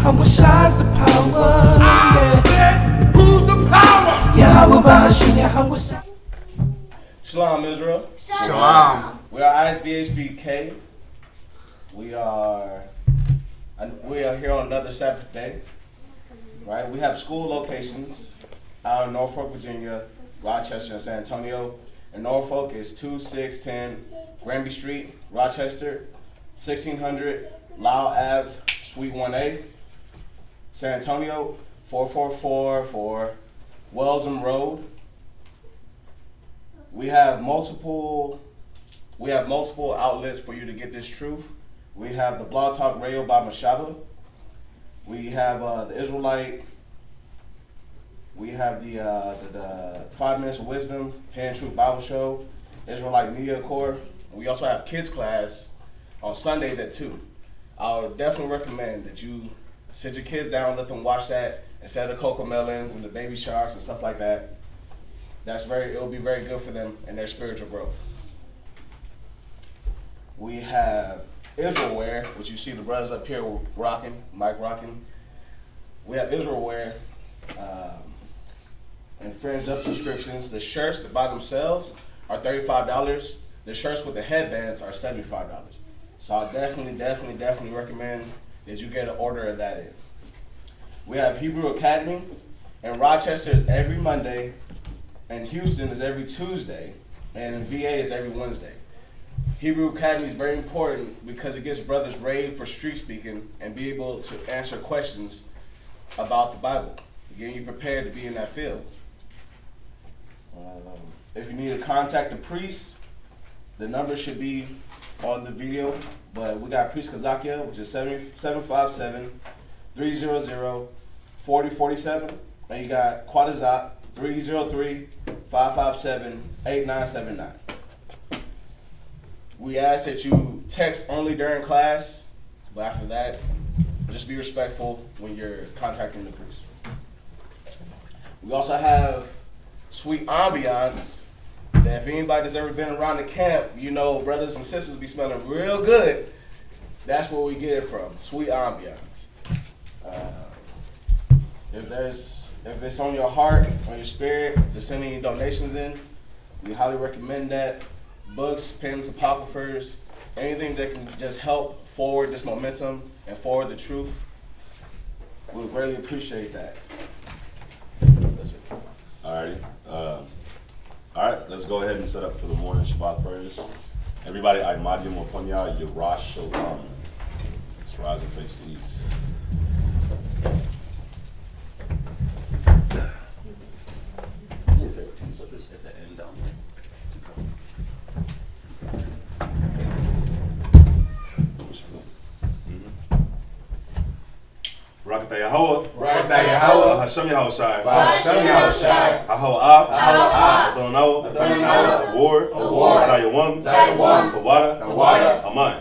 Yahweh's the power. Yeah. Who's the power? Yahweh Bashim, Yahweh. Shalom, Israel. Shalom. We are ISBHPK. We are here on another Sabbath day. Right? We have school locations out in Norfolk, Virginia, Rochester, and San Antonio. In Norfolk is 2610 Granby Street, Rochester, 1600 Lyle Ave, Suite 1A. San Antonio, 4444 Wellsham Road. We have multiple outlets for you to get this truth. We have the Blog Talk Radio by Mashaba. We have the Israelite. We have the 5 Minutes of Wisdom, Hand Truth Bible Show, Israelite Media Corps. We also have kids class on Sundays at 2. I would definitely recommend that you sit your kids down, let them watch that instead of the Cocoa Melons and the Baby Sharks and stuff like that. It'll be very good for them and their spiritual growth. We have Israel Wear, which you see the brothers up here rocking, Mike rocking. We have Israel Wear and fringed up subscriptions. The shirts that by themselves are $35. The shirts with the headbands are $75. So I definitely recommend that you get an order of that in. We have Hebrew Academy, and Rochester is every Monday, and Houston is every Tuesday, and VA is every Wednesday. Hebrew Academy is very important because it gets brothers ready for street speaking and be able to answer questions about the Bible, getting you prepared to be in that field. If you need to contact the priest, the number should be on the video, but we got Priest Kazakia, which is 757-300-4047, and you got Quadazat, 303-557-8979. We ask that you text only during class, but after that, just be respectful when you're contacting the priest. We also have Sweet Ambiance, that if anybody's ever been around the camp, you know brothers and sisters be smelling real good. That's where we get it from, Sweet Ambiance. If it's on your heart, on your spirit, to send any donations in, we highly recommend that. Books, pens, apocryphers, anything that can just help forward this momentum and forward the truth. We would greatly appreciate that. That's it. Alrighty. Alright, let's go ahead and set up for the morning Shabbat prayers. Everybody, I Madim Waponya, Yerash Shalom. Let's rise and face the east. Just at the end down Rakata Yahweh. Rakata Yahweh. Hashem Yahushai. Hashem Yahushai. Ahawa Adonawa. Award. Zayawam. Kawada. Aman.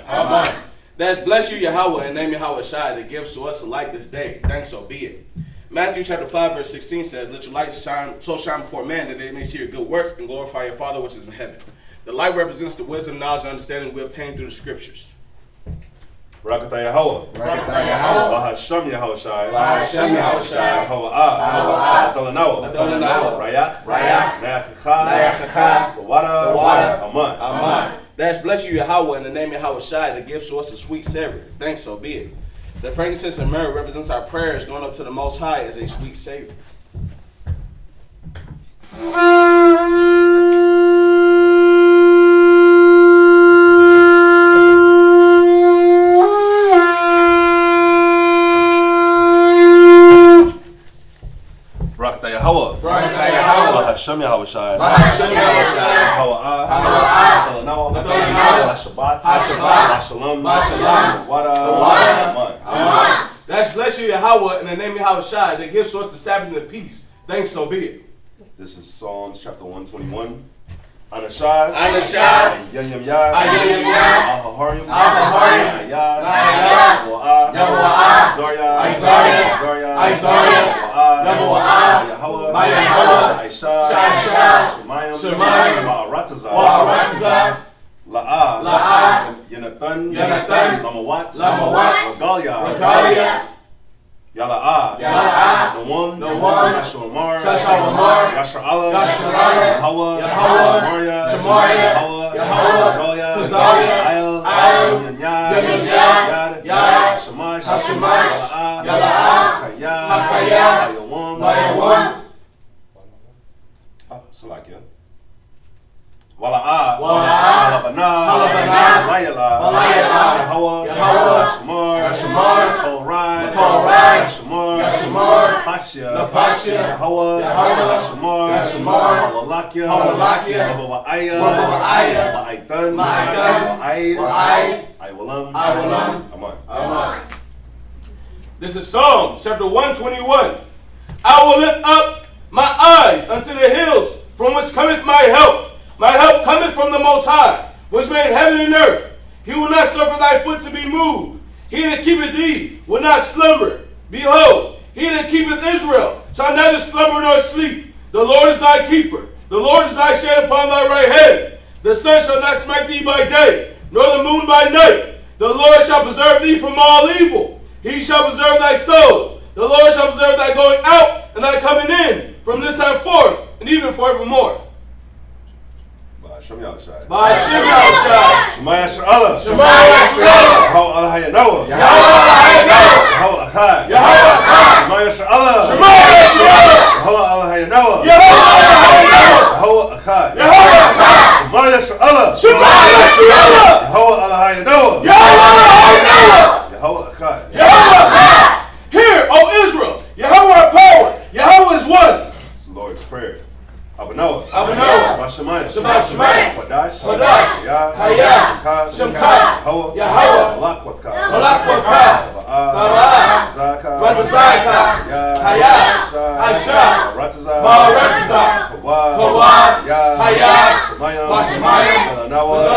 Let's bless you, Yahweh, and name Yahweh Shai that gives to us a light this day. Thanks, so be it. Matthew chapter 5, verse 16 says, "Let your light shine before men, that they may see your good works and glorify your Father which is in heaven." The light represents the wisdom, knowledge, and understanding we obtain through the scriptures. Rakata Yahweh. Rakata Yahweh. Hashem Yahushai. Hashem Yahushai. Ahawa Adonawa. Rayach. Neachacha. Kawada. Aman. Let's bless you, Yahweh, in the name of Yahweh Shai that gives to us a sweet savor. Thanks, so be it. The frankincense and myrrh represents our prayers going up to the Most High as a sweet savor. Rakata Yahweh. Rakata Yahweh. Hashem Yahushai. Hashem Yahushai. Ahawa Adonawa. Shabbat. Shalom. Kawada. Amen. Let's bless you, Yahweh, in the name of Yahweh Shai that gives to us the Sabbath and the peace. Thanks, so be it. This is Psalms chapter 121. Anashai. Yam Yam Yah. Ahaharim. Ayah. Yahuwah. Zarya. Yahweh. Aisha. Shemayim. Wa'aratazah. La'ah. Yonathan. Lamawat. Regalia. Yala'a. Yala'a. Nawam. Nawam. Yashalamar. Yashalamar. Yashara'ala. Yashara'ala. Yahweh. Yahweh. Shamaria. Shamaria. Yahweh. Yahweh. Tazoya. Tazoya. Ayel. Ayel. Yanyad. Yanyad. Yad. Hashemash. Hashemash. Yala'a. Yala'a. Hakaya. Hakaya. Hayawam. Hayawam. Salakia. Wala'a. Wala'a. Halabana. Halabana. Layala. Layala. Yahweh. Yahweh. Shamar. Shamar. Korai. Korai. Yashamar. Yashamar. Pasha. Napasha. Yahweh. Yahweh. Yashamar. Yashamar. Hawalakia. Hawalakia. Wabawa'aya. Wabawa'aya. Wa'aitan. Wa'aitan. Wa'aid. Wa'aid. Iwalam. Iwalam. Aman. Amen. This is Psalms chapter 121. I will lift up my eyes unto the hills, from which cometh my help. My help cometh from the Most High, which made heaven and earth. He will not suffer thy foot to be moved. He that keepeth thee will not slumber. Behold, he that keepeth Israel shall neither slumber nor sleep. The Lord is thy keeper. The Lord is thy shade upon thy right hand. The sun shall not smite thee by day, nor the moon by night. The Lord shall preserve thee from all evil. He shall preserve thy soul. The Lord shall preserve thy going out and thy coming in, from this time forth and even forevermore. Shem Yahushai. By Hashem Yahushai. Shemaya Shar'ala. Shemaya Shar'ala. Yahweh Al-Hayanoah. Yahweh Hayanoah. Yahweh Akai. Yahweh Akai. Shemaya Shar'ala. Shemaya Shar'ala. Yahweh Al-Hayanoah. Yahweh Hayanoah. Yahweh Akai. Yahweh Akai. Shemaya Shar'ala. Shemaya Shar'ala. Yahweh Al-Hayanoah. Yahweh Hayanoah. Yahweh Akai. Yahweh Akai. Hear, O Israel, Yahweh our power. Yahweh is one. It's the Lord's Prayer. Abanoah. Abanoah. Bashamayim. Shabbat Shemayim. Wadash. Wadash. Hayah. Hayah. Shemkai. Yahweh. Yahweh. Malakwatkai. Malakwatkai. Taba'ah. Zaka. Razazaka. Hayah. Aisha. Ratzazah. Ba'aratzah. Kawad. Yah. Hayah. Shemayim. Bashamayim. Melanawa.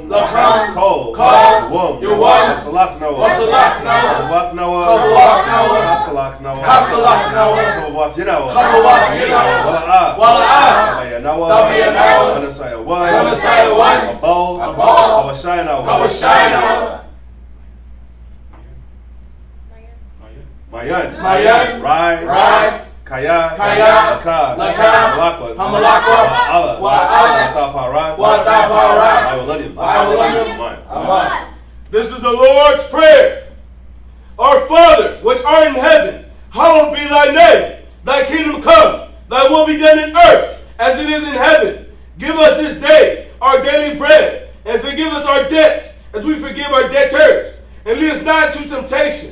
Lacham. Kol. Yawam. Wasalach Noah. Wasalach Noah. Chabawak Noah. Chabawak Noah. Hasalach Noah. Hasalach Noah. Chabawak Yinawa. Chabawak Yinawa. Wala'ah. Wala'ah. Tabayanawa. Tabayanawa. Manasaya one. Manasaya one. Abol. Abol. Hawashayanawa. Hawashayanawa. Mayan. Mayan. Rai. Rai. Kaya. Kaya. Lakad. Lakad. Hamalakwa. Hamalakwa. Wa'ala. Wa'ala. Wa'ataparat. Wa'ataparat. Iwalanim. Iwalanim. Amen. This is the Lord's Prayer. Our Father, which art in heaven, hallowed be thy name. Thy kingdom come. Thy will be done in earth as it is in heaven. Give us this day our daily bread, and forgive us our debts as we forgive our debtors. And lead us not into temptation,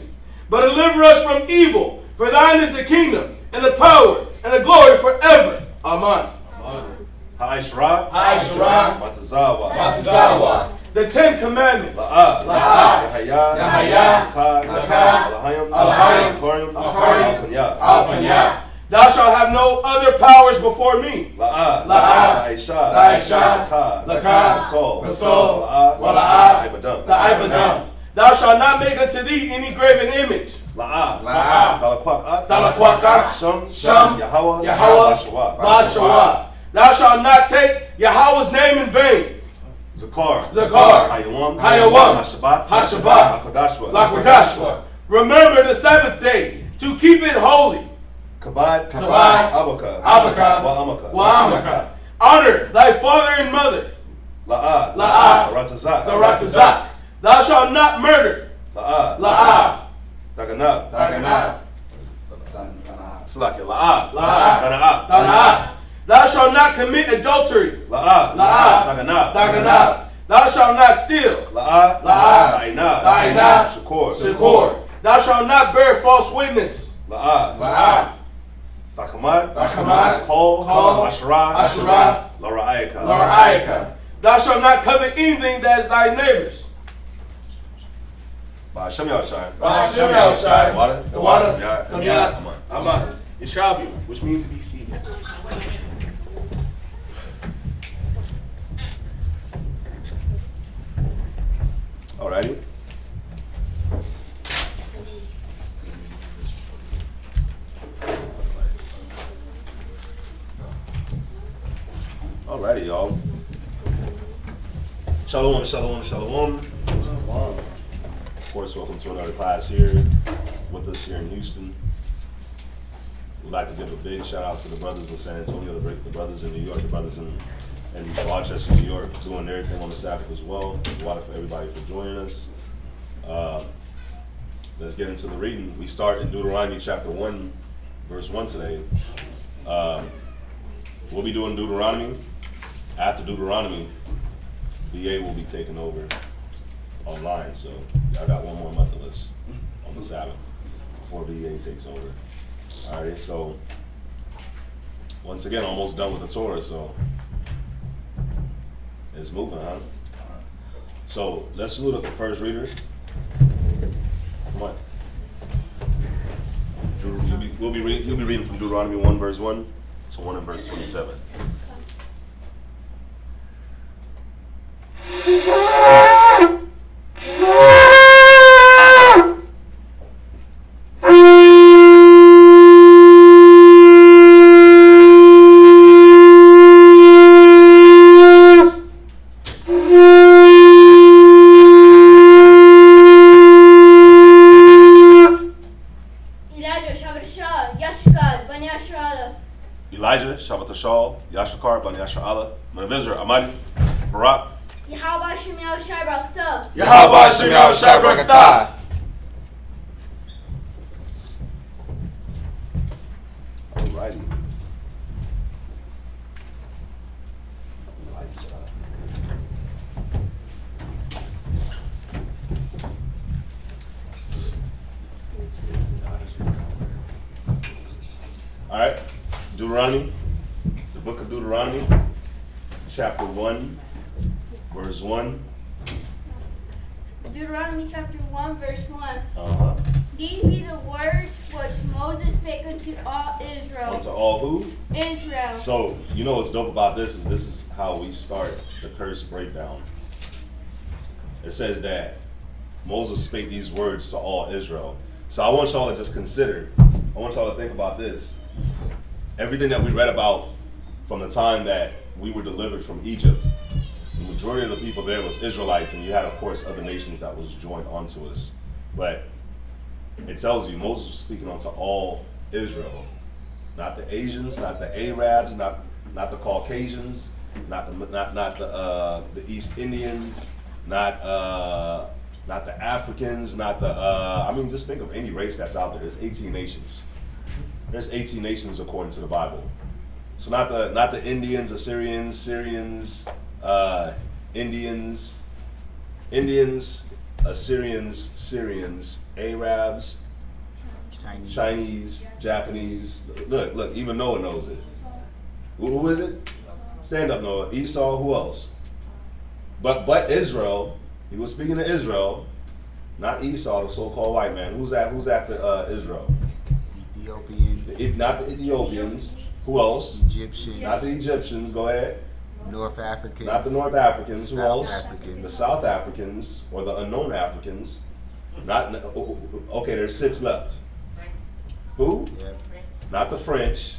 but deliver us from evil. For thine is the kingdom, and the power, and the glory forever. Amen. Ha'ishra. Ha'ishra. Matazawa. Matazawa. The Ten Commandments. La'ah. La'ah. Yahaya. Yahaya. Lakad. Lakad. Alahayim. Alahayim. Achorim. Achorim. Alpanyah. Alpanyah. Thou shalt have no other powers before me. La'ah. La'ah. La'isha. La'isha. Lakad. Lakad. Basol. Basol. La'ah. La'ah. Ibadam. The Ibadam. Thou shalt not make unto thee any graven image. La'ah. La'ah. Dalakwak'at. Dalakwak'at. Sham. Sham. Yahweh. Yahweh. Bashawah. Bashawah. Thou shalt not take Yahweh's name in vain. Zakar. Zakar. Hayawam. Hayawam. Hashabat. Hashabat. Lakodashwa. Lakodashwa. Remember the Sabbath day to keep it holy. Kabad. Kabad. Abaka. Abaka. Wa'amaka. Wa'amaka. Honor thy father and mother. La'ah. La'ah. Ratzazak. The Ratzazak. Thou shalt not murder. La'ah. La'ah. Daganab. Daganah. Slakia. La'ah. La'ah. Dana'ah. Dana'ah. Thou shalt not commit adultery. La'ah. La'ah. Daganab. Daganah. Thou shalt not steal. La'ah. La'ah. Da'inah. Da'inah. Shakur. Shakor. Thou shalt not bear false witness. La'ah. La'ah. Dakamad. Dakamad. Kol. Kol. Asherah. Asherah. Lara'ayaka. Lara'ayaka. Thou shalt not covet anything that is thy neighbor's. Ba'ashem Yahushai. By Hashem Yahushai. Water. The water. Yeah. The yad. Aman. Aman. Yishabu, which means to be seated. Alrighty. Alrighty, y'all. Shalom, shalom, shalom. Of course, welcome to another class here. with us here in Houston. We'd like to give a big shout out to the brothers in San Antonio, the brothers in New York, the brothers in Rochester, New York, doing their thing on the Sabbath as well. A lot for everybody for joining us. Let's get into the reading. We start in Deuteronomy Chapter 1, verse 1 today. We'll be doing Deuteronomy. After Deuteronomy, BA will be taking over online. So I got one more month of this on the Sabbath before BA takes over. All right, so once again, almost done with the Torah, so it's moving, huh? So let's salute up the first reader. Come on. You'll be reading from Deuteronomy 1 verse 1 to 1 and verse 27. Elijah, Shabbat Yashakar, Bani Yasha'ala, Manavizra, Amadi, Barak. Yahweh Shemel Shabbat. Yahweh Shemel Shabbat. Alrighty. All right, Deuteronomy, the book of Deuteronomy, chapter 1, verse 1. Deuteronomy chapter 1, verse 1. Uh-huh. These be the words which Moses spake unto all Israel. Unto all who? Israel. So, you know what's dope about this is how we start the curse breakdown. It says that Moses spake these words to all Israel. So I want y'all to just consider, I want y'all to think about this. Everything that we read about from the time that we were delivered from Egypt, the majority of the people there was Israelites, and you had, of course, other nations that was joined onto us. But it tells you Moses was speaking unto all Israel, not the Asians, not the Arabs, not the Caucasians, not the East Indians, not the Africans, just think of any race that's out there. There's 18 nations. There's 18 nations according to the Bible. So not the Indians, Assyrians, Syrians, Indians, Assyrians, Syrians, Arabs, Chinese, Japanese. Look, even Noah knows it. Who is it? Stand up, Noah. Esau, who else? But Israel, he was speaking to Israel, not Esau, the so-called white man. Who's after Israel? Ethiopian. Not the Ethiopians. Who else? Egyptian. Not the Egyptians. Go ahead. North Africans. Not the North Africans. Who South else? Africans. The South Africans or the unknown Africans. Okay, there's 6 left. Who? Yep. Not the French.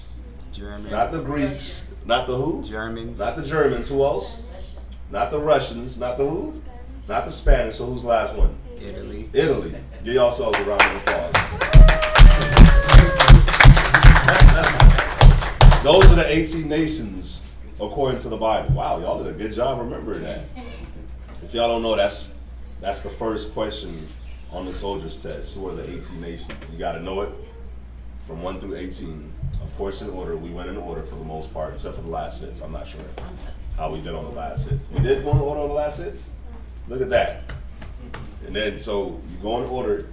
German. Not the Greeks. Not the who? Germans. Not the Germans. Who else? Not the Russians. Not the who? Not the Spanish. So who's the last one? Italy. Italy. Give yourselves a round of applause. Those are the 18 nations according to the Bible. Wow, y'all did a good job remembering that. If y'all don't know, that's the first question on the soldier's test. Who are the 18 nations? You got to know it from 1 through 18. Of course, in order. We went in order for the most part, except for the last 6. I'm not sure how we did on the last 6. We did go in order on the last 6? Look at that. And then, so you go in order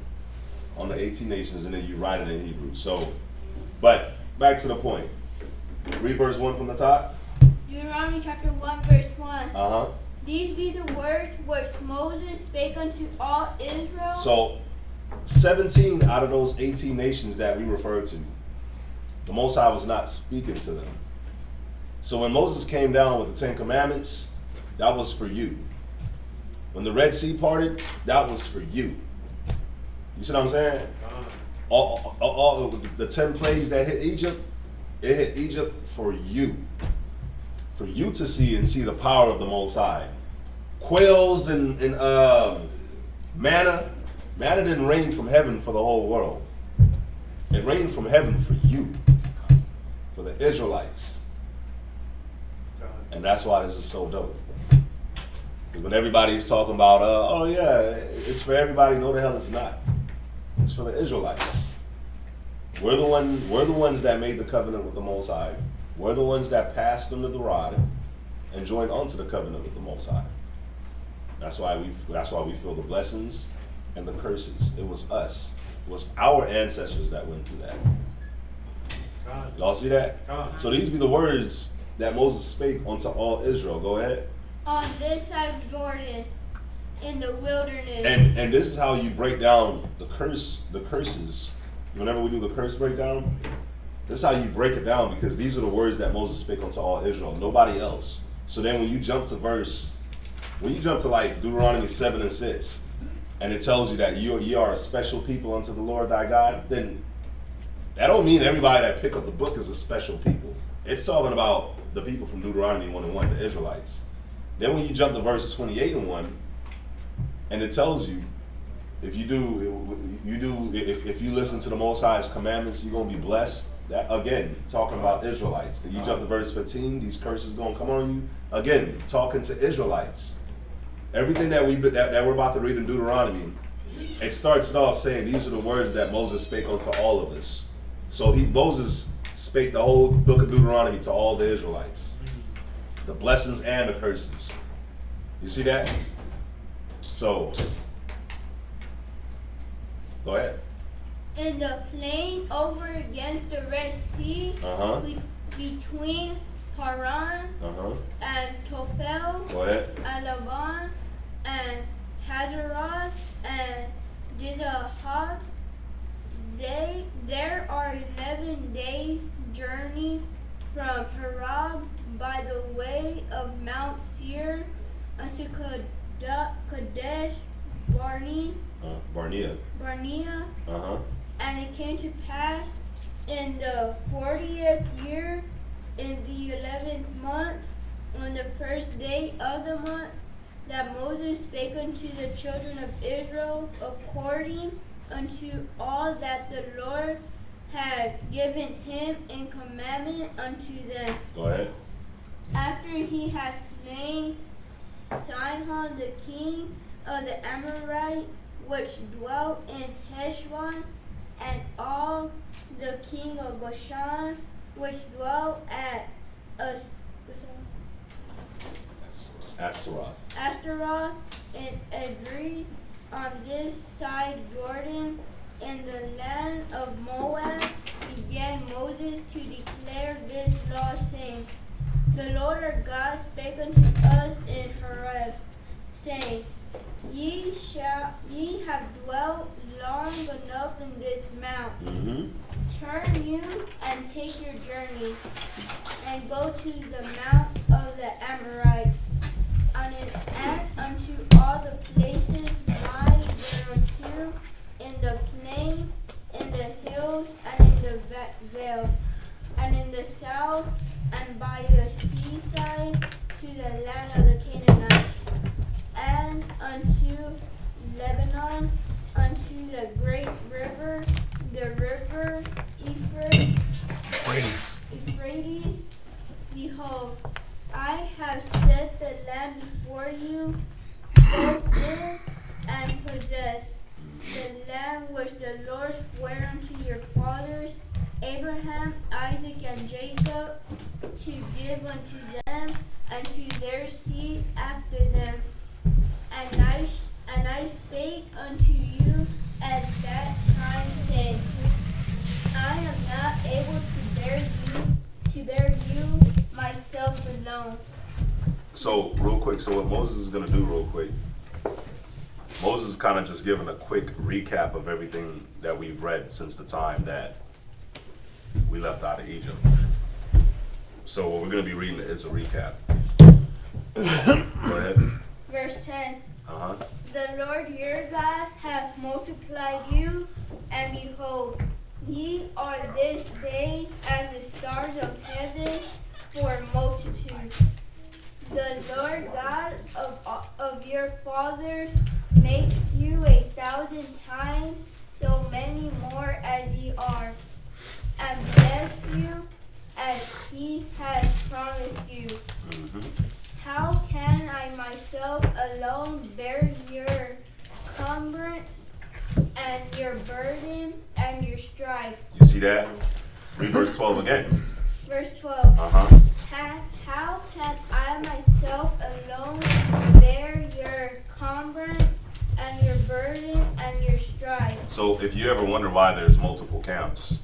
on the 18 nations, and then you write it in Hebrew. So, but back to the point. Read verse 1 from the top. Deuteronomy chapter 1, verse 1. Uh-huh. These be the words which Moses spake unto all Israel. So, 17 out of those 18 nations that we referred to, the Most High was not speaking to them. So when Moses came down with the 10 Commandments, that was for you. When the Red Sea parted, that was for you. You see what I'm saying? All the 10 plagues that hit Egypt, it hit Egypt for you. For you to see and see the power of the Most High. Quails and manna Manna didn't rain from heaven for the whole world. It rained from heaven for you, for the Israelites. And that's why this is so dope. Because when everybody's talking about, oh yeah, it's for everybody, no the hell it's not. It's for the Israelites. We're the ones that made the covenant with the Most High. We're the ones that passed under the rod and joined onto the covenant with the Most High. That's why we feel the blessings and the curses. It was us. It was our ancestors that went through that. Y'all see that? So these be the words that Moses spake unto all Israel. Go ahead. On this side of Jordan, in the wilderness. And this is how you break down the curses. Whenever we do the curse breakdown, this is how you break it down, because these are the words that Moses spake unto all Israel, nobody else. So then when you jump to like Deuteronomy 7 and 6, and it tells you that you are a special people unto the Lord thy God, then that don't mean everybody that pick up the book is a special people. It's talking about the people from Deuteronomy 1 and 1, the Israelites. Then when you jump to verse 28 and 1, and it tells you, if you listen to the Most High's commandments, you're gonna be blessed. That again, talking about Israelites. Then you jump to verse 15, these curses gonna come on you. Again, talking to Israelites. Everything that we're about to read in Deuteronomy, it starts off saying these are the words that Moses spake unto all of us. So Moses spake the whole book of Deuteronomy to all the Israelites. The blessings and the curses. You see that? So, go ahead. In the plain over against the Red Sea, between Paran and Tophel, Go ahead. and Laban and Hazeroth and Dizahab, there are 11 days' journey from Harab by the way of Mount Seir unto Kadesh Barnea. And it came to pass in the 40th year, in the 11th month, on the first day of the month, that Moses spake unto the children of Israel according unto all that the Lord had given him in commandment unto them. Go ahead. After he had slain Sihon the king of the Amorites, which dwelt in Heshbon, and all the king of Bashan, which dwelt at Ashtaroth and Edrei, on this side Jordan, in the land of Moab, began Moses to declare this law, saying, The Lord our God spake unto us in Horeb, saying, Ye have dwelt long enough in this mount. Turn you and take your journey, and go to the mount of the Amorites, and unto all the places lie thereunto, in the plain, in the hills, and in the vale, and in the south, and by the seaside, to the land of the Canaanites, and unto Lebanon, unto the great river, the river Euphrates. Behold, I have set the land before you, go in and possess the land which the Lord sware unto your fathers, Abraham, Isaac, and Jacob, to give unto them and to their seed after them. And I spake unto you at that time, saying, I am not able to bear you myself alone. So real quick, so what Moses is gonna do real quick, Moses is kind of just giving a quick recap of everything that we've read since the time that we left out of Egypt. So what we're gonna be reading is a recap. Go ahead. Verse 10. The Lord your God hath multiplied you, and behold, ye are this day as the stars of heaven for multitude. The Lord God of your fathers make you you 1,000 times so many more as ye are, and bless you as he has promised you. How can I myself alone bear your cumbrance and your burden and your strife? You see that? Read verse 12 again. Verse 12. Uh-huh. How can I myself alone bear your cumbrance and your burden and your strife? So if you ever wonder why there's multiple camps,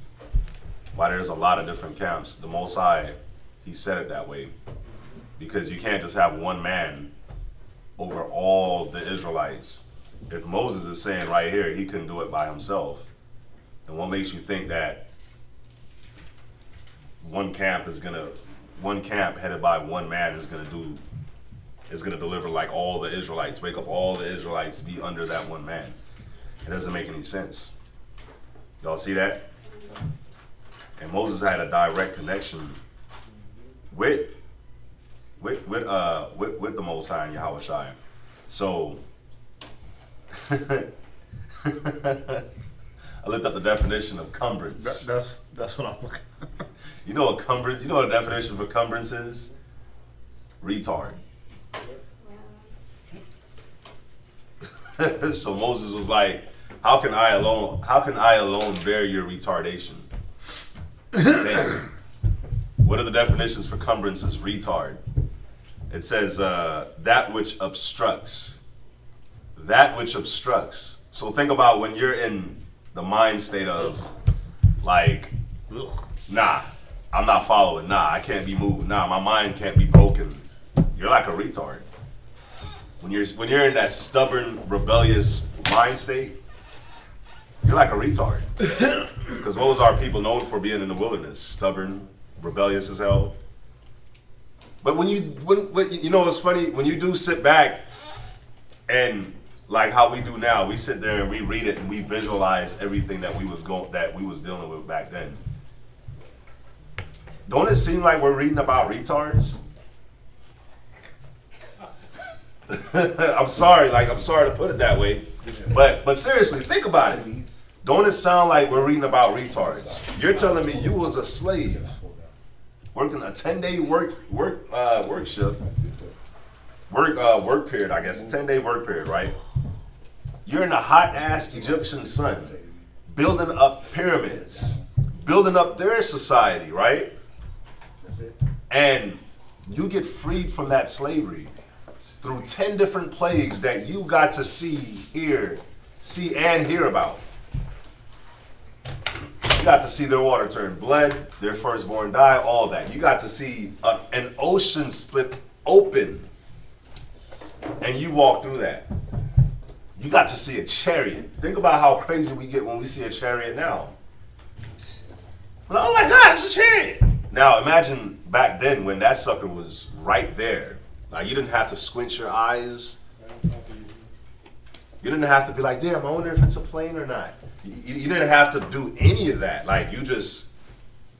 why there's a lot of different camps, the Most High, he said it that way. Because you can't just have one man over all the Israelites. If Moses is saying right here he couldn't do it by himself, then what makes you think that one camp headed by one man is gonna deliver like all the Israelites, wake up all the Israelites, be under that one man? It doesn't make any sense. Y'all see that? And Moses had a direct connection with the Most High and Yahweh Shai. So I looked up the definition of cumbrance. That's what I'm looking. You know what cumbrance? You know what the definition for cumbrance is? Retard. So Moses was like, how can I alone bear your retardation? Damn. What are the definitions for cumbrance as retard? It says that which obstructs. That which obstructs. So think about when you're in the mind state of like, nah, I'm not following. Nah, I can't be moved. Nah, my mind can't be broken. You're like a retard. When you're in that stubborn, rebellious mind state, you're like a retard. Because what was our people known for being in the wilderness? Stubborn, rebellious as hell. But when you know what's funny? When you do sit back and like how we do now, we sit there and we read it and we visualize everything that we was dealing with back then. Don't it seem like we're reading about retards? I'm sorry to put it that way, but seriously, think about it. Don't it sound like we're reading about retards? You're telling me you was a slave, working a 10-day work shift, work period, I guess, 10-day work period, right? You're in a hot-ass Egyptian sun, building up pyramids, building up their society, right? And you get freed from that slavery through 10 different plagues that you got to see and hear about. You got to see their water turn blood, their firstborn die, all that. You got to see an ocean split open, and you walk through that. You got to see a chariot. Think about how crazy we get when we see a chariot now. We're like, oh my God, it's a chariot. Now imagine back then when that sucker was right there. Like you didn't have to squint your eyes. You didn't have to be like, damn, I wonder if it's a plane or not. You didn't have to do any of that. Like you just,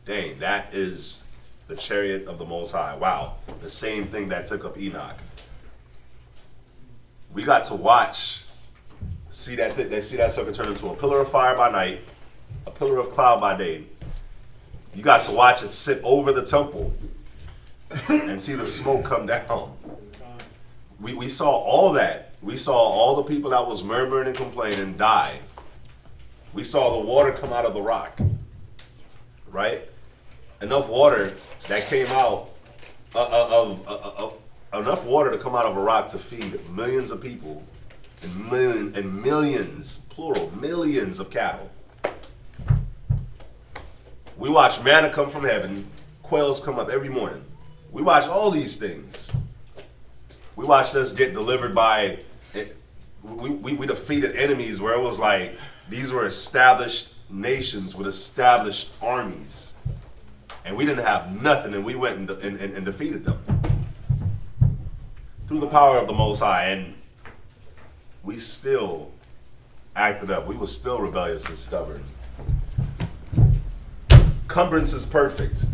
dang, that is the chariot of the Most High. Wow, the same thing that took up Enoch. We got to watch, see that sucker turn into a pillar of fire by night, a pillar of cloud by day. You got to watch it sit over the temple and see the smoke come down. We saw all that. We saw all the people that was murmuring and complaining die. We saw the water come out of the rock, right? Enough water that came out enough water to come out of a rock to feed millions of people and millions, plural, millions of cattle. We watch manna come from heaven, quails come up every morning. We watch all these things. We watched us get delivered by, we defeated enemies where it was like, these were established nations with established armies. And we didn't have nothing, and we went and defeated them. Through the power of the Most High, and we still acted up. We were still rebellious and stubborn. Cumbrance is perfect.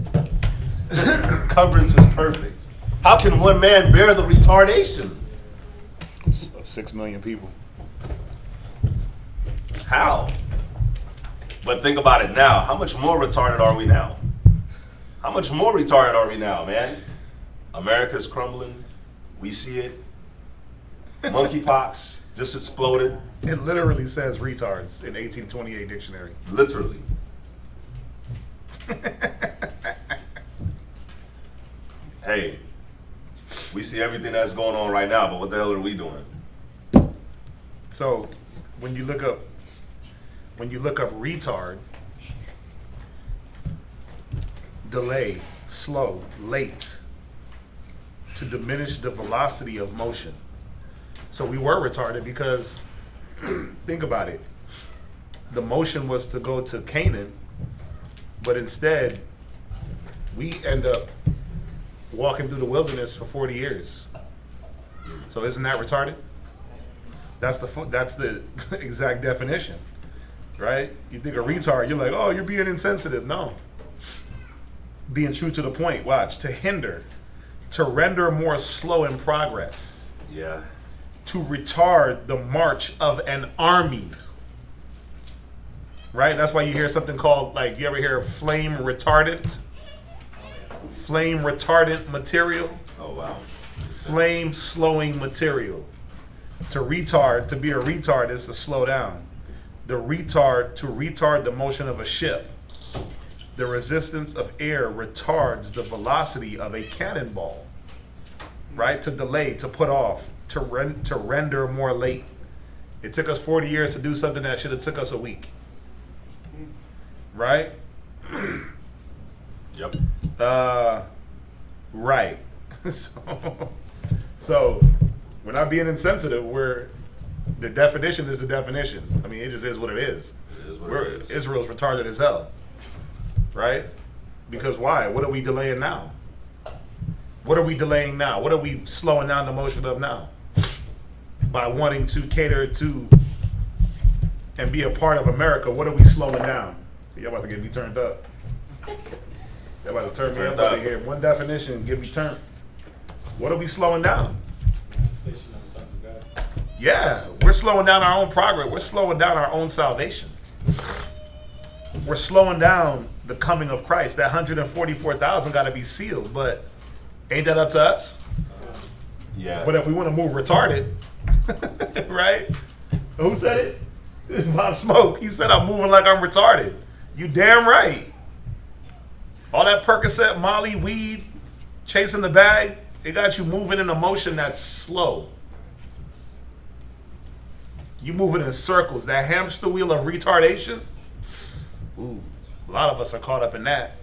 Cumbrance is perfect. How can one man bear the retardation Of 6 million people. How? But think about it now. How much more retarded are we now? How much more retarded are we now, man? America's crumbling. We see it. Monkeypox just exploded. It literally says retards in 1828 dictionary. Literally. Hey, we see everything that's going on right now, but what the hell are we doing? So when you look up retard, delay, slow, late, to diminish the velocity of motion. So we were retarded because think about it. The motion was to go to Canaan, but instead we end up walking through the wilderness for 40 years. So isn't that retarded? That's the exact definition, right? You think a retard, you're like, oh, you're being insensitive. No. Being true to the point. Watch. To hinder, to render more slow in progress. Yeah. To retard the march of an army. Right? That's why you hear something called, like, you ever hear of flame retardant? Flame retardant material. Oh, wow. Flame slowing material. To retard, to be a retard is to slow down. The retard, to retard the motion of a ship. The resistance of air retards the velocity of a cannonball. Right? To delay, to put off, to render more late. It took us 40 years to do something that should have took us a week. Right? Yep. Right. So we're not being insensitive. The definition is the definition. I mean, it just is what it is. It is what it is. Israel's retarded as hell. Right? Because why? What are we delaying now? What are we delaying now? What are we slowing down the motion of now? By wanting to cater to and be a part of America, what are we slowing down? See, y'all about to get me turned up. Y'all about to turn me up over here. One definition, get me turned. What are we slowing down? Yeah, we're slowing down our own progress. We're slowing down our own salvation. We're slowing down the coming of Christ. That 144,000 got to be sealed, but ain't that up to us? Yeah. But if we want to move retarded, right? Who said it? Bob Smoke. He said I'm moving like I'm retarded. You damn right. All that Percocet, Molly, weed, chasing the bag, it got you moving in a motion that's slow. You moving in circles. That hamster wheel of retardation, ooh, a lot of us are caught up in that.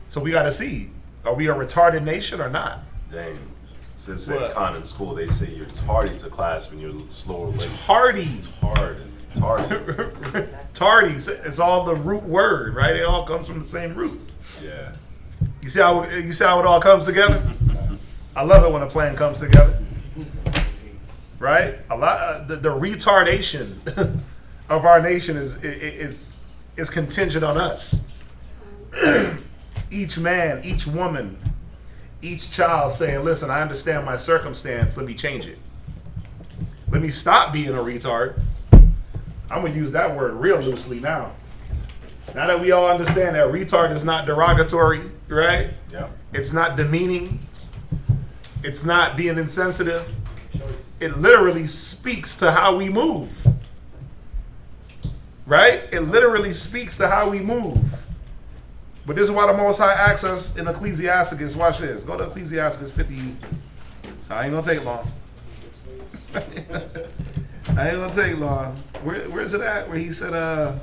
So we got to see, are we a retarded nation or not? Dang. Since in Con school, they say you're tardy to class when you're slower late. Tardy. Tardy. Tardy. It's all the root word, right? It all comes from the same root. Yeah. You see how it all comes together? I love it when a plan comes together. Right? A lot the retardation of our nation is contingent on us. Each man, each woman, each child saying, listen, I understand my circumstance, let me change it. Let me stop being a retard. I'm going to use that word real loosely now. Now that we all understand that retard is not derogatory, right? Yeah. It's not demeaning. It's not being insensitive. It literally speaks to how we move. Right? It literally speaks to how we move. But this is why the Most High asks us in Ecclesiasticus. Watch this. Go to Ecclesiasticus 50. I ain't going to take long. I ain't going to take long. Where is it at? Where he said,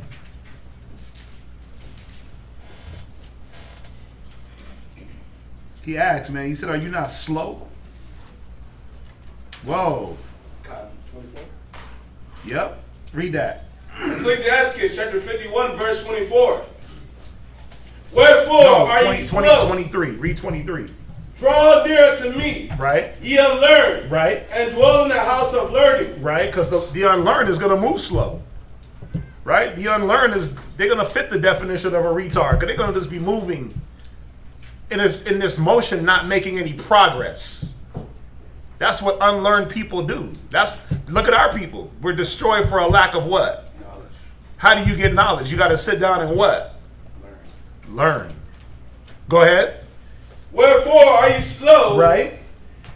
he asked, man, he said, are you not slow? Whoa. Yep. Read that. Ecclesiasticus chapter 51, verse 24. Wherefore are ye 20, slow? 23. Read 23. Draw near to me, Right? ye unlearned, Right? and dwell in the house of learning. Right? Because the unlearned is going to move slow. Right? The unlearned they're going to fit the definition of a retard because they're going to just be moving in this motion, not making any progress. That's what unlearned people do. Look at our people. We're destroyed for a lack of what? Knowledge. How do you get knowledge? You got to sit down and what? Learn. Go ahead. Wherefore are ye slow? Right.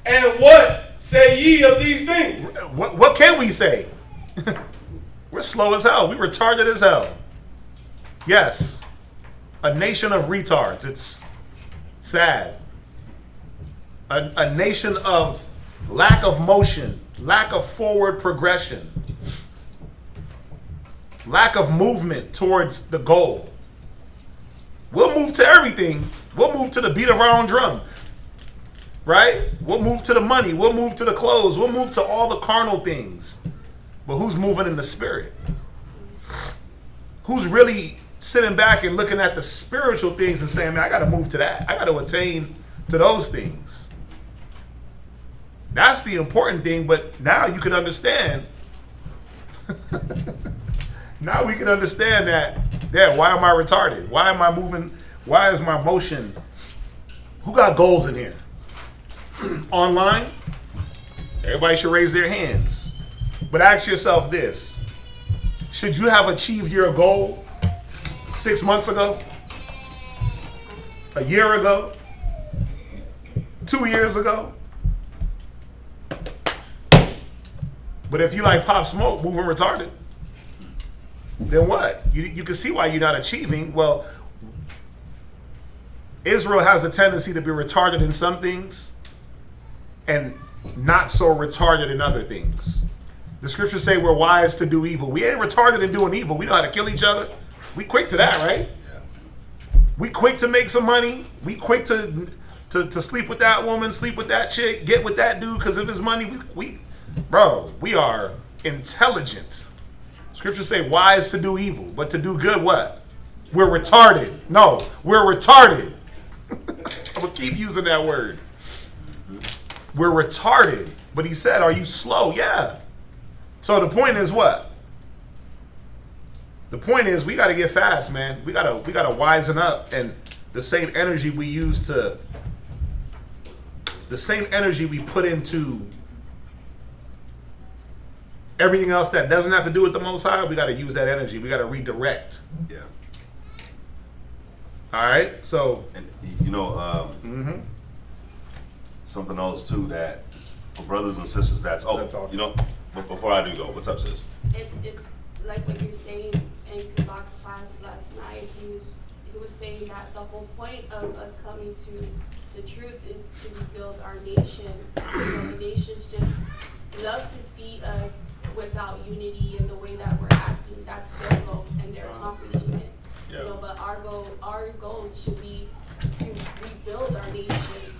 And what say ye of these things? What can we say? We're slow as hell. We're retarded as hell. Yes. A nation of retards. It's sad. A nation of lack of motion, lack of forward progression, lack of movement towards the goal. We'll move to everything. We'll move to the beat of our own drum. Right? We'll move to the money. We'll move to the clothes. We'll move to all the carnal things. But who's moving in the spirit? Who's really sitting back and looking at the spiritual things and saying, man, I got to move to that. I got to attain to those things. That's the important thing. But now you can understand. Now we can understand that, yeah, why am I retarded? Why am I moving? Why is my motion? Who got goals in here? Online? Everybody should raise their hands. But ask yourself this. Should you have achieved your goal 6 months ago? A year ago? 2 years ago? But if you like Pop Smoke, moving retarded, then what? You can see why you're not achieving. Well, Israel has a tendency to be retarded in some things and not so retarded in other things. The scriptures say we're wise to do evil. We ain't retarded in doing evil. We know how to kill each other. We quick to that, right? Yeah. We quick to make some money. We quick to sleep with that woman, sleep with that chick, get with that dude because of his money. We are intelligent. Scriptures say wise to do evil, but to do good, what? We're retarded. No, we're retarded. I'm going to keep using that word. We're retarded. But he said, are you slow? Yeah. So the point is what? The point is we got to get fast, man. We got to wisen up, and the same energy we use to, the same energy we put into everything else that doesn't have to do with the Most High, we got to use that energy. We got to redirect. Yeah. All right. So, And you know, something else too that for brothers and sisters that's you know, but before I do go, what's up, sis? It's like what you're saying in Kazak's class last night. He was saying that the whole point of us coming to the truth is to rebuild our nation. You know, the nations just love to see us without unity in the way that we're acting. That's their goal, and they're accomplishing it. Yeah. You know, but our goals should be to rebuild our nation,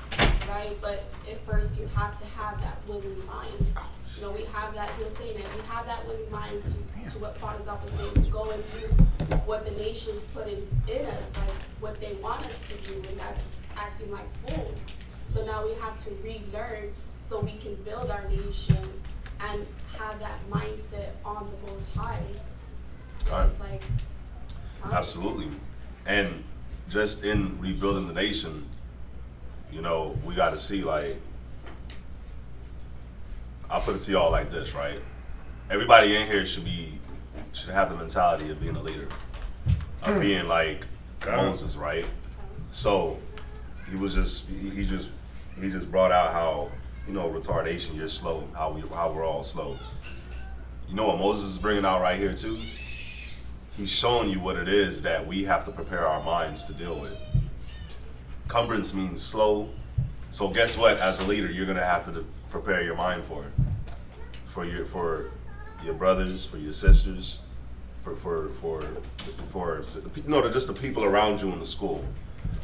right? But at first, you have to have that willing mind. You know, we have that. He was saying that we have that willing mind to what Father's was saying, to go and do what the nations put in us, like what they want us to do, and that's acting like fools. So now we have to relearn so we can build our nation and have that mindset on the Most High. Right. It's like Absolutely. And just in rebuilding the nation, you know, we got to see, like, I'll put it to y'all like this, right? Everybody in here should have the mentality of being a leader, of being like Moses, right? So he just brought out how, you know, retardation, you're slow, how we're all slow. You know what Moses is bringing out right here too? He's showing you what it is that we have to prepare our minds to deal with. Cumbrance means slow. So guess what? As a leader, you're gonna have to prepare your mind for it. For your brothers, for your sisters, for you know, just the people around you in the school.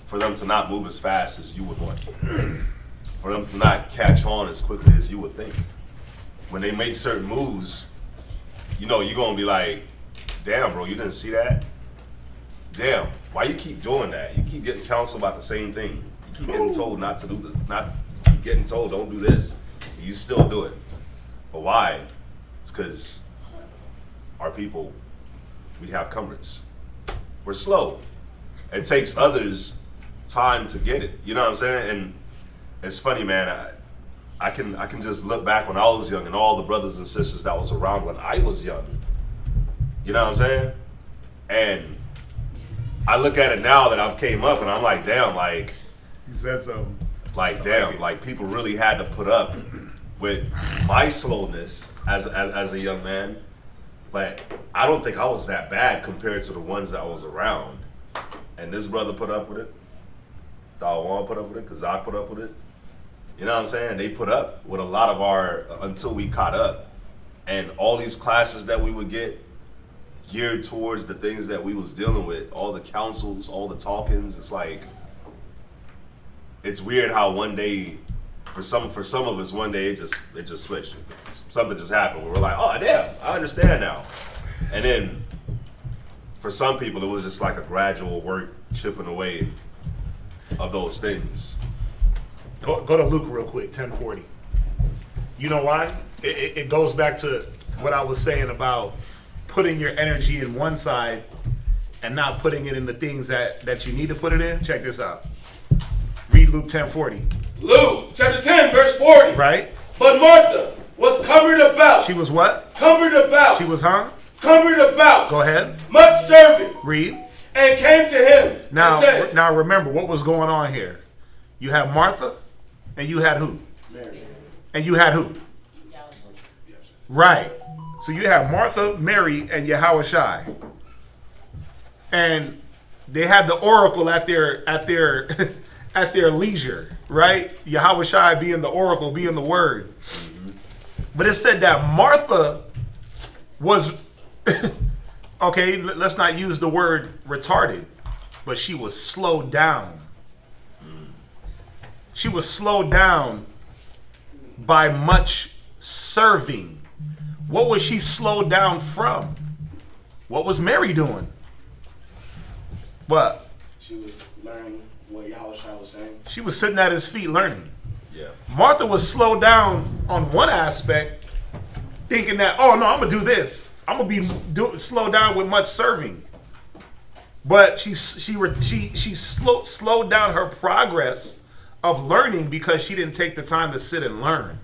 For them to not move as fast as you would want. For them to not catch on as quickly as you would think. When they make certain moves, you know, you're gonna be like, damn, bro, you didn't see that? Damn, why you keep doing that? You keep getting counsel about the same thing. You keep getting told not to do this, you keep getting told don't do this. You still do it. But why? It's because our people, we have cumbrance. We're slow. It takes others time to get it. You know what I'm saying? And it's funny, man. I can just look back when I was young and all the brothers and sisters that was around when I was young. You know what I'm saying? And I look at it now that I've came up and I'm like, damn, like He said something. like damn, like people really had to put up with my slowness as a young man. But I don't think I was that bad compared to the ones that was around. And this brother put up with it. Dawan put up with it. Kazak put up with it. You know what I'm saying? They put up with a lot of our, until we caught up. And all these classes that we would get geared towards the things that we was dealing with, all the counsels, all the talkings, it's like, it's weird how one day, for some of us, one day it just switched. Something just happened where we're like, oh damn, I understand now. And then for some people, it was just like a gradual work chipping away of those things. Go to Luke real quick, 10:40. You know why? It goes back to what I was saying about putting your energy in one side and not putting it in the things that you need to put it in. Check this out. Read Luke 10:40. Luke chapter 10, verse 40. Right? But Martha was cumbered about. She was what? Cumbered about. She was cumbered about. Go ahead. Much serving. Read. And came to him and said, Now remember what was going on here. You had Martha and you had who? Mary. And you had who? Right. So you have Martha, Mary, and Yahushai. And they had the oracle at their at their leisure, right? Yahushai being the oracle, being the word. But it said that Martha was okay, let's not use the word retarded, but she was slowed down. She was slowed down by much serving. What was she slowed down from? What was Mary doing? What? She was learning what Yahushua was saying. She was sitting at his feet learning. Yeah. Martha was slowed down on one aspect, thinking that, oh no, I'm gonna do this. I'm gonna be slowed down with much serving. But she slowed down her progress of learning because she didn't take the time to sit and learn.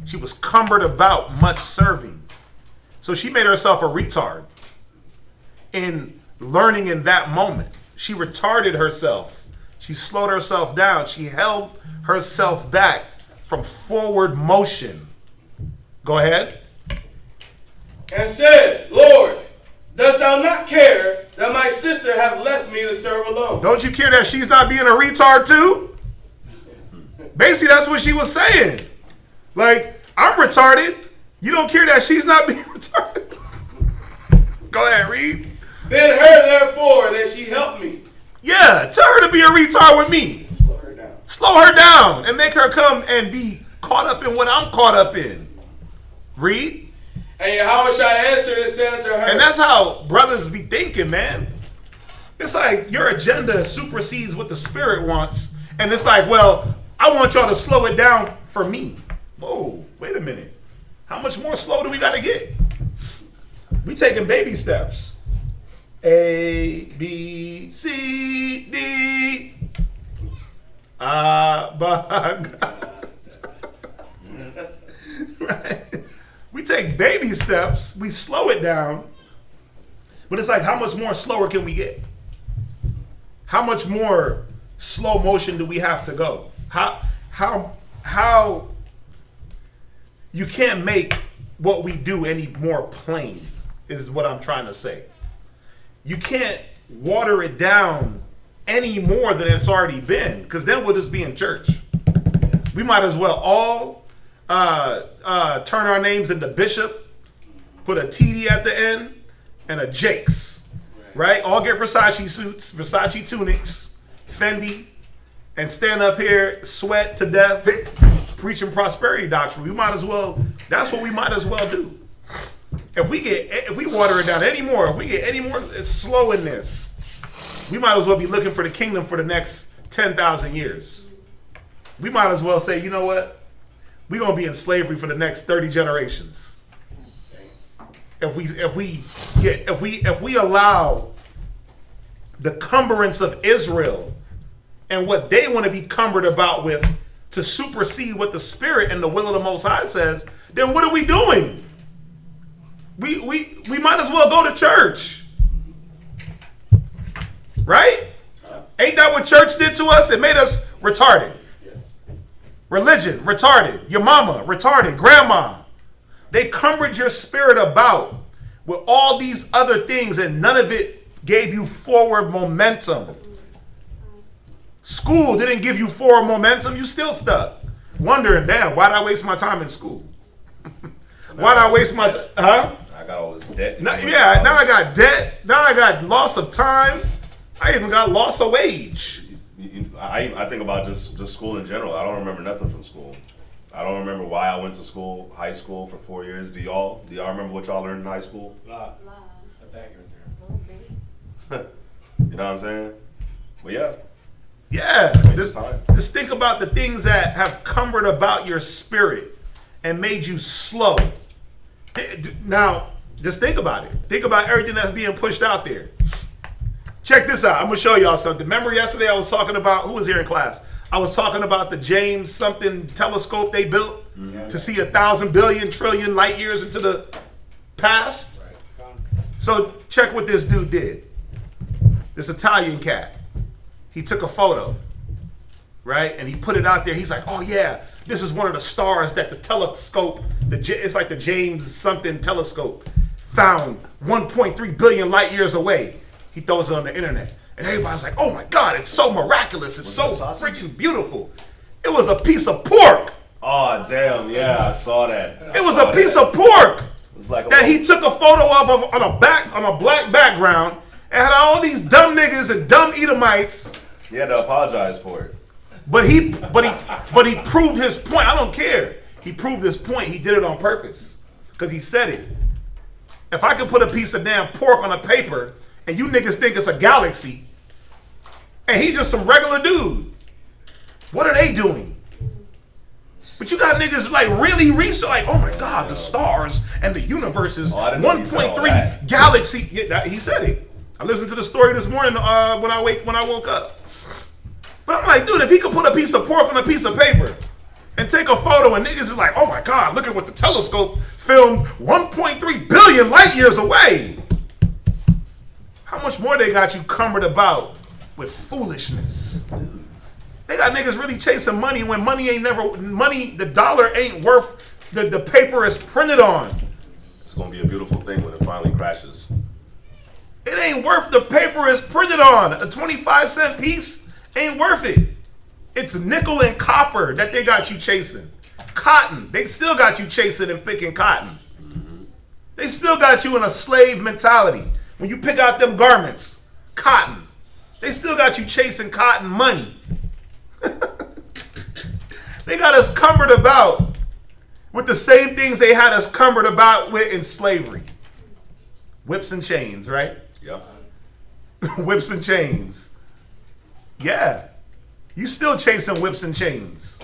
She was cumbered about much serving. So she made herself a retard in learning in that moment. She retarded herself. She slowed herself down. She held herself back from forward motion. Go ahead. and said, Lord, dost thou not care that my sister hath left me to serve alone? Don't you care that she's not being a retard too? Basically, that's what she was saying. Like, I'm retarded. You don't care that she's not being retarded? Go ahead, read. Bid her therefore that she help me. Yeah, tell her to be a retard with me. Slow her down. Slow her down and make her come and be caught up in what I'm caught up in. Read. And Yahushua answered and said unto her. And that's how brothers be thinking, man. It's like your agenda supersedes what the spirit wants. And it's like, well, I want y'all to slow it down for me. Whoa, wait a minute. How much more slow do we got to get? We taking baby steps. A, B, C, D. Right? We take baby steps. We slow it down. But it's like, how much more slower can we get? How much more slow motion do we have to go? How you can't make what we do any more plain is what I'm trying to say. You can't water it down any more than it's already been, because then we'll just be in church. We might as well all turn our names into bishop, put a TD at the end, and a Jakes, right? All get Versace suits, Versace tunics, Fendi, and stand up here, sweat to death, preaching prosperity doctrine. We might as well, that's what we might as well do. If we water it down anymore, if we get any more slow in this, we might as well be looking for the kingdom for the next 10,000 years. We might as well say, you know what? We're gonna be in slavery for the next 30 generations. If we allow the cumbrance of Israel and what they want to be cumbered about with to supersede what the Spirit and the will of the Most High says, then what are we doing? We might as well go to church. Right? Ain't that what church did to us? It made us retarded. Religion, retarded. Your mama, retarded. Grandma. They cumbered your spirit about with all these other things, and none of it gave you forward momentum. School didn't give you forward momentum. You still stuck. Wondering, damn, why'd I waste my time in school? Why'd I waste my time? Huh? I got all this debt. Now I got debt. Now I got loss of time. I even got loss of wage. I think about just school in general. I don't remember nothing from school. I don't remember why I went to school, high school for 4 years. Do y'all remember what y'all learned in high school? You know what I'm saying? But yeah. Just think about the things that have cumbered about your spirit and made you slow. Now, just think about it. Think about everything that's being pushed out there. Check this out. I'm going to show y'all something. Remember yesterday I was talking about, who was here in class? I was talking about the James something telescope they built to see 1,000 billion trillion light years into the past. So check what this dude did. This Italian cat. He took a photo, right? And he put it out there. He's like, oh yeah, this is one of the stars that the telescope, it's like the James something telescope, found 1.3 billion light years away. He throws it on the internet. And everybody's like, oh my God, it's so miraculous. It's so freaking beautiful. It was a piece of pork. Oh, damn. Yeah, I saw that. It was a piece of pork like that he took a photo of on a black background and had all these dumb niggas and dumb Edomites. He had to apologize for it. But he proved his point. I don't care. He proved his point. He did it on purpose because he said it. If I could put a piece of damn pork on a paper and you niggas think it's a galaxy, and he's just some regular dude, what are they doing? But you got niggas like really research, like, oh my God, the stars and the universe is 1.3 galaxy. Yeah, he said it. I listened to the story this morning when I woke up. But I'm like, dude, if he could put a piece of pork on a piece of paper and take a photo, and niggas is like, oh my God, look at what the telescope filmed 1.3 billion light years away. How much more they got you cumbered about with foolishness? They got niggas really chasing money when the dollar ain't worth the paper is printed on. It's going to be a beautiful thing when it finally crashes. It ain't worth the paper is printed on. A 25-cent piece ain't worth it. It's nickel and copper that they got you chasing. Cotton. They still got you chasing and picking cotton. They still got you in a slave mentality. When you pick out them garments, cotton. They still got you chasing cotton money. They got us cumbered about with the same things they had us cumbered about with in slavery. Whips and chains, right? Yep. Whips and chains. Yeah. You still chasing whips and chains.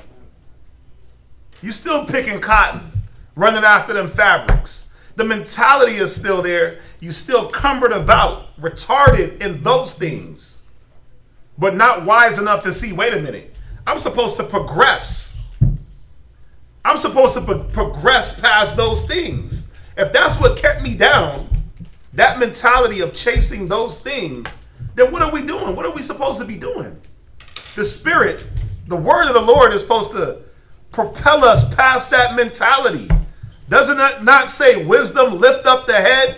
You still picking cotton, running after them fabrics. The mentality is still there. You still cumbered about, retarded in those things, but not wise enough to see, wait a minute, I'm supposed to progress. I'm supposed to progress past those things. If that's what kept me down, that mentality of chasing those things, then what are we doing? What are we supposed to be doing? The Spirit, the word of the Lord is supposed to propel us past that mentality. Doesn't it not say wisdom lift up the head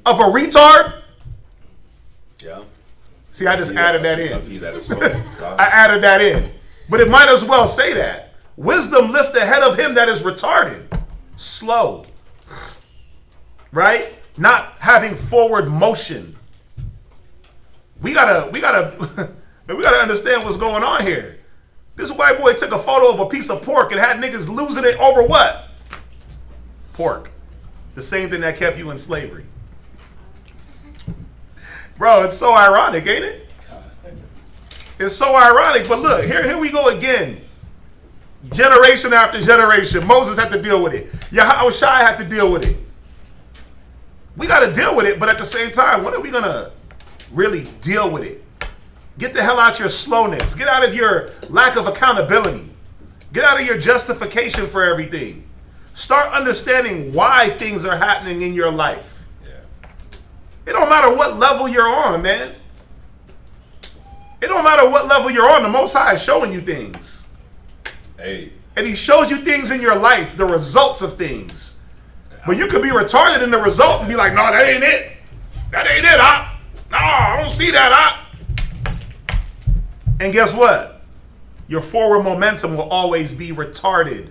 of a retard? Yeah. See, I just added that in. I added that in. But it might as well say that. Wisdom lift the head of him that is retarded. Slow. Right? Not having forward motion. We gotta understand what's going on here. This white boy took a photo of a piece of pork and had niggas losing it over what? Pork. The same thing that kept you in slavery. Bro, it's so ironic, ain't it? It's so ironic. But look, here we go again. Generation after generation. Moses had to deal with it. Yahushua had to deal with it. We got to deal with it, but at the same time, when are we going to really deal with it? Get the hell out your slowness. Get out of your lack of accountability. Get out of your justification for everything. Start understanding why things are happening in your life. Yeah. It don't matter what level you're on, man. It don't matter what level you're on. The Most High is showing you things. Hey. And he shows you things in your life, the results of things. But you could be retarded in the result and be like, no, that ain't it. That ain't it, no, I don't see that, And guess what? Your forward momentum will always be retarded.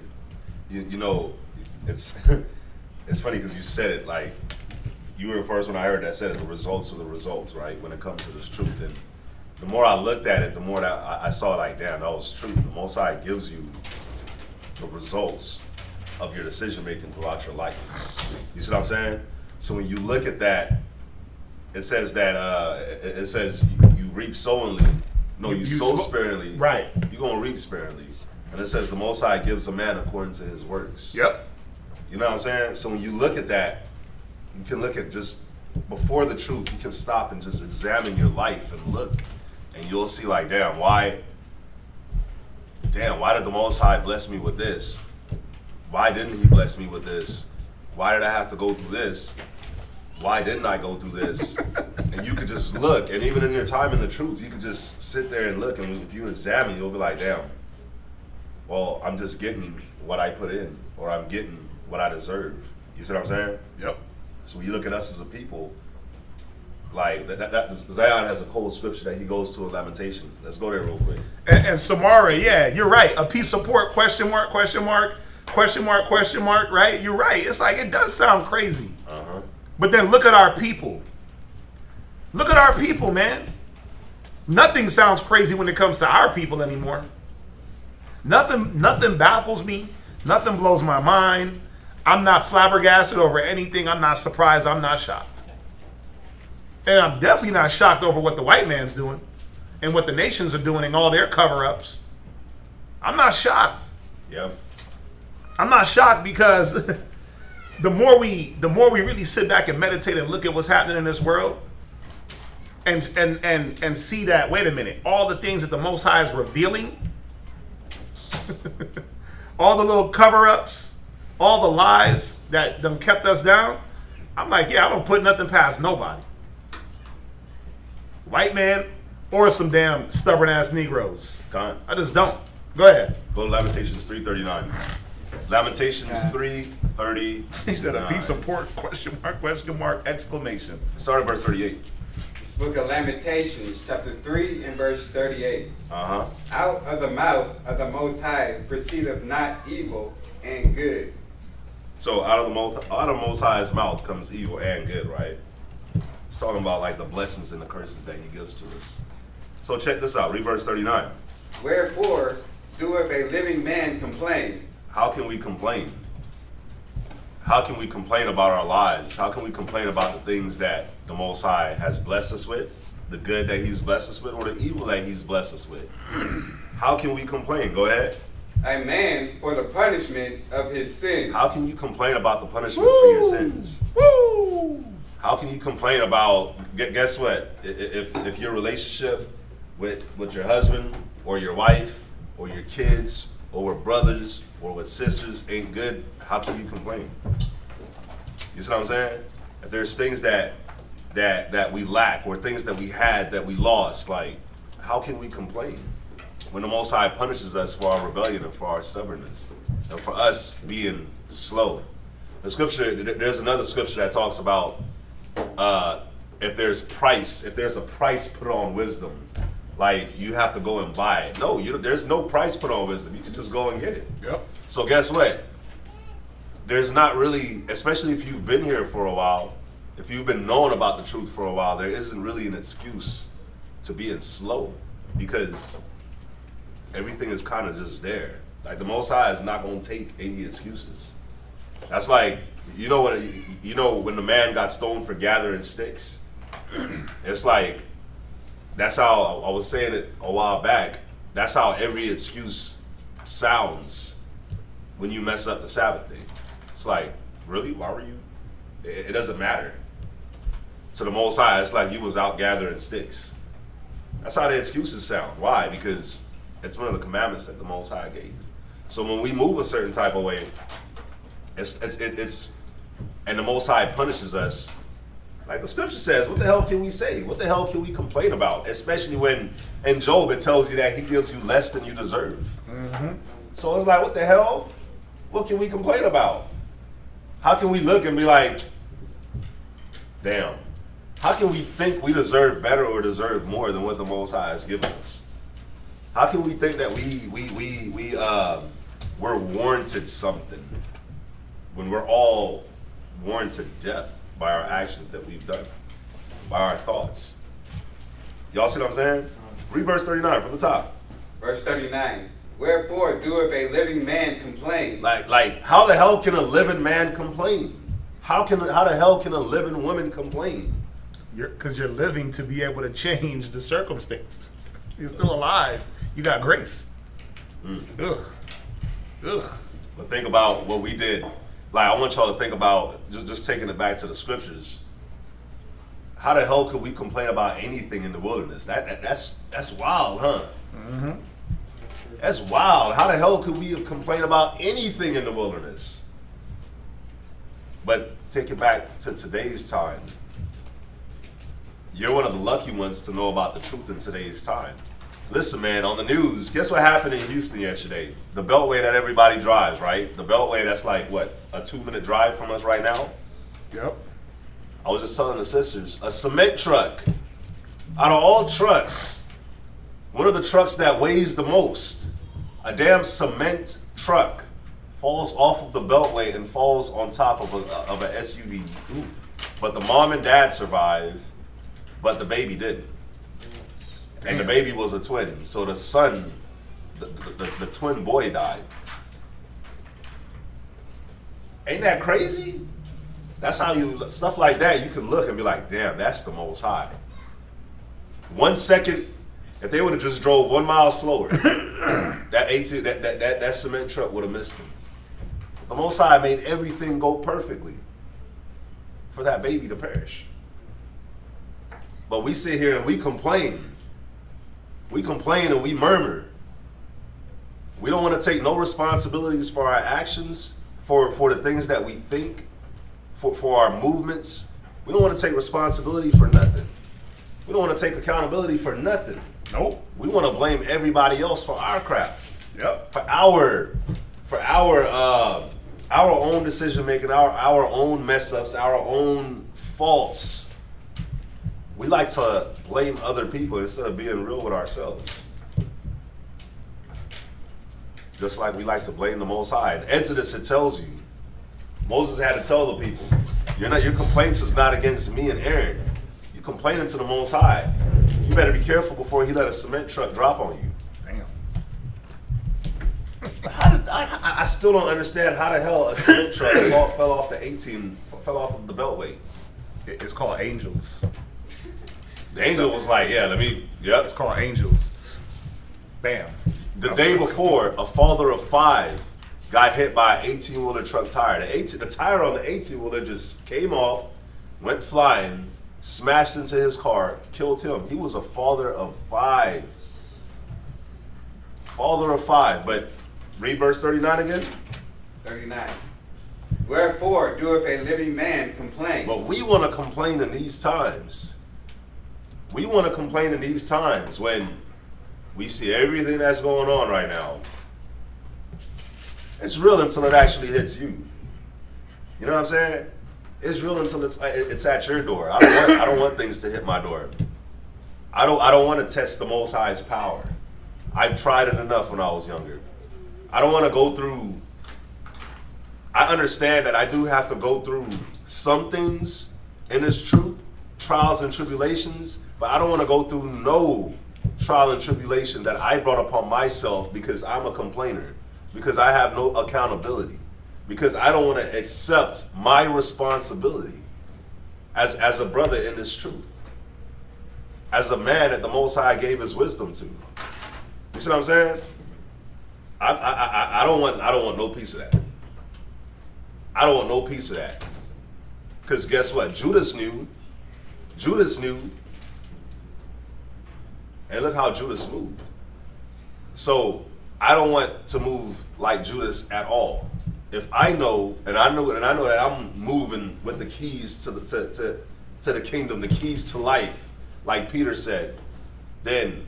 You know, it's it's funny because you said it like, you were the first one I heard that said it, the results are the results, right? When it comes to this truth. And the more I looked at it, the more that I saw like, damn, that was true. The Most High gives you the results of your decision making throughout your life. You see what I'm saying? So when you look at that, it says that it says you reap sowingly. No, you sow sparingly. Right. You're gonna reap sparingly. And it says the Most High gives a man according to his works. Yep. You know what I'm saying? So when you look at that, you can look at just before the truth, you can stop and just examine your life and look, and you'll see like, damn, why did the Most High bless me with this? Why didn't he bless me with this? Why did I have to go through this? Why didn't I go through this? And you could just look, and even in your time in the truth, you could just sit there and look, and if you examine, you'll be like, damn, well, I'm just getting what I put in, or I'm getting what I deserve. You see what I'm saying? Yep. So when you look at us as a people, like that Zion has a cold scripture that he goes to in Lamentation. Let's go there real quick. And Samara, yeah, you're right. A piece of pork, question mark, question mark, question mark, question mark, right? You're right. It's like, it does sound crazy. Uh-huh. But then look at our people. Look at our people, man. Nothing sounds crazy when it comes to our people anymore. Nothing baffles me. Nothing blows my mind. I'm not flabbergasted over anything. I'm not surprised. I'm not shocked. And I'm definitely not shocked over what the white man's doing and what the nations are doing and all their cover-ups. I'm not shocked. Yep. I'm not shocked because the more we really sit back and meditate and look at what's happening in this world and see that, wait a minute, all the things that the Most High is revealing, all the little cover-ups, all the lies that done kept us down, I'm like, yeah, I don't put nothing past nobody. White man or some damn stubborn-ass Negroes. I just don't. Go ahead. Go to Lamentations 3:39. Lamentations 3:39. He said a piece of pork, question mark, exclamation. Start at verse 38. This book of Lamentations, chapter 3 and verse 38. Uh-huh. Out of the mouth of the Most High proceedeth not evil and good. So out of the Most High's mouth comes evil and good, right? It's talking about like the blessings and the curses that he gives to us. So check this out. Read verse 39. Wherefore doeth a living man complain? How can we complain? How can we complain about our lives? How can we complain about the things that the Most High has blessed us with, the good that he's blessed us with, or the evil that he's blessed us with? How can we complain? Go ahead. A man for the punishment of his sins. How can you complain about the punishment for your sins? Woo! How can you complain about, guess what? If your relationship with your husband or your wife or your kids or with brothers or with sisters ain't good, how can you complain? You see what I'm saying? If there's things that we lack or things that we had that we lost, like, how can we complain when the Most High punishes us for our rebellion and for our stubbornness and for us being slow? The scripture, there's another scripture that talks about if there's a price put on wisdom, like you have to go and buy it. No, there's no price put on wisdom. You can just go and get it. Yep. So guess what? There's not really, especially if you've been here for a while, if you've been knowing about the truth for a while, there isn't really an excuse to being slow because everything is kind of just there. Like the Most High is not going to take any excuses. That's like, when the man got stoned for gathering sticks, it's like, that's how I was saying it a while back. That's how every excuse sounds when you mess up the Sabbath day. It's like, really? Why were you? It doesn't matter. To the Most High, it's like you was out gathering sticks. That's how the excuses sound. Why? Because it's one of the commandments that the Most High gave. So when we move a certain type of way, it's and the Most High punishes us. Like the scripture says, what the hell can we say? What the hell can we complain about? Especially when in Job it tells you that he gives you less than you deserve. So it's like, what the hell? What can we complain about? How can we look and be like, damn, how can we think we deserve better or deserve more than what the Most High has given us? How can we think that we're warranted something when we're all warranted death by our actions that we've done, by our thoughts? Y'all see what I'm saying? Read verse 39 from the top. Verse 39. Wherefore doeth a living man complain? Like, how the hell can a living man complain? How the hell can a living woman complain? Because you're living to be able to change the circumstances. You're still alive. You got grace. Ugh. But think about what we did. Like, I want y'all to think about just taking it back to the scriptures. How the hell could we complain about anything in the wilderness? That's wild, huh? That's wild. How the hell could we have complained about anything in the wilderness? But take it back to today's time. You're one of the lucky ones to know about the truth in today's time. Listen, man, on the news, guess what happened in Houston yesterday? The beltway that everybody drives, right? The beltway that's like, what, a 2-minute drive from us right now? Yep. I was just telling the sisters, a cement truck, out of all trucks, one of the trucks that weighs the most, a damn cement truck falls off of the beltway and falls on top of an SUV. But the mom and dad survive, but the baby didn't. And the baby was a twin. So the son, the twin boy died. Ain't that crazy? That's how stuff like that, you can look and be like, damn, that's the Most High. 1 second, if they would have just drove 1 mile slower, that cement truck would have missed them. The Most High made everything go perfectly for that baby to perish. But we sit here and we complain. We complain and we murmur. We don't want to take no responsibilities for our actions, for the things that we think, for our movements. We don't want to take responsibility for nothing. We don't want to take accountability for nothing. Nope. We want to blame everybody else for our crap. Yep. For our own decision making, our own mess ups, our own faults. We like to blame other people instead of being real with ourselves. Just like we like to blame the Most High. In Exodus, it tells you, Moses had to tell the people, your complaints is not against me and Aaron. You're complaining to the Most High. You better be careful before he let a cement truck drop on you. Damn. I still don't understand how the hell a cement truck fell off of the beltway. It's called angels. The angel was like, It's called angels. Bam. The day before, a father of 5 got hit by an 18-wheeler truck tire. The tire on the 18-wheeler just came off, went flying, smashed into his car, killed him. He was a father of 5. Father of 5. But read verse 39 again. 39. Wherefore doeth a living man complain? But we want to complain in these times. We want to complain in these times when we see everything that's going on right now. It's real until it actually hits you. You know what I'm saying? It's real until it's at your door. I don't want things to hit my door. I don't want to test the Most High's power. I've tried it enough when I was younger. I don't want to go through. I understand that I do have to go through some things in this truth, trials and tribulations, but I don't want to go through no trial and tribulation that I brought upon myself because I'm a complainer, because I have no accountability, because I don't want to accept my responsibility as a brother in this truth, as a man that the Most High gave his wisdom to. You see what I'm saying? I don't want no piece of that. I don't want no piece of that. Because guess what? Judas knew. And look how Judas moved. So I don't want to move like Judas at all. If I know, and I know that I'm moving with the keys to the kingdom, the keys to life, like Peter said, then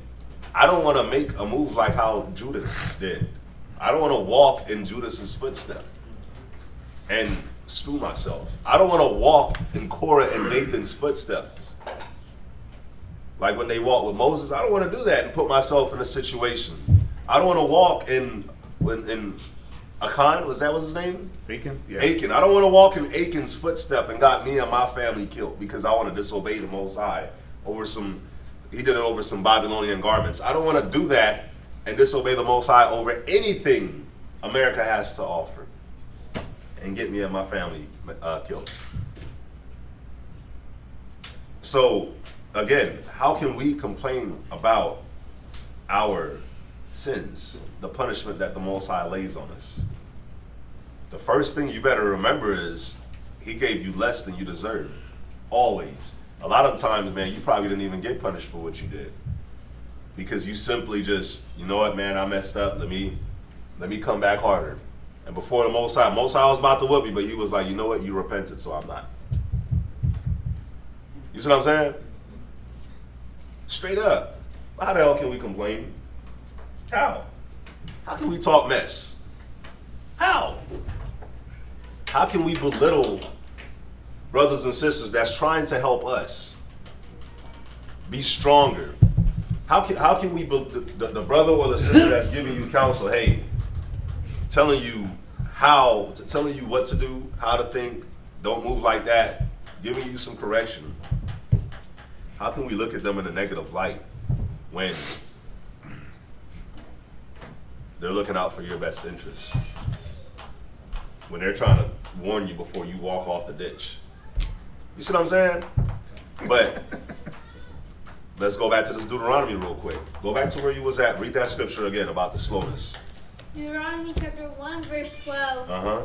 I don't want to make a move like how Judas did. I don't want to walk in Judas's footstep and screw myself. I don't want to walk in Korah and Dathan's footsteps. Like when they walked with Moses, I don't want to do that and put myself in a situation. I don't want to walk in Achan, was that his name? Achan? Yeah. Achan. I don't want to walk in Achan's footstep and got me and my family killed because I want to disobey the Most High over he did it over some Babylonian garments. I don't want to do that and disobey the Most High over anything America has to offer and get me and my family killed. So, again, how can we complain about our sins, the punishment that the Most High lays on us? The first thing you better remember is he gave you less than you deserve. Always. A lot of the times, man, you probably didn't even get punished for what you did. Because you simply just, you know what, man, I messed up. Let me come back harder. And before the Most High was about to whoop me, but he was like, you know what, you repented, so I'm not. You see what I'm saying? Straight up. How the hell can we complain? How? How can we talk mess? How? How can we belittle brothers and sisters that's trying to help us be stronger? How can we, the brother or the sister that's giving you counsel, hey, telling you what to do, how to think, don't move like that, giving you some correction. How can we look at them in a negative light when they're looking out for your best interests? When they're trying to warn you before you walk off the ditch. You see what I'm saying? But let's go back to this Deuteronomy real quick. Go back to where you was at. Read that scripture again about the slowness. Deuteronomy chapter 1, verse 12. Uh-huh.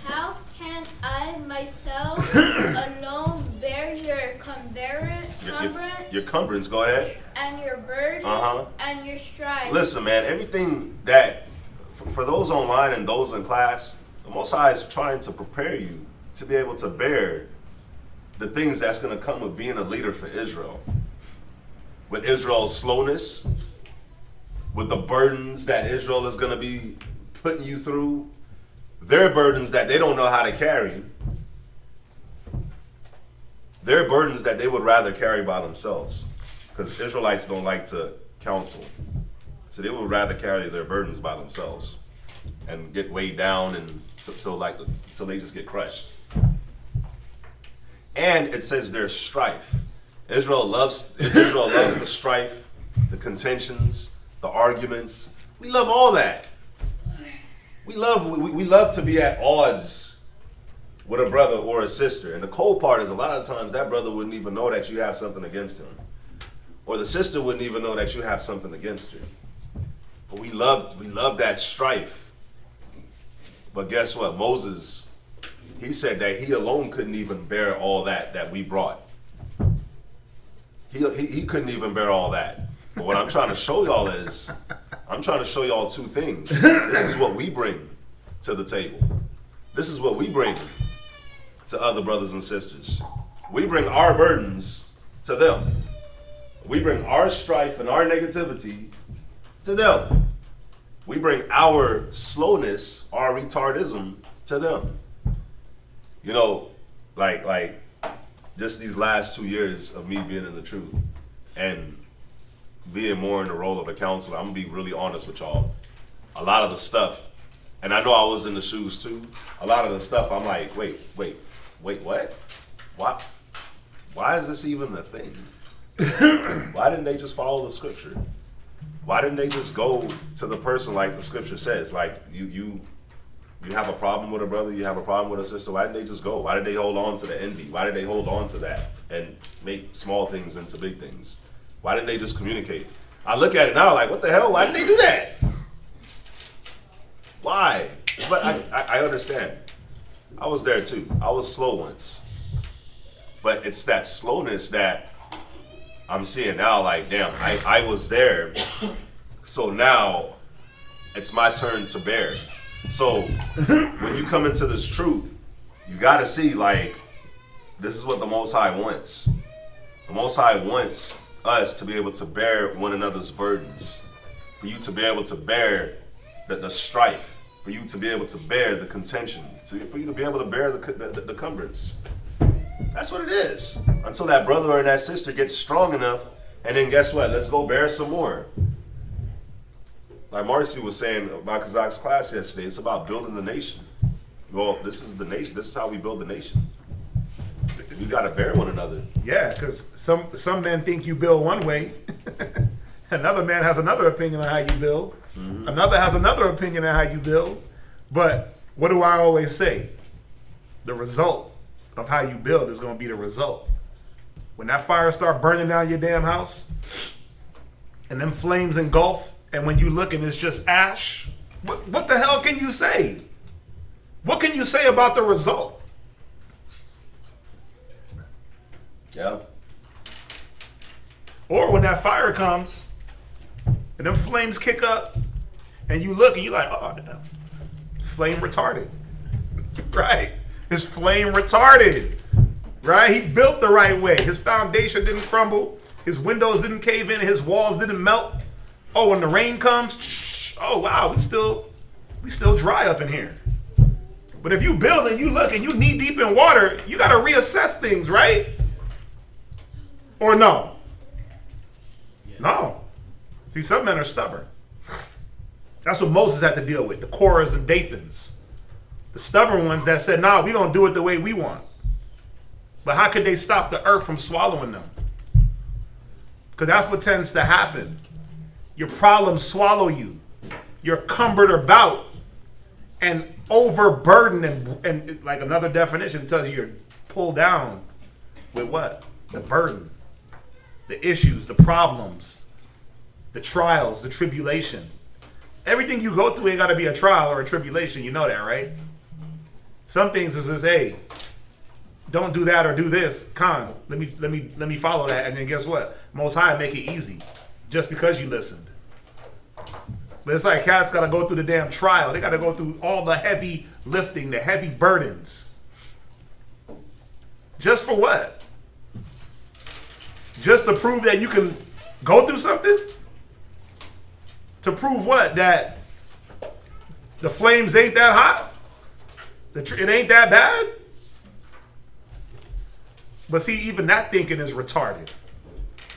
How can I myself alone bear your Your cumbrance, go ahead. and your burden and your strife? Listen, man, everything that, for those online and those in class, the Most High is trying to prepare you to be able to bear the things that's going to come with being a leader for Israel. With Israel's slowness, with the burdens that Israel is going to be putting you through, their burdens that they don't know how to carry, their burdens that they would rather carry by themselves, because Israelites don't like to counsel. So they would rather carry their burdens by themselves and get weighed down until they just get crushed. And it says there's strife. Israel loves the strife, the contentions, the arguments. We love all that. We love to be at odds with a brother or a sister. And the cold part is a lot of times that brother wouldn't even know that you have something against him. Or the sister wouldn't even know that you have something against her. But we love that strife. But guess what? Moses, he said that he alone couldn't even bear all that we brought. He couldn't even bear all that. But what I'm trying to show y'all is, I'm trying to show y'all two things. This is what we bring to the table. This is what we bring to other brothers and sisters. We bring our burdens to them. We bring our strife and our negativity to them. We bring our slowness, our retardism to them. You know, like just these last 2 years of me being in the truth and being more in the role of a counselor, I'm gonna be really honest with y'all. A lot of the stuff, and I know I was in the shoes too, a lot of the stuff I'm like, wait, what? Why is this even a thing? Why didn't they just follow the scripture? Why didn't they just go to the person like the scripture says? Like you have a problem with a brother, you have a problem with a sister, why didn't they just go? Why did they hold on to the envy? Why did they hold on to that and make small things into big things? Why didn't they just communicate? I look at it now like, what the hell? Why didn't they do that? Why? But I understand. I was there too. I was slow once. But it's that slowness that I'm seeing now, like, damn, I was there. So now it's my turn to bear. So when you come into this truth, you got to see, like, this is what the Most High wants. The Most High wants us to be able to bear one another's burdens, for you to be able to bear the strife, for you to be able to bear the contention, for you to be able to bear the cumbrance. That's what it is. Until that brother or that sister gets strong enough, and then guess what? Let's go bear some more. Like Marcy was saying about Kazak's class yesterday, it's about building the nation. Well, this is the nation. This is how we build the nation. We got to bear one another. Yeah, because some men think you build one way. Another man has another opinion on how you build. Mm-hmm. Another has another opinion on how you build. But what do I always say? The result of how you build is going to be the result. When that fire start burning down your damn house, and them flames engulf, and when you look and it's just ash, what the hell can you say? What can you say about the result? Yeah. Or when that fire comes and them flames kick up and you look and you're like, oh, no. Flame retarded. Right? His flame retarded. Right? He built the right way. His foundation didn't crumble. His windows didn't cave in. His walls didn't melt. Oh, when the rain comes, oh, wow, we still dry up in here. But if you build and you look and you knee deep in water, you got to reassess things, right? Or no? No. See, some men are stubborn. That's what Moses had to deal with, the Korahs and Dathans. The stubborn ones that said, nah, we're going to do it the way we want. But how could they stop the earth from swallowing them? Because that's what tends to happen. Your problems swallow you. You're cumbered about and overburdened, and like another definition tells you you're pulled down with what? The burden, the issues, the problems, the trials, the tribulation. Everything you go through ain't got to be a trial or a tribulation. You know that, right? Some things is this, hey, don't do that or do this. Let me follow that, and then guess what? Most High make it easy, just because you listened. But it's like cats got to go through the damn trial. They got to go through all the heavy lifting, the heavy burdens. Just for what? Just to prove that you can go through something? To prove what? That the flames ain't that hot? It ain't that bad? But see, even that thinking is retarded.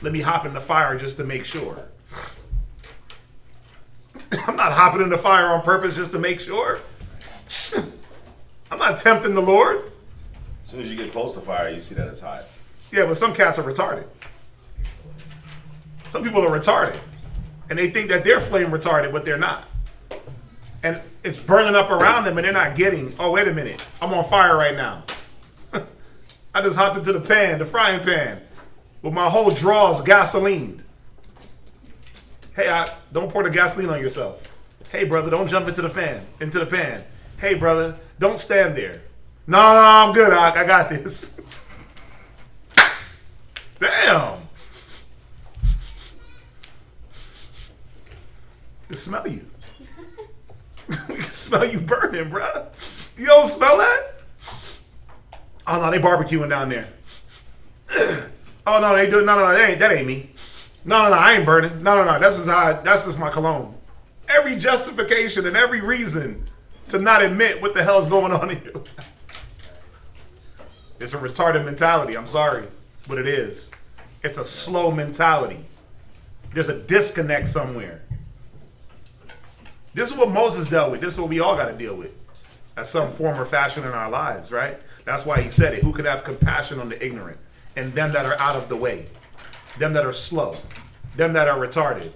Let me hop in the fire just to make sure. I'm not hopping in the fire on purpose just to make sure. I'm not tempting the Lord. As soon as you get close to fire, you see that it's hot. Yeah, but some cats are retarded. Some people are retarded. And they think that they're flame retarded, but they're not. And it's burning up around them and they're not getting, oh, wait a minute. I'm on fire right now. I just hopped into the frying pan, with my whole drawers gasolined. Hey, don't pour the gasoline on yourself. Hey, brother, don't jump into the pan. Hey, brother, don't stand there. No, I'm good, I got this. Damn. I can smell you. We can smell you burning, bro. You don't smell that? Oh no, they barbecuing down there. Oh no, they do. No, that ain't me. No, I ain't burning. No, that's just my cologne. Every justification and every reason to not admit what the hell's going on in you. It's a retarded mentality. I'm sorry, but it is. It's a slow mentality. There's a disconnect somewhere. This is what Moses dealt with. This is what we all got to deal with at some form or fashion in our lives, right? That's why he said it. Who could have compassion on the ignorant and them that are out of the way, them that are slow, them that are retarded,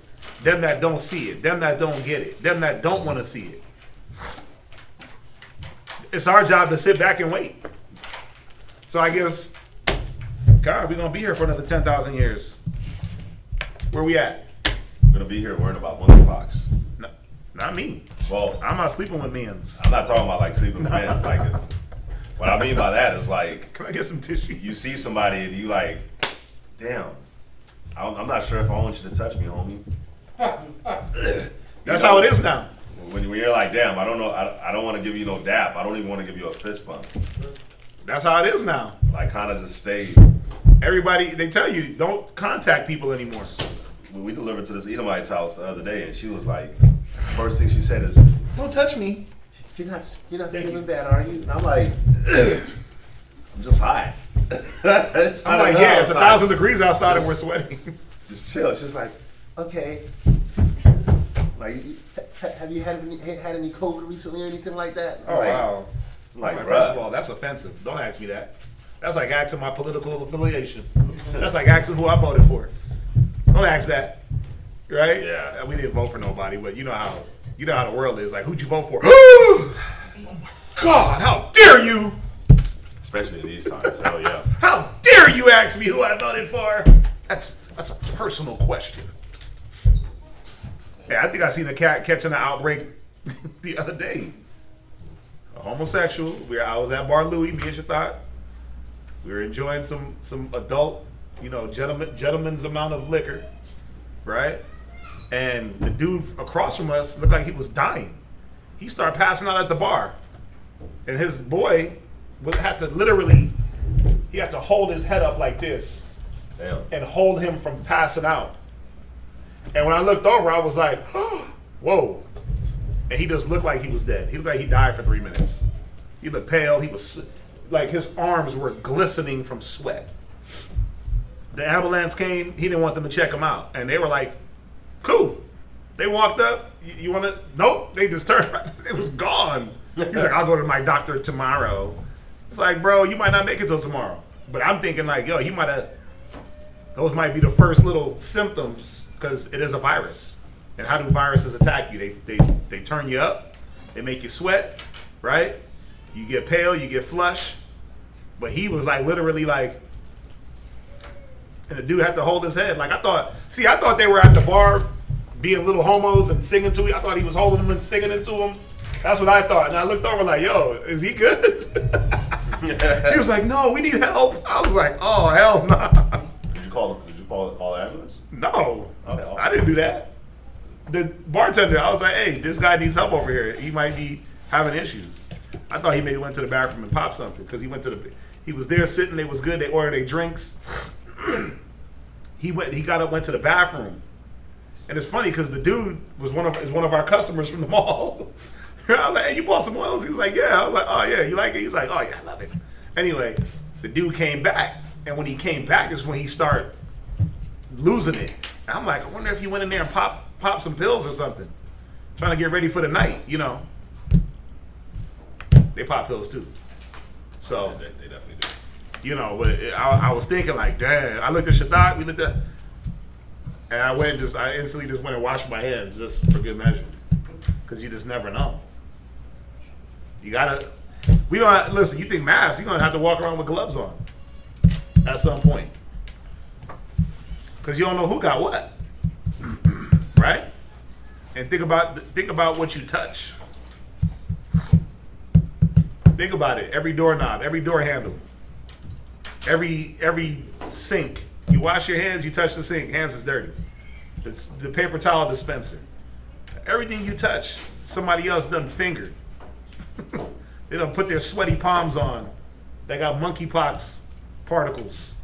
them that don't see it, them that don't get it, them that don't want to see it. It's our job to sit back and wait. So I guess, God, we're going to be here for another 10,000 years. Where we at? We're going to be here worrying about monkeypox. No, not me. Well, I'm not sleeping with men's. I'm not talking about like sleeping with men. Like, what I mean by that is like, Can I get some tissue? you see somebody and you like, damn, I'm not sure if I want you to touch me, homie. That's how it is now. when you're like, damn, I don't know, I don't want to give you no dap. I don't even want to give you a fist bump. That's how it is now. Like, kind of just stay. Everybody, they tell you, don't contact people anymore. We delivered to this Edomite's house the other day, and she was like, first thing she said is, "Don't touch me. You're not feeling bad, are you?" And I'm like, I'm just high. I'm like, yeah, it's 1,000 degrees outside and we're sweating. Just chill. She's like, okay. Like, have you had any COVID recently or anything like that? Oh, wow. Like, first of all, that's offensive. Don't ask me that. That's like asking my political affiliation. That's like asking who I voted for. Don't ask that, right? Yeah. We didn't vote for nobody, but you know how the world is. Like, who'd you vote for? Oh my God! How dare you? Especially in these times. Hell yeah. How dare you ask me who I voted for? That's a personal question. Yeah, I think I seen a cat catching an outbreak the other day. A homosexual. I was at Bar Louie, me and Shathat. We were enjoying some adult, gentleman's amount of liquor, right? And the dude across from us looked like he was dying. He started passing out at the bar. And his boy had to hold his head up like this. Damn. And hold him from passing out. And when I looked over, I was like, oh, whoa. And he just looked like he was dead. He looked like he died for 3 minutes. He looked pale. He was like, his arms were glistening from sweat. The ambulance came. He didn't want them to check him out. And they were like, cool. They walked up. You want to? Nope. They just turned around. It was gone. He's like, I'll go to my doctor tomorrow. It's like, bro, you might not make it till tomorrow. But I'm thinking like, yo, those might be the first little symptoms because it is a virus. And how do viruses attack you? They turn you up. They make you sweat, right? You get pale, you get flush. But he was like literally like, and the dude had to hold his head. Like I thought they were at the bar being little homos and singing to him. I thought he was holding them and singing into him. That's what I thought. And I looked over like, yo, is he good? He was like, no, we need help. I was like, oh, hell no. Nah. Did you call the ambulance? No. Okay, awesome. I didn't do that. The bartender, I was like, hey, this guy needs help over here. He might be having issues. I thought he maybe went to the bathroom and popped something because he was there sitting. It was good. They ordered their drinks. He got up, went to the bathroom, and it's funny because the dude is one of our customers from the mall. I was like, hey, you bought some oils? He was like, yeah. I was like, oh yeah, you like it? He's like, oh yeah, I love it. Anyway, the dude came back, and when he came back is when he started losing it. And I'm like, I wonder if he went in there and pop some pills or something, trying to get ready for the night. They pop pills too. So Yeah, they definitely do. but I was thinking like, damn. I looked at Shathat, we looked at, and I instantly just went and washed my hands just for good measure, because you just never know. Listen. You think masks? You're gonna have to walk around with gloves on at some point, because you don't know who got what, right? And think about what you touch. Think about it. Every doorknob, every door handle, every sink. You wash your hands, you touch the sink, hands is dirty. It's the paper towel dispenser. Everything you touch, somebody else done fingered. They done put their sweaty palms on. They got monkeypox particles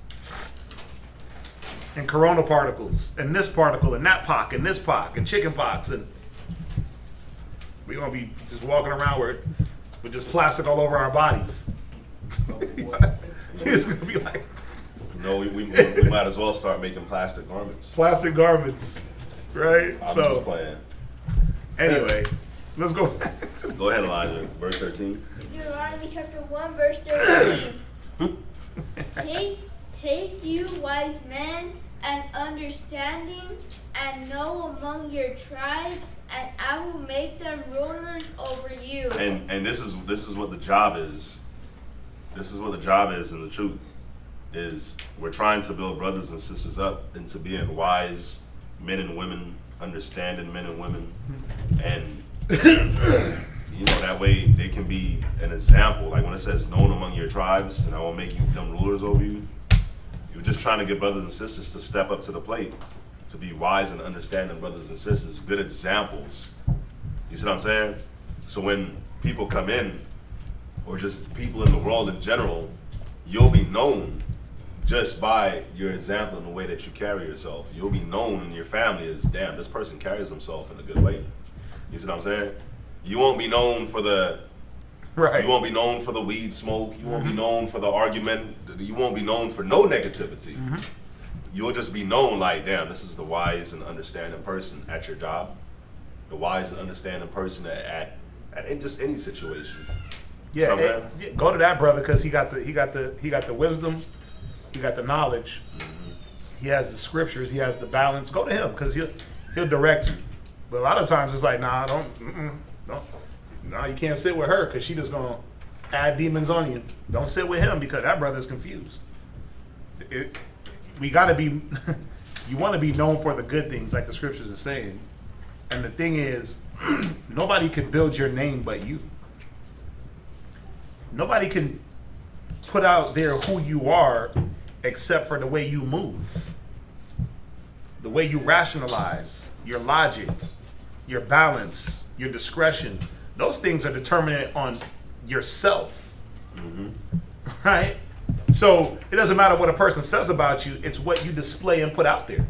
and corona particles and this particle and that pox and this pox and chicken pox, and we're gonna be just walking around with just plastic all over our bodies. It's gonna be like, We might as well start making plastic garments. plastic garments, right? I'm just playing. Anyway, let's go back to Go ahead, Elijah. Verse 13. Deuteronomy Chapter 1, verse 13. Take you wise men and understanding, and know among your tribes, and I will make them rulers over you. And this is what the job is. This is what the job is, and the truth is we're trying to build brothers and sisters up into being wise men and women, understanding men and women, and that way they can be an example. Like when it says known among your tribes, and I will make them rulers over you. You're just trying to get brothers and sisters to step up to the plate, to be wise and understanding brothers and sisters, good examples You see what I'm saying? So when people come in, or just people in the world in general, you'll be known just by your example and the way that you carry yourself. You'll be known in your family as, damn, this person carries himself in a good way. You see what I'm saying? You won't be known for the Right. You won't be known for the weed smoke. You won't be known for the argument. You won't be known for no negativity. You'll just be known like, damn, this is the wise and understanding person at your job, the wise and understanding person at in just any situation. You see what I'm saying? Go to that brother because he got the wisdom, he got the knowledge, he has the scriptures, he has the balance. Go to him because he'll direct you. But a lot of times it's like, nah, don't. No, you can't sit with her because she just gonna add demons on you. Don't sit with him because that brother's confused. We gotta be. You want to be known for the good things, like the scriptures are saying. And the thing is, nobody can build your name but you. Nobody can put out there who you are except for the way you move, the way you rationalize, your logic, your balance, your discretion. Those things are determined on yourself, right? So it doesn't matter what a person says about you, it's what you display and put out there.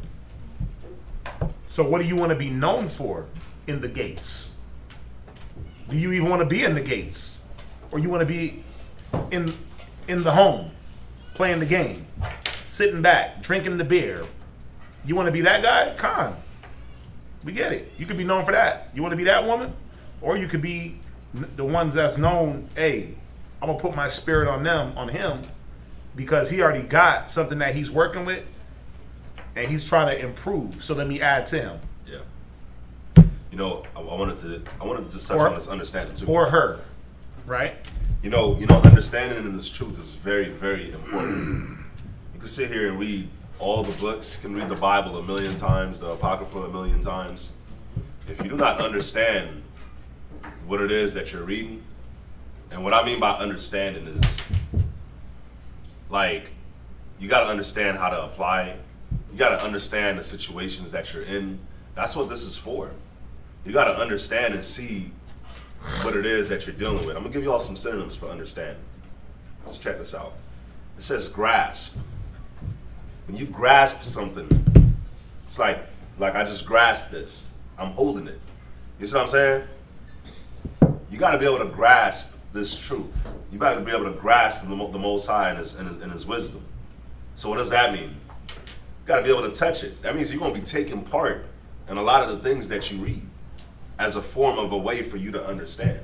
So what do you want to be known for in the gates? Do you even want to be in the gates? Or you want to be in the home, playing the game, sitting back, drinking the beer? You want to be that guy? Con. We get it. You could be known for that. You want to be that woman? Or you could be the ones that's known, hey, I'm going to put my spirit on him, because he already got something that he's working with, and he's trying to improve. So let me add to him. Yeah. You know, I wanted to just touch on this understanding too. Or her, right? You know, understanding in this truth is very, very important. You can sit here and read all the books. You can read the Bible a million times, the Apocrypha a million times. If you do not understand what it is that you're reading, and what I mean by understanding is, like, you got to understand how to apply. You got to understand the situations that you're in. That's what this is for. You got to understand and see what it is that you're dealing with. I'm gonna give you all some synonyms for understand. Let's check this out. It says grasp. When you grasp something, it's like I just grasped this. I'm holding it. You see what I'm saying? You got to be able to grasp this truth. You got to be able to grasp the Most High and his wisdom. So what does that mean? You got to be able to touch it. That means you're going to be taking part in a lot of the things that you read as a form of a way for you to understand.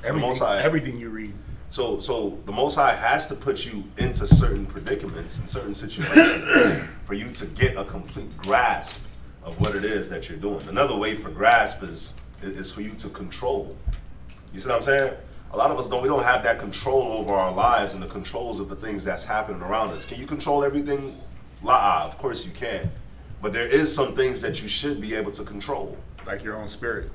Everything you read. So the Most High has to put you into certain predicaments and certain situations for you to get a complete grasp of what it is that you're doing. Another way for grasp is for you to control. You see what I'm saying? A lot of us we don't have that control over our lives and the controls of the things that's happening around us. Can you control everything? Of course you can. But there is some things that you should be able to control. Like your own spirit.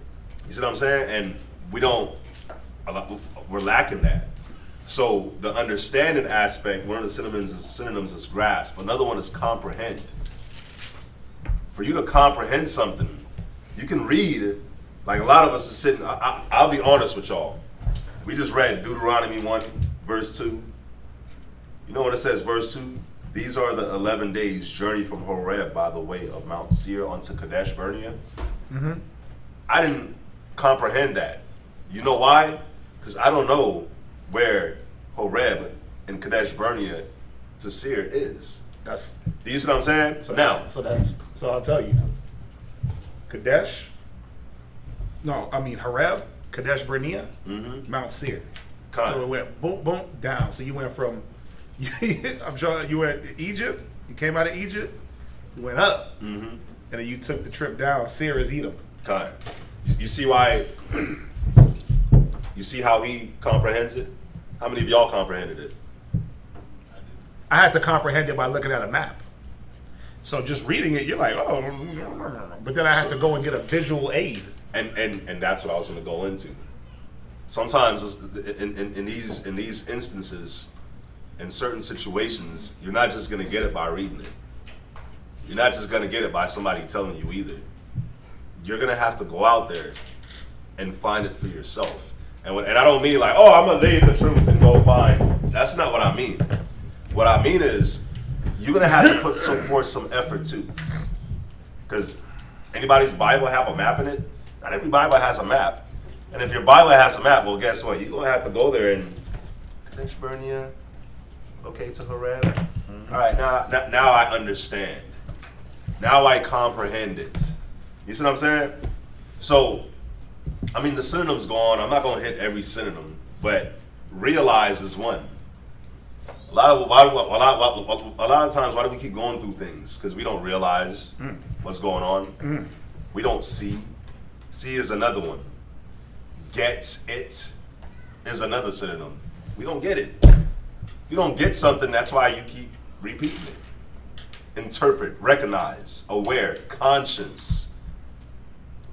You see what I'm saying? And we're lacking that. So the understanding aspect, one of the synonyms is grasp. Another one is comprehend. For you to comprehend something, you can read it. Like a lot of us are sitting, I'll be honest with y'all. We just read Deuteronomy 1, verse 2. You know what it says, verse 2? These are the 11 days' journey from Horeb by the way of Mount Seir unto Kadesh Barnea. I didn't comprehend that. You know why? Because I don't know where Horeb and Kadesh Barnea to Seir is. Do you see what I'm saying? So I'll tell you. Horeb, Kadesh Barnea, Mount Seir. So it went boom, boom, down. So you went from, I'm sure you went to Egypt, you came out of Egypt, you went up, and then you took the trip down. Seir is Edom. You see why, you see how he comprehends it? How many of y'all comprehended it? I had to comprehend it by looking at a map. So just reading it, you're like, oh, but then I had to go and get a visual aid. And that's what I was going to go into. Sometimes in these instances, in certain situations, you're not just going to get it by reading it. You're not just going to get it by somebody telling you either. You're going to have to go out there and find it for yourself. And I don't mean like, oh, I'm gonna lay the truth and go find. That's not what I mean. What I mean is you're gonna have to put forth some effort too. Because anybody's Bible have a map in it? Not every Bible has a map. And if your Bible has a map, well, guess what? You're gonna have to go there and Kadesh Barnea, okay to Horeb. All right, now I understand. Now I comprehend it. You see what I'm saying? So, I mean, the synonyms go on. I'm not going to hit every synonym, but realize is one. A lot of times, why do we keep going through things? Because we don't realize what's going on. We don't see. See is another one. Get it is another synonym. We don't get it. If you don't get something, that's why you keep repeating it. Interpret, recognize, aware, conscious.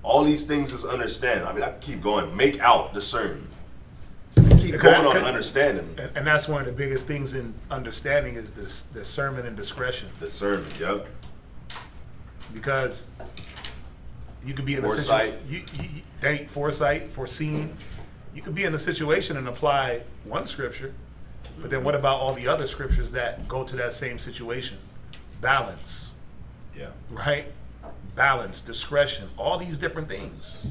All these things is understand. I mean, I can keep going. Make out, discern. Keep going on understanding. And that's one of the biggest things in understanding is discernment and discretion. Discernment, yep. Because you could be in Foresight. Foresight, foreseeing. You could be in a situation and apply one scripture, but then what about all the other scriptures that go to that same situation? Balance. Yeah. Right? Balance, discretion, all these different things.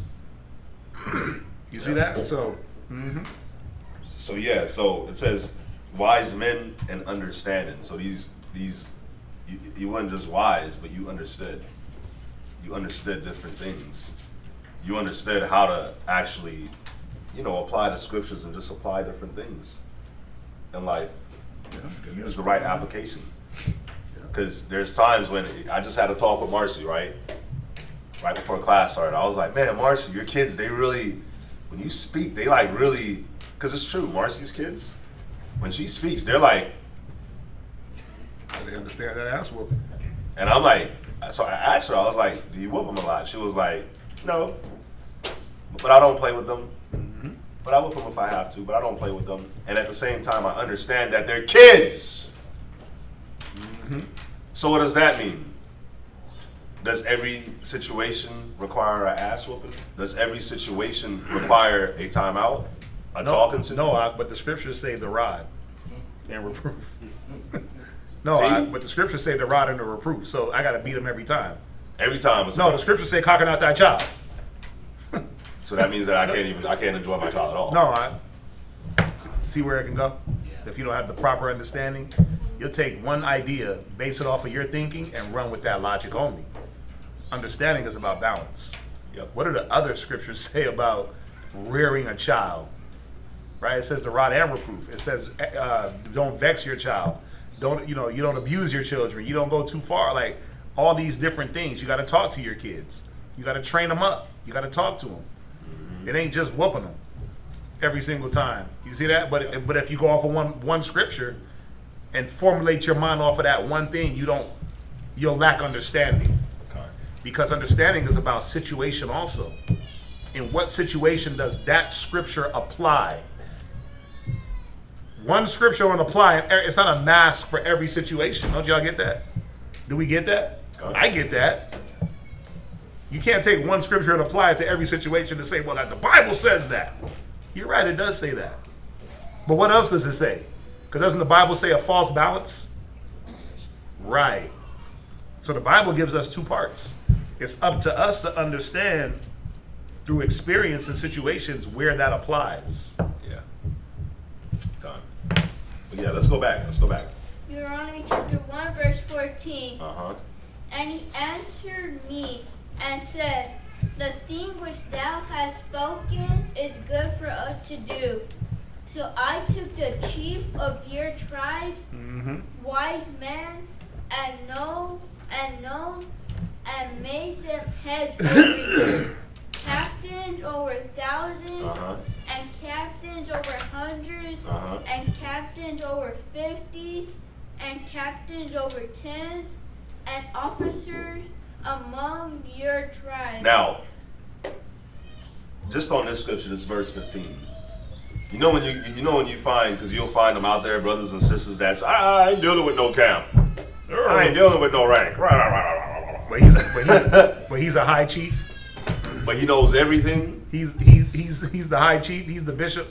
You see that? So, So yeah, so it says wise men and understanding. So these you weren't just wise, but you understood. You understood different things. You understood how to actually, apply the scriptures and just apply different things in life. Use the right application. Because there's times when I just had a talk with Marcy, right before class started. I was like, man, Marcy, your kids, they really, when you speak, they like really, because it's true, Marcy's kids, when she speaks, they're like, they understand that ass whooping. and I'm like, so I asked her, I was like, do you whoop them a lot? She was like, no, but I don't play with them. But I whoop them if I have to, but I don't play with them. And at the same time, I understand that they're kids. So what does that mean? Does every situation require an ass whooping? Does every situation require a timeout? Talking to? No, but the scriptures say the rod and reproof. But the scriptures say the rod and the reproof. So I got to beat them every time. Every time? The scriptures say cocking out thy child. So that means that I can't enjoy my child at all. See where it can go? If you don't have the proper understanding, you'll take one idea, base it off of your thinking, and run with that logic only. Understanding is about balance. Yep. What do the other scriptures say about rearing a child? Right? It says the rod and reproof. It says don't vex your child. You don't abuse your children. You don't go too far. Like all these different things. You got to talk to your kids. You got to train them up. You got to talk to them. It ain't just whooping them every single time. You see that? But if you go off of one scripture and formulate your mind off of that one thing, you'll lack understanding. Okay. Because understanding is about situation also. In what situation does that scripture apply? One scripture will apply, and it's not a mask for every situation. Don't y'all get that? Do we get that? Okay. I get that. You can't take one scripture and apply it to every situation to say, well, the Bible says that. You're right, it does say that. But what else does it say? Because doesn't the Bible say a false balance? Right. So the Bible gives us two parts. It's up to us to understand through experience and situations where that applies. Yeah. Done. But yeah, let's go back. Deuteronomy Chapter 1, verse 14. Uh-huh. And he answered me and said, the thing which thou hast spoken is good for us to do. So I took the chief of your tribes, wise men, and known, and made them heads over you, captains over thousands, and captains over hundreds, and captains over fifties, and captains over tens, and officers among your tribes. Now, just on this scripture, this verse 15. You know when you find, because you'll find them out there, brothers and sisters, that I ain't dealing with no camp. I ain't dealing with no rank. But he's a high chief. But he knows everything. He's the high chief. He's the bishop.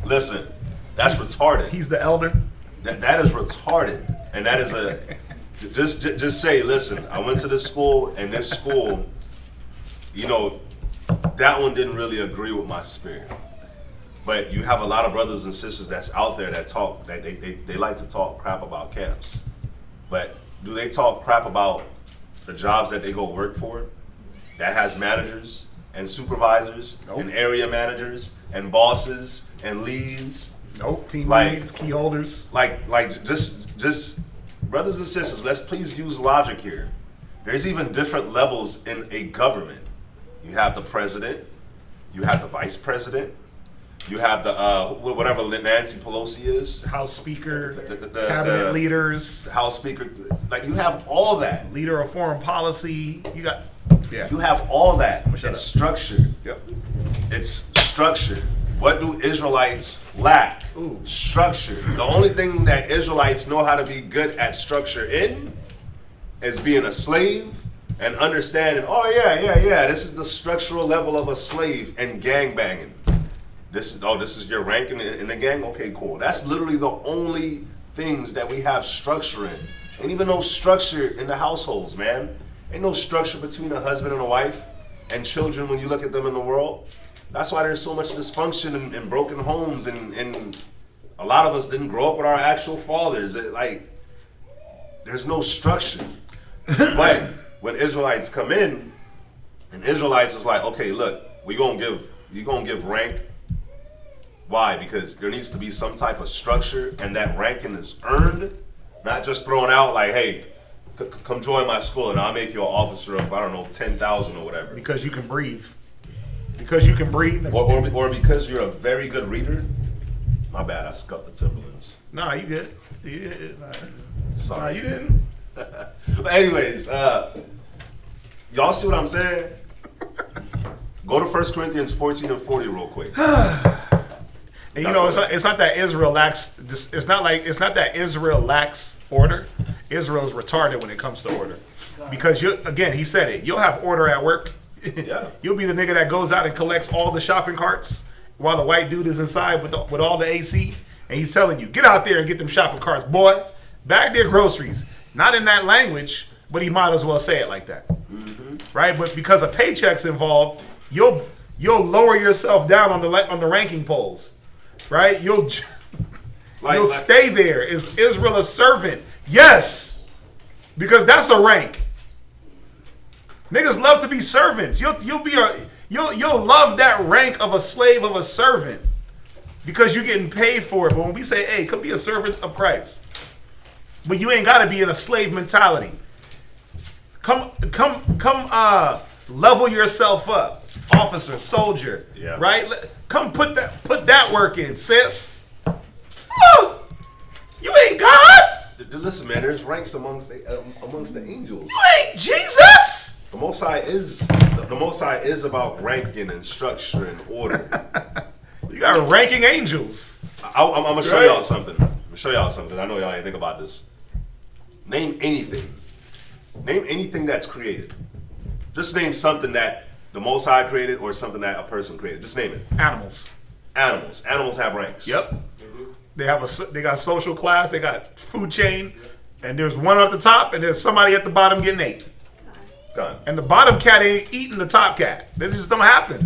Listen, that's retarded. He's the elder. That is retarded, and that is a just say. Listen, I went to this school, and this school, you know, that one didn't really agree with my spirit. But you have a lot of brothers and sisters that's out there that talk that they like to talk crap about camps. But do they talk crap about the jobs that they go work for? That has managers and supervisors and area managers and bosses and leads. Nope, team Like- leads, key holders. Like just brothers and sisters, let's please use logic here. There's even different levels in a government. You have the president, you have the vice president, you have the whatever Nancy Pelosi is, House Speaker, the cabinet leaders, House Speaker. Like you have all that. leader of foreign policy. You got, yeah. You have all that. shut It's up. structured. Yep. It's structured. What do Israelites lack? Ooh. Structure. The only thing that Israelites know how to be good at structure in is being a slave and understanding, oh yeah, this is the structural level of a slave and gangbanging. This is your rank in the gang? Okay, cool. That's literally the only things that we have structure in. Ain't even no structure in the households, man. Ain't no structure between a husband and a wife and children when you look at them in the world. That's why there's so much dysfunction and broken homes, and a lot of us didn't grow up with our actual fathers. There's no structure. But when Israelites come in, and Israelites is like, okay, look, you gonna give rank. Why? Because there needs to be some type of structure, and that ranking is earned, not just thrown out like, hey, come join my school and I'll make you an officer of, I don't know, 10,000 or whatever. Because you can breathe. Because you can breathe. Or because you're a very good reader. My bad, I scuffed the Timberlands. Nah, you good. Nah, Sorry. you didn't. But anyways, y'all see what I'm saying? Go to 1 Corinthians 14 and 40 real quick. And you know, it's not that Israel lacks. It's not that Israel lacks order. Israel's retarded when it comes to order, because he said it. You'll have order at work. Yeah. You'll be the nigga that goes out and collects all the shopping carts while the white dude is inside with all the AC, and he's telling you, get out there and get them shopping carts, boy. Bag their groceries. Not in that language, but he might as well say it like that, right? But because a paycheck's involved, you'll lower yourself down on the ranking polls, right? You'll stay there. Is Israel a servant? Yes, because that's a rank. Niggas love to be servants. You'll love that rank of a slave, of a servant, because you're getting paid for it. But when we say, hey, come be a servant of Christ, but you ain't gotta be in a slave mentality. Come level yourself up, officer, soldier, right? Come put that work in, sis. Oh, you ain't God. Listen, man, there's ranks amongst the angels. You ain't Jesus. The Most High is about ranking and structure and order. You got ranking angels. I'm gonna show y'all something. I know y'all ain't think about this. Name anything. Name anything that's created. Just name something that the Most High created or something that a person created. Just name it. Animals. Animals have ranks. Yep. They got social class. They got food chain, and there's one at the top, and there's somebody at the bottom getting ate. Done. And the bottom cat ain't eating the top cat. This just don't happen.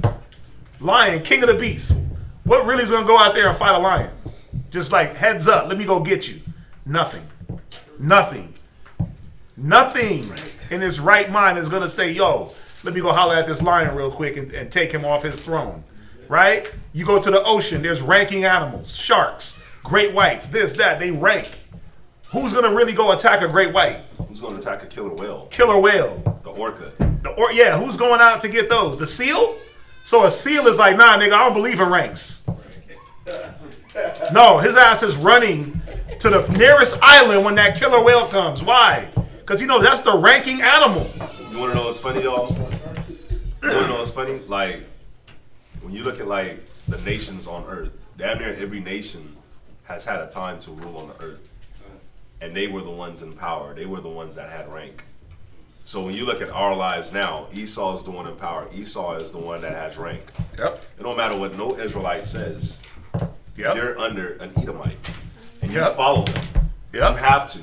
Lion, king of the beasts. What really is gonna go out there and fight a lion? Just like, heads up, let me go get you. Nothing in his right mind is gonna say, yo, let me go holler at this lion real quick and take him off his throne. Right? You go to the ocean, there's ranking animals, sharks, great whites, this, that, they rank. Who's gonna really go attack a great white? Who's gonna attack a killer whale? Killer whale. The orca. Who's going out to get those? The seal? So a seal is like, nah, nigga, I don't believe in ranks. No, his ass is running to the nearest island when that killer whale comes. Why? Because that's the ranking animal. You wanna know what's funny, y'all? You wanna know what's funny? Like, when you look at like the nations on earth, damn near every nation has had a time to rule on the earth. And they were the ones in power. They were the ones that had rank. So when you look at our lives now, Esau is the one in power. Esau is the one that has rank. Yep. It don't matter what no Israelite says. Yep. You're under an Edomite, and you Yep. follow them. Yep. You have to.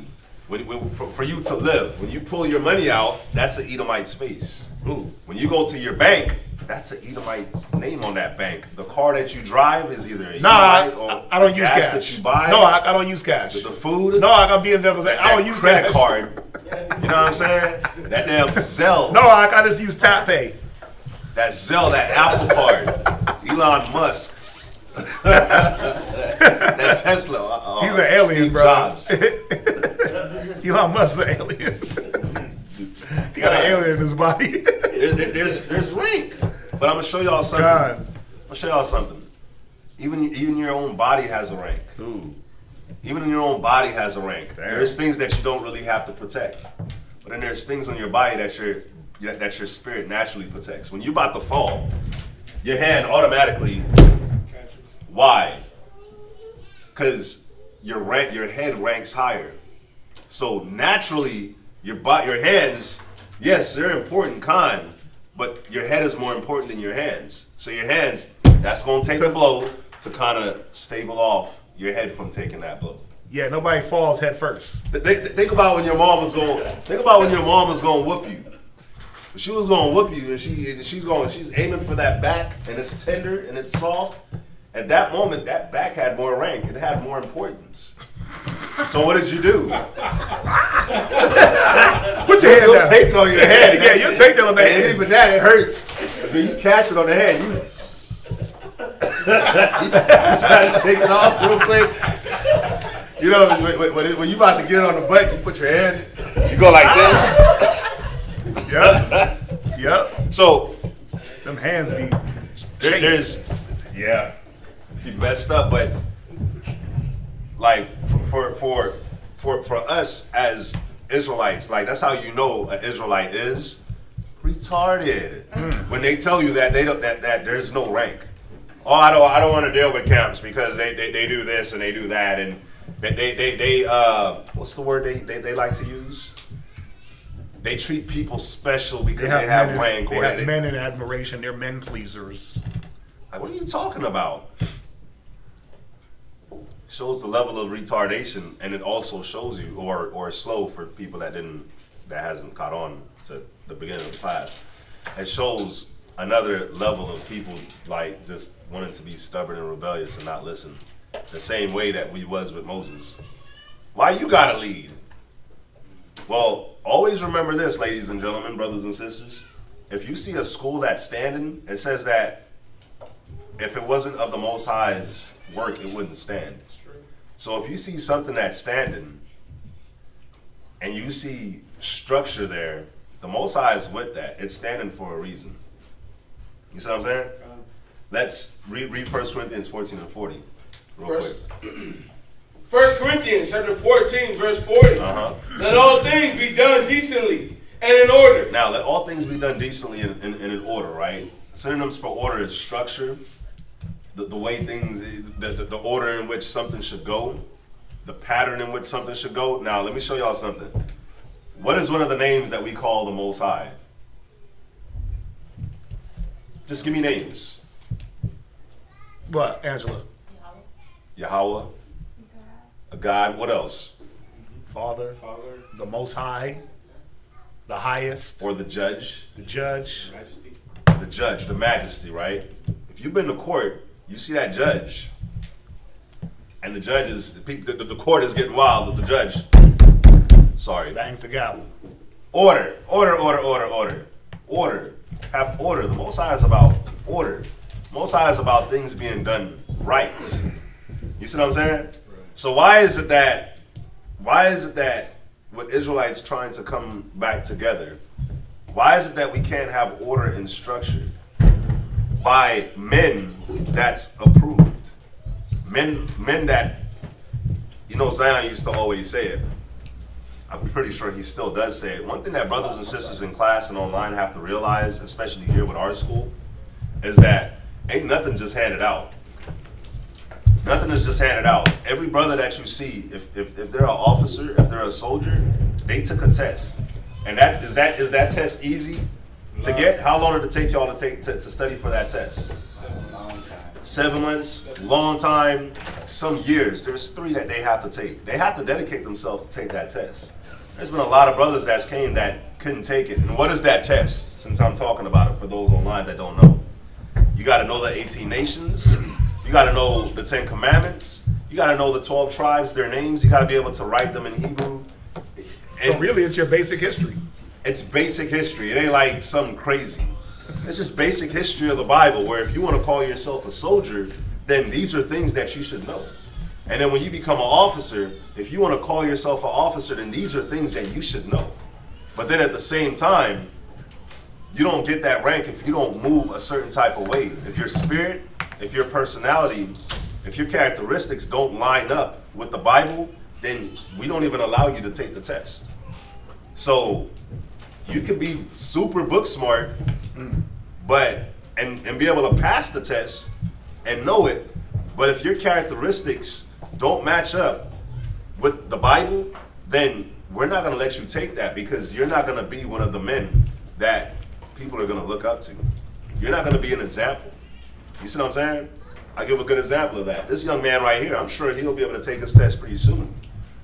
For you to live, when you pull your money out, that's an Edomite's face. Ooh. When you go to your bank, that's an Edomite's name on that bank. The car that you drive is either a Nah, Edomite or I don't the use gas cash. that you buy. No, I don't use cash. The food. No, I gotta be in devil's. that, I don't that use credit cash. card. You know what I'm saying? That damn Zelle. No, I just use Tap Pay. That Zelle, that Apple card. Elon Musk. That Tesla. He's an alien, Steve bro. Jobs. Elon Musk is an alien. He got an alien in his body. There's rank. But I'm gonna show y'all something. God. I'm gonna show y'all something. Even your own body has a rank. Ooh. Even in your own body has a rank. Damn. There's things that you don't really have to protect, but then there's things on your body that your spirit naturally protects. When you're about to fall, your hand automatically. Why? Because your head ranks higher. So naturally, your hands, yes, they're important, but your head is more important than your hands. So your hands, that's gonna take the blow to kind of stable off your head from taking that blow. Yeah, nobody falls head first. Think about when your mom was going. Think about when your mom was going to whoop you. She was going to whoop you, and she's aiming for that back, and it's tender and it's soft. At that moment, that back had more rank. It had more importance. So what did you do? Put your hand You'll down. take it on your head. Yeah, you'll take that on the and head. even that, it hurts. So you catch it on the head. You try to shake it off real quick. You know, when you about to get it on the butt, you put your hand, you go like this. Yep. So Them hands be. there's you messed up, but like for us as Israelites, like that's how you know an Israelite is retarded. When they tell you that that there's no rank. Oh, I don't want to deal with camps because they do this and they do that, and they what's the word they like to use? They treat people special because they have rank. They have men in admiration. They're men pleasers. Like, what are you talking about? Shows the level of retardation, and it also shows you, or slow for people that hasn't caught on to the beginning of the class. It shows another level of people like just wanting to be stubborn and rebellious and not listen. The same way that we was with Moses. Why you gotta lead? Well, always remember this, ladies and gentlemen, brothers and sisters. If you see a school that's standing, it says that if it wasn't of the Most High's work, it wouldn't stand. So if you see something that's standing and you see structure there, the Most High is with that. It's standing for a reason. You see what I'm saying? Let's read 1 Corinthians 14 and 40 real quick. 1 Corinthians chapter 14, verse 40. Let all things be done decently and in order. Now, let all things be done decently and in order, right? Synonyms for order is structure, the way things, the order in which something should go, the pattern in which something should go. Now, let me show y'all something. What is one of the names that we call the Most High? Just give me names. What, Angela? Yahweh, a God. What else? Father, the Most High, the Highest, Or the Judge. the Judge. The Judge, the Majesty, right? If you've been to court, you see that judge. And the judge is, the court is getting wild with the judge. Sorry. Bangs the gavel. Order. Have order. The Most High is about order. Most High is about things being done right. You see what I'm saying? So why is it that with Israelites trying to come back together, why is it that we can't have order and structure by men that's approved? Men that, you know, Zion used to always say it. I'm pretty sure he still does say it. One thing that brothers and sisters in class and online have to realize, especially here with our school, is that ain't nothing just handed out. Nothing is just handed out. Every brother that you see, if they're an officer, if they're a soldier, they took a test. And is that test easy to get? How long did it take y'all to study for that test? 7 months, long time, some years. There's 3 that they have to take. They have to dedicate themselves to take that test. There's been a lot of brothers that came that couldn't take it. And what is that test? Since I'm talking about it for those online that don't know. You got to know the 18 nations. You got to know the 10 commandments. You got to know the 12 tribes, their names. You got to be able to write them in Hebrew. So really, it's your basic history. It's basic history. It ain't like something crazy. It's just basic history of the Bible, where if you want to call yourself a soldier, then these are things that you should know. And then when you become an officer, if you want to call yourself an officer, then these are things that you should know. But then at the same time, you don't get that rank if you don't move a certain type of way. If your spirit, if your personality, if your characteristics don't line up with the Bible, then we don't even allow you to take the test. So you could be super book smart, but and be able to pass the test and know it, but if your characteristics don't match up with the Bible, then we're not going to let you take that, because you're not going to be one of the men that people are going to look up to. You're not going to be an example. You see what I'm saying? I give a good example of that. This young man right here, I'm sure he'll be able to take his test pretty soon,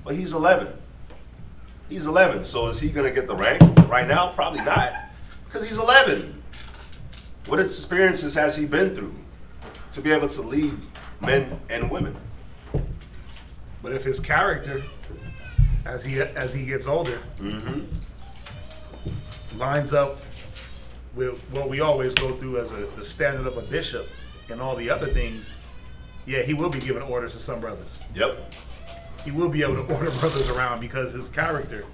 but he's 11. He's 11, so is he going to get the rank right now? Probably not, because he's 11. What experiences has he been through to be able to lead men and women? But if his character, as he gets older, lines up with what we always go through as the standard of a bishop and all the other things, yeah, he will be giving orders to some brothers. Yep. He will be able to order brothers around because his character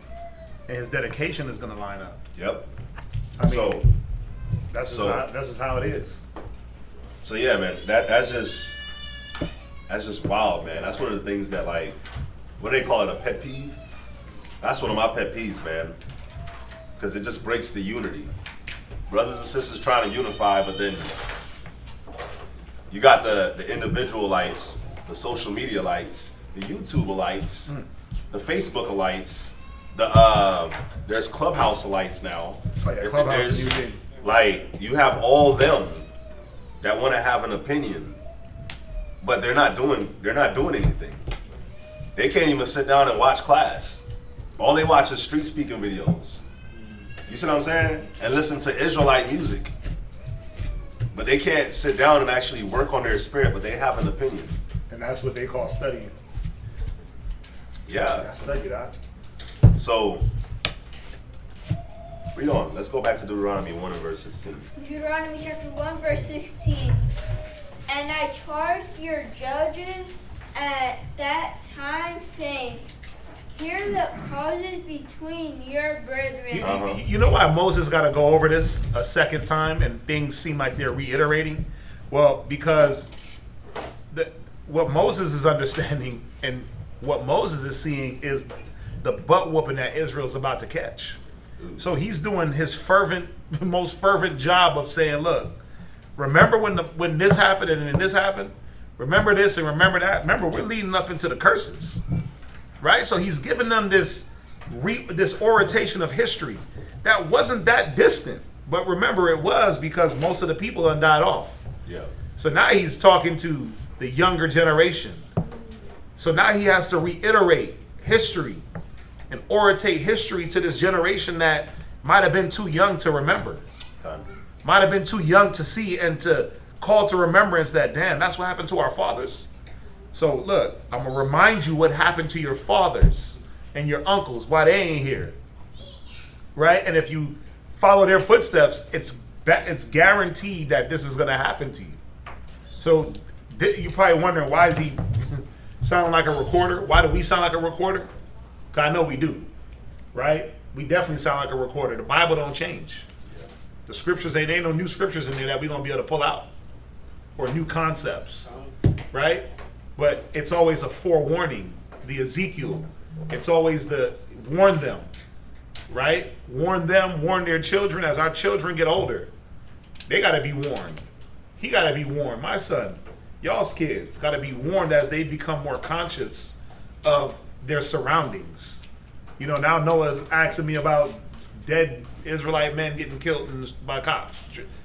and his dedication is going to line up. Yep. I mean, So that's just how it is. So yeah, man, that's just wild, man. That's one of the things that, like, what do they call it, a pet peeve? That's one of my pet peeves, man, because it just breaks the unity. Brothers and sisters trying to unify, but then you got the individualites, the social media lights, the YouTube-alites, the Facebook-alites, there's Clubhouse-alites now. Oh yeah, Clubhouse is a new thing. Like, you have all them that want to have an opinion, but they're not doing anything. They can't even sit down and watch class. All they watch is street speaking videos. You see what I'm saying? And listen to Israelite music. But they can't sit down and actually work on their spirit, but they have an opinion. And that's what they call studying. Yeah. I studied that. So, read on. Let's go back to Deuteronomy 1 and verse 16. Deuteronomy Chapter 1, verse 16. And I charged your judges at that time, saying, hear the causes between your brethren. You know why Moses got to go over this a second time and things seem like they're reiterating? Well, because what Moses is understanding and what Moses is seeing is the butt whooping that Israel's about to catch. So he's doing his most fervent job of saying, look, remember when this happened and then this happened? Remember this and remember that? Remember, we're leading up into the curses. Right? So he's giving them this orientation of history that wasn't that distant. But remember, it was because most of the people done died off. Yeah. So now he's talking to the younger generation. So now he has to reiterate history and orientate history to this generation that might have been too young to remember. Might have been too young to see and to call to remembrance that, damn, that's what happened to our fathers. So look, I'm going to remind you what happened to your fathers and your uncles while they ain't here. Right? And if you follow their footsteps, it's guaranteed that this is going to happen to you. So you're probably wondering, why is he sounding like a recorder? Why do we sound like a recorder? Because I know we do. Right? We definitely sound like a recorder. The Bible don't change. The scriptures, there ain't no new scriptures in there that we're going to be able to pull out. Or new concepts. Right? But it's always a forewarning. The Ezekiel. It's always the warn them. Right? Warn them, warn their children. As our children get older, they got to be warned. He got to be warned. My son, y'all's kids, got to be warned as they become more conscious of their surroundings. You know, now Noah's asking me about dead Israelite men getting killed by cops.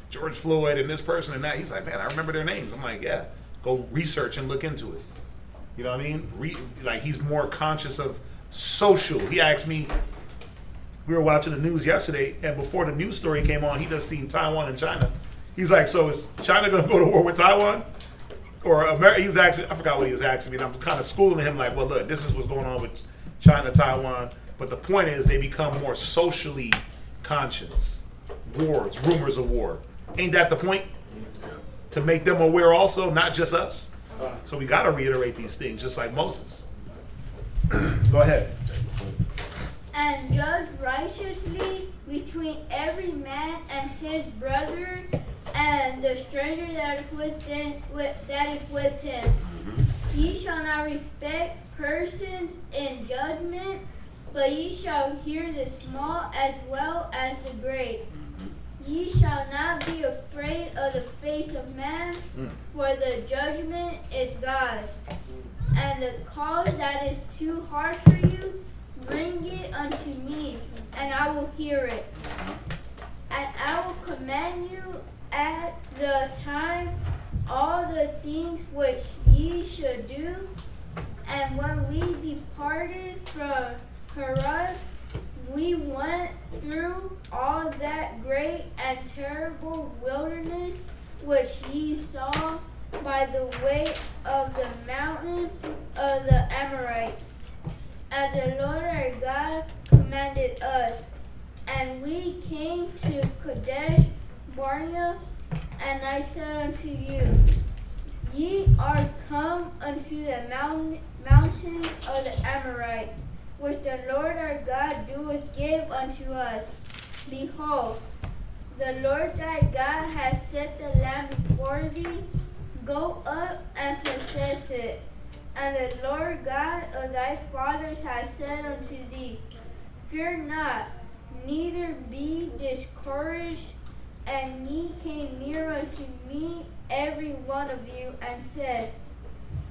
George Floyd and this person and that. He's like, man, I remember their names. I'm like, yeah, go research and look into it. You know what I mean? Like, he's more conscious of social. He asked me, we were watching the news yesterday, and before the news story came on, he just seen Taiwan and China. He's like, so is China going to go to war with Taiwan? Or America? He was asking, I forgot what he was asking me, and I'm kind of schooling him like, well, look, this is what's going on with China, Taiwan. But the point is, they become more socially conscious. Wars, rumors of war. Ain't that the point? To make them aware also, not just us. So we got to reiterate these things, just like Moses. Go ahead. And judge righteously between every man and his brother and the stranger that is with him. Ye shall not respect persons in judgment, but ye shall hear the small as well as the great. Ye shall not be afraid of the face of man, for the judgment is God's. And the cause that is too hard for you, bring it unto me, and I will hear it. And I will command you at the time all the things which ye should do. And when we departed from Haran, we went through all that great and terrible wilderness which ye saw by the way of the mountain of the Amorites, as the Lord our God commanded us. And we came to Kadesh Barnea, and I said unto you, Ye are come unto the mountain of the Amorites, which the Lord our God doeth give unto us. Behold, the Lord thy God has set the land before thee. Go up and possess it. And the Lord God of thy fathers has said unto thee, Fear not, neither be discouraged. And ye came near unto me, every one of you, and said,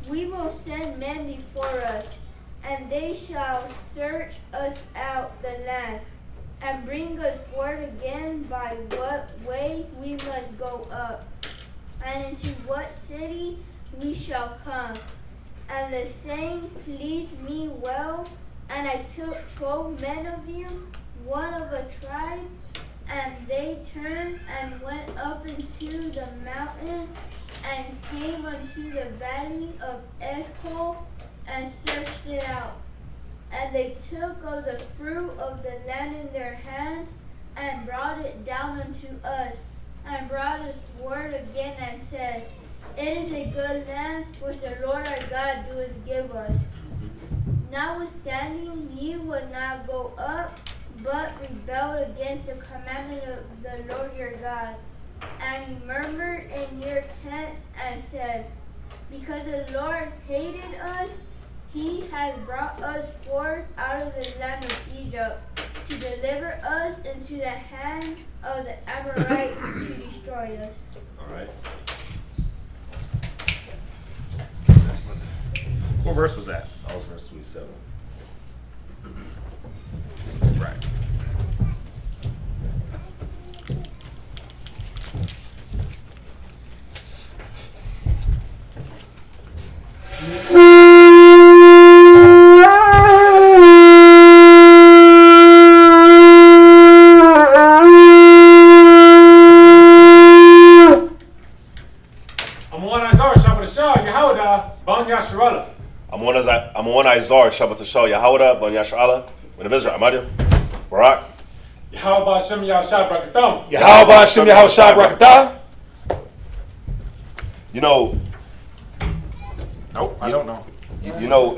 We will send men before us, and they shall search us out the land, and bring us word again by what way we must go up, and into what city we shall come. And the saying pleased me well, and I took 12 men of you, one of a tribe, and they turned and went up into the mountain, and came unto the valley of Eshcol, and searched it out. And they took of the fruit of the land in their hands, and brought it down unto us, and brought us word again, and said, It is a good land which the Lord our God doeth give us. Notwithstanding, ye would not go up, but rebelled against the commandment of the Lord your God. And ye murmured in your tents, and said, Because the Lord hated us, he hath brought us forth out of the land of Egypt, to deliver us into the hand of the Amorites to destroy us. All right. What verse was that? That was verse 27. Right. I'm on Izar, Shabbat Yahawada, Bon Yashala, Benavizra, Amadia, Barak. Yahweh Hashem Yahushua Brakatam. Yahweh Hashem Yahushua Brakatah. You know, Nope, I don't know. you know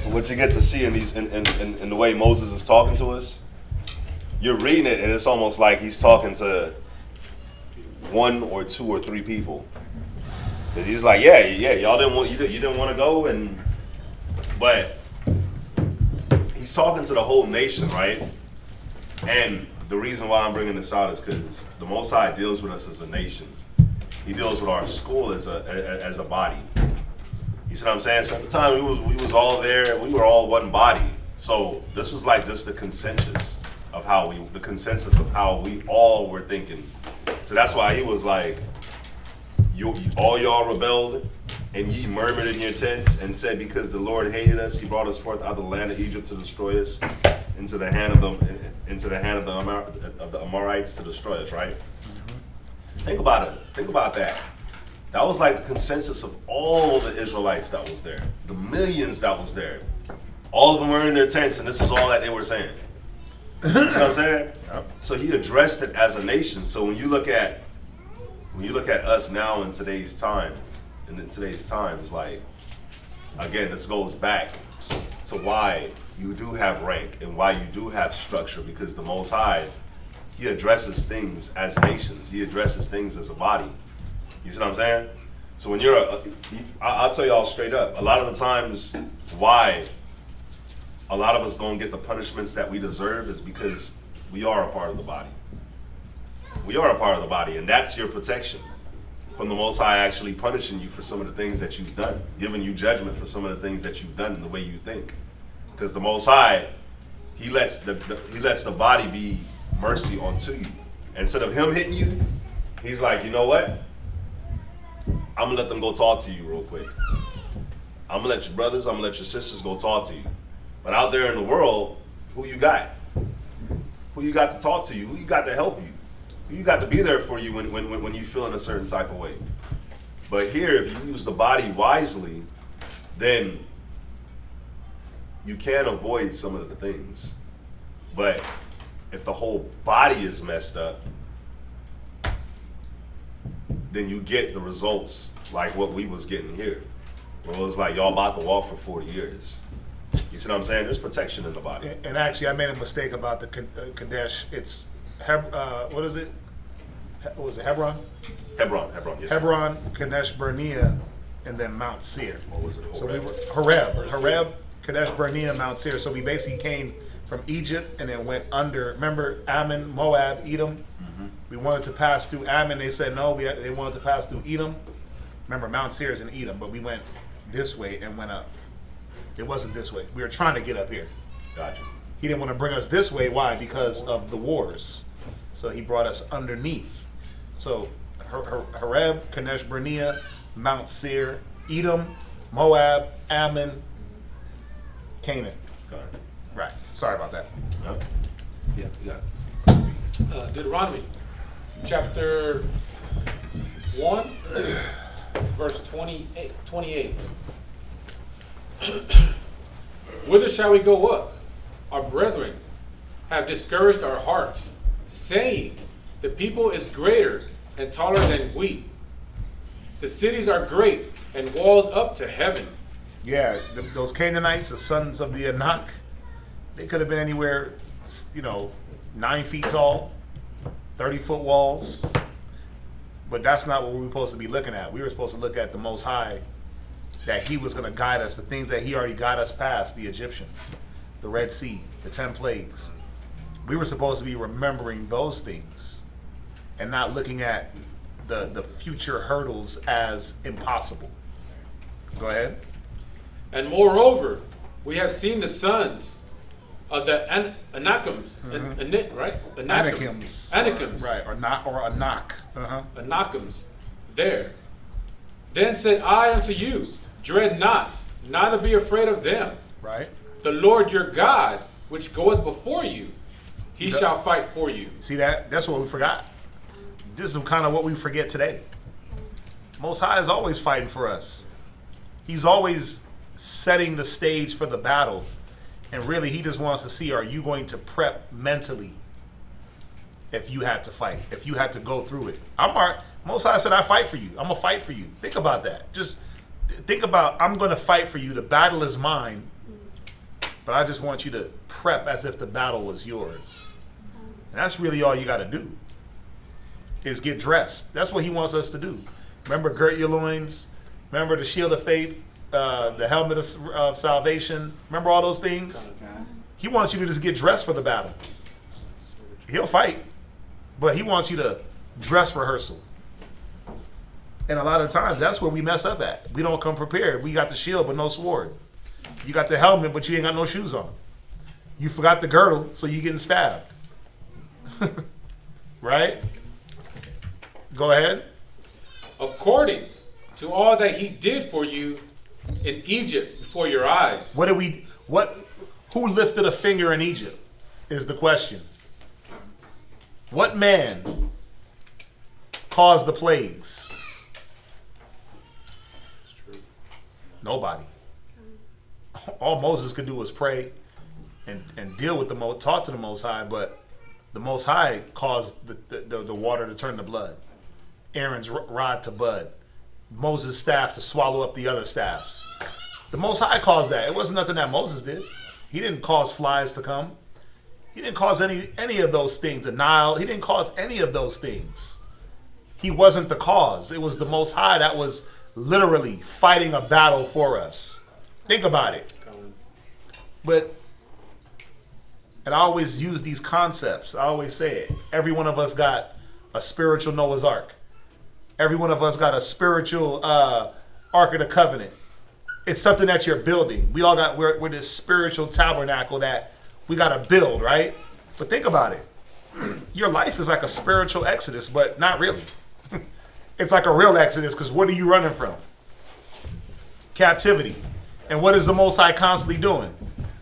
what you get to see in these in the way Moses is talking to us. You're reading it, and it's almost like he's talking to one or two or three people. Cause he's like, yeah, y'all didn't want you didn't want to go, but he's talking to the whole nation, right? And the reason why I'm bringing this out is because the Most High deals with us as a nation. He deals with our school as a body. You see what I'm saying? So at the time we was all there, we were all one body. So this was like just the consensus of the consensus of how we all were thinking. So that's why he was like, all y'all rebelled, and ye murmured in your tents, and said, because the Lord hated us, he brought us forth out of the land of Egypt to destroy us, into the hand of the Amorites to destroy us, right? Think about it. Think about that. That was like the consensus of all the Israelites that was there, the millions that was there. All of them were in their tents, and this is all that they were saying. You know what I'm saying? So he addressed it as a nation. So when you look at us now in today's time, it's like, again, this goes back to why you do have rank and why you do have structure, because the Most High, he addresses things as nations. He addresses things as a body. You see what I'm saying? So when I'll tell y'all straight up, a lot of the times why a lot of us don't get the punishments that we deserve is because we are a part of the body. We are a part of the body, and that's your protection from the Most High actually punishing you for some of the things that you've done, giving you judgment for some of the things that you've done and the way you think. Because the Most High, he lets the body be mercy unto you. Instead of him hitting you, he's like, you know what? I'm gonna let them go talk to you real quick. I'm gonna let your brothers, I'm gonna let your sisters go talk to you. But out there in the world, who you got? Who you got to talk to you? Who you got to help you? Who you got to be there for you when you feel in a certain type of way? But here, if you use the body wisely, then you can avoid some of the things. But if the whole body is messed up, then you get the results like what we was getting here. Where it was like, y'all about to walk for 40 years. You see what I'm saying? There's protection in the body. And actually, I made a mistake about the Kadesh. It's what is it? What was it? Hebron. Yes. Hebron, Kadesh Barnea, and then Mount Seir. What was it? So we were Horeb, Kadesh Barnea, Mount Seir. So we basically came from Egypt and then went under. Remember Ammon, Moab, Edom. Mm-hmm. We wanted to pass through Ammon. They said no. They wanted to pass through Edom. Remember Mount Seir is in Edom, but we went this way and went up. It wasn't this way. We were trying to get up here. Gotcha. He didn't want to bring us this way. Why? Because of the wars. So he brought us underneath. So Horeb, Kadesh Barnea, Mount Seir, Edom, Moab, Ammon, Canaan. Got it. Right. Sorry about that. Yeah, you got it. Deuteronomy Chapter 1, verse 28. Whither shall we go up? Our brethren have discouraged our hearts, saying, the people is greater and taller than we. The cities are great and walled up to heaven. Yeah, those Canaanites, the sons of the Anak, they could have been anywhere, 9 feet tall, 30-foot walls. But that's not what we were supposed to be looking at. We were supposed to look at the Most High, that he was going to guide us, the things that he already got us past, the Egyptians, the Red Sea, the 10 plagues. We were supposed to be remembering those things and not looking at the future hurdles as impossible. Go ahead. And moreover, we have seen the sons of the Anakims, right? Anakims. Right, or Anak. Anakims, there. Then said I unto you, dread not, neither be afraid of them. Right. The Lord your God, which goeth before you, he shall fight for you. See that? That's what we forgot. This is kind of what we forget today. Most High is always fighting for us. He's always setting the stage for the battle. And really, he just wants to see, are you going to prep mentally if you had to fight, if you had to go through it? Most High said, I fight for you. I'm going to fight for you. Think about that. Just think about, I'm going to fight for you. The battle is mine. But I just want you to prep as if the battle was yours. And that's really all you got to do, is get dressed. That's what he wants us to do. Remember, girt your loins. Remember the shield of faith, the helmet of salvation. Remember all those things? He wants you to just get dressed for the battle. He'll fight, but he wants you to dress rehearsal. And a lot of times, that's where we mess up at. We don't come prepared. We got the shield, but no sword. You got the helmet, but you ain't got no shoes on. You forgot the girdle, so you're getting stabbed. Right? Go ahead. According to all that he did for you in Egypt before your eyes. Who lifted a finger in Egypt is the question. What man caused the plagues? It's true. Nobody. All Moses could do was pray and deal with talk to the Most High, but the Most High caused the water to turn to blood. Aaron's rod to bud. Moses' staff to swallow up the other staffs. The Most High caused that. It wasn't nothing that Moses did. He didn't cause flies to come. He didn't cause any of those things. The Nile, he didn't cause any of those things. He wasn't the cause. It was the Most High that was literally fighting a battle for us. Think about it. But, and I always use these concepts. I always say it. Every one of us got a spiritual Noah's Ark. Every one of us got a spiritual Ark of the Covenant. It's something that you're building. We all got, we're this spiritual tabernacle that we got to build, right? But think about it. Your life is like a spiritual exodus, but not really. It's like a real exodus, because what are you running from? Captivity. And what is the Most High constantly doing?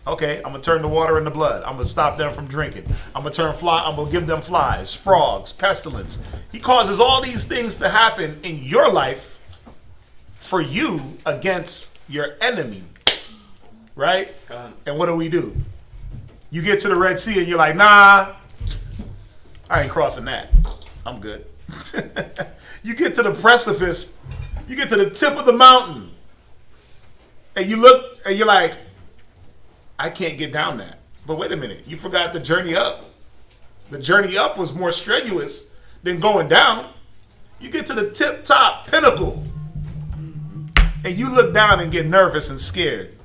Okay, I'm going to turn the water into blood. I'm going to stop them from drinking. I'm going to give them flies, frogs, pestilence. He causes all these things to happen in your life for you against your enemy. Right? And what do? You get to the Red Sea and you're like, nah, I ain't crossing that. I'm good. You get to the precipice, you get to the tip of the mountain, and you look and you're like, I can't get down that. But wait a minute, you forgot the journey up. The journey up was more strenuous than going down. You get to the tip top pinnacle, and you look down and get nervous and scared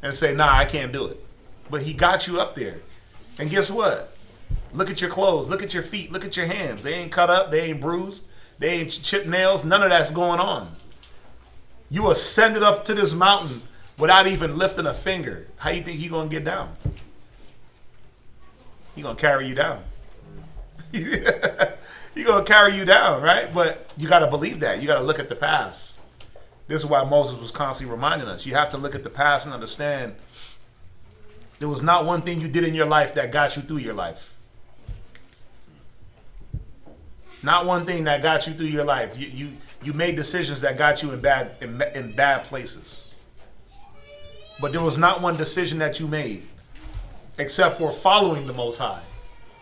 and say, nah, I can't do it. But he got you up there. And guess what? Look at your clothes, look at your feet, look at your hands. They ain't cut up, they ain't bruised, they ain't chipped nails, none of that's going on. You ascended up to this mountain without even lifting a finger. How you think he gonna get down? He gonna carry you down. He gonna carry you down, right? But you gotta believe that. You gotta look at the past. This is why Moses was constantly reminding us. You have to look at the past and understand there was not one thing you did in your life that got you through your life. Not one thing that got you through your life. You made decisions that got you in bad places. But there was not one decision that you made, except for following the Most High,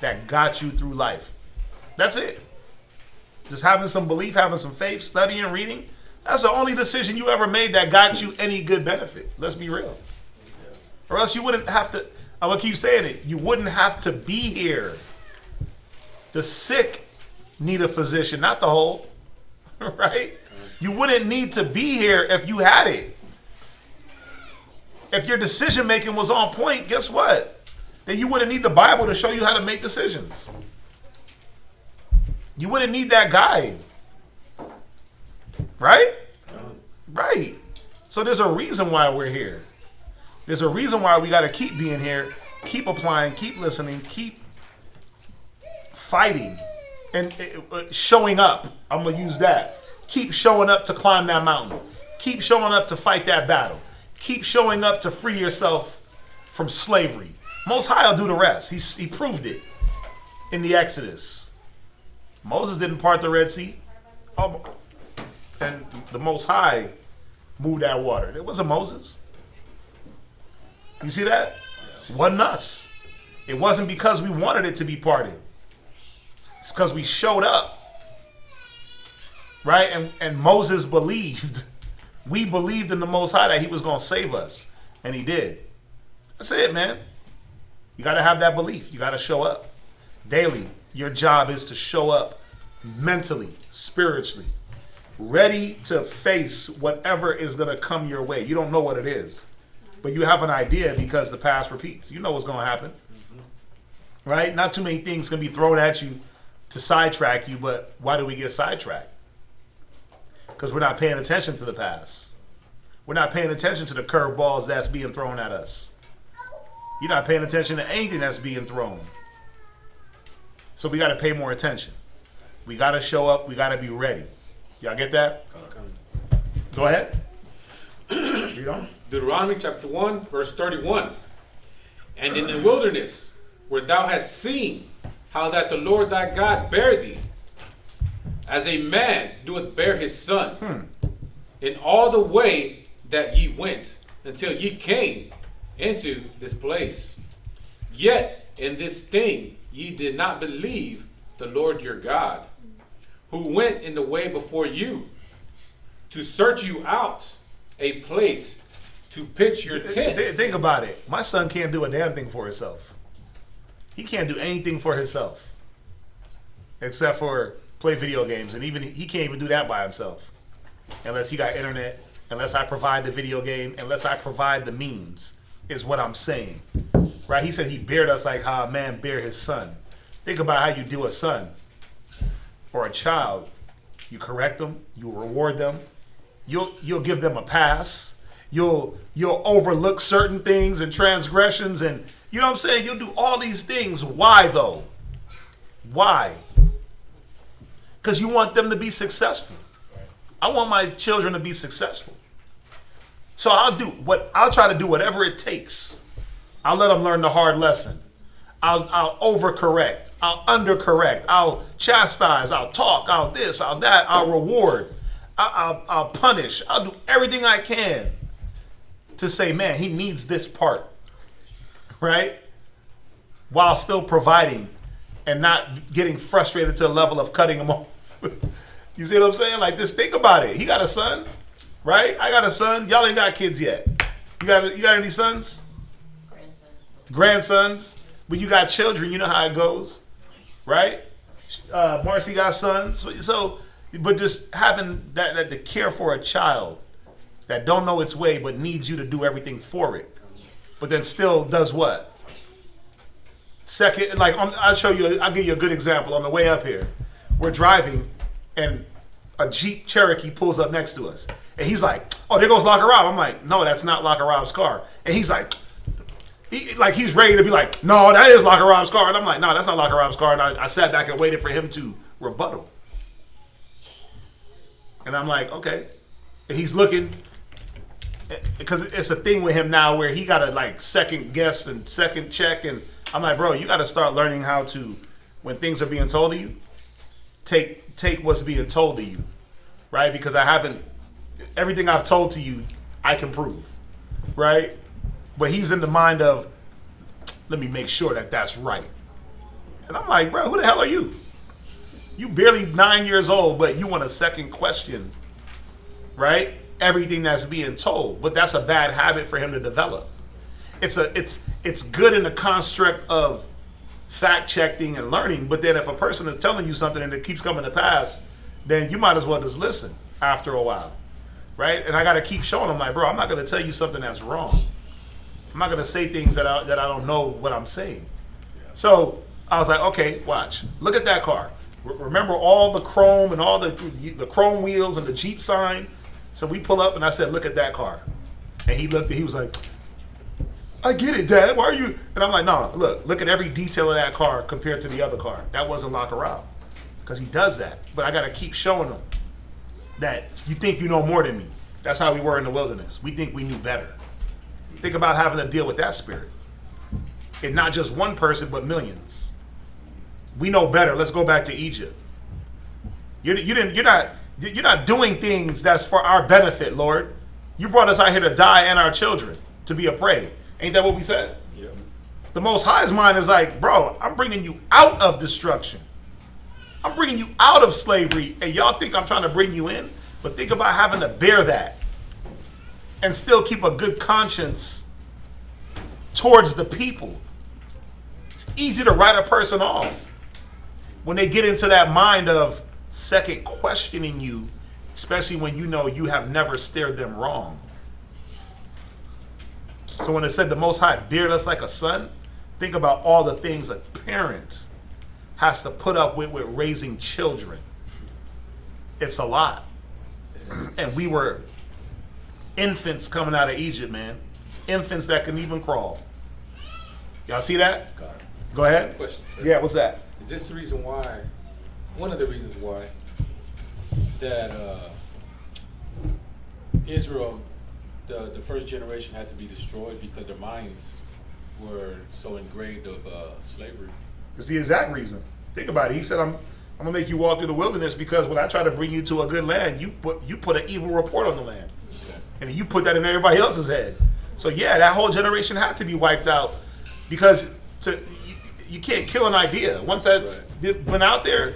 that got you through life. That's it. Just having some belief, having some faith, studying, reading. That's the only decision you ever made that got you any good benefit. Let's be real. Or else you wouldn't have to, I'm going to keep saying it, you wouldn't have to be here. The sick need a physician, not the whole. Right? You wouldn't need to be here if you had it. If your decision making was on point, guess what? Then you wouldn't need the Bible to show you how to make decisions. You wouldn't need that guide. Right? Right. So there's a reason why we're here. There's a reason why we got to keep being here, keep applying, keep listening, keep fighting, and showing up. I'm going to use that. Keep showing up to climb that mountain. Keep showing up to fight that battle. Keep showing up to free yourself from slavery. Most High will do the rest. He proved it in the Exodus. Moses didn't part the Red Sea. And the Most High moved that water. It wasn't Moses. You see that? It wasn't us. It wasn't because we wanted it to be parted. It's because we showed up. Right? And Moses believed. We believed in the Most High that he was going to save us. And he did. That's it, man. You got to have that belief. You got to show up. Daily, your job is to show up mentally, spiritually, ready to face whatever is going to come your way. You don't know what it is, but you have an idea because the past repeats. You know what's going to happen. Right? Not too many things can be thrown at you to sidetrack you, but why do we get sidetracked? Because we're not paying attention to the past. We're not paying attention to the curveballs that's being thrown at us. You're not paying attention to anything that's being thrown. So we got to pay more attention. We got to show up. We got to be ready. Y'all get that? Go ahead. Read on. Deuteronomy chapter 1, verse 31. And in the wilderness, where thou hast seen how that the Lord thy God bare thee, as a man doeth bear his son, in all the way that ye went, until ye came into this place. Yet in this thing ye did not believe the Lord your God, who went in the way before you, to search you out a place to pitch your tent. Think about it. My son can't do a damn thing for himself. He can't do anything for himself except for play video games, and even he can't even do that by himself unless he got internet, unless I provide the video game, unless I provide the means, is what I'm saying. Right? He said he bared us like how a man bare his son. Think about how you do a son or a child. You correct them, you reward them, you'll give them a pass, you'll overlook certain things and transgressions, and you know what I'm saying? You'll do all these things. Why though? Why? Because you want them to be successful. I want my children to be successful. So I'll try to do whatever it takes. I'll let them learn the hard lesson. I'll overcorrect. I'll undercorrect. I'll chastise. I'll talk. I'll this. I'll that. I'll reward. I'll punish. I'll do everything I can to say, man, he needs this part, right? While still providing and not getting frustrated to the level of cutting him off. You see what I'm saying? Like this, think about it. He got a son, right? I got a son. Y'all ain't got kids yet. You got any sons? Grandsons. When you got children, you know how it goes, right? Marcy got sons. So, but just having that to care for a child that don't know its way but needs you to do everything for it, but then still does what? Second, like I'll give you a good example. On the way up here, we're driving, and a Jeep Cherokee pulls up next to us, and he's like, "Oh, there goes Locker Rob." I'm like, "No, that's not Locker Rob's car." And he's like, he's ready to be like, "No, that is Locker Rob's car." And I'm like, "No, that's not Locker Rob's car." And I sat back and waited for him to rebuttal. And I'm like, okay. And he's looking, because it's a thing with him now where he got to like second guess and second check. And I'm like, bro, you got to start learning how to, when things are being told to you, take what's being told to you, right? Because everything I've told to you, I can prove, right? But he's in the mind of, let me make sure that that's right. And I'm like, bro, who the hell are you? You barely 9 years old, but you want a second question, right? Everything that's being told. But that's a bad habit for him to develop. It's good in the construct of fact checking and learning, but then if a person is telling you something and it keeps coming to pass, then you might as well just listen after a while, right? And I got to keep showing them, like, bro, I'm not going to tell you something that's wrong. I'm not going to say things that I don't know what I'm saying. So I was like, okay, watch. Look at that car. Remember all the chrome and all the chrome wheels and the Jeep sign? So we pull up and I said, look at that car. And he looked and he was like, I get it, Dad. Why are you? And I'm like, no, look at every detail of that car compared to the other car. That wasn't Locker Rob. Because he does that. But I got to keep showing him that you think you know more than me. That's how we were in the wilderness. We think we knew better. Think about having to deal with that spirit. And not just one person, but millions. We know better. Let's go back to Egypt. You're not doing things that's for our benefit, Lord. You brought us out here to die and our children to be a prey. Ain't that what we said? Yeah. The Most High's mind is like, bro, I'm bringing you out of destruction. I'm bringing you out of slavery, and y'all think I'm trying to bring you in? But think about having to bear that and still keep a good conscience towards the people. It's easy to write a person off when they get into that mind of second questioning you, especially when you know you have never steered them wrong. So when it said the Most High beared us like a son, think about all the things a parent has to put up with raising children. It's a lot. And we were infants coming out of Egypt, man. Infants that couldn't even crawl. Y'all see that? Go ahead. Question. Yeah, what's that? Is this the reason why, one of the reasons why, that Israel, the first generation had to be destroyed because their minds were so engraved of slavery? It's the exact reason. Think about it. He said, I'm gonna make you walk through the wilderness because when I try to bring you to a good land, you put an evil report on the land. Okay. And you put that in everybody else's head. So yeah, that whole generation had to be wiped out because you can't kill an idea. Once that's been out there,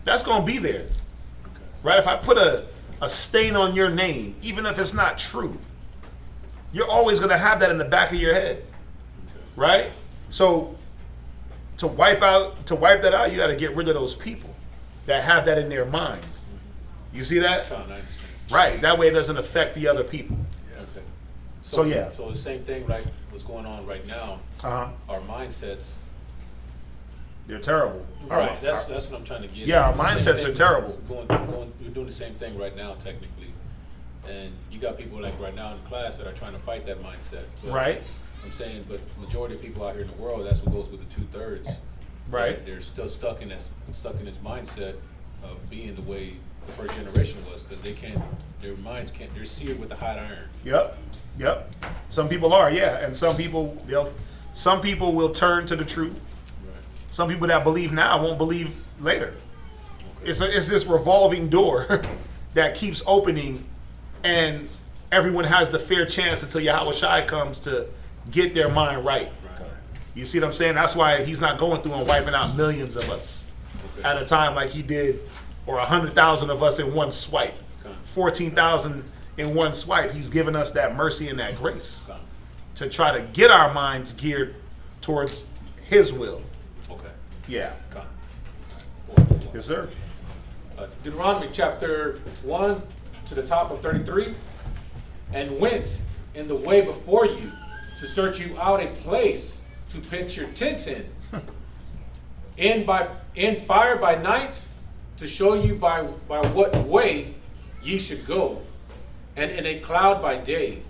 that's gonna be there. Okay. Right? If I put a stain on your name, even if it's not true, you're always gonna have that in the back of your head. Okay. Right? So to wipe that out, you got to get rid of those people that have that in their mind. You see that? I understand. Right. That way it doesn't affect the other people. Okay. So, yeah. So the same thing, like what's going on right now. Our mindsets. They're terrible. Right. That's what I'm trying to get. Yeah, at. our mindsets are terrible. You're doing the same thing right now, technically, and you got people like right now in class that are trying to fight that mindset. But Right. I'm saying, but majority of people out here in the world, that's what goes with the 2/3. Right. They're still stuck in this mindset of being the way the first generation was, because their minds can't. They're seared with the hot iron. Yep. Some people are, yeah, and some people will turn to the truth. Right. Some people that believe now won't believe later. Okay. It's this revolving door that keeps opening, and everyone has the fair chance until Yahweh Shai comes to get their mind right. You see what I'm saying? That's why he's not going through and wiping out millions of us at a time like he did, or 100,000 of us in one swipe. 14,000 in one swipe. He's given us that mercy and that grace to try to get our minds geared towards his will. Okay. Yeah. Yes, sir. Deuteronomy Chapter 1 to the top of 33. And went in the way before you to search you out a place to pitch your tent in fire by night, to show you by what way ye should go, and in a cloud by day.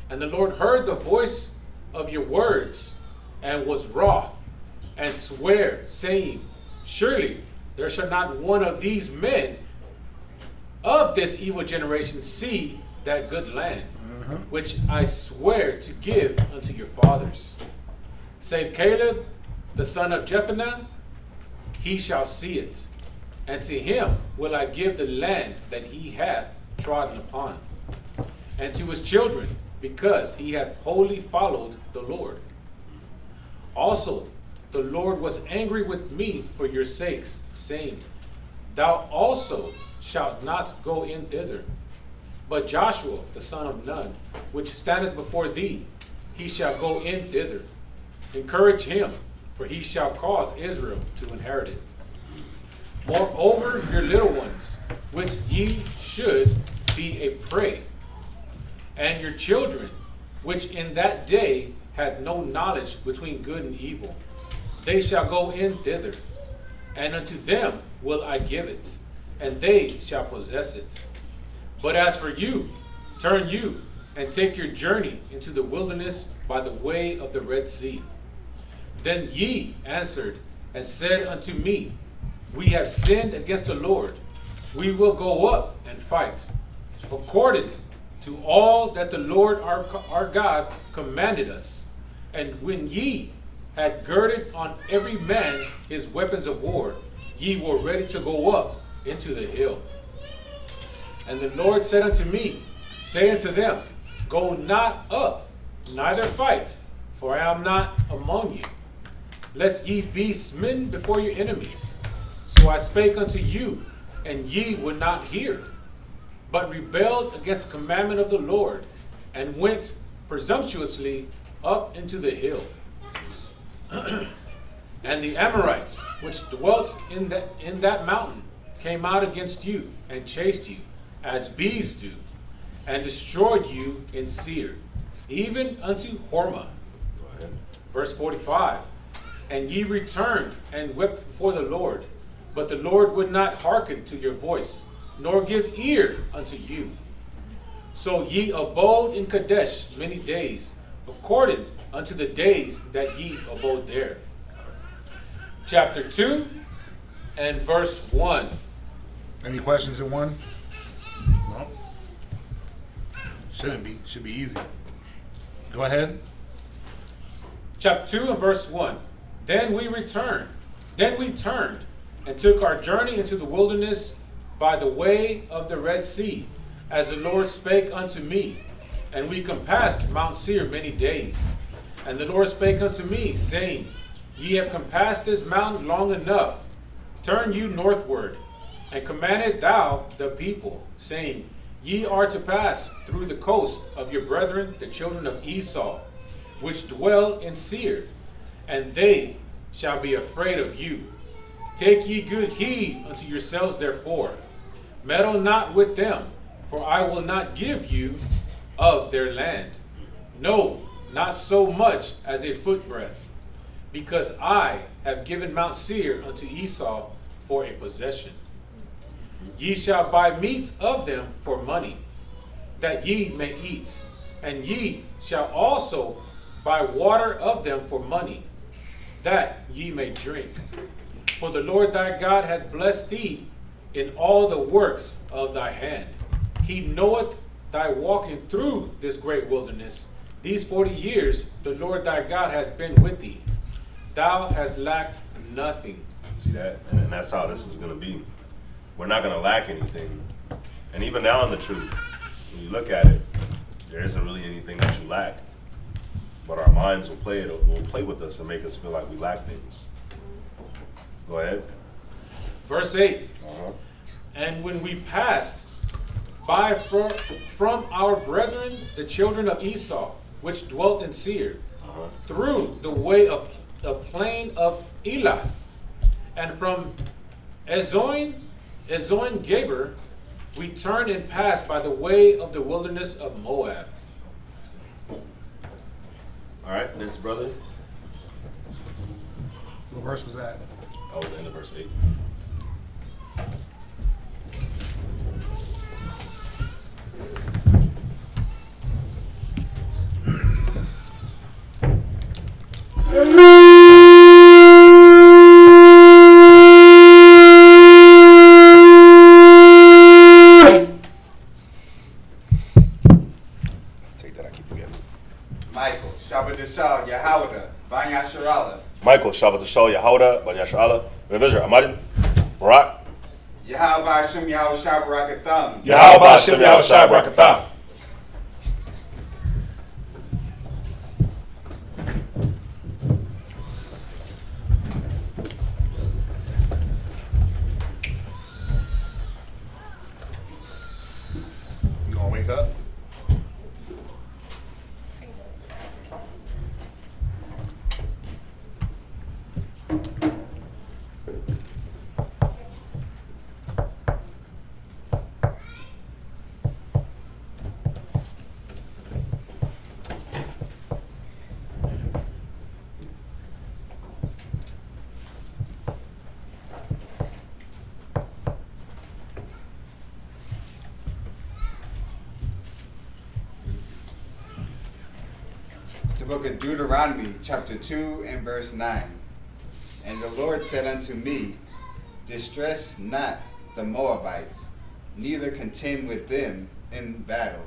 And the Lord heard the voice of your words, and was wroth, and sware, saying, surely there shall not one of these men of this evil generation see that good land, which I swear to give unto your fathers. Save Caleb, the son of Zephaniah, he shall see it, and to him will I give the land that he hath trodden upon, and to his children, because he hath wholly followed the Lord. Also the Lord was angry with me for your sakes, saying, thou also shalt not go in thither. But Joshua, the son of Nun, which standeth before thee, he shall go in thither. Encourage him, for he shall cause Israel to inherit it. Moreover, your little ones, which ye should be a prey, and your children, which in that day had no knowledge between good and evil, they shall go in thither, and unto them will I give it, and they shall possess it. But as for you, turn you, and take your journey into the wilderness by the way of the Red Sea. Then ye answered and said unto me, we have sinned against the Lord. We will go up and fight, according to all that the Lord our God commanded us. And when ye had girded on every man his weapons of war, ye were ready to go up into the hill. And the Lord said unto me, say unto them, go not up, neither fight, for I am not among you, lest ye be smitten before your enemies. So I spake unto you, and ye would not hear, but rebelled against the commandment of the Lord, and went presumptuously up into the hill. And the Amorites, which dwelt in that mountain, came out against you, and chased you, as bees do, and destroyed you in Seir, even unto Hormah. Verse 45, and ye returned and wept before the Lord, but the Lord would not hearken to your voice, nor give ear unto you. So ye abode in Kadesh many days, according unto the days that ye abode there. chapter 2 and verse 1. Any questions in 1? No. Shouldn't be. Should be easy. Go ahead. Chapter 2 and verse 1. Then we turned and took our journey into the wilderness by the way of the Red Sea, as the Lord spake unto me. And we compassed Mount Seir many days. And the Lord spake unto me, saying, Ye have compassed this mountain long enough. Turn you northward. And commanded thou the people, saying, Ye are to pass through the coast of your brethren, the children of Esau, which dwell in Seir, and they shall be afraid of you. Take ye good heed unto yourselves therefore. Meddle not with them, for I will not give you of their land. No, not so much as a footbreadth, because I have given Mount Seir unto Esau for a possession. Ye shall buy meat of them for money, that ye may eat, and ye shall also buy water of them for money, that ye may drink. For the Lord thy God hath blessed thee in all the works of thy hand. He knoweth thy walking through this great wilderness. These 40 years the Lord thy God has been with thee. Thou hast lacked nothing. See that? And that's how this is going to be. We're not going to lack anything. And even now in the truth, when you look at it, there isn't really anything that you lack. But our minds will play with us and make us feel like we lack things. Go ahead. Verse 8. And when we passed by from our brethren, the children of Esau, which dwelt in Seir, through the way of the plain of Elath, and from Ezoin-Geber, we turned and passed by the way of the wilderness of Moab. All right, next brother. What verse was that? That was the end of verse 8. Take that, I keep forgetting. Michael, Shabbat Yahawada, Banya Sharala, Michael, Shabbat Shal Yahuda, Banya Shala, Revision, Amadin, Barak, Yahawah Hashem Yahweh Shabarakatham, Yahweh Hashem Yahweh Shai Barakatham. You gonna wake up? The book of Deuteronomy, chapter 2 and verse 9. And the Lord said unto me, Distress not the Moabites, neither contend with them in battle.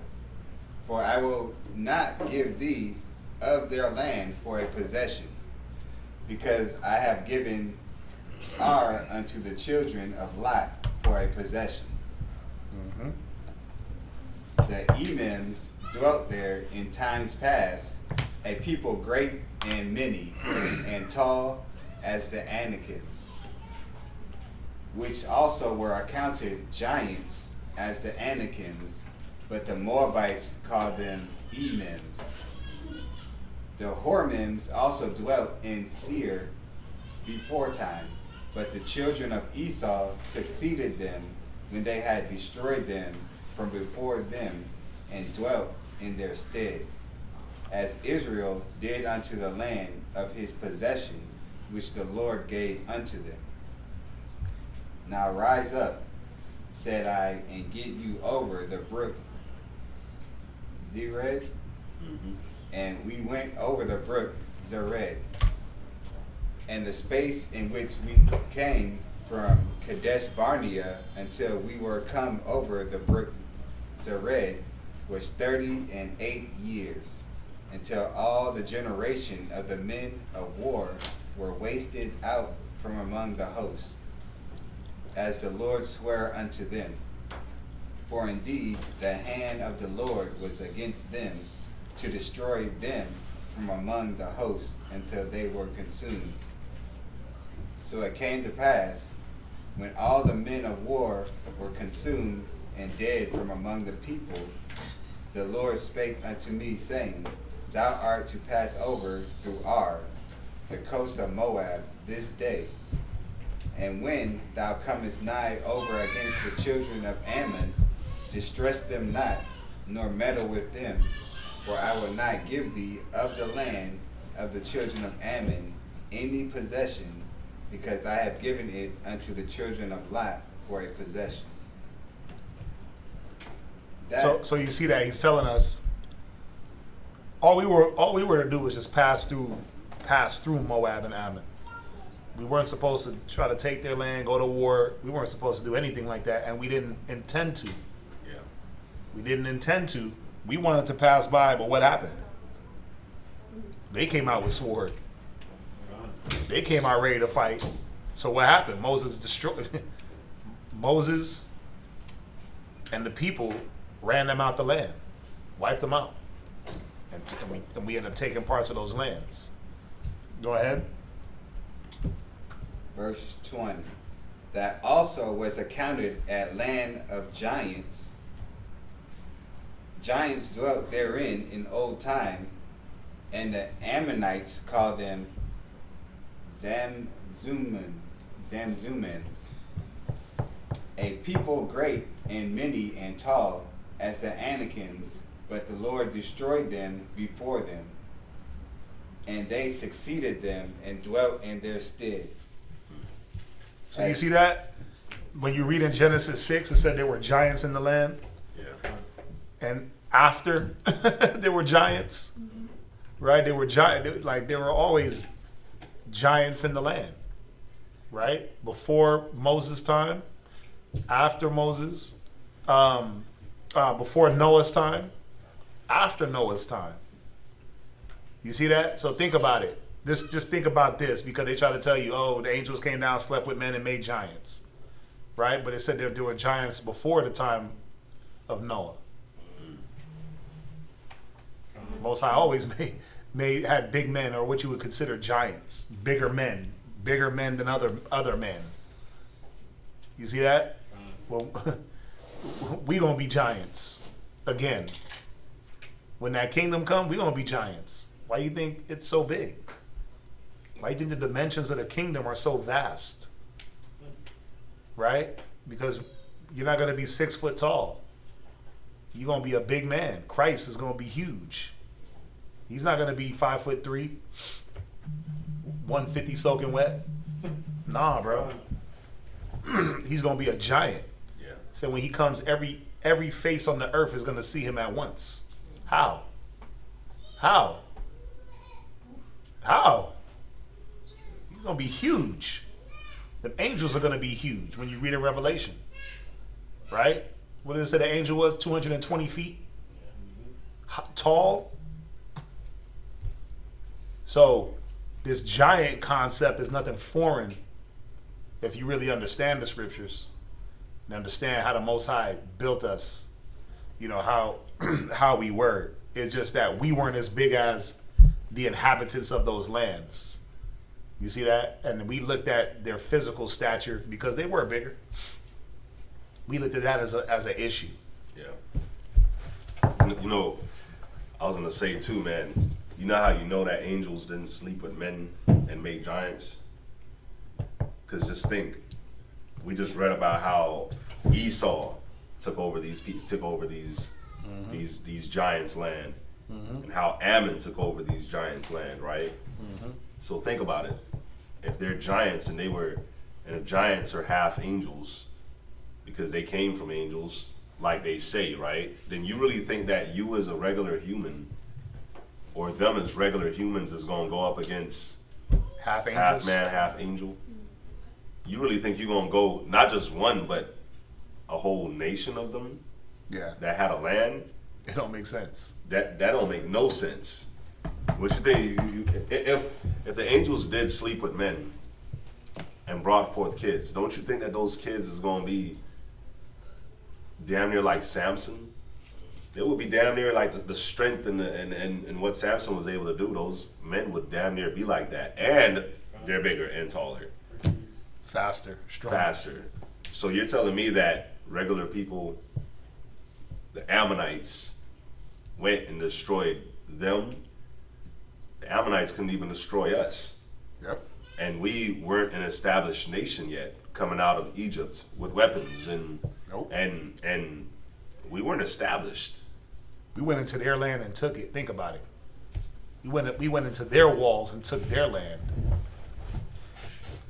For I will not give thee of their land for a possession, because I have given Ar unto the children of Lot for a possession. The Emims dwelt there in times past, a people great and many, and tall as the Anakims, which also were accounted giants as the Anakims, but the Moabites called them Emims. The Hormims also dwelt in Seir before time, but the children of Esau succeeded them when they had destroyed them from before them, and dwelt in their stead, as Israel did unto the land of his possession, which the Lord gave unto them. Now rise up, said I, and get you over the brook Zered. And we went over the brook Zered. And the space in which we came from Kadesh Barnea until we were come over the brook Zered was 38 years, until all the generation of the men of war were wasted out from among the hosts, as the Lord sware unto them. For indeed the hand of the Lord was against them, to destroy them from among the hosts until they were consumed. So it came to pass, when all the men of war were consumed and dead from among the people, the Lord spake unto me, saying, Thou art to pass over through Ar, the coast of Moab, this day. And when thou comest nigh over against the children of Ammon, distress them not, nor meddle with them, for I will not give thee of the land of the children of Ammon any possession, because I have given it unto the children of Lot for a possession. So you see that he's telling us all we were to do was just pass through Moab and Ammon. We weren't supposed to try to take their land, go to war. We weren't supposed to do anything like that, and we didn't intend to. Yeah. We didn't intend to. We wanted to pass by, but what happened? They came out with sword. They came out ready to fight. So what happened? Moses and the people ran them out the land, wiped them out, and we ended up taking parts of those lands. Go ahead. Verse 20. That also was accounted at land of giants. Giants dwelt therein in old time, and the Ammonites called them Zamzummim, a people great and many and tall as the Anakims, but the Lord destroyed them before them, and they succeeded them and dwelt in their stead. So you see that? When you read in Genesis 6, it said there were giants in the land. Yeah. And after there were giants, right? There were there were always giants in the land, right? Before Moses' time, after Moses, before Noah's time, after Noah's time. You see that? So think about it. Just think about this, because they try to tell you, oh, the angels came down, slept with men, and made giants, right? But it said there were giants before the time of Noah. Most High always had big men, or what you would consider giants, bigger men than other men. You see that? Well, we gonna be giants again. When that kingdom come, we gonna be giants. Why do you think it's so big? Why do you think the dimensions of the kingdom are so vast? Right? Because you're not gonna be 6 foot tall. You're gonna be a big man. Christ is gonna be huge. He's not gonna be 5'3", 150 soaking wet. Nah, bro. He's gonna be a giant. Yeah. So when he comes, every face on the earth is gonna see him at once. How? He's gonna be huge. The angels are gonna be huge when you read in Revelation. Right? What did it say the angel was? 220 feet? Tall? So this giant concept is nothing foreign if you really understand the scriptures and understand how the Most High built us, you know, how we were. It's just that we weren't as big as the inhabitants of those lands. You see that? And we looked at their physical stature because they were bigger. We looked at that as an issue. Yeah. You know, I was gonna say too, man. You know how you know that angels didn't sleep with men and made giants? Because just think, we just read about how Esau took over these giants' land, and how Ammon took over these giants' land, right? So think about it. If they're giants and if giants are half angels, because they came from angels, like they say, right? Then you really think that you as a regular human, or them as regular humans, is gonna go up against Half half angels. man, half angel. You really think you're gonna go not just one, but a whole nation of them Yeah, that had a land? it don't make sense. That don't make no sense. What you think? If the angels did sleep with men and brought forth kids, don't you think that those kids is gonna be damn near like Samson? They would be damn near like the strength and what Samson was able to do. Those men would damn near be like that, and they're bigger and taller, Faster, stronger. faster. So you're telling me that regular people, the Ammonites, went and destroyed them? The Ammonites couldn't even destroy us. Yep. And we weren't an established nation yet, coming out of Egypt with weapons and Nope. and we weren't established. We went into their land and took it. Think about it. We went into their walls and took their land.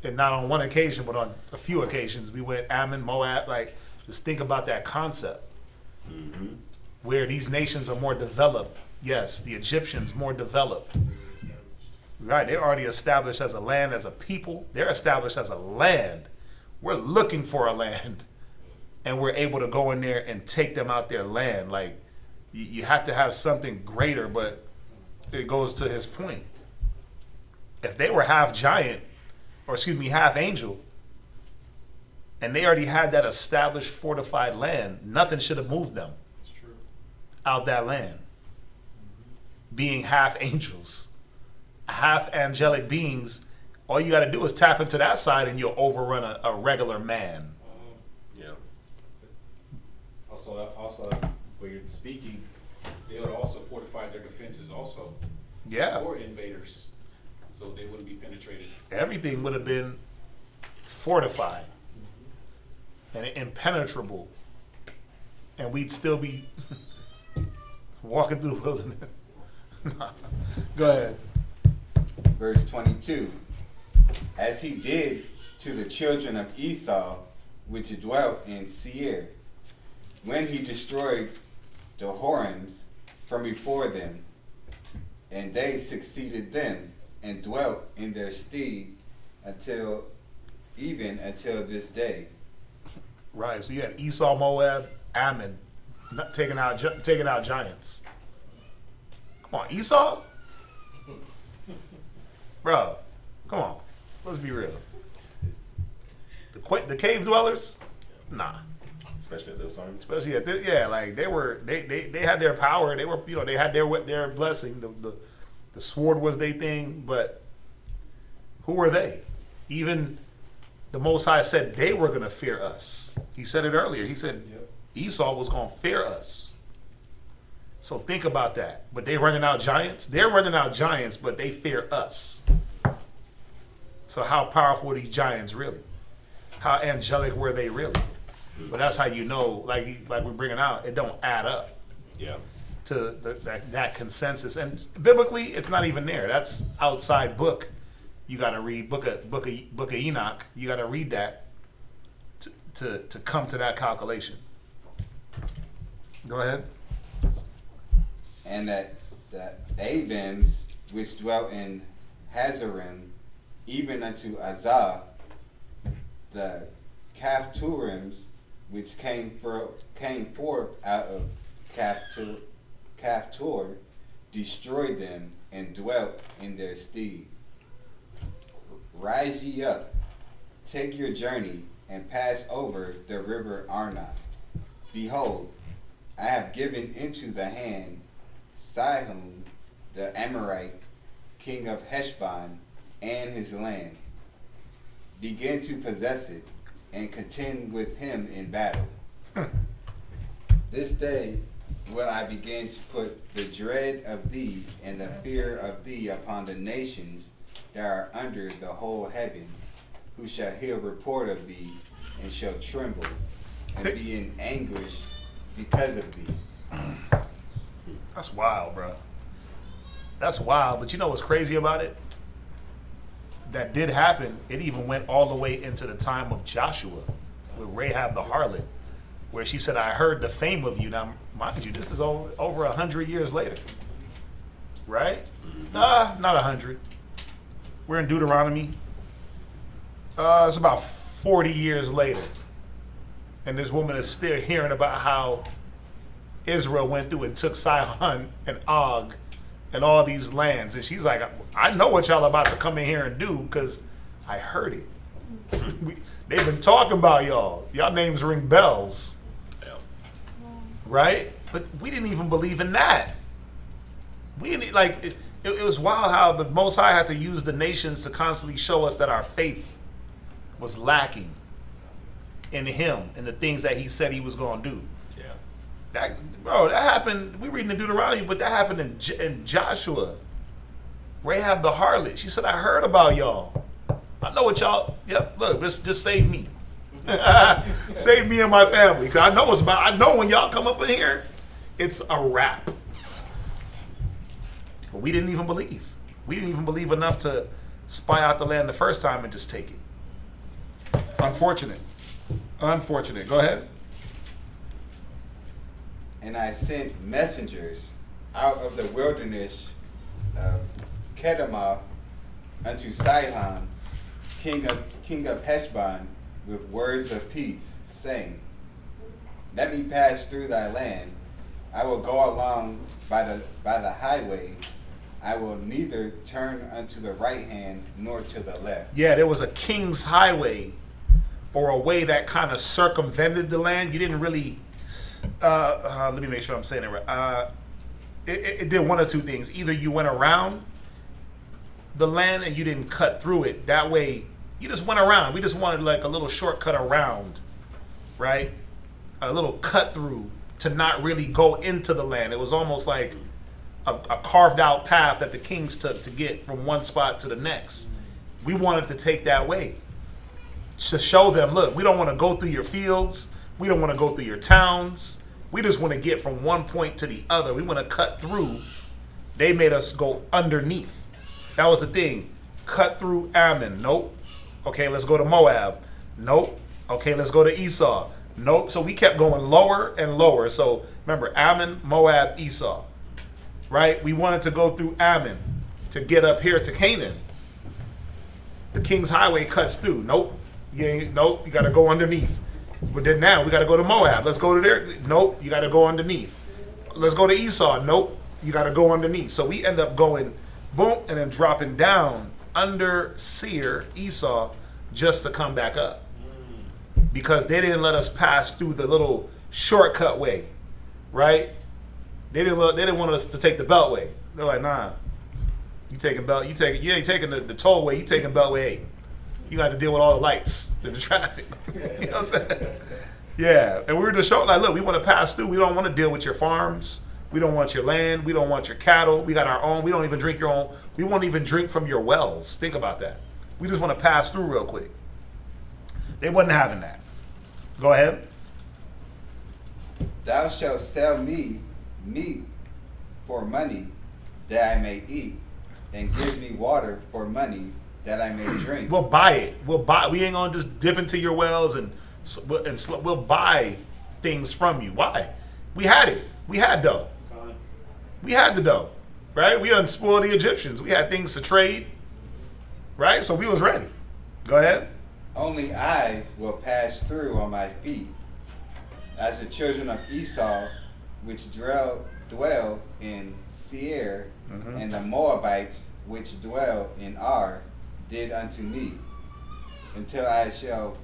And not on one occasion, but on a few occasions, we went Ammon, Moab. Like, just think about that concept. Where these nations are more developed. Yes, the Egyptians more developed. Right, they're already established as a land, as a people. They're established as a land. We're looking for a land. And we're able to go in there and take them out their land. Like, you have to have something greater, but it goes to his point. If they were half giant, or excuse me, half angel, and they already had that established fortified land, nothing should have moved them out that land. Being half angels, half angelic beings, all you got to do is tap into that side and you'll overrun a regular man. Yeah. Also, where you're speaking, they would also fortify their defenses also Yeah, for invaders, so they wouldn't be penetrated. everything would have been fortified and impenetrable, and we'd still be walking through the wilderness. Go ahead. Verse 22. As he did to the children of Esau, which dwelt in Seir, when he destroyed the Horims from before them, and they succeeded them, and dwelt in their stead until this day. Right. So you had Esau, Moab, Ammon, taking out giants. Come on, Esau. Bro, come on. Let's be real. The cave dwellers, nah. Especially at this time. Especially at this, yeah, like they had their power. They were, they had their blessing. The sword was their thing, but who were they? Even the Most High said they were gonna fear us. He said it earlier. He said Esau was gonna fear us. So think about that. But they running out giants. They're running out giants, but they fear us. So how powerful are these giants really? How angelic were they really? But that's how you know, like we're bringing out, it don't add up Yeah. to that consensus. And biblically, it's not even there. That's outside book. You got to read book of Enoch. You got to read that to come to that calculation. Go ahead. And that the Avims, which dwelt in Hazarim, even unto Azah, the Caphturims, which came forth out of Caphtor, destroyed them and dwelt in their stead. Rise ye up, take your journey, and pass over the river Arnon. Behold, I have given into the hand Sihon the Amorite, king of Heshbon, and his land. Begin to possess it, and contend with him in battle. This day will I begin to put the dread of thee and the fear of thee upon the nations that are under the whole heaven, who shall hear report of thee, and shall tremble, and be in anguish because of thee. That's wild, bro. That's wild. But you know what's crazy about it? That did happen. It even went all the way into the time of Joshua with Rahab the harlot, where she said, I heard the fame of you. Now, mind you, this is over 100 years later. Right? Nah, not 100. We're in Deuteronomy. It's about 40 years later. And this woman is still hearing about how Israel went through and took Sihon and Og and all these lands. And she's like, I know what y'all about to come in here and do because I heard it. They've been talking about y'all. Y'all names ring bells. Yeah. Right? But we didn't even believe in that. We didn't, like, it was wild how the Most High had to use the nations to constantly show us that our faith was lacking in him and the things that he said he was going to do. Yeah. That happened, we reading in Deuteronomy, but that happened in Joshua. Rahab the harlot, she said, I heard about y'all. I know what y'all, yep, look, just save me. Save me and my family. Because I know it's about, I know when y'all come up in here, it's a wrap. But we didn't even believe. We didn't even believe enough to spy out the land the first time and just take it. Unfortunate. Unfortunate. Go ahead. And I sent messengers out of the wilderness of Kedemoth unto Sihon, king of Heshbon, with words of peace, saying, Let me pass through thy land. I will go along by the highway. I will neither turn unto the right hand nor to the left. Yeah, there was a king's highway, or a way that kind of circumvented the land. You didn't really, let me make sure I'm saying it right. It did one or two things. Either you went around the land and you didn't cut through it. That way, you just went around. We just wanted like a little shortcut around, right? A little cut through to not really go into the land. It was almost like a carved out path that the kings took to get from one spot to the next. We wanted to take that way to show them, look, we don't want to go through your fields. We don't want to go through your towns. We just want to get from one point to the other. We want to cut through. They made us go underneath. That was the thing. Cut through Ammon. Nope. Okay, let's go to Moab. Nope. Okay, let's go to Esau. Nope. So we kept going lower and lower. So remember, Ammon, Moab, Esau. Right? We wanted to go through Ammon to get up here to Canaan. The King's Highway cuts through. Nope. Nope. You got to go underneath. But then now we got to go to Moab. Let's go to there. Nope. You got to go underneath. Let's go to Esau. Nope. You got to go underneath. So we end up going boom and then dropping down under Seir, Esau, just to come back up. Because they didn't let us pass through the little shortcut way. Right? They didn't want us to take the beltway. They're like, nah. You ain't taking the tollway, you taking beltway 8. You got to deal with all the lights and the traffic. You know what I'm saying? Yeah. And we were just showing, like, look, we want to pass through. We don't want to deal with your farms. We don't want your land. We don't want your cattle. We got our own. We don't even drink your own. We won't even drink from your wells. Think about that. We just want to pass through real quick. They wasn't having that. Go ahead. Thou shalt sell me meat for money that I may eat, and give me water for money that I may drink. We'll buy it. We ain't gonna just dip into your wells and we'll buy things from you. Why? We had it. We had dough. We had the dough, right? We done spoiled the Egyptians. We had things to trade, right? So we was ready. Go ahead. Only I will pass through on my feet, as the children of Esau, which dwell in Seir, and the Moabites which dwell in Ar, did unto me, until I shall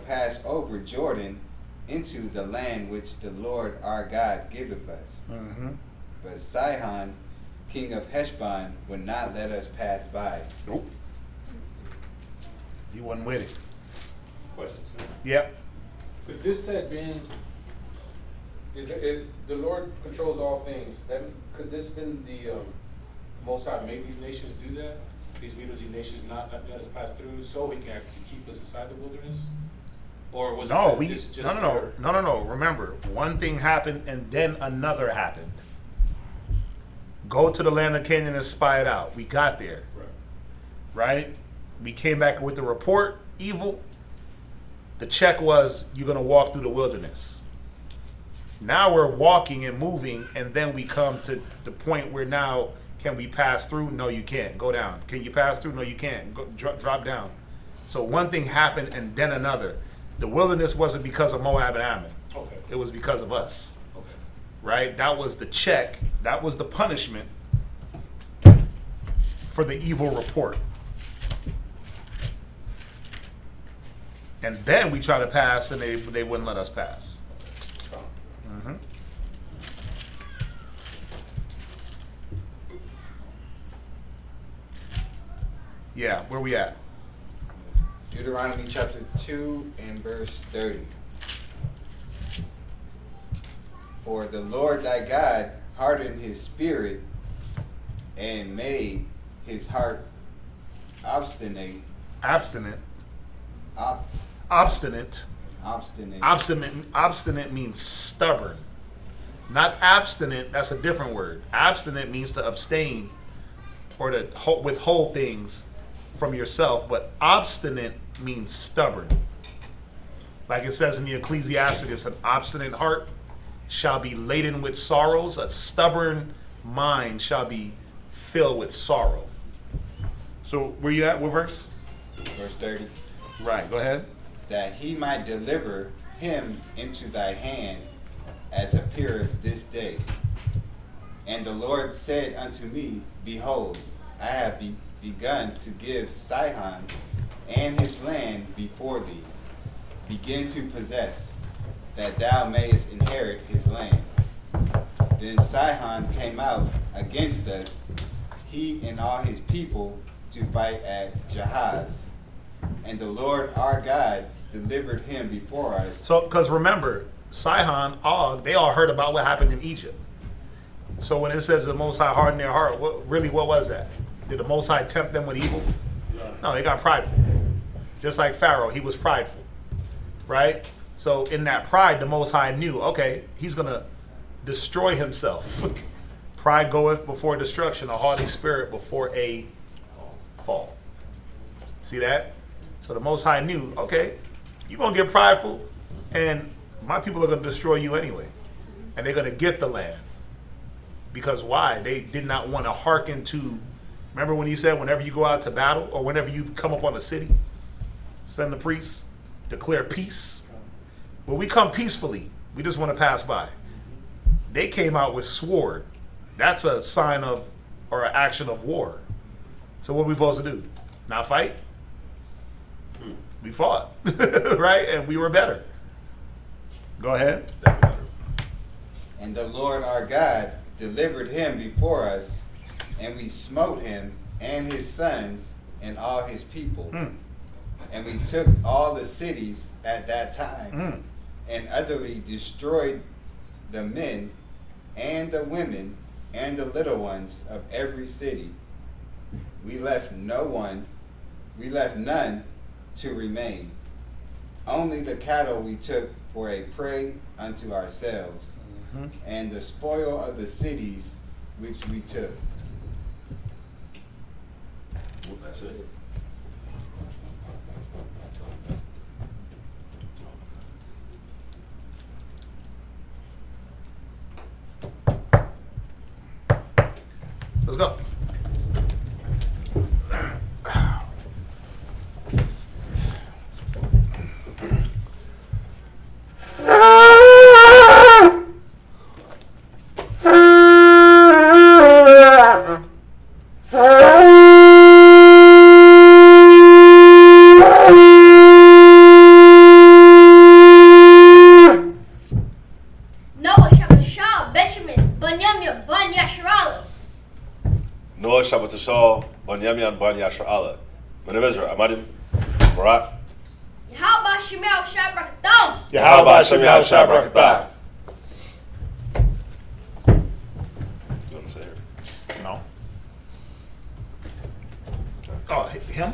pass over Jordan into the land which the Lord our God giveth us. But Sihon, king of Heshbon, would not let us pass by. Nope. He wasn't with it. Questions? Yep. Could this have been, if the Lord controls all things, then could this have been the Most High made these nations do that? These leaders, these nations not let us pass through so he can actually keep us inside the wilderness? Or was No, it just no. Remember, one thing happened and then another happened. Go to the land of Canaan and spy it out. We got there. Right? We came back with the report, evil. The check was, you're going to walk through the wilderness. Now we're walking and moving, and then we come to the point where now Can we pass through? No, you can't. Go down. Can you pass through? No, you can't. Go, drop down. So one thing happened and then another. The wilderness wasn't because of Moab and Ammon. Okay. It was because of us. Okay. Right? That was the check. That was the punishment for the evil report. And then we try to pass, and they wouldn't let us pass. Mm-hmm. Yeah, where we at? Deuteronomy chapter 2 and verse 30. For the Lord thy God hardened his spirit and made his heart obstinate. Abstinent. Ob- Obstinate. obstinate. Obstinate means stubborn. Not abstinent, that's a different word. Abstinent means to abstain or to withhold things from yourself, but obstinate means stubborn. Like it says in the Ecclesiasticus, an obstinate heart shall be laden with sorrows, a stubborn mind shall be filled with sorrow. So where you at? What verse? Verse 30. Right, go ahead. That he might deliver him into thy hand, as appeareth this day. And the Lord said unto me, Behold, I have begun to give Sihon and his land before thee. Begin to possess, that thou mayest inherit his land. Then Sihon came out against us, he and all his people, to fight at Jahaz. And the Lord our God delivered him before us. So, because remember, Sihon, Og, they all heard about what happened in Egypt. So when it says the Most High hardened their heart, what was that? Did the Most High tempt them with evil? No, they got prideful. Just like Pharaoh, he was prideful, right? So in that pride, the Most High knew, okay, he's going to destroy himself. Pride goeth before destruction, a haughty spirit before a fall. See that? So the Most High knew, okay, you're going to get prideful, and my people are going to destroy you anyway. And they're going to get the land. Because why? They did not want to hearken to, remember when he said, whenever you go out to battle, or whenever you come up on a city, send the priests, declare peace. Well, we come peacefully. We just want to pass by. They came out with sword. That's a sign of, or an action of war. So what are we supposed to do? Not fight? We fought, right? And we were better. Go ahead. And the Lord our God delivered him before us, and we smote him and his sons and all his people. And we took all the cities at that time, and utterly destroyed the men and the women and the little ones of every city. We left none to remain. Only the cattle we took for a prey unto ourselves, and the spoil of the cities which we took. That's it. Let's go. Noah, Shabbat, Benjamin, Banyamya, Banyashrala. Noah, Shabbat, Banyamian, Banyashra'ala. Men of Israel, Amadim, Barak. Yahweh Shemel Shabrakadam. Yahweh Hashem Yahweh Shabrakatah. You want to say it? No. Oh, him?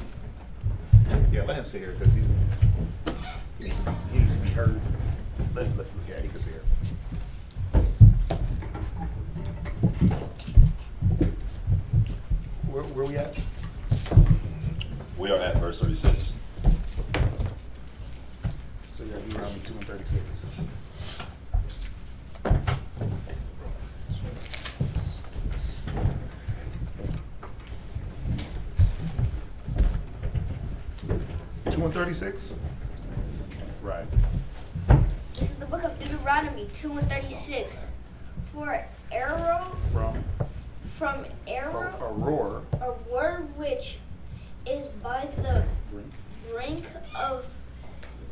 Yeah, let him sit here because he needs to be heard. Yeah, he can sit here. Where we at? We are at verse 36. So yeah, Deuteronomy 2 and 36. 36? Right. This is the book of Deuteronomy 2 and 36. For arrow from arrow, A roar. a word which is by the brink of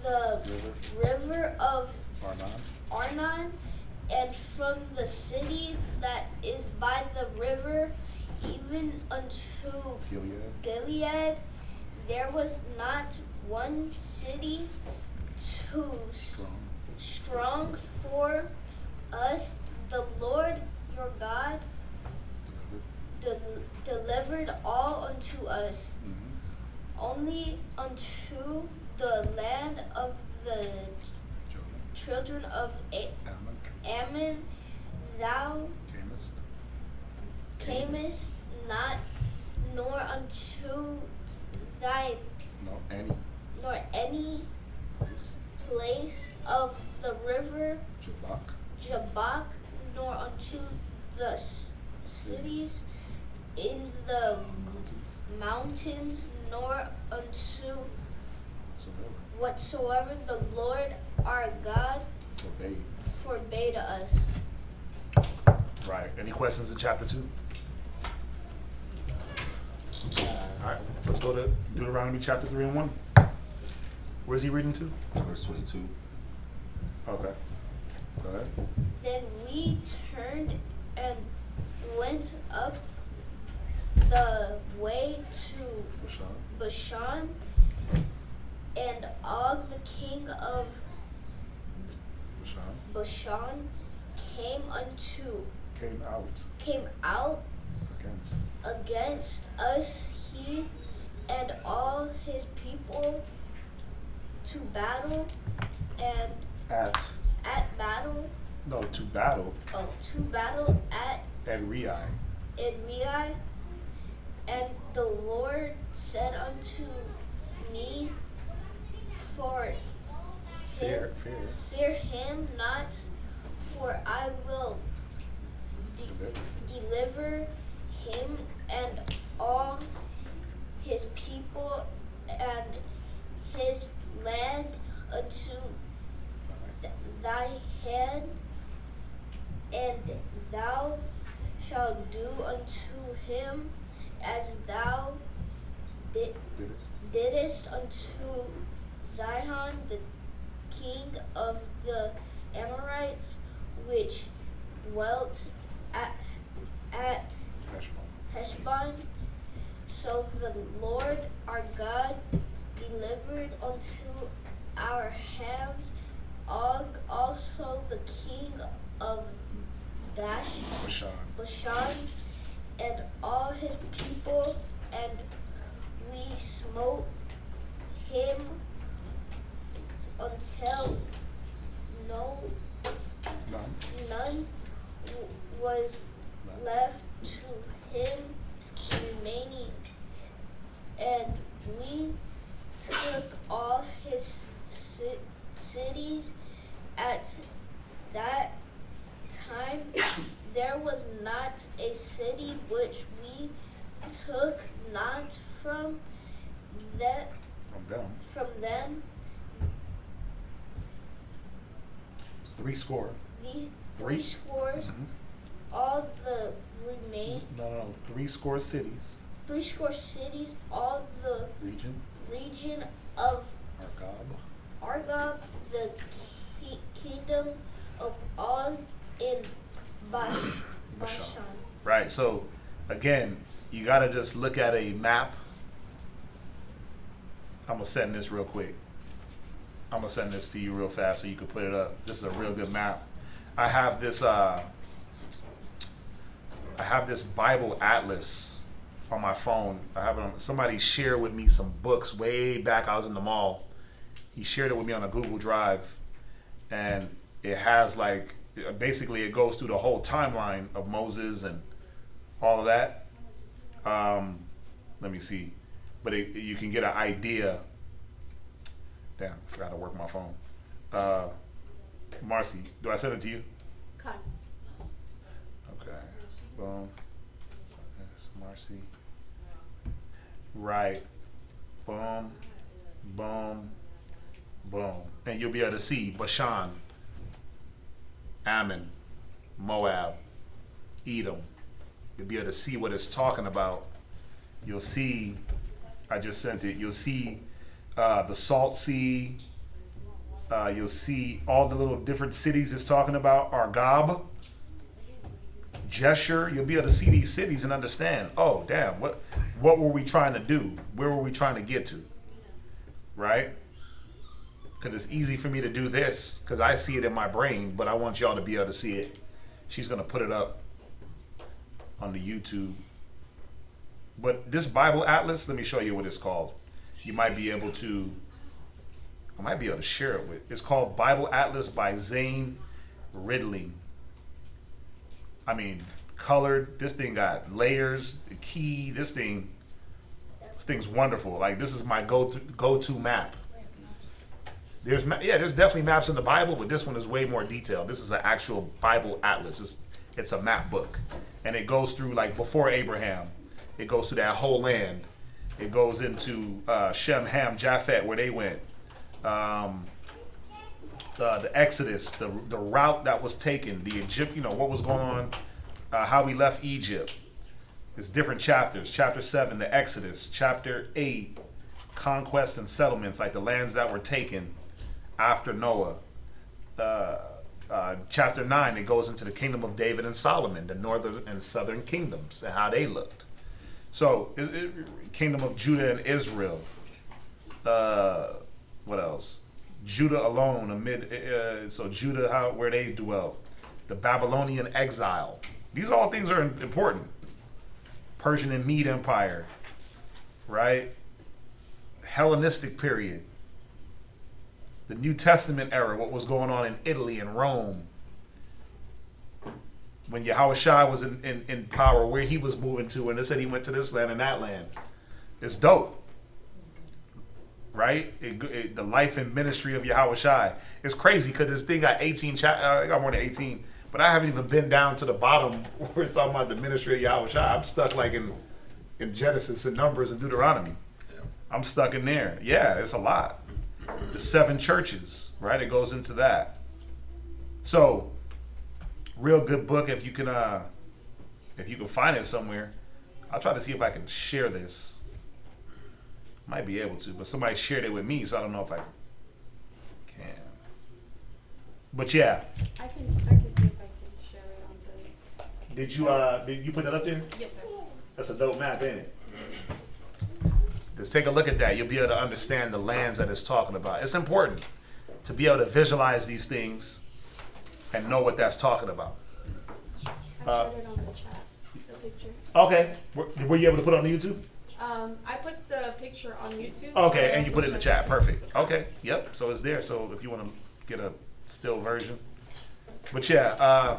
the river of Arnon, and from the city that is by the river, even unto Gilead, there was not one city too strong for us. The Lord your God delivered all unto us. Only unto the land of the children of Ammon thou camest not, nor unto thy nor any place of the river Jabbok, nor unto the cities in the mountains, nor unto whatsoever the Lord our God forbade us. Right. Any questions in chapter 2? All right. Let's go to Deuteronomy chapter 3 and 1. Where's he reading to? Verse 22. Okay. Go ahead. Then we turned and went up the way to Bashan, and Og the king of Bashan came out against us, he and all his people, to battle, and to battle at Rei. And the Lord said unto me, fear him not, for I will deliver him and all his people and his land unto thy hand, and thou shalt do unto him as thou didst unto Sihon the king of the Amorites, which dwelt at Heshbon. So the Lord our God delivered unto our hands Og, also the king of Bashan, and all his people, and we smote him until none was left to him remaining, and we took all his cities. At that time there was not a city which we took not from them. Three score. Three scores. All the remain. No. 3 score cities. 3 score cities. All the region of Argob, the kingdom of Og in Bashan. Right. So again, you gotta just look at a map. I'm gonna send this real quick. I'm gonna send this to you real fast so you can put it up. This is a real good map. I have this Bible atlas on my phone. I have it on, somebody shared with me some books way back. I was in the mall. He shared it with me on a Google Drive, and it has like basically it goes through the whole timeline of Moses and all of that. Let me see, but you can get an idea. Damn, I forgot to work my phone. Marcy, do I send it to you? Okay. Boom. So that's Marcy. Right. Boom. Boom. Boom. And you'll be able to see Bashan, Ammon, Moab, Edom. You'll be able to see what it's talking about. You'll see, I just sent it, you'll see the Salt Sea. You'll see all the little different cities it's talking about. Argob, Jeshur. You'll be able to see these cities and understand, oh, damn, what were we trying to do? Where were we trying to get to? Right? Because it's easy for me to do this because I see it in my brain, but I want y'all to be able to see it. She's going to put it up on the YouTube. But this Bible Atlas, let me show you what it's called. You might be able to, I might be able to share it with. It's called Bible Atlas by Zane Ridling. I mean, colored. This thing got layers, the key. This thing's wonderful. Like, this is my go-to map. There's definitely maps in the Bible, but this one is way more detailed. This is an actual Bible Atlas. It's a map book, and it goes through, like, before Abraham. It goes through that whole land. It goes into Shem, Ham, Japheth, where they went. The Exodus, the route that was taken, the Egypt, what was going on, how we left Egypt. It's different chapters. Chapter 7, the Exodus. Chapter 8, conquest and settlements, like the lands that were taken after Noah. Chapter 9, it goes into the kingdom of David and Solomon, the northern and southern kingdoms, and how they looked. So, kingdom of Judah and Israel. What else? Judah alone, so Judah, where they dwelt. The Babylonian exile. These all things are important. Persian and Mede Empire, right? Hellenistic period. The New Testament era, what was going on in Italy and Rome. When Yahushua was in power, where he was moving to, and they said he went to this land and that land. It's dope. Right? The life and ministry of Yahushua. It's crazy because this thing got 18 chapters. I got more than 18. But I haven't even been down to the bottom where it's talking about the ministry of Yahushua. I'm stuck like in Genesis and Numbers and Deuteronomy. Yeah. I'm stuck in there. Yeah, it's a lot. The 7 churches, right? It goes into that. So, real good book if you can find it somewhere. I'll try to see if I can share this. Might be able to, but somebody shared it with me, so I don't know if I can. But yeah. I can see if I can share it on the. Did you put that up there? Yes, sir. That's a dope map, ain't it? Just take a look at that. You'll be able to understand the lands that it's talking about. It's important to be able to visualize these things and know what that's talking about. I put it on the chat, the picture. Okay. Were you able to put it on the YouTube? I put the picture on YouTube. Okay, and you put it in the chat. Perfect. Okay. Yep. So it's there. So if you want to get a still version. But yeah,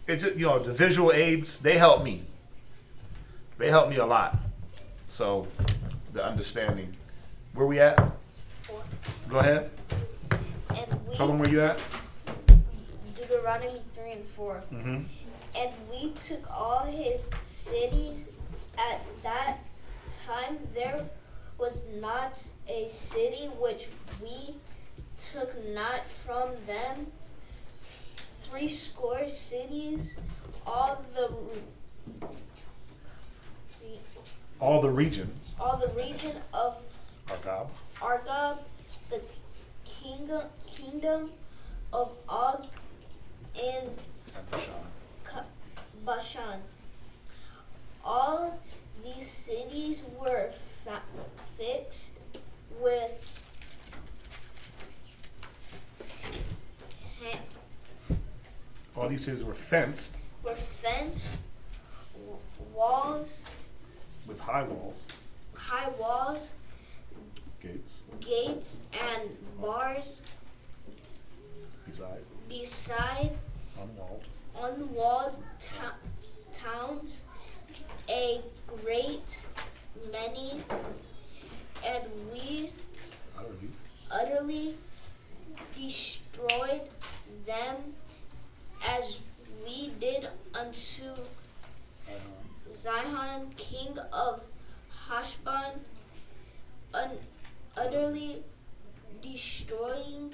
it's just, the visual aids, they help me. They help me a lot. So the understanding. Where we at? 4. Go ahead. And Tell them where you at. Deuteronomy 3 and 4. Mm-hmm. And we took all his cities. At that time there was not a city which we took not from them. 70 cities, all the region of Argob, the kingdom of Og and Bashan. All these cities were fixed with All these cities were fenced. Walls. With high walls. Gates. And bars. Beside. Unwalled towns. A great many. And we utterly destroyed them as we did unto Sihon, king of Heshbon, utterly destroying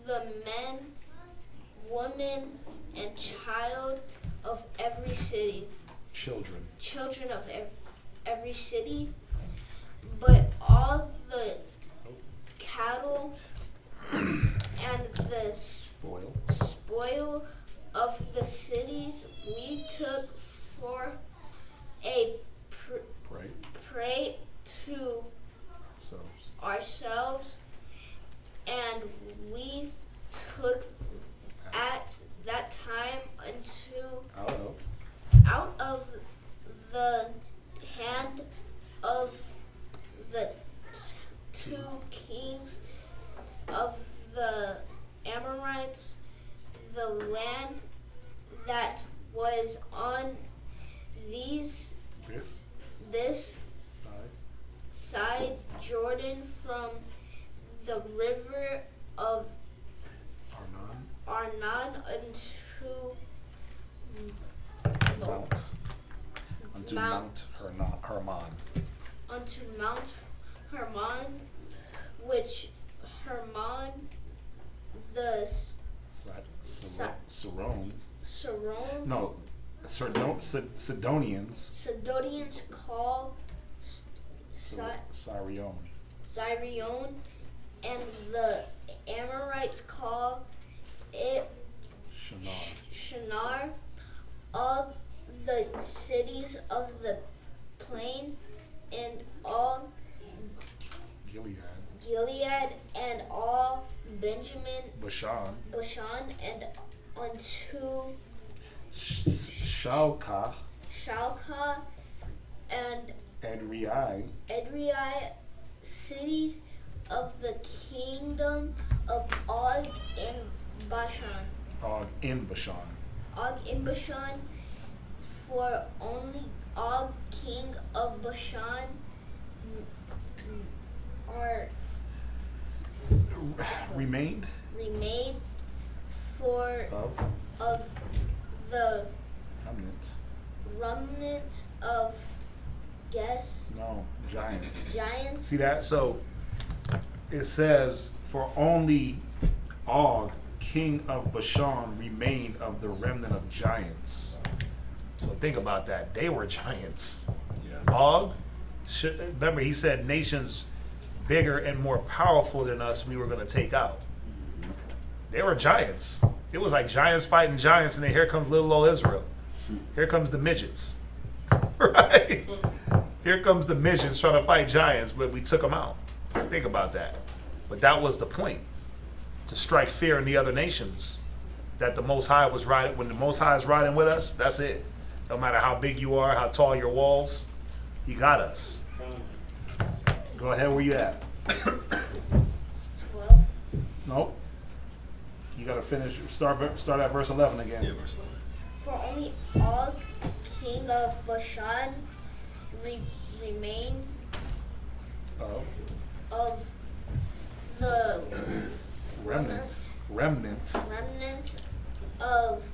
the men, woman, and child of every city. Children of every city, but all the cattle and the spoil of the cities we took for a prey to ourselves, and we took at that time out of the hand of the two kings of the Amorites, the land that was on this side Jordan, from the river of Arnon unto Mount Hermon, which Hermon the Sidonians call Sirion, and the Amorites call it Shinar. All the cities of the plain and all Gilead and all Benjamin, Bashan, and unto Shalka and Edrei, cities of the kingdom of Og in Bashan. For only Og, king of Bashan, remained for of the remnant of giants. See that? So it says, for only Og, king of Bashan, remained of the remnant of giants. So think about that. They were giants. Yeah. Og, remember he said nations bigger and more powerful than us we were going to take out. They were giants. It was like giants fighting giants, and then here comes little old Israel. Here comes the midgets. Right? Here comes the midgets trying to fight giants, but we took them out. Think about that. But that was the point, to strike fear in the other nations, that the Most High was riding. When the Most High is riding with us, that's it. No matter how big you are, how tall your walls, he got us. Go ahead, where you at? 12. Nope. You gotta finish, start at verse 11 again. Yeah, verse 11. For only Og, king of Bashan, remained of the remnant of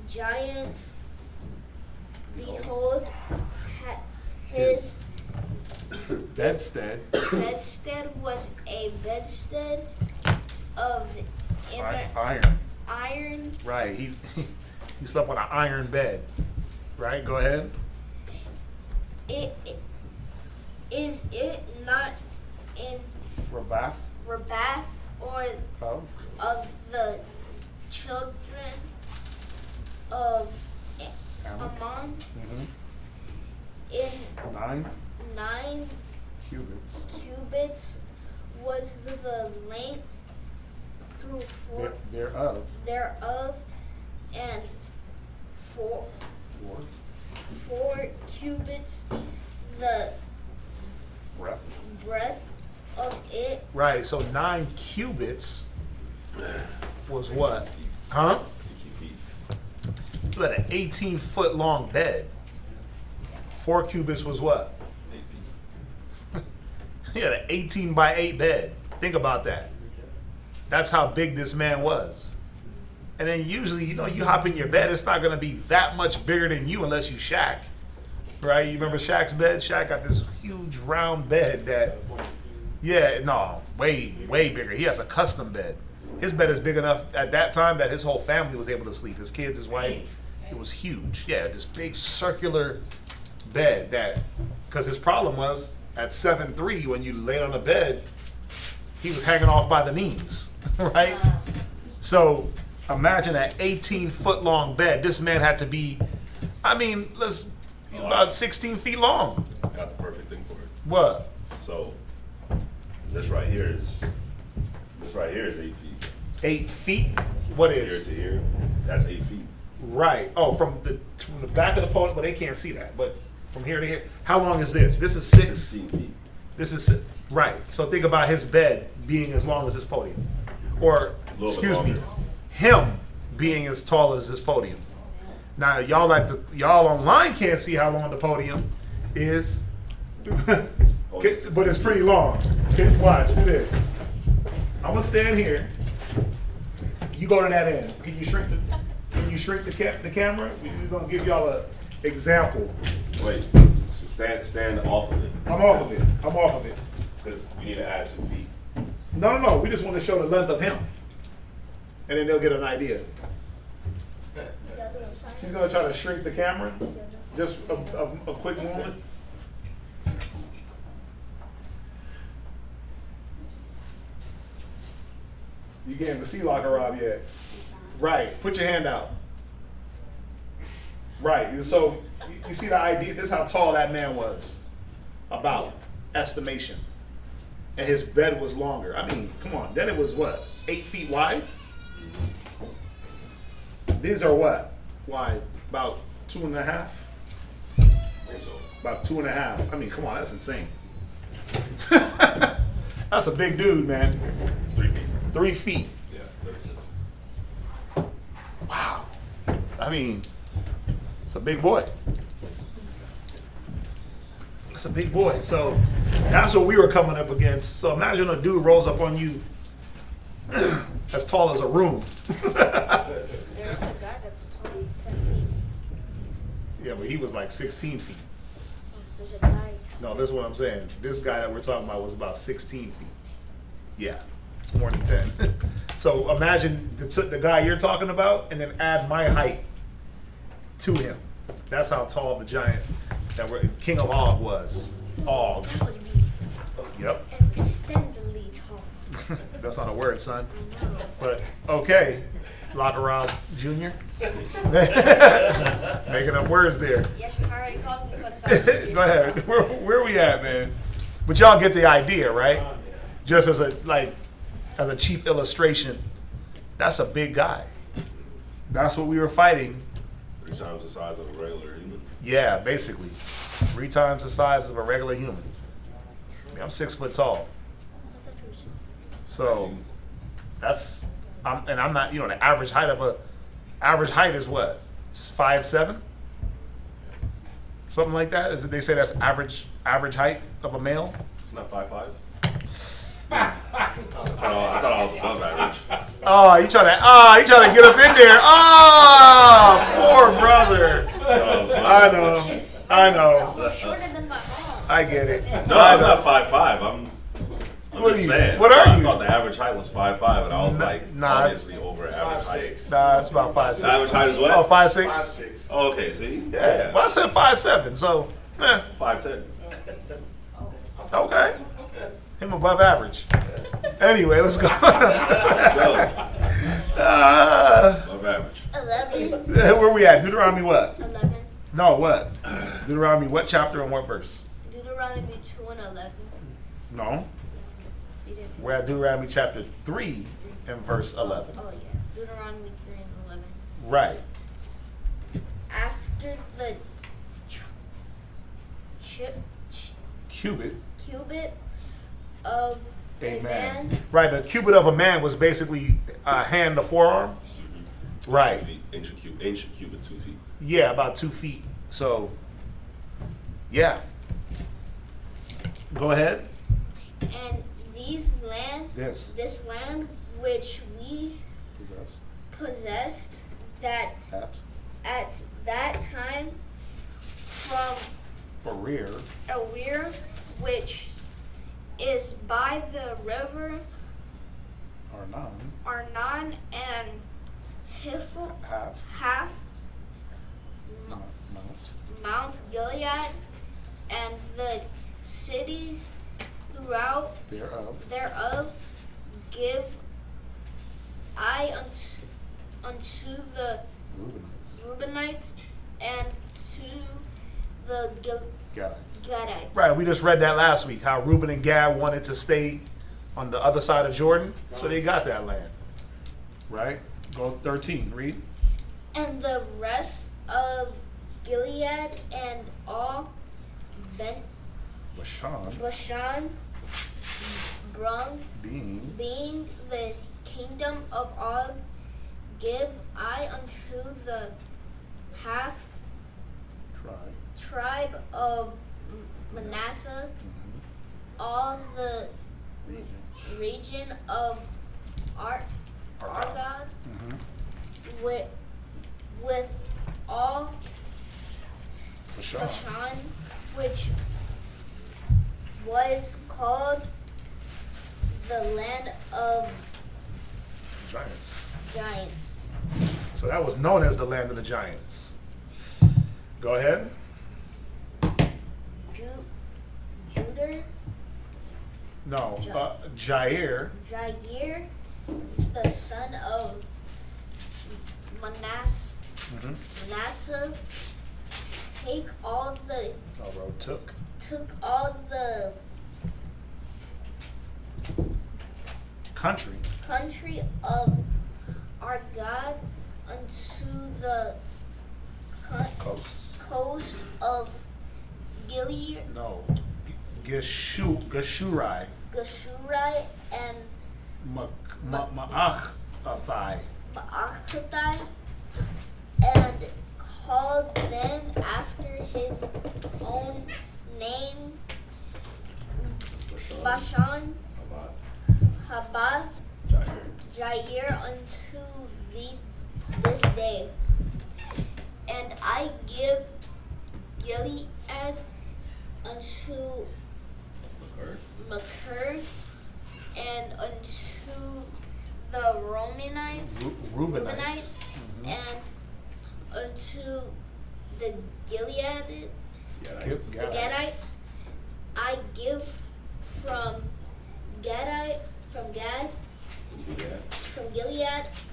giants. Behold, his bedstead was a bedstead of iron. Right. He slept on an iron bed. Right. Go ahead. Is it not in Rabath or of the children of Ammon? In 9 cubits was the length through thereof, and 4 cubits the breadth of it. Right. So 9 cubits was what? Huh? 18 feet. You had an 18-foot long bed. 4 cubits was what? 8 feet. He had an 18 by 8 bed. Think about that. That's how big this man was. And then usually, you hop in your bed, it's not going to be that much bigger than you unless you Shaq. Right? You remember Shaq's bed? Shaq got this huge round bed that, Yeah, no, way bigger. He has a custom bed. His bed is big enough at that time that his whole family was able to sleep. His kids, his wife. It was huge. Yeah, this big circular bed that, because his problem was at 7'3", when you laid on the bed, he was hanging off by the knees, right? So imagine an 18-foot long bed. This man had to be, about 16 feet long. I got the perfect thing for it. What? So this right here is 8 feet. 8 feet? What Here is? to here, that's 8 feet. Right. Oh, from the back of the podium, but they can't see that. But from here to here, how long is this? This is 16 feet. This is right. So think about his bed being as long as this podium, or bit excuse me, longer. him being as tall as this podium. Now y'all online can't see how long the podium is, but it's pretty long. Okay, watch, do this. I'm gonna stand here. You go to that end. Can you shrink the camera? We're gonna give y'all a example. Wait, stand off of it. I'm off of it. Because we need to add 2 feet. No. We just want to show the length of him, and then they'll get an idea. She's gonna try to shrink the camera. Just a quick moment. You can't even see Locker Rob yet. Right. Put your hand out. Right. So you see the idea. This is how tall that man was, about estimation, and his bed was longer. I mean, come on. Then it was what, 8 feet wide? These are what wide? About 2.5. I think so. About 2.5. I mean, come on. That's insane. That's a big dude, man. It's 3 feet. 3 feet. Yeah, 36. Wow. I mean, it's a big boy. It's a big boy. So that's what we were coming up against. So imagine a dude rolls up on you as tall as a room. There's a guy that's totally 10 feet. Yeah, but he was like 16 feet. There's a guy. No, this is what I'm saying. This guy that we're talking about was about 16 feet. Yeah, it's more than 10. So imagine the guy you're talking about, and then add my height to him. That's how tall the giant that King of Og was. Og. That would be Yep. extendedly tall. That's not a word, son. I know. But okay, Locker Rob Jr. Making up words there. Yes, you already called me for the side. Go ahead. Where we at, man? But y'all get the idea, right? Just as a cheap illustration, that's a big guy. That's what we were fighting. 3 times the size of a regular human. Yeah, basically. 3 times the size of a regular human. I mean, I'm 6 foot tall. So I'm not, the average height is what? 5'7"? Something like that? They say that's average height of a male? It's not 5'5". I thought I was above average. Oh, you trying to get up in there. Oh, poor brother. I know. Shorter than my mom. I get it. No, I'm not 5'5". I'm What just are you? saying. What are I you? thought the average height was 5'5", and I was like, Nah, obviously over average height. Nah, it's about The 5'6". average height is what? Oh, 5'6"? 5'6". Oh, okay, see? Yeah. Well, I said 5'7", so 5'10". okay. Him above average. Anyway, let's go. Above average. 11. Where we at? Deuteronomy what? 11. No, what? Deuteronomy what chapter and what verse? Deuteronomy 2 and 11. No. You did. We're at Deuteronomy chapter 3 and verse 11. Oh, yeah. Deuteronomy 3 and 11. Right. After the Cubit. cubit of a man. Right, the cubit of a man was basically hand to forearm. Right. 2 feet. Ancient cubit, 2 feet. Yeah, about 2 feet. So, yeah. Go ahead. And this land which we possessed that at that time from A rear. which is by the river Arnon, and half Mount Mount Gilead, and the cities throughout thereof give I unto the Reubenites and to the Gadites. Right, we just read that last week, how Reuben and Gad wanted to stay on the other side of Jordan, so they got that land. Right? Go 13, read. And the rest of Gilead and all Bashan being the kingdom of Og, give I unto the half tribe of Manasseh, all the region of Argod, with all Bashan, which was called the land of giants. So that was known as the land of the giants. Go ahead. Judah. No, Jair, the son of Manasseh, took all the country of our God unto the coast of Gilead. No, Geshurai And Ma'achathai, and called them after his own name, Bashan, Habath, Jair unto this day. And I give Gilead unto Machir, and unto the Reubenites, and unto the Gadites. I give from Gad,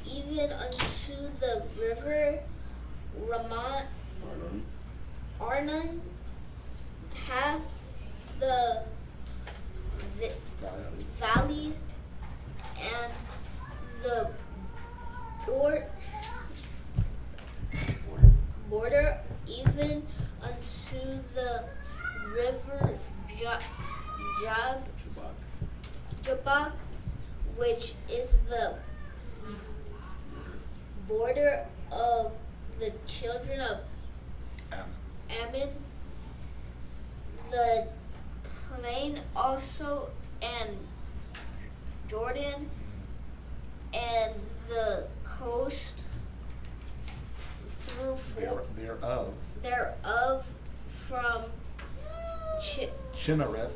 even unto the river Arnon, half the valley, and the border, even unto the river Jabbok, which is the border of the children of Ammon, the plain also, and Jordan, and the coast thereof from Chinnereth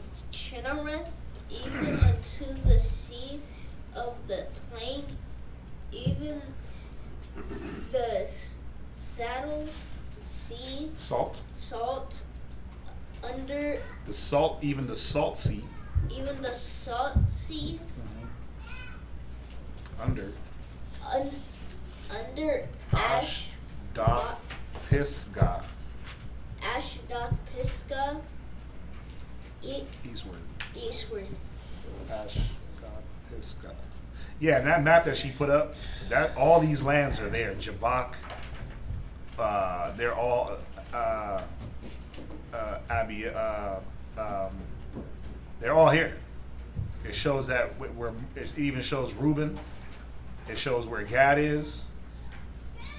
even unto the sea of the plain, even the saddle sea, salt under the salt, even the salt sea, under Ashdod Pisgah, eastward. Ashdod Pisgah. Yeah, and that map that she put up, that all these lands are there. Jabbok, they're all they're all here. It shows that it even shows Reuben. It shows where Gad is.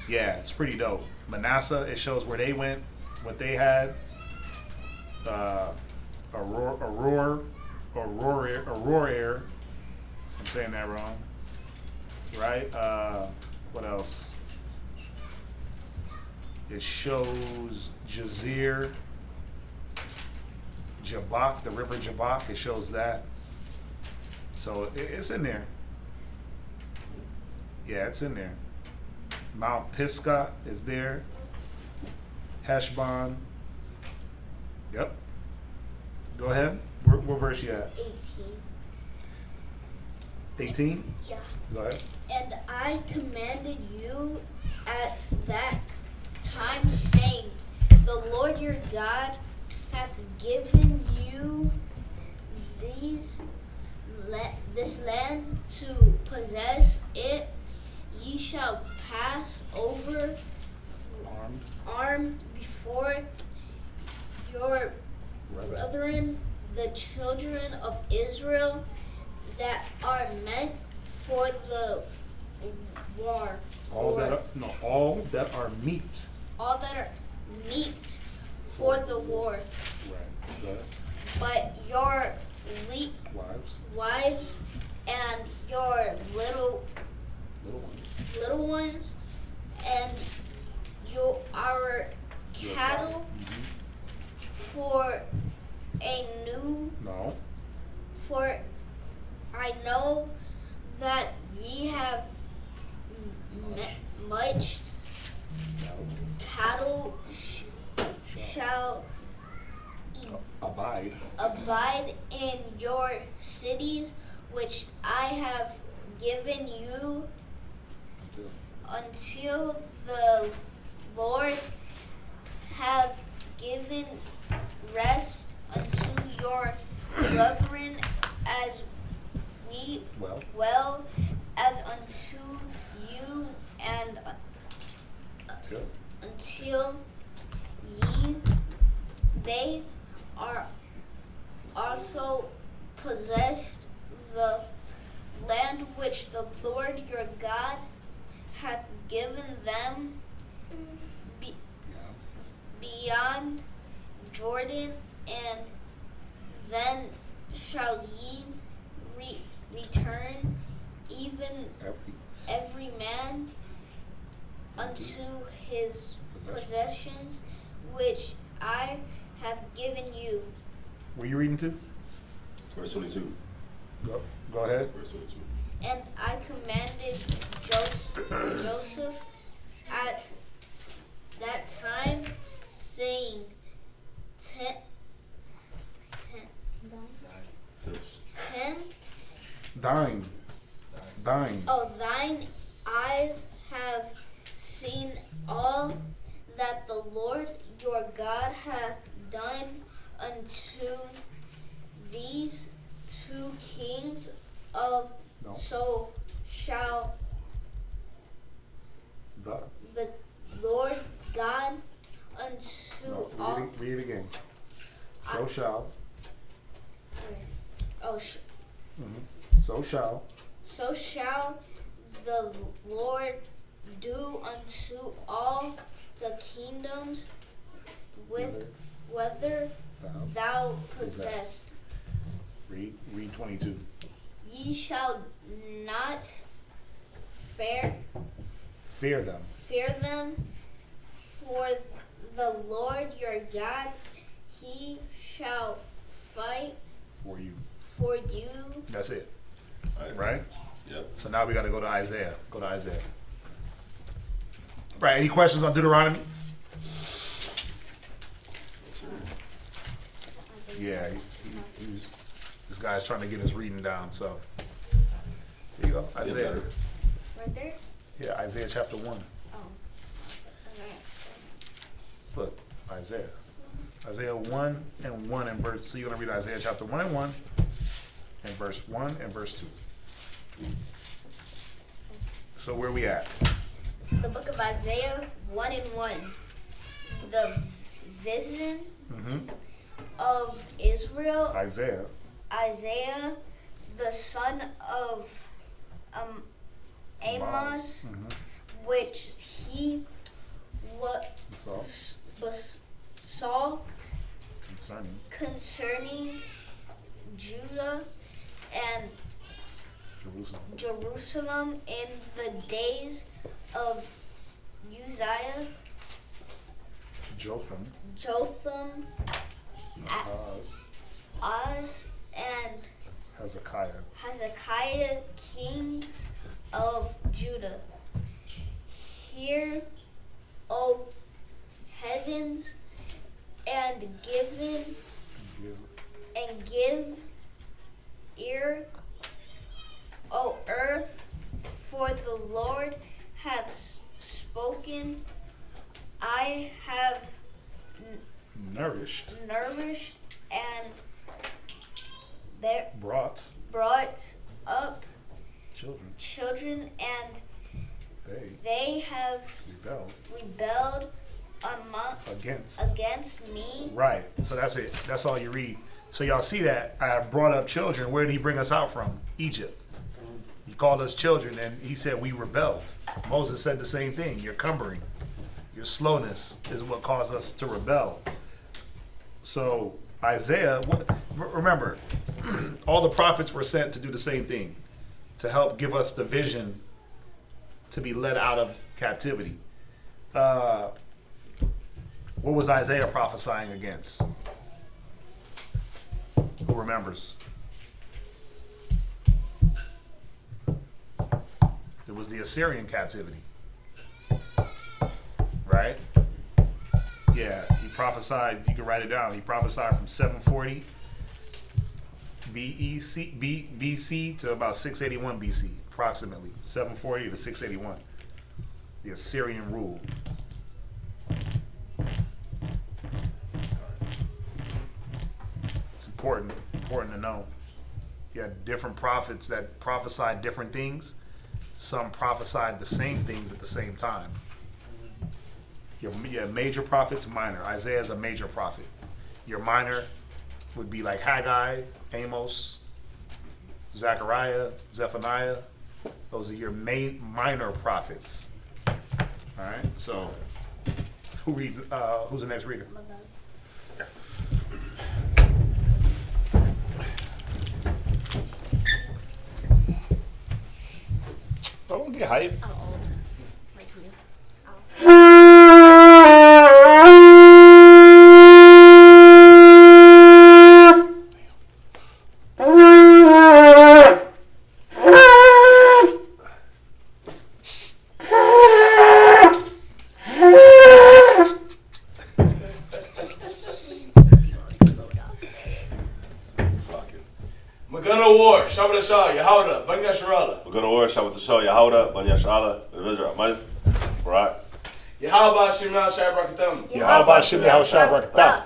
Yeah, it's pretty dope. Manasseh, it shows where they went, what they had. Aurora. I'm saying that wrong. Right? What else? It shows Jazeer, Jabbok, the river Jabbok. It shows that. So it's in there. Yeah, it's in there. Mount Pisgah is there. Heshbon. Yep. Go ahead. Where verse you at? 18. 18? Yeah. Go ahead. And I commanded you at that time, saying, the Lord your God hath given you this land to possess it. Ye shall pass over armed before your brethren, the children of Israel, that are meant for the war. All that are meat. All that are meat for the war. Right. Go ahead. But your wives and your little ones and our cattle for I know that ye have much cattle shall abide in your cities, which I have given you until the Lord have given rest unto your brethren as well as unto you, and until they are also possessed the land which the Lord your God hath given them beyond Jordan, and then shall ye return, even every man unto his possessions, which I have given you. Were you reading to? Verse 22. Go ahead. Verse 22. And I commanded Joseph at that time, saying, thine eyes have seen all that the Lord your God hath done unto these two kings of so shall the Lord God unto all. Read it again. So shall. So shall the Lord do unto all the kingdoms whether thou possessed. Read 22. Ye shall not fear them, for the Lord your God, he shall fight for you. That's it. All Right? Yep. So now we got to go to Isaiah. Right. Any questions on Deuteronomy? Yeah. This guy's trying to get his reading down. So here you go. Isaiah. Right there? Yeah, Isaiah chapter 1. Oh. Look, Isaiah. Isaiah 1 and 1 and verse. So you're going to read Isaiah chapter 1 and 1 and verse 1 and verse 2. So where we at? This is the book of Isaiah 1 and 1. The vision of Israel. Isaiah, the son of Amos, which he saw concerning Judah and Jerusalem in the days of Uzziah, Jotham, Oz, and Hezekiah, kings of Judah. Hear, O heavens, and give ear, O earth, for the Lord hath spoken. I have Nourished. And brought up children, and they have rebelled against me. Right. So that's it. That's all you read. So y'all see that I have brought up children. Where did he bring us out from? Egypt. He called us children, and he said we rebelled. Moses said the same thing. Your cumbering, your slowness is what caused us to rebel. So Isaiah, remember, all the prophets were sent to do the same thing, to help give us the vision to be led out of captivity. What was Isaiah prophesying against? Who remembers? It was the Assyrian captivity. Right? Yeah, he prophesied, you can write it down, he prophesied from 740 BC to about 681 BC, approximately. 740 to 681. The Assyrian rule. It's important to know. You had different prophets that prophesied different things. Some prophesied the same things at the same time. You have major prophets, minor. Isaiah is a major prophet. Your minor would be like Haggai, Amos, Zechariah, Zephaniah. Those are your minor prophets. All right. So, who reads? Who's the next reader? Don't get hype. I'm old, like you. Shabbat Yehuda, Ban Yasharallah. We're going to war, Shabbat Yehuda, Ban Yasharallah, Israel, Mike, Barak. Yahweh Shem Yahshua Barakatam. Yahweh Shem Yahshua Barakatam.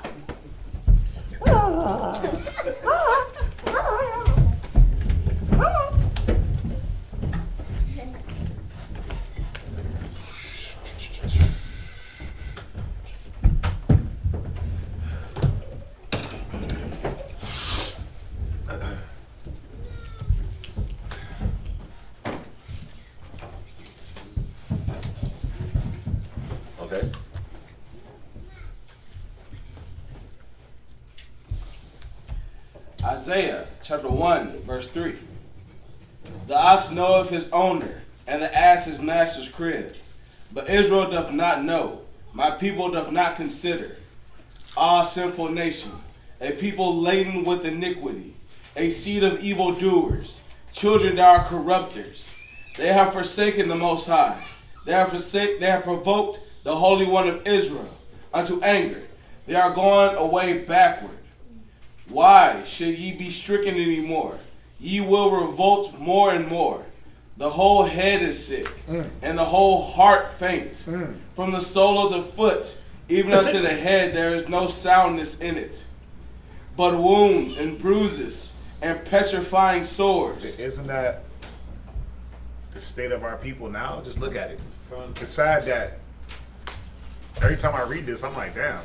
Isaiah chapter 1, verse 3. The ox knoweth his owner, and the ass his master's crib. But Israel doth not know, my people doth not consider. Ah, sinful nation, a people laden with iniquity, a seed of evildoers, children that are corrupters. They have forsaken the Most High. They have provoked the Holy One of Israel unto anger. They are gone away backward. Why should ye be stricken any more? Ye will revolt more and more. The whole head is sick, and the whole heart faint. From the sole of the foot even unto the head there is no soundness in it, but wounds and bruises and petrifying sores. Isn't that the state of our people now? Just look at it. It's sad that every time I read this, I'm like, damn.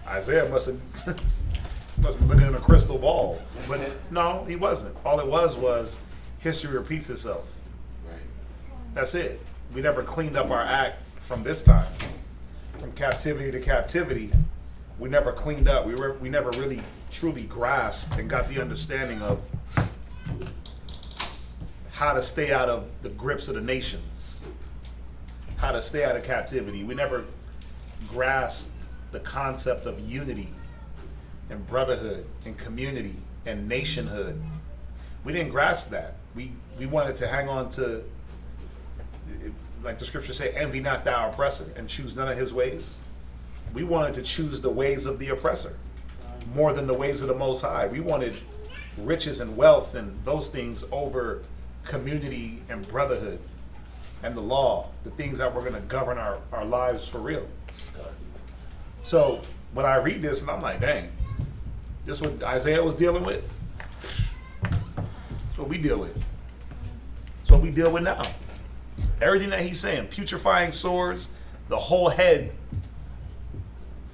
Isaiah must have been looking in a crystal ball. But no, he wasn't. All it was history repeats itself. Right. That's it. We never cleaned up our act from this time. From captivity to captivity, we never cleaned up. We never really truly grasped and got the understanding of how to stay out of the grips of the nations, how to stay out of captivity. We never grasped the concept of unity and brotherhood and community and nationhood. We didn't grasp that. We wanted to hang on to, like the scriptures say, envy not thou oppressor, and choose none of his ways. We wanted to choose the ways of the oppressor more than the ways of the Most High. We wanted riches and wealth and those things over community and brotherhood and the law, the things that were going to govern our lives for real. So when I read this, and I'm like, dang, this what Isaiah was dealing with? That's what we deal with. That's what we deal with now. Everything that he's saying, putrefying sores, the whole head,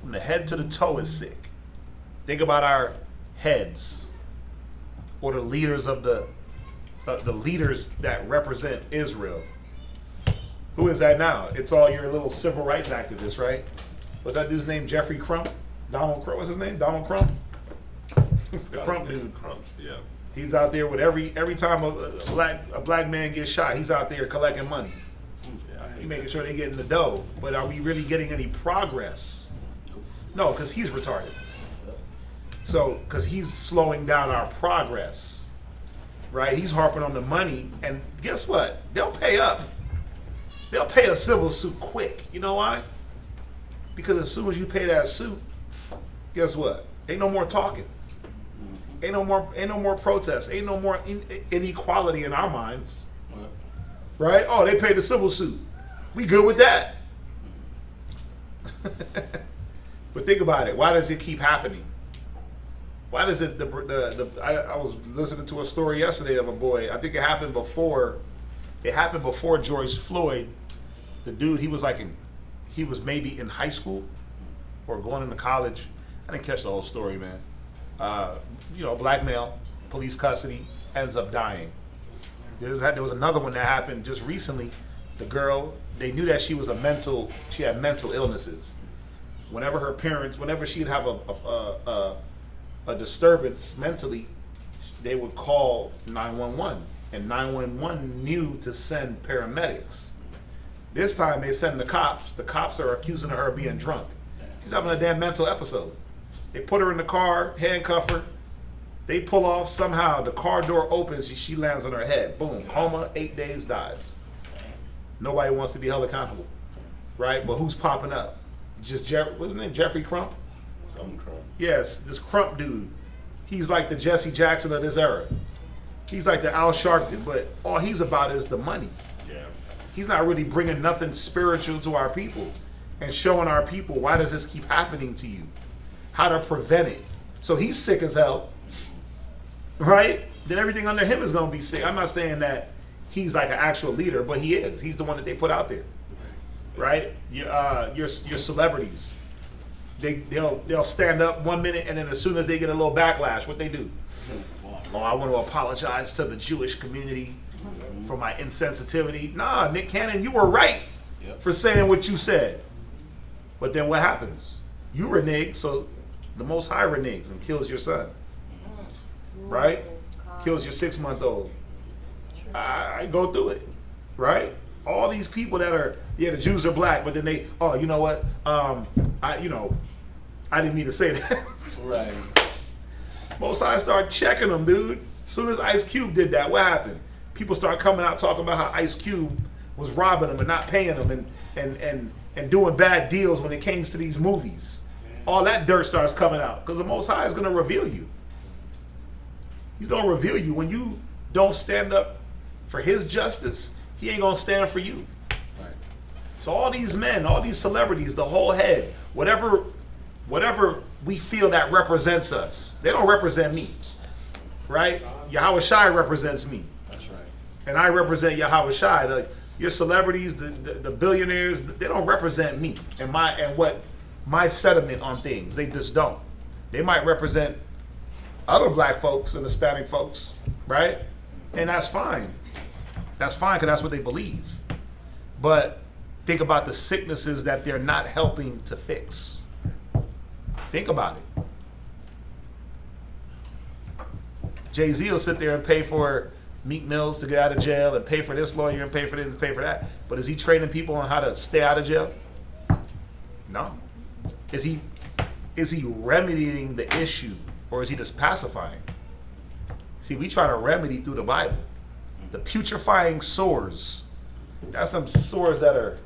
from the head to the toe is sick. Think about our heads, or the leaders of the leaders that represent Israel. Who is that now? It's all your little civil rights activists, right? What's that dude's name? Jeffrey Crump? Donald Crump? What's his name? Donald Crump? The Crump dude. Crump, yeah. He's out there with every time a black man gets shot, he's out there collecting money. He's making sure they get in the dough. But are we really getting any progress? No, because he's retarded. So, because he's slowing down our progress, right? He's harping on the money, and guess what? They'll pay up. They'll pay a civil suit quick. You know why? Because as soon as you pay that suit, guess what? Ain't no more talking. Ain't no more protests. Ain't no more inequality in our minds. Right? Oh, they paid the civil suit. We good with that. But think about it. Why does it keep happening? Why does it? I was listening to a story yesterday of a boy. I think it happened before. It happened before George Floyd. The dude, he was maybe in high school or going into college. I didn't catch the whole story, man. Black male, police custody, ends up dying. There was another one that happened just recently. The girl, they knew that she had mental illnesses. Whenever she'd have a disturbance mentally, they would call 911, and 911 knew to send paramedics. This time they send the cops. The cops are accusing her of being drunk. She's having a damn mental episode. They put her in the car, handcuff her. They pull off somehow. The car door opens. She lands on her head. Boom, coma, 8 days, dies. Nobody wants to be held accountable, right? But who's popping up? Just what's his name? Jeffrey Crump? Some Crump. Yes, this Crump dude. He's like the Jesse Jackson of this era. He's like the Al Sharpton, but all he's about is the money. Yeah. He's not really bringing nothing spiritual to our people and showing our people why does this keep happening to you, how to prevent it. So he's sick as hell, right? Then everything under him is going to be sick. I'm not saying that he's like an actual leader, but he is. He's the one that they put out there, right? Your celebrities. They'll stand up 1 minute, and then as soon as they get a little backlash, what they do? Oh, I want to apologize to the Jewish community for my insensitivity. Nah, Nick Cannon, you were right for saying what you said. But then what happens? You renege, so the Most High reneges and kills your son. Right? Kills your 6-month-old. I go through it. Right? All these people that are, the Jews are black, but then they, oh, you know what? I didn't mean to say that. Right. Most High start checking them, dude. As soon as Ice Cube did that, what happened? People start coming out talking about how Ice Cube was robbing them and not paying them and doing bad deals when it came to these movies. All that dirt starts coming out because the Most High is going to reveal you. He's going to reveal you. When you don't stand up for his justice, he ain't going to stand for you. Right. So all these men, all these celebrities, the whole head, whatever we feel that represents us, they don't represent me, right? Yahweh Shai represents me. That's right. And I represent Yahweh Shai. Your celebrities, the billionaires, they don't represent me and what my sentiment on things. They just don't. They might represent other black folks and Hispanic folks, right? And that's fine. That's fine because that's what they believe. But think about the sicknesses that they're not helping to fix. Think about it. Jay-Z will sit there and pay for Meek Mills to get out of jail and pay for this lawyer and pay for this and pay for that. But is he training people on how to stay out of jail? No. Is he remedying the issue, or is he just pacifying? See, we try to remedy through the Bible. The putrefying sores. Got some sores that are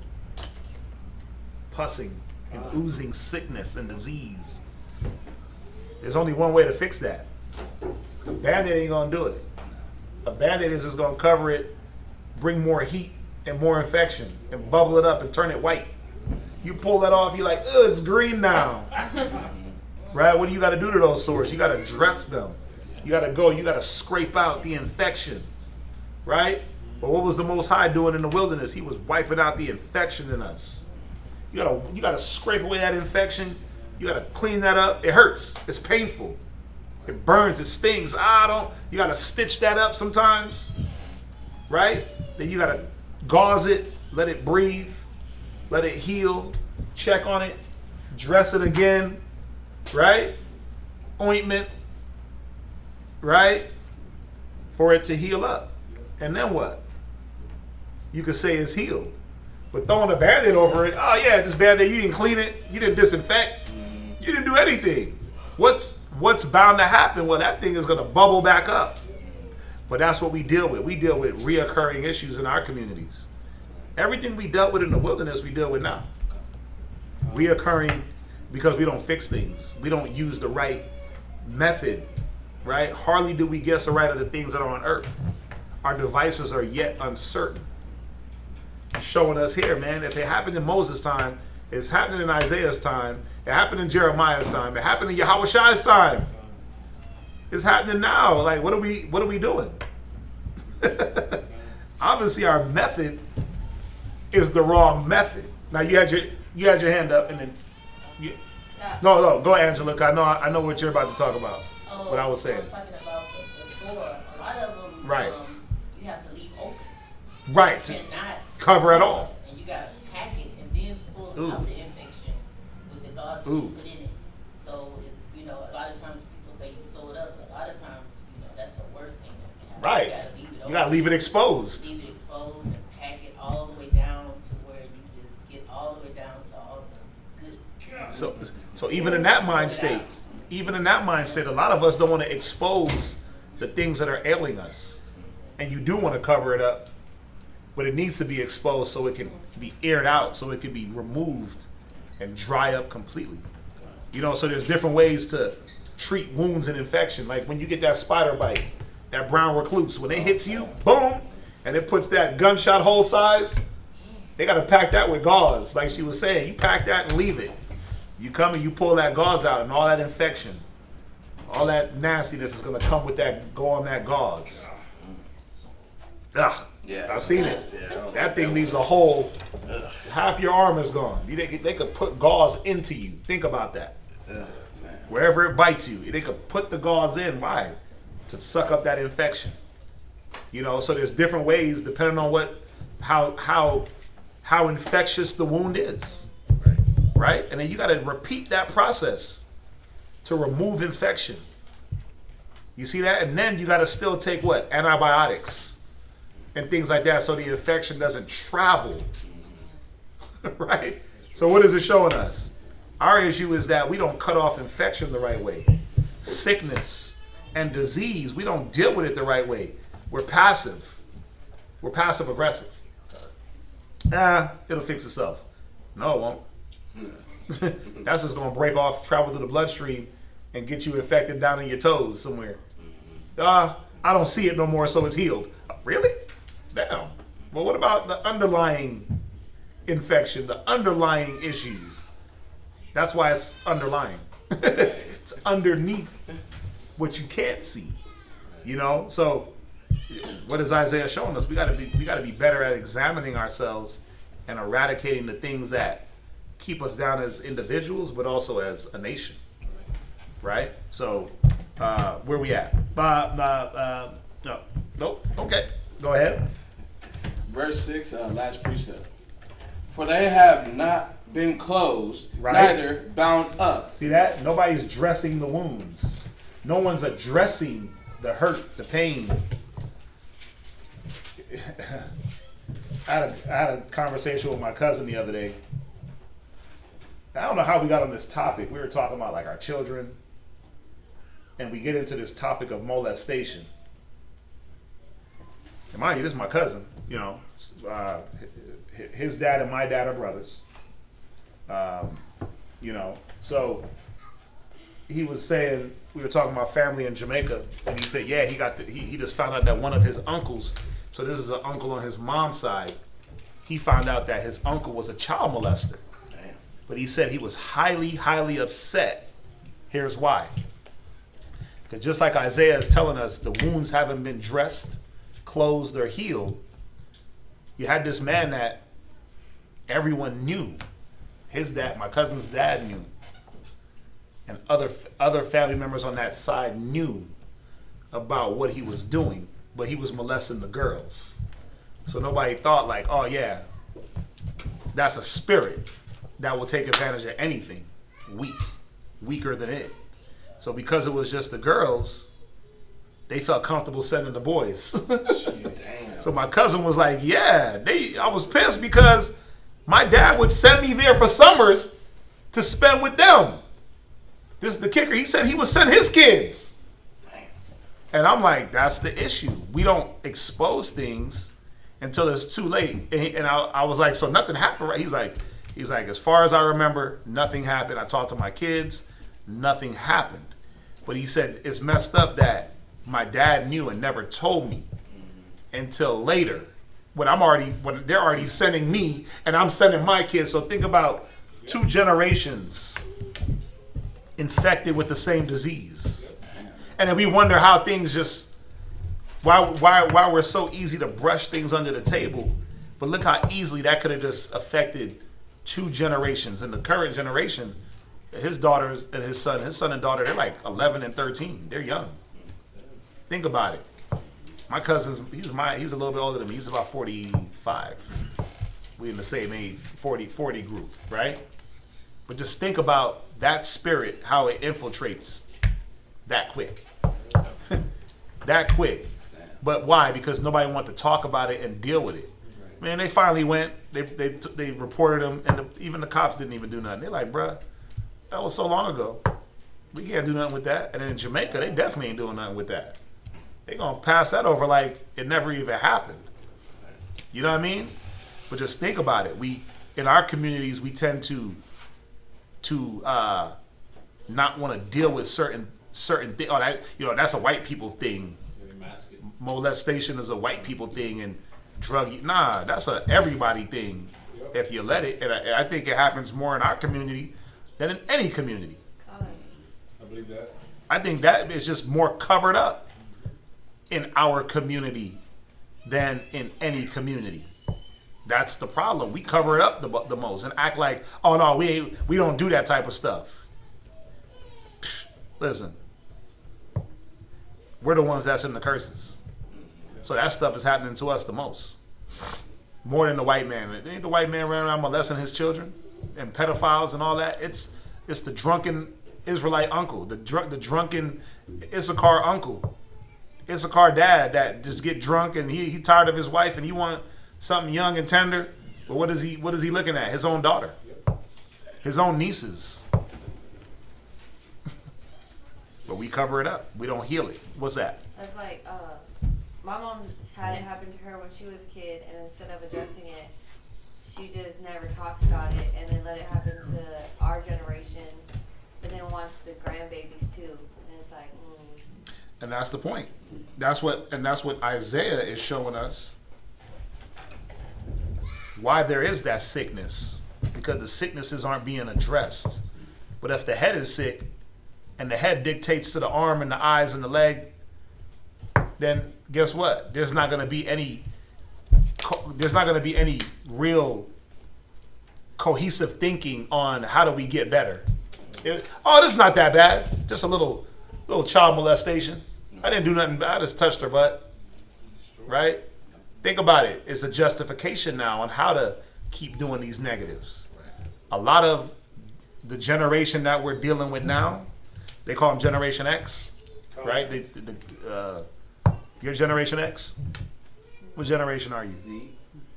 pussing and oozing sickness and disease. There's only one way to fix that. A Band-Aid ain't gonna do it. A Band-Aid is just gonna cover it, bring more heat and more infection, and bubble it up and turn it white. You pull that off, you're like, ugh, it's green now. Right? What do you gotta do to those sores? You gotta dress them. You gotta scrape out the infection. Right? But what was the Most High doing in the wilderness? He was wiping out the infection in us. You gotta scrape away that infection. You gotta clean that up. It hurts. It's painful. It burns. It stings. You gotta stitch that up sometimes. Right? Then you gotta gauze it, let it breathe, let it heal, check on it, dress it again. Right? Ointment. Right? For it to heal up. And then what? You could say it's healed. But throwing a Band-Aid over it, oh yeah, this Band-Aid, you didn't clean it, you didn't disinfect, you didn't do anything. What's bound to happen? Well, that thing is going to bubble back up. But that's what we deal with. We deal with reoccurring issues in our communities. Everything we dealt with in the wilderness, we deal with now. Reoccurring because we don't fix things. We don't use the right method, right? Hardly do we guess right of the things that are on earth. Our devices are yet uncertain. Showing us here, man, if it happened in Moses' time, it's happening in Isaiah's time, it happened in Jeremiah's time, it happened in Yahushai's time. It's happening now. Like, what are we doing? Obviously, our method is the wrong method. Now you had your hand up, and then no, go Angela. 'Cause I know what you're about to talk about. What I was saying. I was talking about the store. A lot of them, right? You have to leave open. Right. You cannot cover it all. And you gotta pack it and then pull out the infection with the gauze that you put in it. So a lot of times people say you sew it up, but a lot of times that's the worst thing that can happen. Right. You gotta leave it open. You gotta leave it exposed. Leave it exposed and pack it all the way down to where you just get all the way down to all the good. So even in that mind state, a lot of us don't want to expose the things that are ailing us, and you do want to cover it up, but it needs to be exposed so it can be aired out, so it can be removed and dry up completely. So there's different ways to treat wounds and infection. Like when you get that spider bite, that brown recluse, when it hits you, boom, and it puts that gunshot hole size, they got to pack that with gauze. Like she was saying, you pack that and leave it. You come and you pull that gauze out, and all that infection, all that nastiness is going to come with go on that gauze. Ugh. Yeah, I've seen it. Yeah. That thing leaves a hole. Half your arm is gone. They could put gauze into you. Think about that. Wherever it bites you, they could put the gauze in. Why? To suck up that infection. So there's different ways depending on how infectious the wound is. Right? And then you got to repeat that process to remove infection. You see that? And then you got to still take antibiotics and things like that so the infection doesn't travel. Right? So what is it showing us? Our issue is that we don't cut off infection the right way. Sickness and disease, we don't deal with it the right way. We're passive. We're passive aggressive. It'll fix itself. No, it won't. That's just going to break off, travel through the bloodstream, and get you infected down in your toes somewhere. I don't see it no more, so it's healed. Really? Damn. Well, what about the underlying infection, the underlying issues? That's why it's underlying. It's underneath what you can't see. So what is Isaiah showing us? We got to be better at examining ourselves and eradicating the things that keep us down as individuals, but also as a nation. Right? So, where we at? Nope. Okay. Go ahead. Verse 6, last precept. For they have not been closed, right, neither bound up. See that? Nobody's dressing the wounds. No one's addressing the hurt, the pain. I had a conversation with my cousin the other day. I don't know how we got on this topic. We were talking about like our children, and we get into this topic of molestation. And mind you, this is my cousin. His dad and my dad are brothers. So he was saying, we were talking about family in Jamaica, and he said, yeah, he just found out that one of his uncles, so this is an uncle on his mom's side, he found out that his uncle was a child molester. Damn. But he said he was highly, highly upset. Here's why. Because just like Isaiah is telling us, the wounds haven't been dressed, closed, or healed. You had this man that everyone knew. His dad, my cousin's dad, knew. And other family members on that side knew about what he was doing, but he was molesting the girls. So nobody thought like, oh yeah, that's a spirit that will take advantage of anything weaker than it. So because it was just the girls, they felt comfortable sending the boys. Damn. So my cousin was like, yeah, I was pissed because my dad would send me there for summers to spend with them. This is the kicker. He said he would send his kids. Damn. And I'm like, that's the issue. We don't expose things until it's too late. And I was like, so nothing happened, right? He's like, as far as I remember, nothing happened. I talked to my kids, nothing happened. But he said it's messed up that my dad knew and never told me until later. When they're already sending me and I'm sending my kids. So think about 2 generations infected with the same disease. And then we wonder how things just, why we're so easy to brush things under the table. But look how easily that could have just affected 2 generations. In the current generation, his daughters and his son and daughter, they're like 11 and 13. They're young. Think about it. My cousin's, he's a little bit older than me. He's about 45. We in the same age, 40 group, right? But just think about that spirit, how it infiltrates that quick. That quick. But why? Because nobody wanted to talk about it and deal with it. Man, they finally went. They reported him, and even the cops didn't even do nothing. They're like, bruh, that was so long ago. We can't do nothing with that. And in Jamaica, they definitely ain't doing nothing with that. They're going to pass that over like it never even happened. You know what I mean? But just think about it. In our communities, we tend to not want to deal with certain things. Oh, that's a white people thing. Molestation is a white people thing, and that's a everybody thing. If you let it, and I think it happens more in our community than in any community. I believe that. I think that is just more covered up in our community than in any community. That's the problem. We cover it up the most and act like, oh no, we don't do that type of stuff. Listen, we're the ones that's in the curses. So that stuff is happening to us the most. More than the white man. Ain't the white man running around molesting his children and pedophiles and all that? It's the drunken Israelite uncle, the drunken Issachar uncle, Issachar dad that just get drunk and he tired of his wife and he want something young and tender. But what is he looking at? His own daughter, his own nieces. But we cover it up. We don't heal it. What's that? That's like my mom had it happen to her when she was a kid, and instead of addressing it, she just never talked about it, and then let it happen to our generation, but then wants the grandbabies too, and it's like. And that's the point. That's what Isaiah is showing us. Why there is that sickness, because the sicknesses aren't being addressed. But if the head is sick, and the head dictates to the arm and the eyes and the leg, then guess what? There's not going to be any real cohesive thinking on how do we get better. This is not that bad. Just a little child molestation. I didn't do nothing bad. I just touched her butt. Right? Think about it. It's a justification now on how to keep doing these negatives. A lot of the generation that we're dealing with now, they call them Generation X, right? Your Generation X? What generation are you? Z.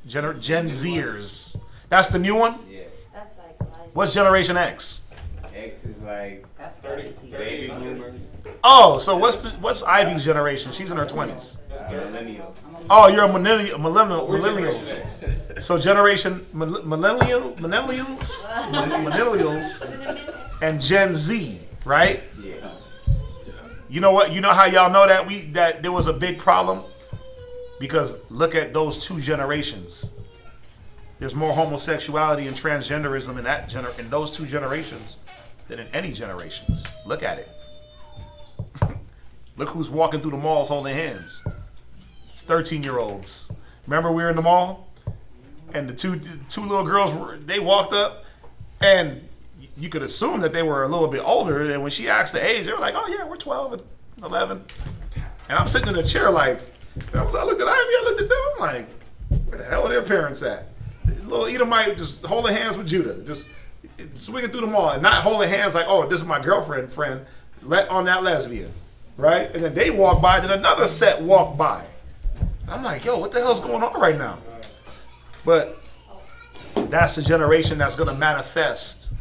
Gen Zers. That's the new one? Yeah. That's like. What's Generation X? X is like That's 30 baby boomers. Oh, so what's Ivy's generation? She's in her 20s. Millennials. Oh, you're a millennials. So millennials, and Gen Z, right? Yeah. You know what? You know how y'all know that there was a big problem? Because look at those two generations. There's more homosexuality and transgenderism in those two generations than in any generations. Look at it. Look who's walking through the malls holding hands. It's 13-year-olds. Remember we were in the mall? And the two little girls, they walked up, and you could assume that they were a little bit older. And when she asked the age, they were like, oh yeah, we're 12 and 11. And I'm sitting in the chair like, I looked at Ivy, I looked at them, I'm like, where the hell are their parents at? Little Edomite just holding hands with Judah, just swinging through the mall and not holding hands like, oh, this is my friend, let on that lesbian, right? And then they walk by, then another set walk by. I'm like, yo, what the hell's going on right now? But that's the generation that's going to manifest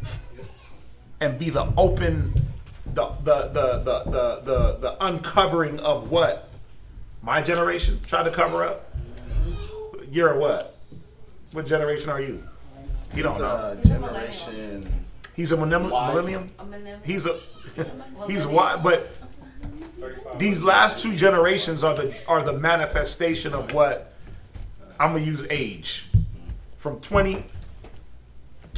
and be the open, the uncovering of what my generation tried to cover up. You're what? What generation are you? You don't know. Generation. He's a millennium. He's wide, but these last two generations are the manifestation of what I'm gonna use age from 20,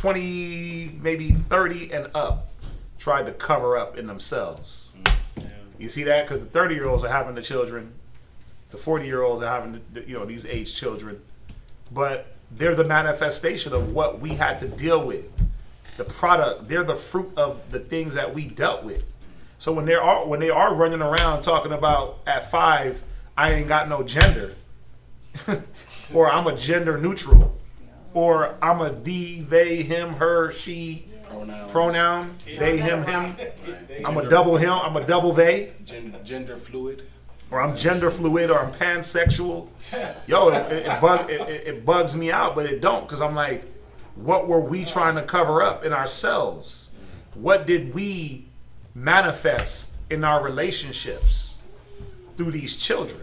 maybe 30 and up tried to cover up in themselves. You see that? Because the 30-year-olds are having the children, the 40-year-olds are having these age children, but they're the manifestation of what we had to deal with. The product, they're the fruit of the things that we dealt with. So when they are running around talking about at 5, I ain't got no gender, or I'm a gender neutral, or I'm a they, him, her, she pronoun, they, him. I'm a double him, I'm a double they. Gender fluid. Or I'm gender fluid, or I'm pansexual. Yo, it bugs me out, but it don't, because I'm like, what were we trying to cover up in ourselves? What did we manifest in our relationships through these children?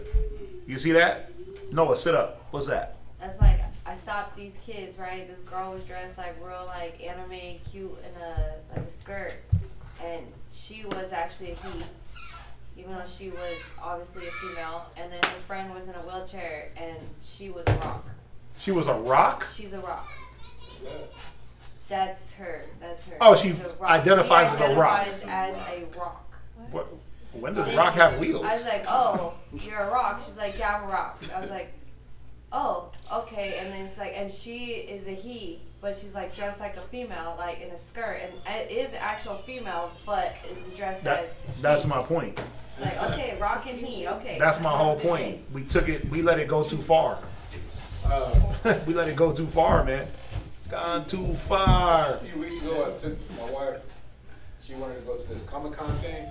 You see that? Noah, sit up. What's that? That's like, I stopped these kids, right? This girl was dressed like real like anime cute in a skirt, and she was actually a he, even though she was obviously a female. And then her friend was in a wheelchair, and she was a rock. She was a rock? She's a rock. That's her. Oh, she identifies as a rock. As a rock. What? When does rock have wheels? I was like, oh, you're a rock. She's like, yeah, I'm a rock. I was like, oh, okay. And then she's like, and she is a he, but she's like dressed like a female, like in a skirt, and it is actual female, but is dressed as. That's my point. Like, okay, rock and he, okay. That's my whole point. We let it go too far. We let it go too far, man. Gone too far. A few weeks ago, I took my wife. She wanted to go to this Comic-Con thing.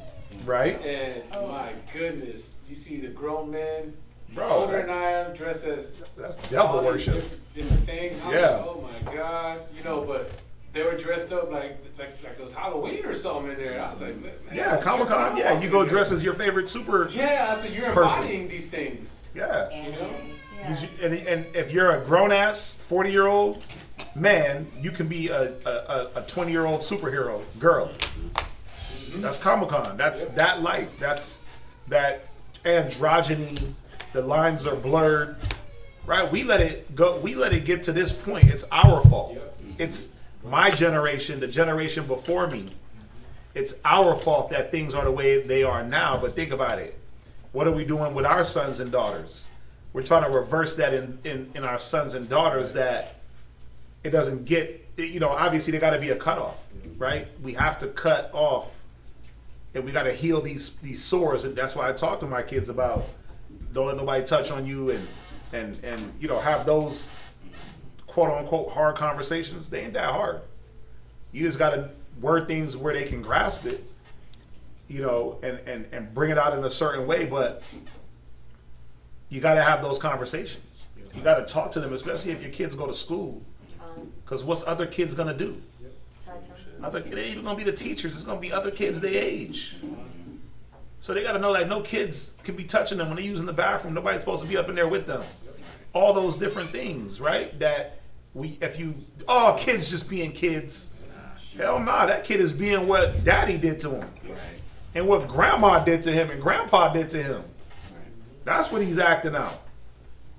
Right. And my goodness, you see the grown men, bro, older than I am, dressed as that's devil worship. Different things. Yeah. Like, oh my God, but they were dressed up like it was Halloween or something in there. I was like, man, yeah, Comic-Con. Yeah, you go dress as your favorite super. Yeah, I said you're embodying these things. Yeah. And if you're a grown ass 40-year-old man, you can be a 20-year-old superhero girl. That's Comic-Con. That's that life. That's that androgyny. The lines are blurred, right? We let it go. We let it get to this point. It's our fault. It's my generation, the generation before me. It's our fault that things are the way they are now. But think about it. What are we doing with our sons and daughters? We're trying to reverse that in our sons and daughters, that it doesn't get, obviously there got to be a cutoff, right? We have to cut off, and we got to heal these sores. And that's why I talk to my kids about don't let nobody touch on you, and have those quote unquote hard conversations. They ain't that hard. You just got to word things where they can grasp it, and bring it out in a certain way. But you got to have those conversations. You got to talk to them, especially if your kids go to school. Because what's other kids going to do? It ain't even going to be the teachers. It's going to be other kids their age. So they got to know that no kids can be touching them when they're using the bathroom. Nobody's supposed to be up in there with them. All those different things, right? That kids just being kids. Hell nah, that kid is being what daddy did to him. Right. And what grandma did to him and grandpa did to him. That's what he's acting out.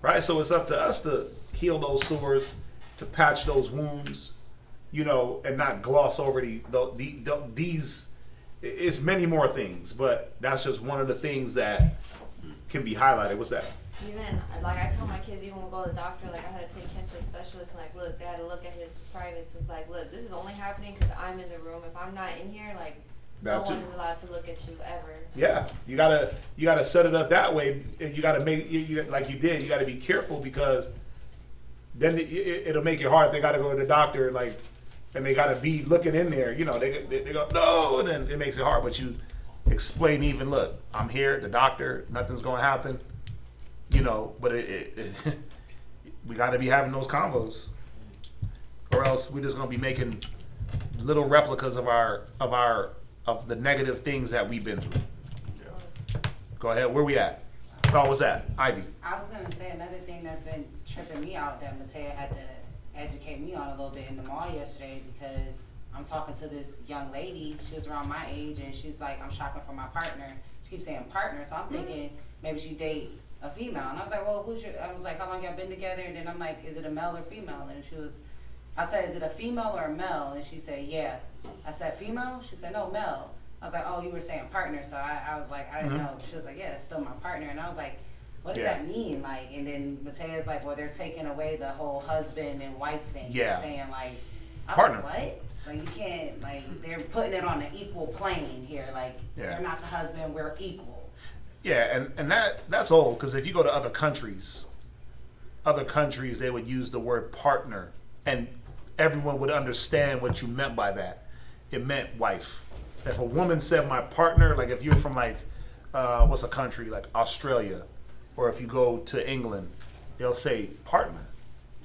Right? So it's up to us to heal those sores, to patch those wounds, and not gloss over these. It's many more things, but that's just one of the things that can be highlighted. What's that? Even, like, I tell my kids, even when we go to the doctor, like, I had to take him to a specialist, like, look, they had to look at his privates. It's like, look, this is only happening because I'm in the room. If I'm not in here, like, no one is allowed to look at you ever. Yeah, you gotta set it up that way, and you gotta make like you did. You gotta be careful because then it'll make it hard if they gotta go to the doctor, like, and they gotta be looking in there. They go no, and then it makes it hard. But you explain, even look, I'm here, the doctor, nothing's gonna happen. But we got to be having those convos, or else we're just gonna be making little replicas of the negative things that we've been through. Yeah. Go ahead. Where we at? Oh, what's that? Ivy. I was gonna say another thing that's been tripping me out that Matea had to educate me on a little bit in the mall yesterday, because I'm talking to this young lady. She was around my age, and she's like, "I'm shopping for my partner." She keeps saying partner, so I'm thinking maybe she date a female. And I was like, well, I was like, how long y'all been together? And then I'm like, is it a male or female? And I said, is it a female or a male? And she said, yeah. I said, female? She said, no, male. I was like, oh, you were saying partner. So I was like, I didn't know. She was like, yeah, that's still my partner. And I was like, what does that mean? Like, and then Matea's like, well, they're taking away the whole husband and wife thing. Yeah. They're saying, like, I was partner. Like, what? Like, you can't, like, they're putting it on an equal plane here. Like, they're not the husband, we're equal. Yeah, and that's old, because if you go to other countries, they would use the word partner, and everyone would understand what you meant by that. It meant wife. If a woman said my partner, like if you're from like, what's a country, like Australia, or if you go to England, they'll say partner.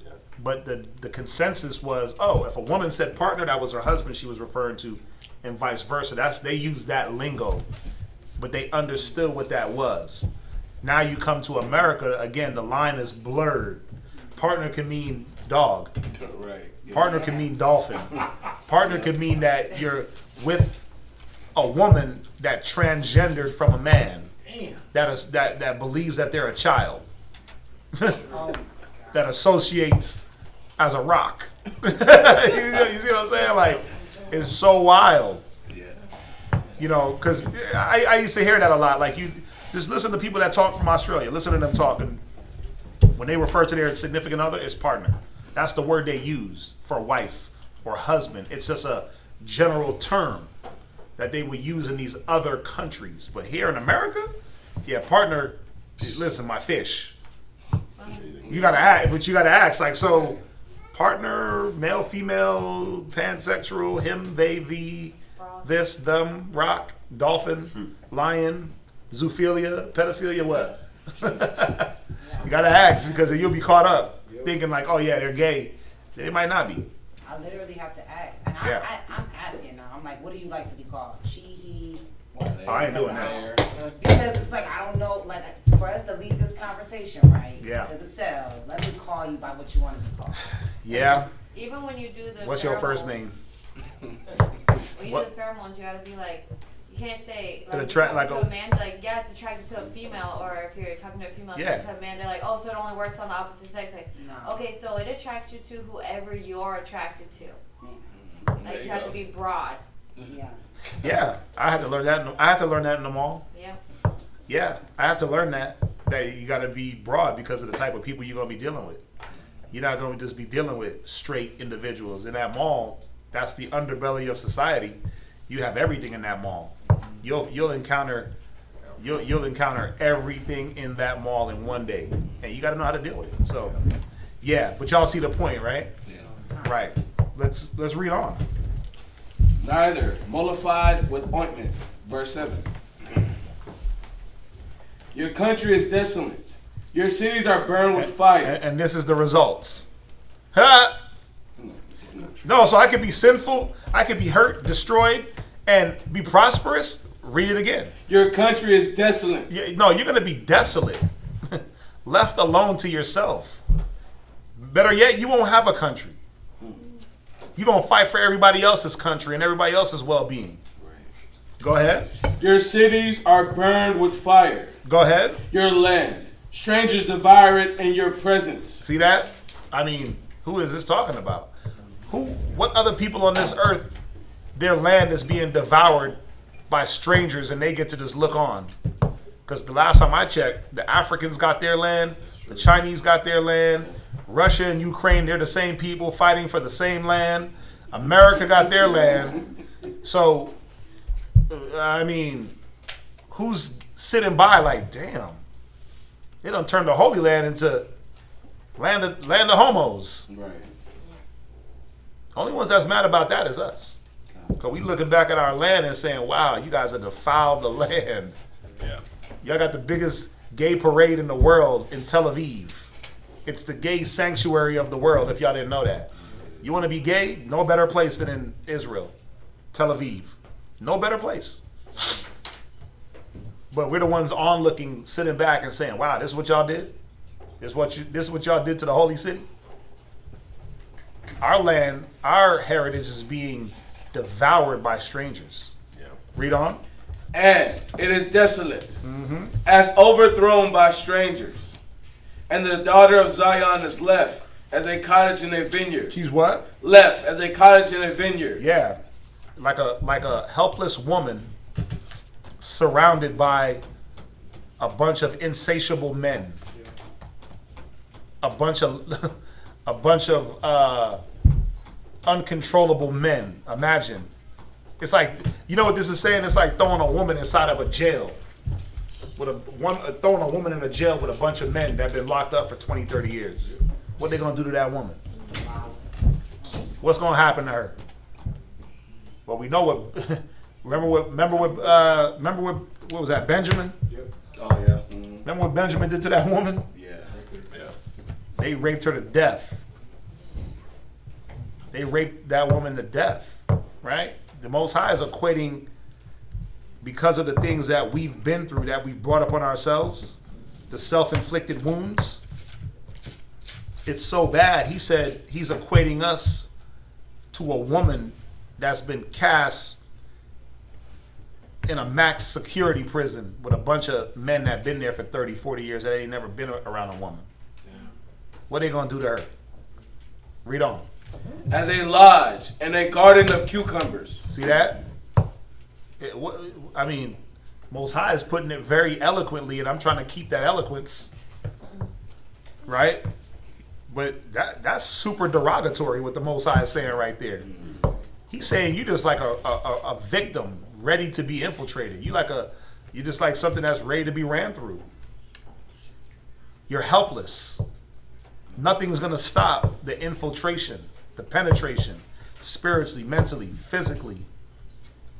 Yeah. But the consensus was, if a woman said partner, that was her husband she was referring to, and vice versa. They use that lingo. But they understood what that was. Now you come to America, again, the line is blurred. Partner can mean dog. Right. Yeah. Partner can mean dolphin. Partner could mean that you're with a woman that transgendered from a man. Damn. That believes that they're a child. That associates as a rock. You see what I'm saying? Like, it's so wild. Because I used to hear that a lot. Like, you just listen to people that talk from Australia. Listen to them talk. And when they refer to their significant other, it's partner. That's the word they use for wife or husband. It's just a general term that they would use in these other countries. But here in America, partner, listen, my fish. You got to ask, but you got to ask, like, so partner, male, female, pansexual, him, they, thee, this, them, rock, dolphin, lion, zoophilia, pedophilia, what? You gotta ask, because you'll be caught up thinking like, oh yeah, they're gay. They might not be. I literally have to ask. And I'm asking now. I'm like, what do you like to be called? She, he? I ain't doing that. Because it's like, I don't know, like, for us to lead this conversation, right? Yeah. To the cell, let me call you by what you want to be called. Yeah. Even when you do the What's your first name? When you do the pheromones, you gotta be like, you can't say like, to a man, like, yeah, it's attracted to a female, or if you're talking to a female, to a man, they're like, oh, so it only works on the opposite sex. Like, no. Okay, so it attracts you to whoever you're attracted to. Like, you have to be broad. Yeah. Yeah, I had to learn that. I had to learn that in the mall. Yeah. Yeah, I had to learn that you got to be broad because of the type of people you're gonna be dealing with. You're not gonna just be dealing with straight individuals in that mall. That's the underbelly of society. You have everything in that mall. You'll encounter everything in that mall in one day, and you got to know how to deal with it. So, yeah, but y'all see the point, right? Yeah. Right. Let's read on. Neither mollified with ointment, verse 7. Your country is desolate. Your cities are burned with fire. And this is the results. Ha! No, so I could be sinful, I could be hurt, destroyed, and be prosperous. Read it again. Your country is desolate. No, you're going to be desolate. Left alone to yourself. Better yet, you won't have a country. You're going to fight for everybody else's country and everybody else's well-being. Go ahead. Your cities are burned with fire. Go ahead. Your land. Strangers devour it in your presence. See that? I mean, who is this talking about? What other people on this earth, their land is being devoured by strangers and they get to just look on? Because the last time I checked, the Africans got their land, the Chinese got their land, Russia and Ukraine, they're the same people fighting for the same land. America got their land. So, I mean, who's sitting by like, damn, they done turned the Holy Land into land of homos. Right. Only ones that's mad about that is us. Because we looking back at our land and saying, wow, you guys have defiled the land. Yeah. Y'all got the biggest gay parade in the world in Tel Aviv. It's the gay sanctuary of the world, if y'all didn't know that. You want to be gay? No better place than in Israel. Tel Aviv. No better place. But we're the ones onlooking, sitting back and saying, wow, this is what y'all did? This is what y'all did to the holy city? Our land, our heritage is being devoured by strangers. Yeah. Read on. And it is desolate, as overthrown by strangers. And the daughter of Zion is left as a cottage in a vineyard. She's what? Left as a cottage in a vineyard. Yeah. Like a helpless woman surrounded by a bunch of insatiable men. A bunch of uncontrollable men. Imagine. It's like, you know what this is saying? It's like throwing a woman inside of a jail. Throwing a woman in a jail with a bunch of men that have been locked up for 20, 30 years. What are they going to do to that woman? What's going to happen to her? Well, we know what. Remember what was that? Benjamin? Yep. Oh yeah. Remember what Benjamin did to that woman? Yeah. They raped her to death. They raped that woman to death, right? The Most High is equating, because of the things that we've been through, that we've brought upon ourselves, the self-inflicted wounds. It's so bad. He said he's equating us to a woman that's been cast in a max security prison with a bunch of men that been there for 30, 40 years that ain't never been around a woman. What are they going to do to her? Read on. As a lodge and a garden of cucumbers. See that? Most High is putting it very eloquently, and I'm trying to keep that eloquence, right? But that's super derogatory what the Most High is saying right there. He's saying you just like a victim ready to be infiltrated. You just like something that's ready to be ran through. You're helpless. Nothing's going to stop the infiltration, the penetration, spiritually, mentally, physically.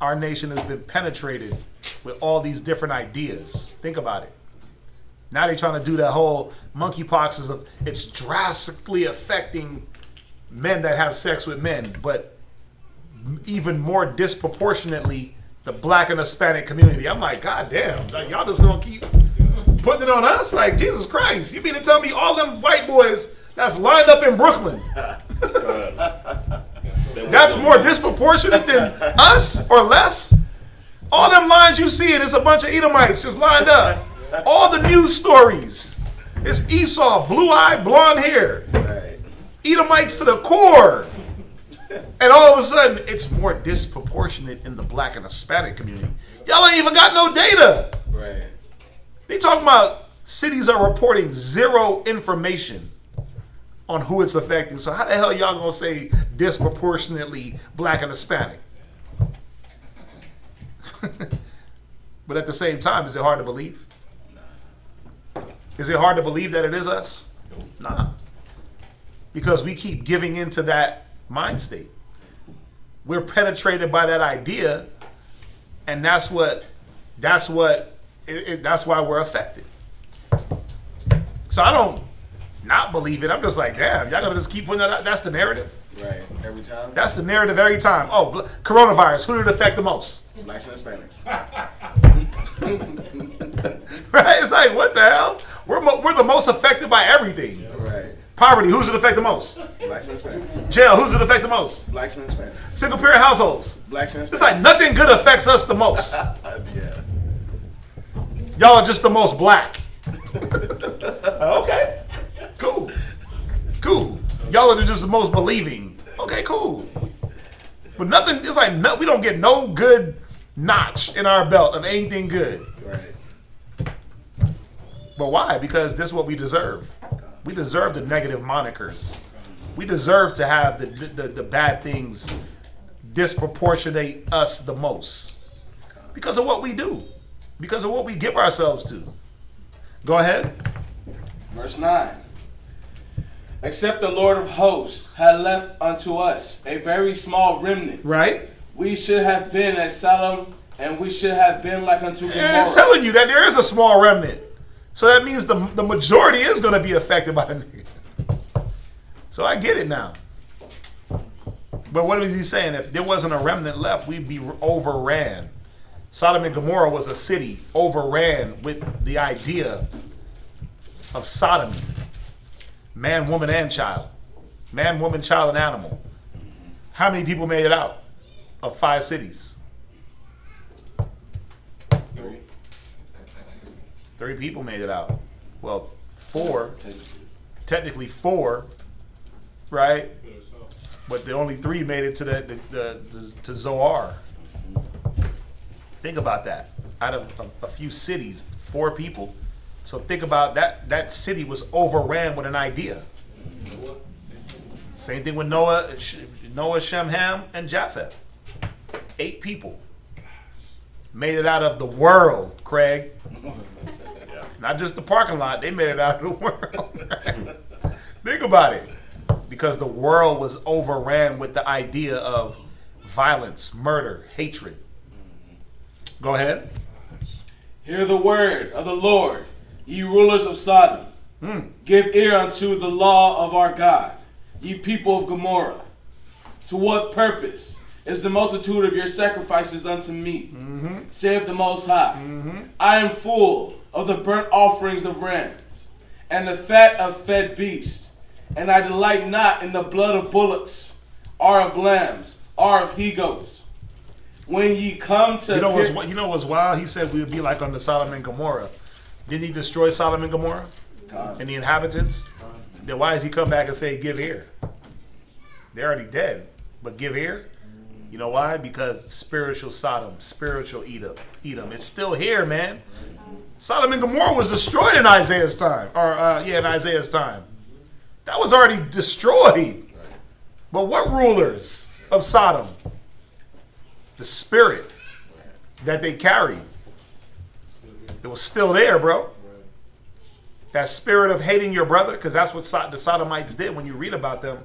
Our nation has been penetrated with all these different ideas. Think about it. Now they're trying to do that whole monkeypox of it's drastically affecting men that have sex with men, but even more disproportionately the black and Hispanic community. I'm like, God damn, like, y'all just gonna keep putting it on us? Like, Jesus Christ, you mean to tell me all them white boys that's lined up in Brooklyn, that's more disproportionate than us or less? All them lines you see, and it's a bunch of Edomites just lined up. All the news stories, it's Esau, blue-eyed, blonde hair. Edomites to the core. And all of a sudden, it's more disproportionate in the black and Hispanic community. Y'all ain't even got no data. Right. They talking about cities are reporting zero information on who it's affecting. So how the hell y'all gonna say disproportionately black and Hispanic? But at the same time, is it hard to believe? Is it hard to believe that it is us? Nah. Because we keep giving into that mind state. We're penetrated by that idea, and that's why we're affected. So I don't not believe it. I'm just like, damn, y'all gonna just keep putting that out? That's the narrative. Right. Every time. That's the narrative every time. Oh, coronavirus. Who did it affect the most? Blacks and Hispanics. Right? It's like, what the hell? We're the most affected by everything. Right. Poverty. Who's it affect the most? Blacks and Hispanics. Jail. Who's it affect the most? Blacks and Hispanics. Single parent households. Blacks and Hispanics. It's like nothing good affects us the most. Yeah. Y'all are just the most black. Okay. Cool. Cool. Y'all are just the most believing. Okay, cool. But nothing, it's like we don't get no good notch in our belt of anything good. Right. But why? Because this is what we deserve. We deserve the negative monikers. We deserve to have the bad things disproportionate us the most. Because of what we do. Because of what we give ourselves to. Go ahead. Verse 9. Except the Lord of hosts had left unto us a very small remnant. Right. We should have been as Sodom, and we should have been like unto Gomorrah. And it's telling you that there is a small remnant. So that means the majority is going to be affected by the negative. So I get it now. But what is he saying? If there wasn't a remnant left, we'd be overran. Sodom and Gomorrah was a city overran with the idea of sodomy. Man, woman, and child. Man, woman, child, and animal. How many people made it out of 5 cities? 3 people made it out. Well, 4. Technically 4, right? But the only 3 made it to to Zoar. Think about that. Out of a few cities, 4 people. So think about that city was overran with an idea. Same thing with Noah, Shem, Ham, and Japheth. 8 people made it out of the world, Craig. Not just the parking lot. They made it out of the world. Think about it. Because the world was overran with the idea of violence, murder, hatred. Go ahead. Hear the word of the Lord, ye rulers of Sodom. Give ear unto the law of our God, ye people of Gomorrah. To what purpose is the multitude of your sacrifices unto me, saith the Most High? I am full of the burnt offerings of rams, and the fat of fed beasts, and I delight not in the blood of bullocks, or of lambs, or of he-goats. When ye come to... You know what's wild? He said we would be like under Sodom and Gomorrah. Didn't he destroy Sodom and Gomorrah? And the inhabitants? Then why does he come back and say, give ear? They're already dead. But give ear? You know why? Because spiritual Sodom, spiritual Edom. It's still here, man. Sodom and Gomorrah was destroyed in Isaiah's time. In Isaiah's time. That was already destroyed. But what rulers of Sodom? The spirit that they carried. It was still there, bro. That spirit of hating your brother, because that's what the Sodomites did when you read about them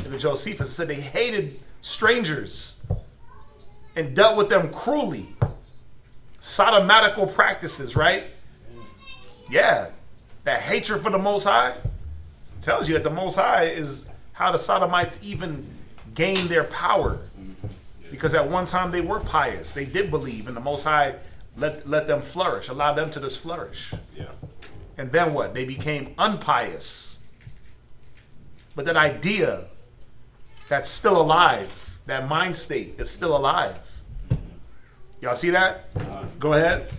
in the Josephus. It said they hated strangers and dealt with them cruelly. Sodomatical practices, right? Yeah. That hatred for the Most High tells you that the Most High is how the Sodomites even gained their power. Because at one time they were pious. They did believe, and the Most High let them flourish, allowed them to just flourish. Yeah. And then what? They became unpious. But that idea that's still alive, that mind state is still alive. Y'all see that? Go ahead.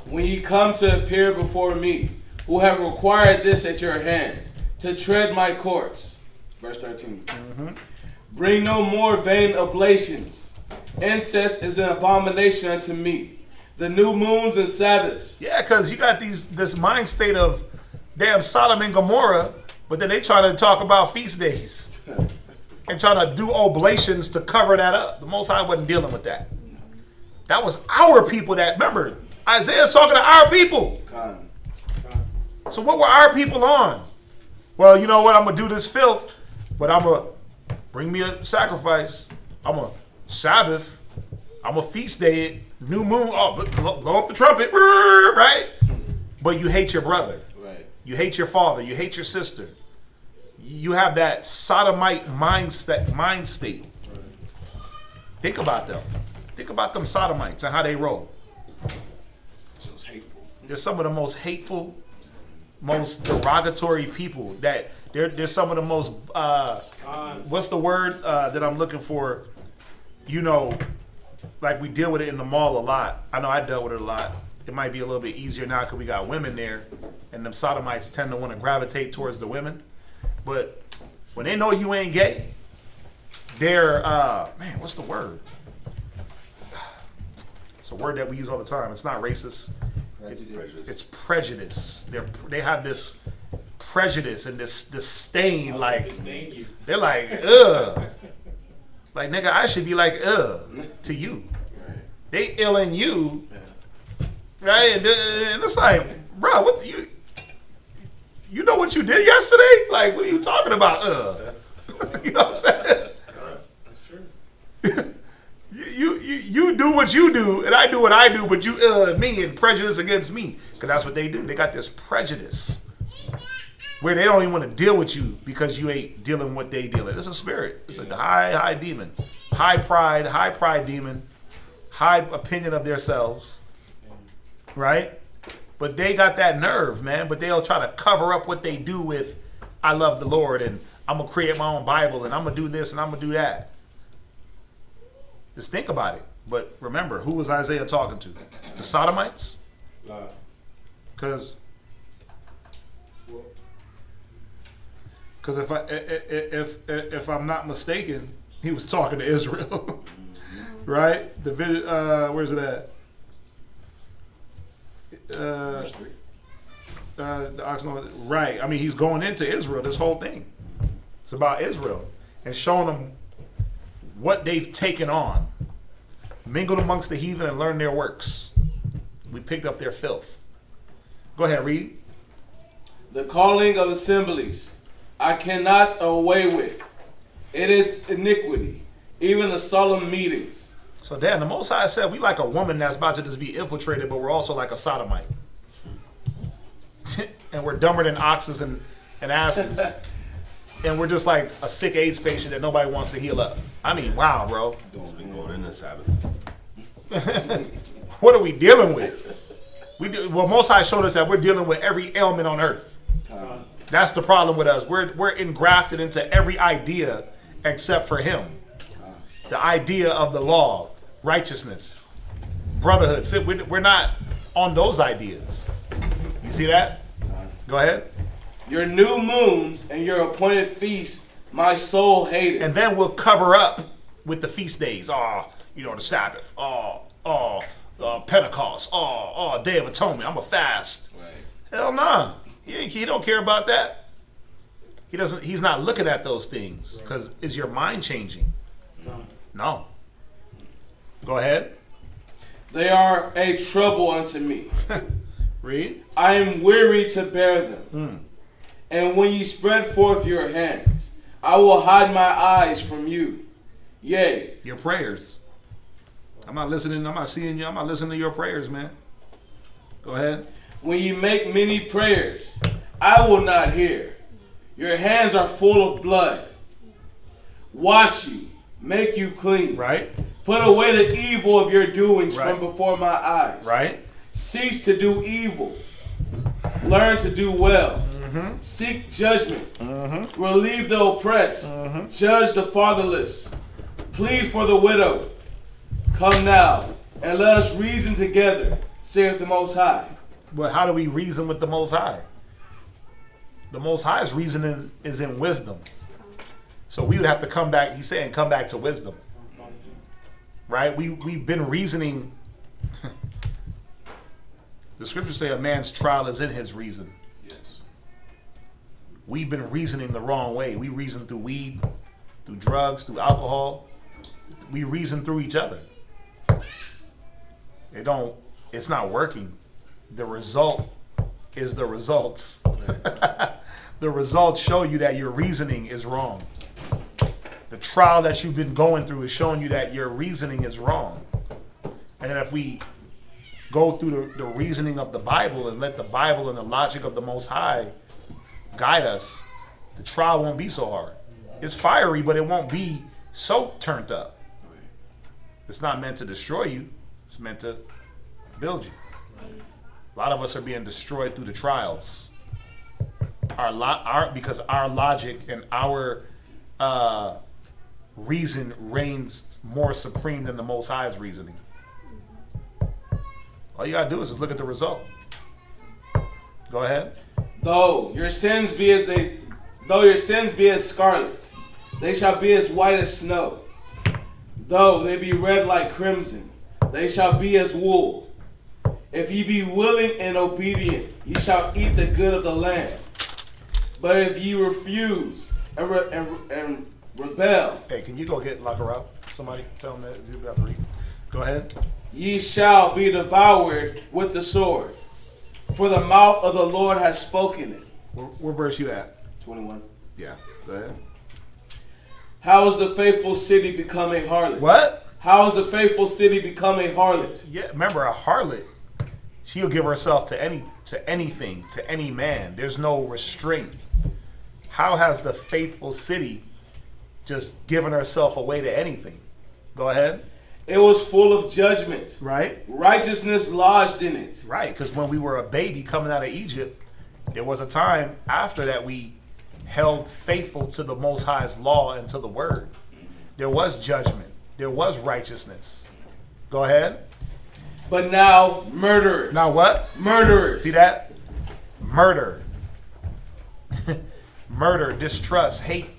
When ye come to appear before me, who have required this at your hand, to tread my courts. Verse 13. Bring no more vain oblations. Incest is an abomination unto me. The new moons and Sabbaths. Yeah, because you got this mind state of damn Sodom and Gomorrah, but then they trying to talk about feast days and trying to do oblations to cover that up. The Most High wasn't dealing with that. That was our people that, remember, Isaiah's talking to our people. So what were our people on? Well, you know what? I'm going to do this filth, but I'm going to bring me a sacrifice. I'm going to Sabbath. I'm going to feast day it. New moon. Oh, blow up the trumpet. Right? But you hate your brother. Right. You hate your father. You hate your sister. you have that sodomite mind state. Think about them. Think about them sodomites and how they roll. Just hateful. They're some of the most hateful, most derogatory people. That they're some of the most what's the word that I'm looking for? You know, like we deal with it in the mall a lot. I know I dealt with it a lot. It might be a little bit easier now because we got women there, and them sodomites tend to want to gravitate towards the women. But when they know you ain't gay, they're man, what's the word? It's a word that we use all the time. It's not racist. It's prejudice. They have this prejudice and this disdain. Like they're like, ugh. Like, nigga, I should be like, ugh, to you. They ill in you, right? And it's like, bro, what you know what you did yesterday? Like, what are you talking about? You know what I'm saying? That's true. You do what you do, and I do what I do, but you me and prejudice against me, because that's what they do. They got this prejudice where they don't even want to deal with you because you ain't dealing what they dealing. It's a spirit. It's a high demon, high pride demon, high opinion of themselves, right? But they got that nerve, man. But they'll try to cover up what they do with, I love the Lord, and I'm gonna create my own Bible, and I'm gonna do this, and I'm gonna do that. Just think about it. But remember, who was Isaiah talking to? The Sodomites? Because if I'm not mistaken, he was talking to Israel, right? Where's it at? The ox, right? I mean, he's going into Israel. This whole thing, it's about Israel and showing them what they've taken on, mingled amongst the heathen and learned their works. We picked up their filth. Go ahead, read. The calling of assemblies I cannot away with. It is iniquity, even the solemn meetings. So Dan, the Most High said we like a woman that's about to just be infiltrated, but we're also like a sodomite. And we're dumber than oxes and asses. And we're just like a sick AIDS patient that nobody wants to heal up. I mean, wow, bro. It's been going in the Sabbath. What are we dealing with? Well, Most High showed us that we're dealing with every ailment on earth. That's the problem with us. We're engrafted into every idea except for Him. The idea of the law, righteousness, brotherhood. We're not on those ideas. You see that? Go ahead. Your new moons and your appointed feasts, my soul hated. And then we'll cover up with the feast days. The Sabbath. Pentecost. Day of Atonement. I'm a fast. Right. Hell nah. He don't care about that. He's not looking at those things because is your mind changing? No. Go ahead. They are a trouble unto me. Read. I am weary to bear them. And when ye spread forth your hands, I will hide my eyes from you. Yea. Your prayers. I'm not listening. I'm not seeing you. I'm not listening to your prayers, man. Go ahead. When you make many prayers, I will not hear. Your hands are full of blood. Wash you, make you clean. Right. Put away the evil of your doings from before my eyes. Right. Cease to do evil. Learn to do well. Seek judgment. Relieve the oppressed. Judge the fatherless. Plead for the widow. Come now, and let us reason together, saith the Most High. But how do we reason with the Most High? The Most High's reasoning is in wisdom. So we would have to come back. He's saying come back to wisdom. Right? We've been reasoning. The scriptures say a man's trial is in his reason. Yes. We've been reasoning the wrong way. We reason through weed, through drugs, through alcohol. We reason through each other. It's not working. The result is the results. The results show you that your reasoning is wrong. The trial that you've been going through is showing you that your reasoning is wrong. And if we go through the reasoning of the Bible and let the Bible and the logic of the Most High guide us, the trial won't be so hard. It's fiery, but it won't be so turned up. It's not meant to destroy you. It's meant to build you. A lot of us are being destroyed through the trials. Because our logic and our reason reigns more supreme than the Most High's reasoning. All you gotta do is just look at the result. Go ahead. Though your sins be as scarlet, they shall be as white as snow. Though they be red like crimson, they shall be as wool. If ye be willing and obedient, ye shall eat the good of the land. But if ye refuse and rebel, Hey, can you go get locker out? Somebody tell them that you got to read. Go ahead. ye shall be devoured with the sword. For the mouth of the Lord has spoken it. Where verse you at? 21. Yeah. Go ahead. How is the faithful city become a harlot? What? How is the faithful city become a harlot? Yeah. Remember, a harlot, she'll give herself to anything, to any man. There's no restraint. How has the faithful city just given herself away to anything? Go ahead. It was full of judgment. Right. Righteousness lodged in it. Right, because when we were a baby coming out of Egypt, there was a time after that we held faithful to the Most High's law and to the word. There was judgment. There was righteousness. Go ahead. But now, murderers. Now what? Murderers. See that? Murder. Murder, distrust, hate,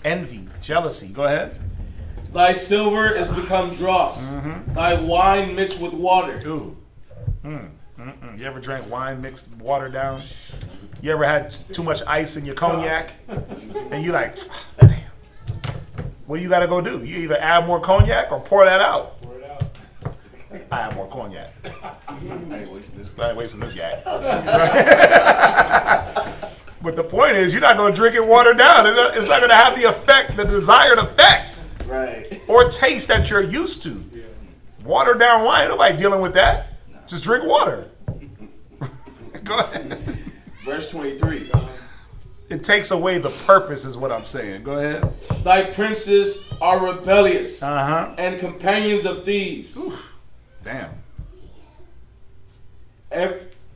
envy, jealousy. Go ahead. Thy silver is become dross. Thy wine mixed with water. Ooh. You ever drank wine mixed water down? You ever had too much ice in your cognac? And you like, damn. What do you got to go do? You either add more cognac or pour that out. Pour it out. I have more cognac. I ain't wasting this. I ain't wasting this yak. But the point is, you're not going to drink it watered down. It's not going to have the effect, the desired effect. Right. Or taste that you're used to. Yeah. Watered down wine, nobody dealing with that. No. Just drink water. Go ahead. Verse 23. It takes away the purpose is what I'm saying. Go ahead. Thy princes are rebellious and companions of thieves. Oof. Damn.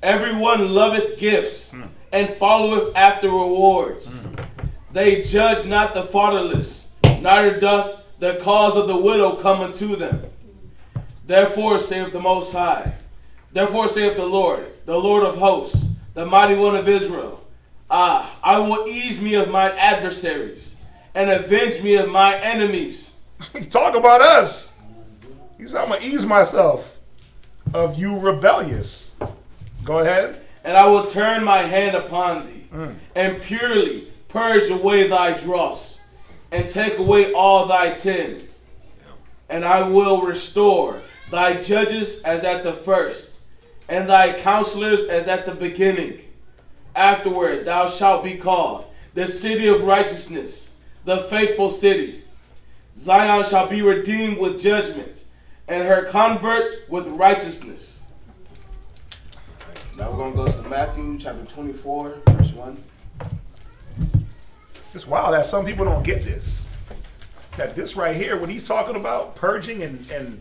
Everyone loveth gifts and followeth after rewards. They judge not the fatherless, neither doth the cause of the widow come unto them. Therefore saith the Most High, therefore saith the Lord of hosts, the mighty one of Israel, I will ease me of mine adversaries, and avenge me of my enemies. He's talking about us. He said, I'm going to ease myself of you rebellious. Go ahead. And I will turn my hand upon thee, and purely purge away thy dross, and take away all thy tin. And I will restore thy judges as at the first, and thy counselors as at the beginning. Afterward thou shalt be called the city of righteousness, the faithful city. Zion shall be redeemed with judgment, and her converts with righteousness. Now we're going to go to Matthew chapter 24, verse 1. It's wild that some people don't get this. That this right here, when he's talking about purging and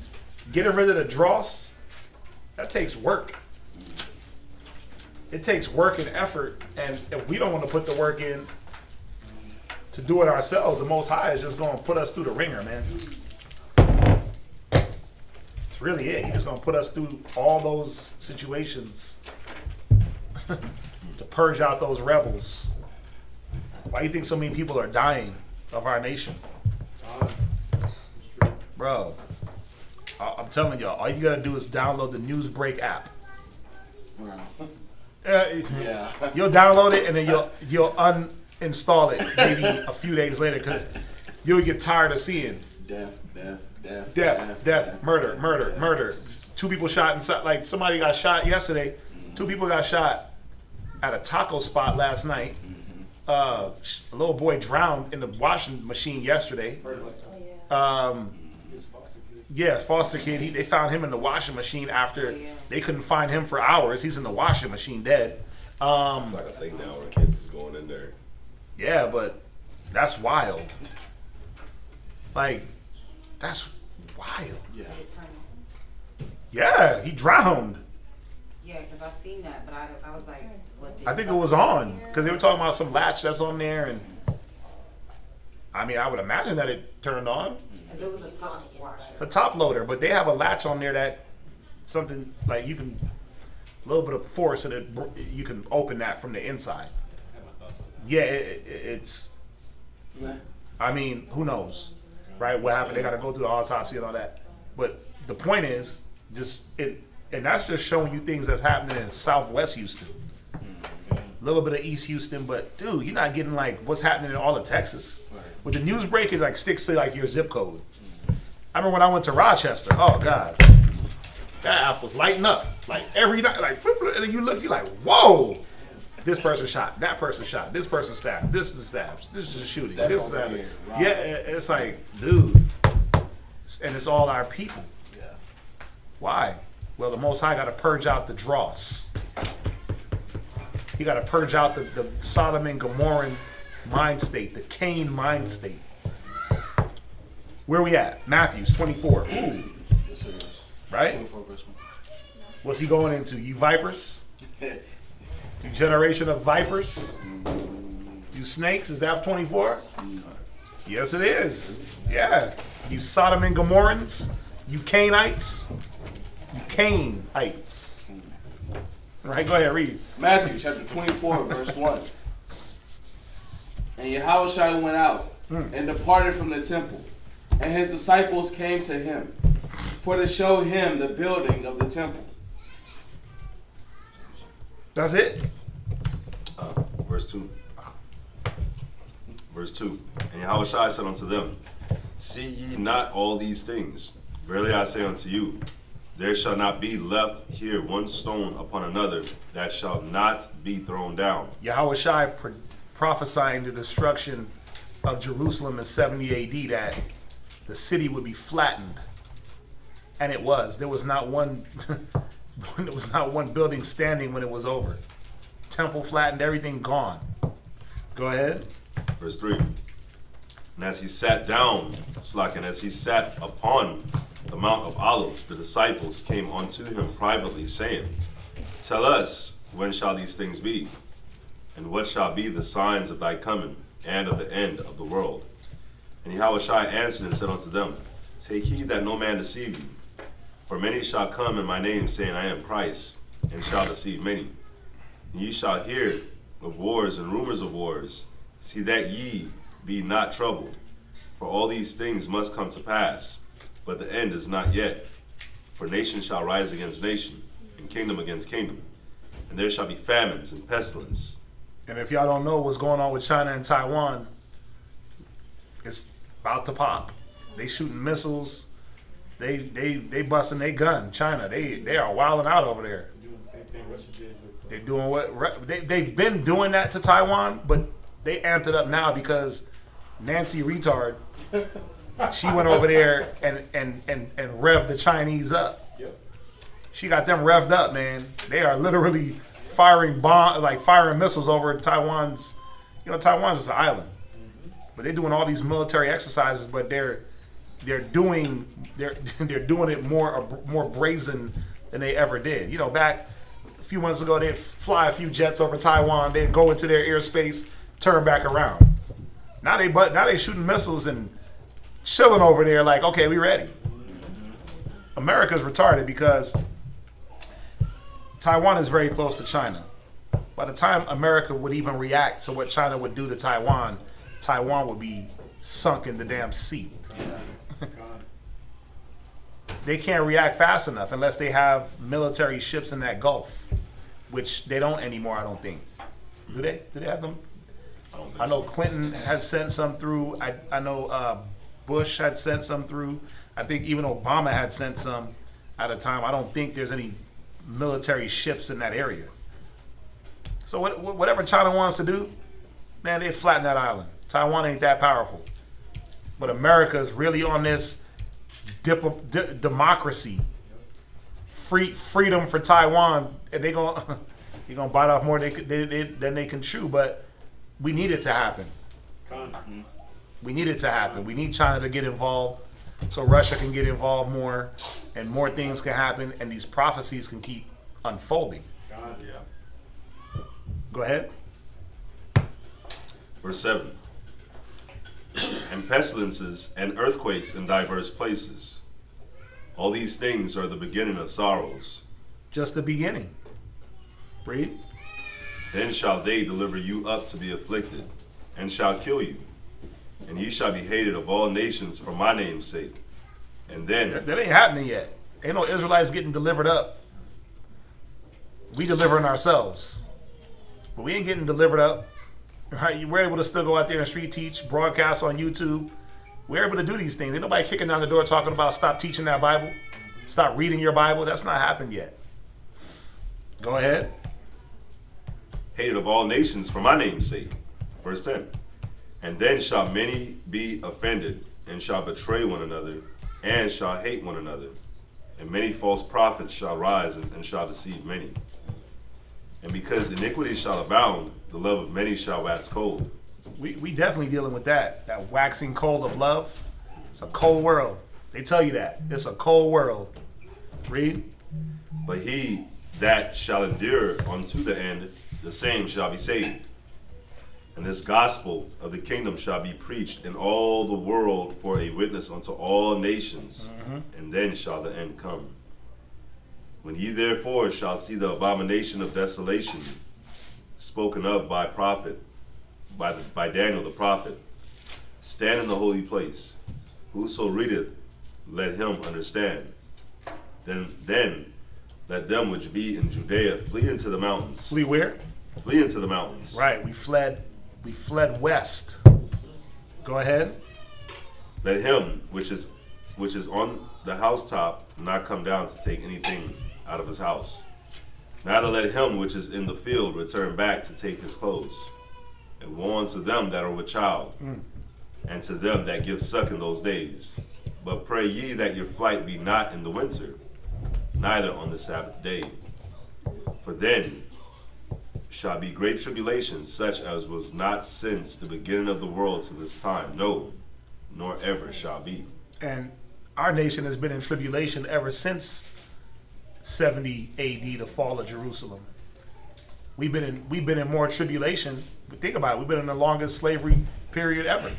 getting rid of the dross, that takes work. It takes work and effort, and if we don't want to put the work in to do it ourselves, the Most High is just going to put us through the ringer, man. It's really it. He's just going to put us through all those situations to purge out those rebels. Why do you think so many people are dying of our nation? Bro, I'm telling y'all, all you got to do is download the Newsbreak app. Yeah. You'll download it and then you'll uninstall it maybe a few days later because you'll get tired of seeing death, murder. 2 people shot inside. Like somebody got shot yesterday. 2 people got shot at a taco spot last night. A little boy drowned in the washing machine yesterday. Foster kid. They found him in the washing machine after they couldn't find him for hours. He's in the washing machine dead. It's like a thing now where kids is going in there Yeah, but that's wild. Like, that's wild. Did it turn on? Yeah, he drowned. Yeah, because I seen that, but I was like, what did I think it was on because they were talking about some latch that's on there, and I mean, I would imagine that it turned on. Because it was a top washer. It's a top loader, but they have a latch on there that something like you can a little bit of force and you can open that from the inside. Yeah, it's. I mean, who knows, right? What happened? They got to go through the autopsy and all that. But the point is, and that's just showing you things that's happening in Southwest Houston. A little bit of East Houston, but dude, you're not getting like what's happening in all of Texas. With the news break, it like sticks to like your zip code. I remember when I went to Rochester. Oh God, that app was lighting up like every night. Like, and then you look, you're like, whoa. This person shot. That person shot. This person stabbed. This is stabs. This is a shooting. This is that. Yeah, it's like, dude, and it's all our people. Yeah. Why? Well, the Most High got to purge out the dross. He got to purge out the Sodom and Gomorrah mind state, the Cain mind state. Where we at? Matthew 24. Ooh. Yes, sir. Right? 24 verse 1. What's he going into? You vipers? You generation of vipers? You snakes? Is that 24? Yes, it is. Yeah. You Sodom and Gomorrans? You Cainites? You Cainites. Right, go ahead, read. Matthew chapter 24, verse 1. And Yahushua went out and departed from the temple, and his disciples came to him for to show him the building of the temple. That's it? Verse 2. Verse 2. And Yahushua said unto them, See ye not all these things? Verily I say unto you, there shall not be left here one stone upon another that shall not be thrown down. Yahushua prophesying the destruction of Jerusalem in 70 AD, that the city would be flattened. And it was. There was not one there was not one building standing when it was over. Temple flattened, everything gone. Go ahead. Verse 3. And as he sat down, and as he sat upon the Mount of Olives, the disciples came unto him privately, saying, Tell us, when shall these things be? And what shall be the signs of thy coming, and of the end of the world? And Yahushua answered and said unto them, Take heed that no man deceive you. For many shall come in my name, saying, I am Christ, and shall deceive many. And ye shall hear of wars and rumors of wars. See that ye be not troubled. For all these things must come to pass, but the end is not yet. For nation shall rise against nation, and kingdom against kingdom. And there shall be famines and pestilence. And if y'all don't know what's going on with China and Taiwan, it's about to pop. They shooting missiles. They busting their gun. China, they are wilding out over there. They're doing what they've been doing that to Taiwan, but they amped it up now because Nancy retard, she went over there and revved the Chinese up. Yep. She got them revved up, man. They are literally firing missiles over Taiwan's. You know, Taiwan's is an island, but they're doing all these military exercises, but they're doing it more brazen than they ever did. You know, back a few months ago, they'd fly a few jets over Taiwan, they'd go into their airspace, turn back around. Now they shooting missiles and chilling over there like, okay, we ready. America's retarded because Taiwan is very close to China. By the time America would even react to what China would do to Taiwan, Taiwan would be sunk in the damn sea. They can't react fast enough unless they have military ships in that Gulf, which they don't anymore, I don't think. Do they? Do they have them? I know Clinton had sent some through. I know Bush had sent some through. I think even Obama had sent some at a time. I don't think there's any military ships in that area. So whatever China wants to do, man, they flatten that island. Taiwan ain't that powerful. But America's really on this democracy, freedom for Taiwan, and they're gonna bite off more than they can chew. But we need it to happen. We need it to happen. We need China to get involved so Russia can get involved more and more things can happen and these prophecies can keep unfolding. Go ahead. Verse 7. And pestilences and earthquakes in diverse places. All these things are the beginning of sorrows. Just the beginning. Read. Then shall they deliver you up to be afflicted, and shall kill you. And ye shall be hated of all nations for my name's sake. And then... That ain't happening yet. Ain't no Israelites getting delivered up. We delivering ourselves. But we ain't getting delivered up. Right? We're able to still go out there and street teach, broadcast on YouTube. We're able to do these things. Ain't nobody kicking down the door talking about stop teaching that Bible. Stop reading your Bible. That's not happened yet. Go ahead. Hated of all nations for my name's sake. Verse 10. And then shall many be offended, and shall betray one another, and shall hate one another. And many false prophets shall rise, and shall deceive many. And because iniquity shall abound, the love of many shall wax cold. We definitely dealing with that. That waxing cold of love. It's a cold world. They tell you that. It's a cold world. Read. But he that shall endure unto the end, the same shall be saved. And this gospel of the kingdom shall be preached in all the world for a witness unto all nations, and then shall the end come. When ye therefore shall see the abomination of desolation spoken of by by Daniel the prophet, stand in the holy place. Whoso readeth, let him understand. Then let them which be in Judea flee into the mountains. Flee where? Flee into the mountains. Right. We fled west. Go ahead. Let him which is on the housetop not come down to take anything out of his house. Neither let him which is in the field return back to take his clothes. And woe unto them that are with child, and to them that give suck in those days. But pray ye that your flight be not in the winter, neither on the Sabbath day. For then shall be great tribulation, such as was not since the beginning of the world to this time, no, nor ever shall be. And our nation has been in tribulation ever since 70 AD, the fall of Jerusalem. We've been in more tribulation. But think about it, we've been in the longest slavery period ever.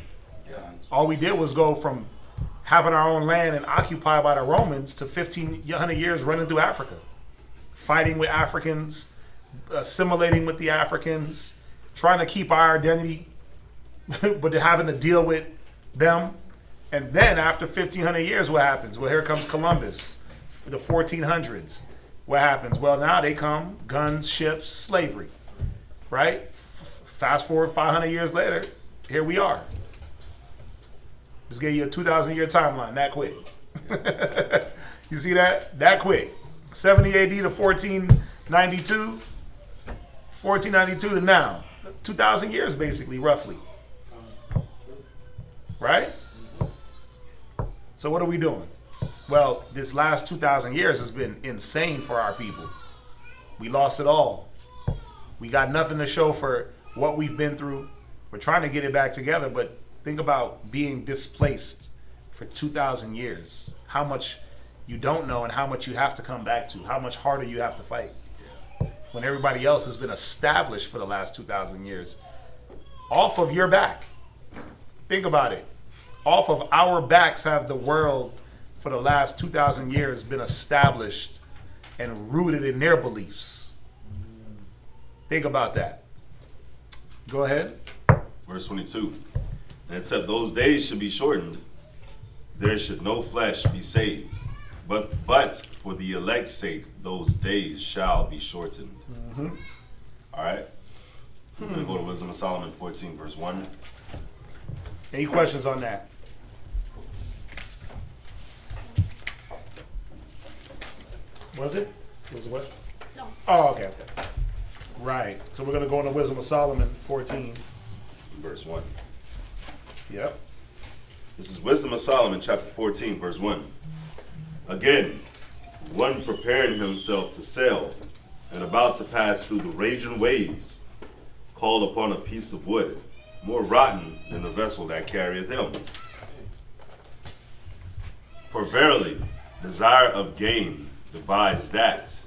All we did was go from having our own land and occupied by the Romans to 1,500 years running through Africa, fighting with Africans, assimilating with the Africans, trying to keep our identity, but having to deal with them. And then after 1,500 years, what happens? Well, here comes Columbus, the 1400s. What happens? Well, now they come, guns, ships, slavery, right? Fast forward 500 years later, here we are. Just gave you a 2,000 year timeline, that quick. You see that? That quick. 70 AD to 1492. 1492 to now. 2,000 years basically, roughly. Right? So what are we doing? Well, this last 2,000 years has been insane for our people. We lost it all. We got nothing to show for what we've been through. We're trying to get it back together, but think about being displaced for 2,000 years. How much you don't know and how much you have to come back to. How much harder you have to fight. When everybody else has been established for the last 2,000 years. Off of your back. Think about it. Off of our backs have the world for the last 2,000 years been established and rooted in their beliefs. Think about that. Go ahead. Verse 22. And except those days should be shortened, there should no flesh be saved. But for the elect's sake, those days shall be shortened. All right? We're going to go to Wisdom of Solomon 14, verse 1. Any questions on that? Was it? Was it what? No. Oh, okay. Right. So we're going to go into Wisdom of Solomon 14. Verse 1. Yep. This is Wisdom of Solomon, chapter 14, verse 1. Again, one preparing himself to sail and about to pass through the raging waves, called upon a piece of wood, more rotten than the vessel that carrieth him. For verily, desire of gain devised that,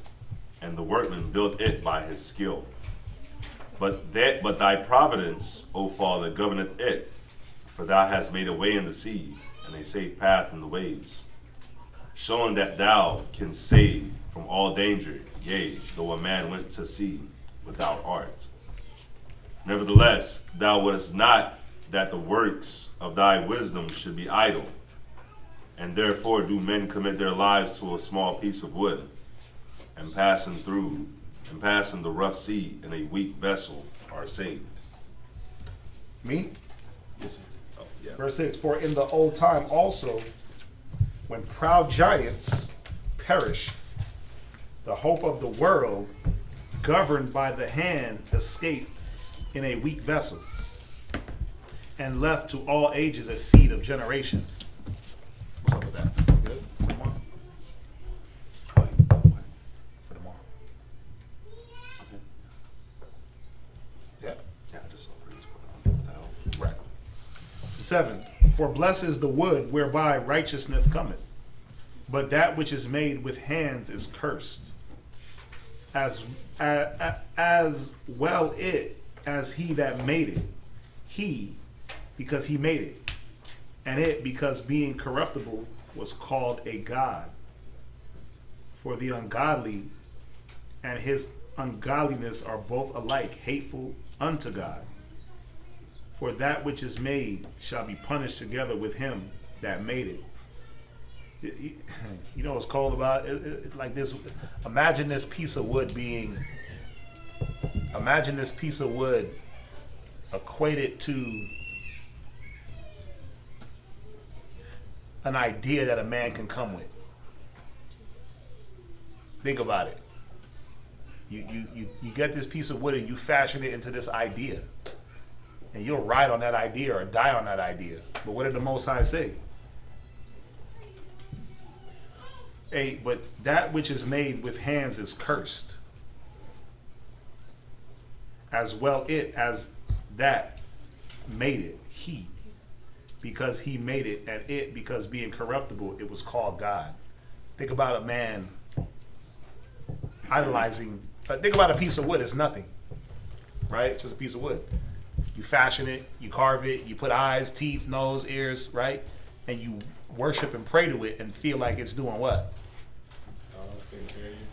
and the workman built it by his skill. But thy providence, O Father, governeth it, for thou hast made a way in the sea, and a safe path in the waves, showing that thou canst save from all danger, yea, though a man went to sea without art. Nevertheless, thou wouldest not that the works of thy wisdom should be idle, and therefore do men commit their lives to a small piece of wood, and passing the rough sea in a weak vessel are saved. Me? Yes, sir. Oh, yeah. Verse 6, for in the old time also, when proud giants perished, the hope of the world, governed by the hand, escaped in a weak vessel, and left to all ages a seed of generation. What's up with that? Good? For tomorrow? For tomorrow. Okay. Yeah. Yeah, I just saw Breeze put on that. Right. 7, for blessed is the wood whereby righteousness cometh, but that which is made with hands is cursed. As well it as he that made it, he, because he made it, and it, because being corruptible, was called a god. For the ungodly and his ungodliness are both alike hateful unto God. For that which is made shall be punished together with him that made it. You know what's cold about it? Like this, imagine this piece of wood equated to an idea that a man can come with. Think about it. You get this piece of wood and you fashion it into this idea. And you'll ride on that idea or die on that idea. But what did the Most High say? Hey, but that which is made with hands is cursed. As well it as that made it, he, because he made it, and it, because being corruptible, it was called God. Think about a man idolizing, think about a piece of wood, it's nothing, right? It's just a piece of wood. You fashion it, you carve it, you put eyes, teeth, nose, ears, right? And you worship and pray to it and feel like it's doing what?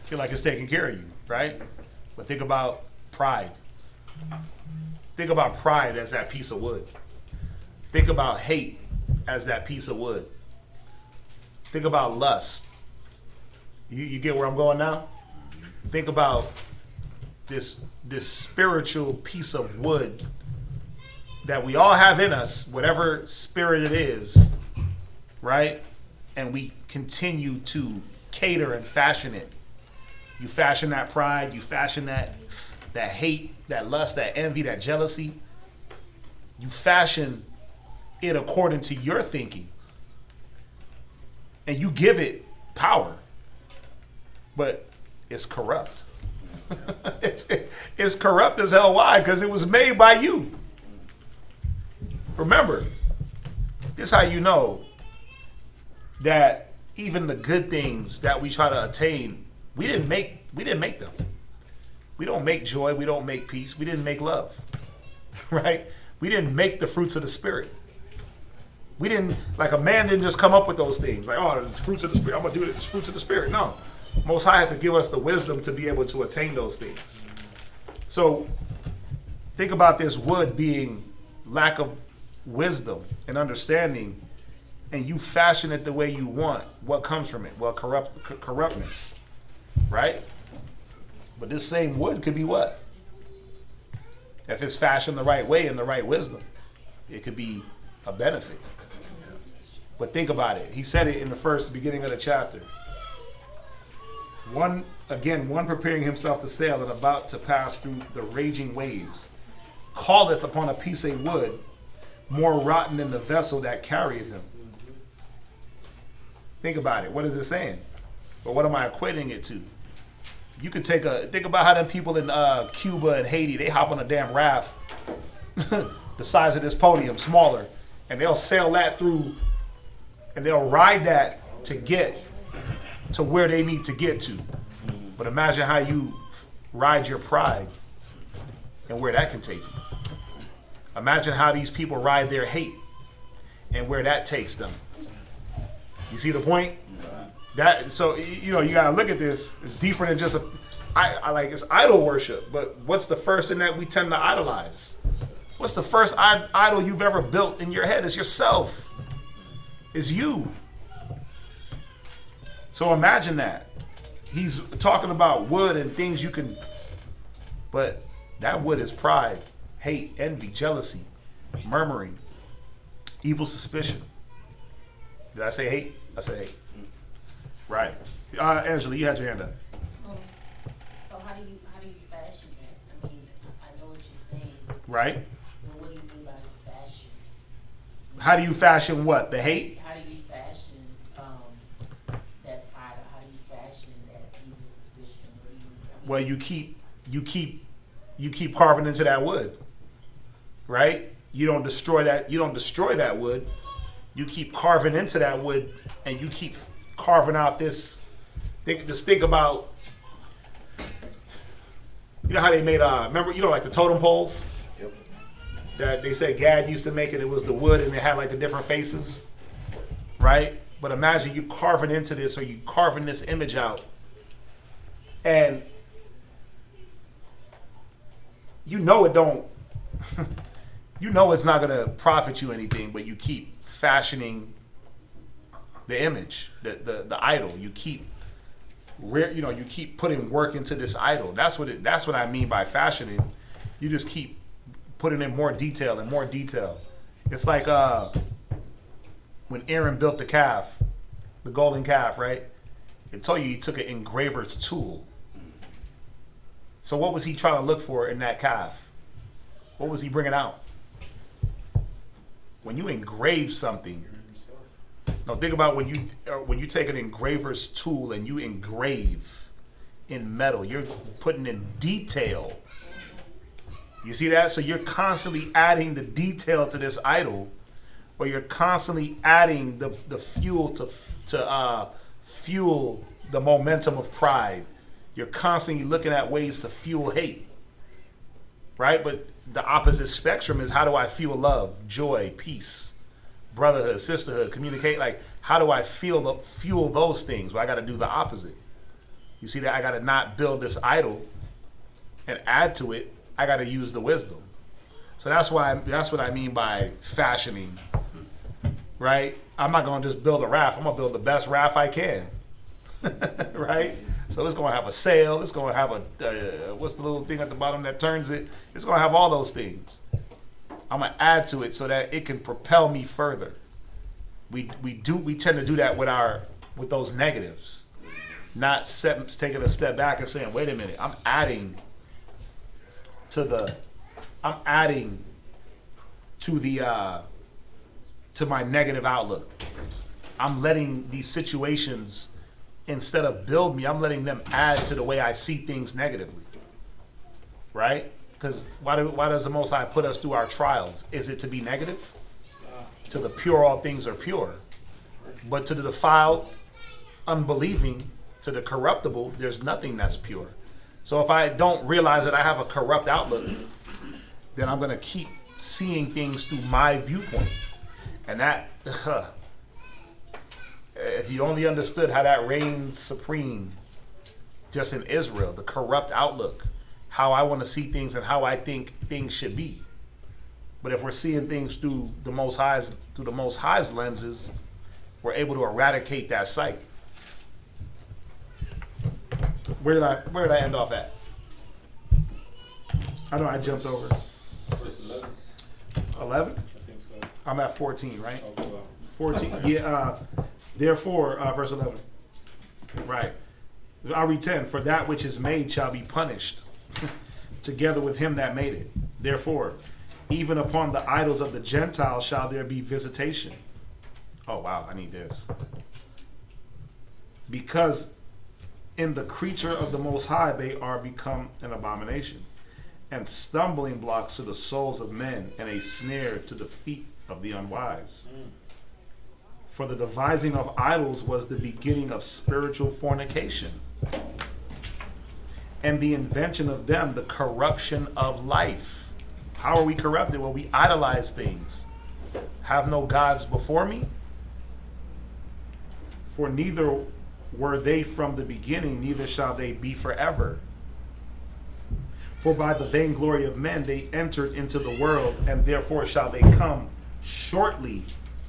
Feel like it's taking care of you, right? But think about pride. Think about pride as that piece of wood. Think about hate as that piece of wood. Think about lust. You get where I'm going now? Think about this spiritual piece of wood that we all have in us, whatever spirit it is, right? And we continue to cater and fashion it. You fashion that pride, you fashion that hate, that lust, that envy, that jealousy. You fashion it according to your thinking. And you give it power. But it's corrupt. It's corrupt as hell. Why? Because it was made by you. Remember, this is how you know that even the good things that we try to attain, we didn't make them. We don't make joy, we don't make peace, we didn't make love. Right? We didn't make the fruits of the spirit. We didn't, like a man didn't just come up with those things. Like, oh, there's fruits of the spirit, I'm gonna do it, it's fruits of the spirit. No. Most High had to give us the wisdom to be able to attain those things. So think about this wood being lack of wisdom and understanding, and you fashion it the way you want. What comes from it? Well, corruptness, right? But this same wood could be what? If it's fashioned the right way and the right wisdom, it could be a benefit. But think about it. He said it in the beginning of the chapter. One preparing himself to sail and about to pass through the raging waves, calleth upon a piece of wood more rotten than the vessel that carrieth him. Think about it. What is it saying? But what am I equating it to? You could think about how them people in Cuba and Haiti, they hop on a damn raft the size of this podium, smaller, and they'll sail that through, and they'll ride that to get to where they need to get to. But imagine how you ride your pride and where that can take you. Imagine how these people ride their hate and where that takes them. You see the point? That, so you gotta look at this. It's deeper than just it's idol worship. But what's the first thing that we tend to idolize? What's the first idol you've ever built in your head? It's yourself. It's you. So imagine that. He's talking about wood and things you can, but that wood is pride, hate, envy, jealousy, murmuring, evil suspicion. Did I say hate? I said hate. Right. Angela, you had your hand up. So how do you fashion that? I mean, I know what you're saying. Right. But what do you mean by fashion? How do you fashion what? The hate? How do you fashion that pride? How do you fashion that evil suspicion? What do you, Well, you keep carving into that wood. Right? You don't destroy that wood. You keep carving into that wood, and you keep carving out this. Just think about, you know how they made remember, like the totem poles? Yep. That they said Gad used to make it. It was the wood and it had like the different faces. Right? But imagine you carving into this, or you carving this image out. And it don't it's not gonna profit you anything, but you keep fashioning the image, the idol. You keep putting work into this idol. That's what I mean by fashioning. You just keep putting in more detail and more detail. It's like when Aaron built the calf, the golden calf, right? It told you he took an engraver's tool. So what was he trying to look for in that calf? What was he bringing out? When you engrave something, now think about when you take an engraver's tool and you engrave in metal, you're putting in detail. You see that? So you're constantly adding the detail to this idol, or you're constantly adding the fuel to fuel the momentum of pride. You're constantly looking at ways to fuel hate, right? But the opposite spectrum is, how do I fuel love, joy, peace, brotherhood, sisterhood, communicate? Like, how do I fuel those things? Well, I got to do the opposite. You see that? I got to not build this idol and add to it. I got to use the wisdom. So that's what I mean by fashioning, right? I'm not going to just build a raft. I'm going to build the best raft I can, right? So it's going to have a sail. It's going to have what's the little thing at the bottom that turns it? It's going to have all those things. I'm going to add to it so that it can propel me further. We tend to do that with those negatives, not taking a step back and saying, wait a minute, I'm adding to my negative outlook. I'm letting these situations, instead of build me, I'm letting them add to the way I see things negatively. Right? Because why does the Most High put us through our trials? Is it to be negative? To the pure, all things are pure. But to the defiled, unbelieving, to the corruptible, there's nothing that's pure. So if I don't realize that I have a corrupt outlook, then I'm going to keep seeing things through my viewpoint. And that, if you only understood how that reigns supreme just in Israel, the corrupt outlook, how I want to see things and how I think things should be. But if we're seeing things through the Most High's lenses, we're able to eradicate that sight. Where did I end off at? I know I jumped over. 11? I think so. I'm at 14, right? Oh, well. 14. Yeah. Therefore, verse 11. Right. I'll read 10. For that which is made shall be punished, together with him that made it. Therefore, even upon the idols of the Gentiles shall there be visitation. Oh, wow. I need this. Because In the creature of the Most High, they are become an abomination, and stumbling blocks to the souls of men, and a snare to the feet of the unwise. For the devising of idols was the beginning of spiritual fornication, and the invention of them the corruption of life. How are we corrupted? Well, we idolize things. Have no gods before me? For neither were they from the beginning, neither shall they be forever. For by the vainglory of men they entered into the world, and therefore shall they come shortly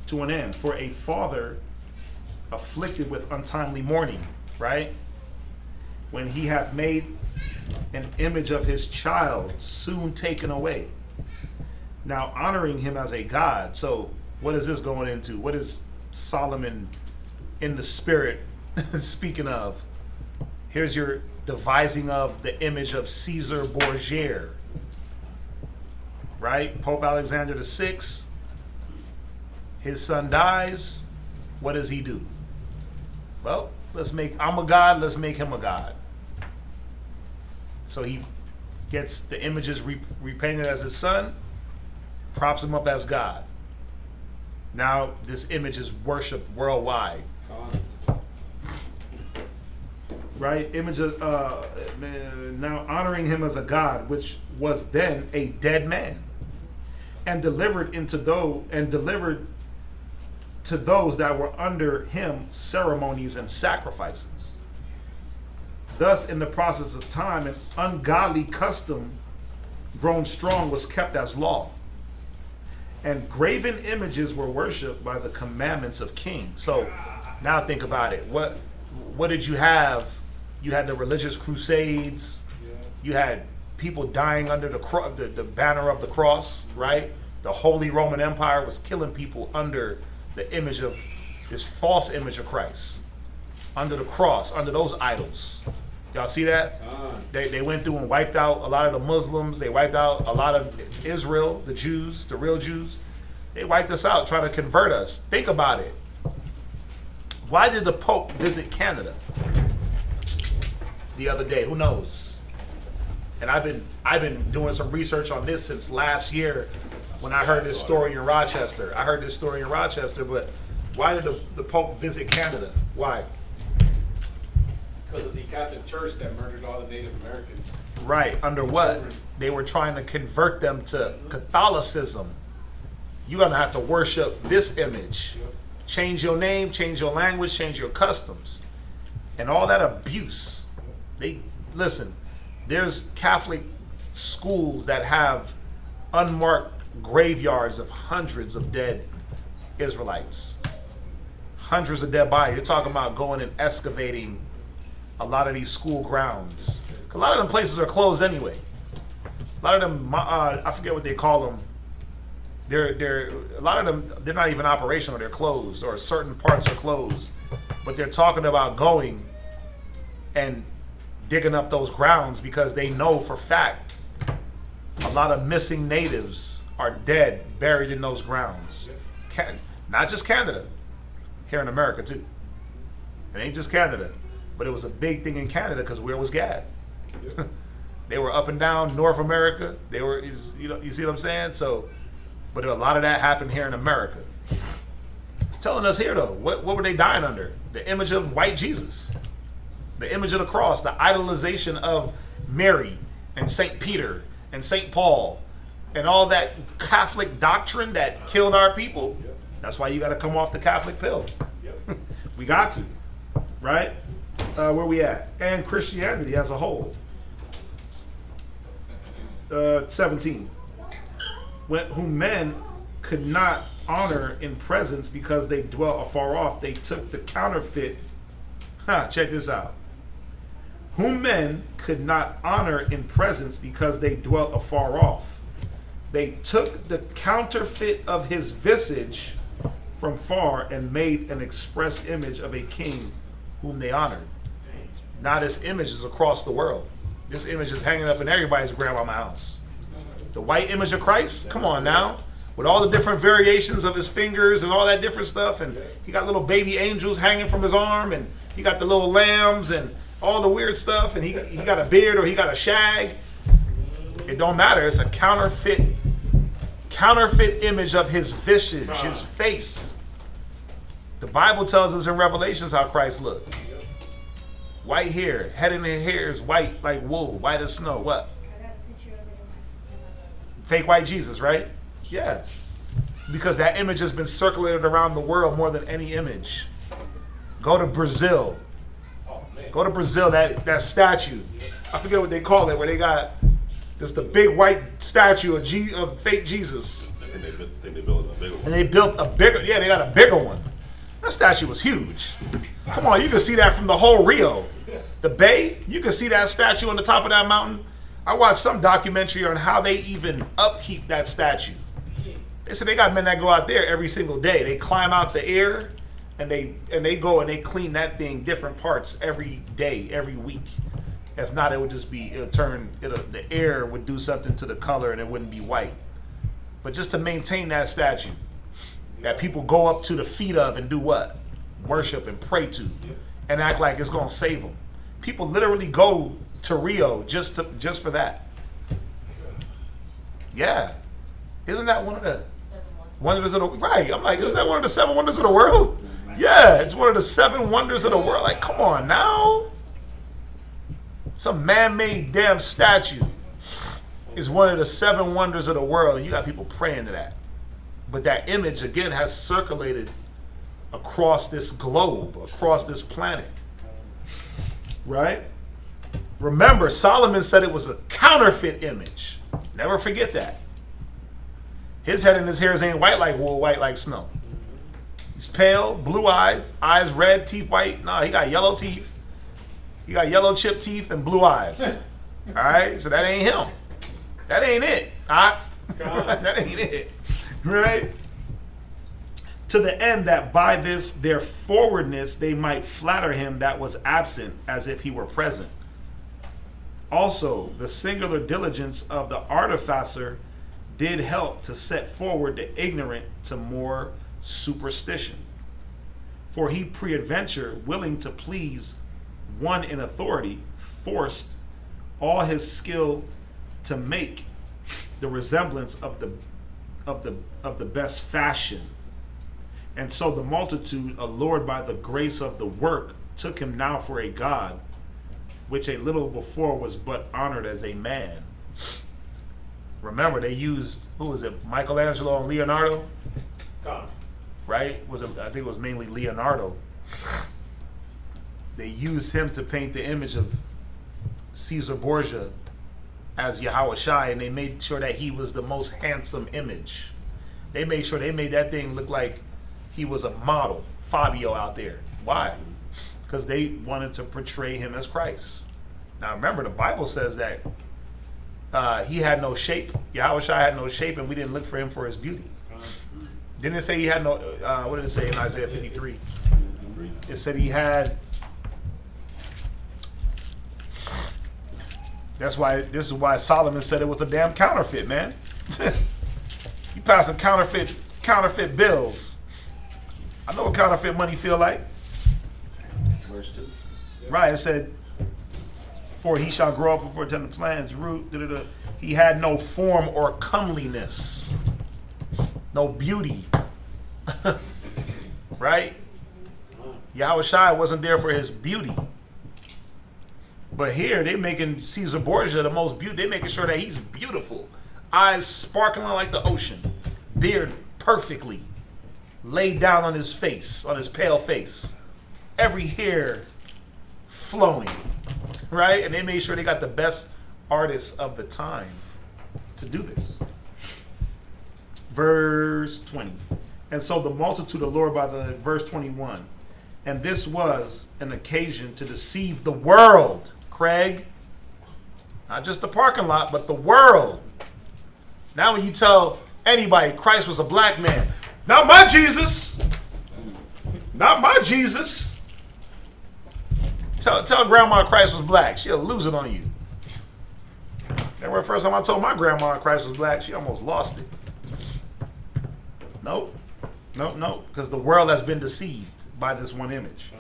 to an end. For a father afflicted with untimely mourning, right? When he hath made an image of his child, soon taken away. Now honoring him as a god. So what is this going into? What is Solomon in the spirit speaking of? Here's your devising of the image of Caesar Borgia, right? Pope Alexander VI, his son dies. What does he do? Well, I'm a god, let's make him a god. So he gets the images repainted as his son, props him up as God. Now this image is worshipped worldwide. Right? Image of now honoring him as a god, which was then a dead man, and delivered to those that were under him ceremonies and sacrifices. Thus, in the process of time, an ungodly custom grown strong was kept as law, and graven images were worshipped by the commandments of kings. So now think about it. What did you have? You had the religious crusades. You had people dying under the banner of the cross, right? The Holy Roman Empire was killing people under the image of this false image of Christ, under the cross, under those idols. Y'all see that? They went through and wiped out a lot of the Muslims. They wiped out a lot of Israel, the Jews, the real Jews. They wiped us out, trying to convert us. Think about it. Why did the Pope visit Canada the other day? Who knows? And I've been doing some research on this since last year when I heard this story in Rochester. But why did the Pope visit Canada? Why? Because of the Catholic Church that murdered all the Native Americans. Right. Under what? They were trying to convert them to Catholicism. You're going to have to worship this image. Change your name, change your language, change your customs. And all that abuse. Listen, there's Catholic schools that have unmarked graveyards of hundreds of dead Israelites. Hundreds of dead bodies. You're talking about going and excavating a lot of these school grounds. A lot of them places are closed anyway. A lot of them, I forget what they call them. A lot of them, they're not even operational. They're closed, or certain parts are closed. But they're talking about going and digging up those grounds because they know for fact a lot of missing natives are dead, buried in those grounds. Not just Canada, here in America too. It ain't just Canada. But it was a big thing in Canada because where was Gad? They were up and down North America. They were, you see what I'm saying? So, but a lot of that happened here in America. It's telling us here though, what were they dying under? The image of white Jesus, the image of the cross, the idolization of Mary and Saint Peter and Saint Paul, and all that Catholic doctrine that killed our people. That's why you got to come off the Catholic pill. We got to, right? Where we at? And Christianity as a whole. 17. Whom men could not honor in presence because they dwelt afar off, they took the counterfeit. Check this out. Whom men could not honor in presence because they dwelt afar off, they took the counterfeit of his visage from far and made an express image of a king whom they honored. Now this image is across the world. This image is hanging up in everybody's grandma's house. The white image of Christ, come on now. With all the different variations of his fingers and all that different stuff. And he got little baby angels hanging from his arm. And he got the little lambs and all the weird stuff, and he got a beard or he got a shag. It don't matter. It's a counterfeit image of his visage, his face. The Bible tells us in Revelations how Christ looked. White hair, head and hair is white like wool, white as snow. What? Fake white Jesus, right? Yeah. Because that image has been circulated around the world more than any image. Go to Brazil. Go to Brazil, that statue. I forget what they call it, where they got just a big white statue of fake Jesus. And they built a bigger one. And they built a bigger, they got a bigger one. That statue was huge. Come on, you can see that from the whole Rio. The Bay, you can see that statue on the top of that mountain. I watched some documentary on how they even upkeep that statue. They said they got men that go out there every single day. They climb out the air and they go and they clean that thing different parts every day, every week. If not, it would just be, the air would do something to the color and it wouldn't be white. But just to maintain that statue that people go up to the feet of and do what? Worship and pray to and act like it's going to save them. People literally go to Rio just for that. Yeah. Isn't that one of the wonders of the right? I'm like, isn't that one of the 7 wonders of the world? Yeah, it's one of the 7 wonders of the world. Like, come on now. Some man-made damn statue is one of the 7 wonders of the world, and you got people praying to that. But that image, again, has circulated across this globe, across this planet. Right? Remember, Solomon said it was a counterfeit image. Never forget that. His head and his hairs ain't white like wool, white like snow. He's pale, blue-eyed, eyes red, teeth white. No, he got yellow teeth. He got yellow chip teeth and blue eyes. All right? So that ain't him. That ain't it. That ain't it. Right? To the end that by this their forwardness they might flatter him that was absent as if he were present. Also, the singular diligence of the artificer did help to set forward the ignorant to more superstition. For he peradventure, willing to please one in authority, forced all his skill to make the resemblance of the best fashion. And so the multitude, allured by the grace of the work, took him now for a god, which a little before was but honored as a man. Remember, they used, who was it, Michelangelo and Leonardo? Right? I think it was mainly Leonardo. They used him to paint the image of Caesar Borgia as Yahushua, and they made sure that he was the most handsome image. They made sure they made that thing look like he was a model, Fabio out there. Why? Because they wanted to portray him as Christ. Now remember, the Bible says that he had no shape. Yahushua had no shape, and we didn't look for him for his beauty. Didn't it say he had no, what did it say in Isaiah 53? It said he had, this is why Solomon said it was a damn counterfeit, man. You passing counterfeit bills. I know what counterfeit money feel like. Verse 2. Right, it said, for he shall grow up before tender plants, root, he had no form or comeliness, no beauty. Right? Yahushua wasn't there for his beauty. But here, they're making Caesar Borgia the most beautiful. They're making sure that he's beautiful. Eyes sparkling like the ocean. Beard perfectly laid down on his face, on his pale face. Every hair flowing. Right? And they made sure they got the best artists of the time to do this. Verse 20. And so the multitude allured by the verse 21. And this was an occasion to deceive the world, Craig. Not just the parking lot, but the world. Now when you tell anybody Christ was a black man, not my Jesus. Not my Jesus. Tell grandma Christ was black. She'll lose it on you. Remember the first time I told my grandma Christ was black, she almost lost it. Nope. Because the world has been deceived by this one image.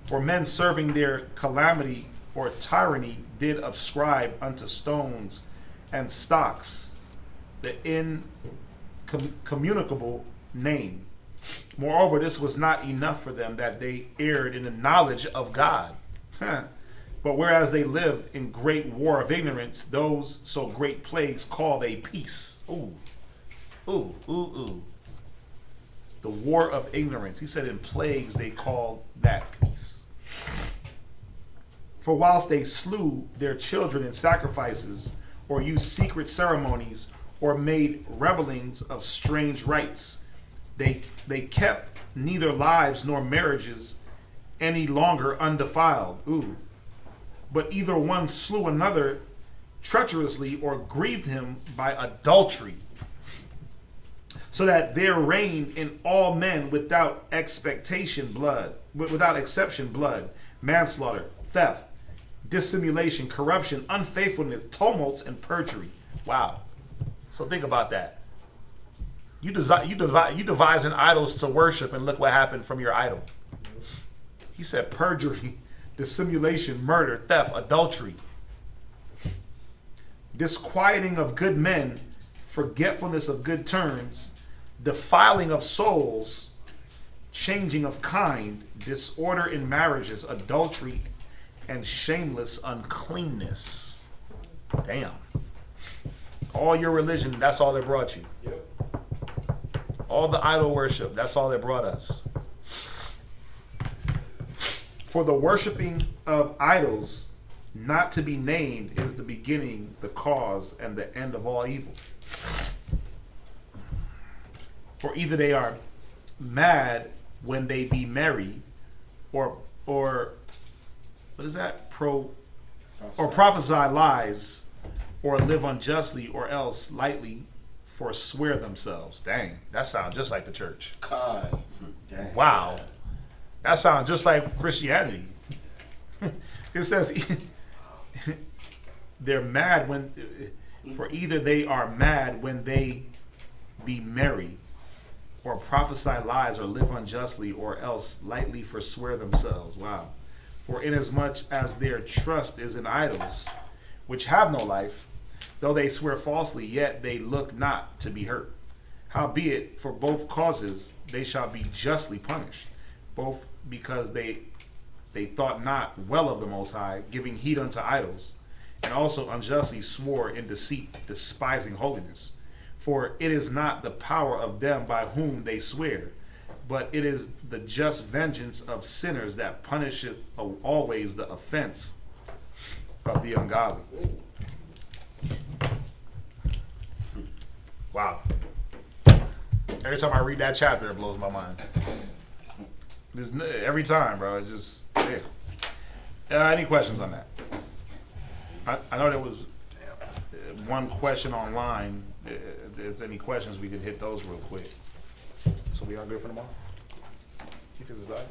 For men serving their calamity or tyranny did ascribe unto stones and stocks the incommunicable name. Moreover, this was not enough for them, that they erred in the knowledge of God. But whereas they lived in great war of ignorance, those so great plagues called a peace. Ooh, ooh, ooh, ooh. The war of ignorance. He said in plagues they called that peace. For whilst they slew their children in sacrifices, or used secret ceremonies, or made revelings of strange rites, they kept neither lives nor marriages any longer undefiled. Ooh. But either one slew another treacherously or grieved him by adultery, so that there reigned in all men without exception blood, manslaughter, theft, dissimulation, corruption, unfaithfulness, tumults, and perjury. Wow. So think about that. You devising idols to worship, and look what happened from your idol. He said perjury, dissimulation, murder, theft, adultery, disquieting of good men, forgetfulness of good turns, defiling of souls, changing of kind, disorder in marriages, adultery, and shameless uncleanness. Damn. All your religion, that's all they brought you. Yep. All the idol worship, that's all they brought us. For the worshiping of idols not to be named is the beginning, the cause, and the end of all evil. For either they are mad when they be merry, or what is that? Or prophesy lies, or live unjustly, or else lightly forswear themselves. Dang, that sounds just like the church. God. Dang. Wow. That sounds just like Christianity. It says they're mad when, for either they are mad when they be merry, or prophesy lies, or live unjustly, or else lightly forswear themselves. Wow. For inasmuch as their trust is in idols, which have no life, though they swear falsely, yet they look not to be hurt. Howbeit, for both causes they shall be justly punished, both because they thought not well of the Most High, giving heed unto idols, and also unjustly swore in deceit, despising holiness. For it is not the power of them by whom they swear, but it is the just vengeance of sinners that punisheth always the offense of the ungodly. Wow. Every time I read that chapter, it blows my mind. Every time, bro. It's just, yeah. Any questions on that? I know there was one question online. If there's any questions, we could hit those real quick. So we all good for tomorrow? He fixed his diet?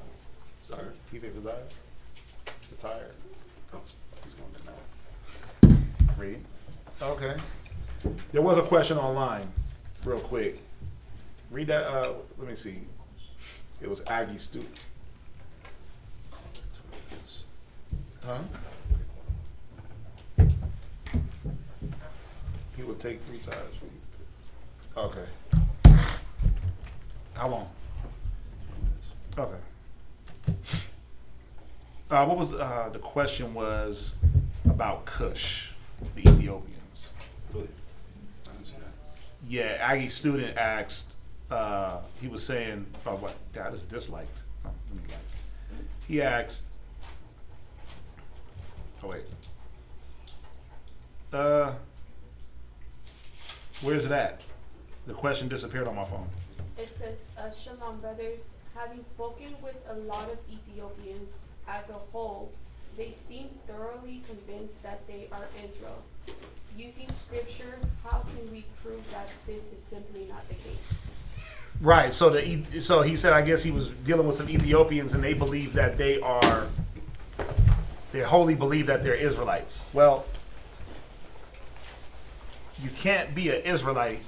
Sorry. He fixed his diet? You're tired? Oh, he's going to now. Read. Okay. There was a question online, real quick. Read that. Let me see. It was Aggie student. Huh? He would take 3 times. Okay. How long? 20 minutes. Okay. What was the question was about Cush, the Ethiopians. Really? I didn't see that. Yeah, Aggie student asked. He was saying, "Oh, what? Dad is disliked." Oh, let me like. He asked. Oh wait. Where's it at? The question disappeared on my phone. It says, Shalom, brothers. Having spoken with a lot of Ethiopians as a whole, they seem thoroughly convinced that they are Israel. Using scripture, how can we prove that this is simply not the case? Right. So he said, I guess he was dealing with some Ethiopians, and they believe that they wholly believe that they're Israelites. Well, you can't be an Israelite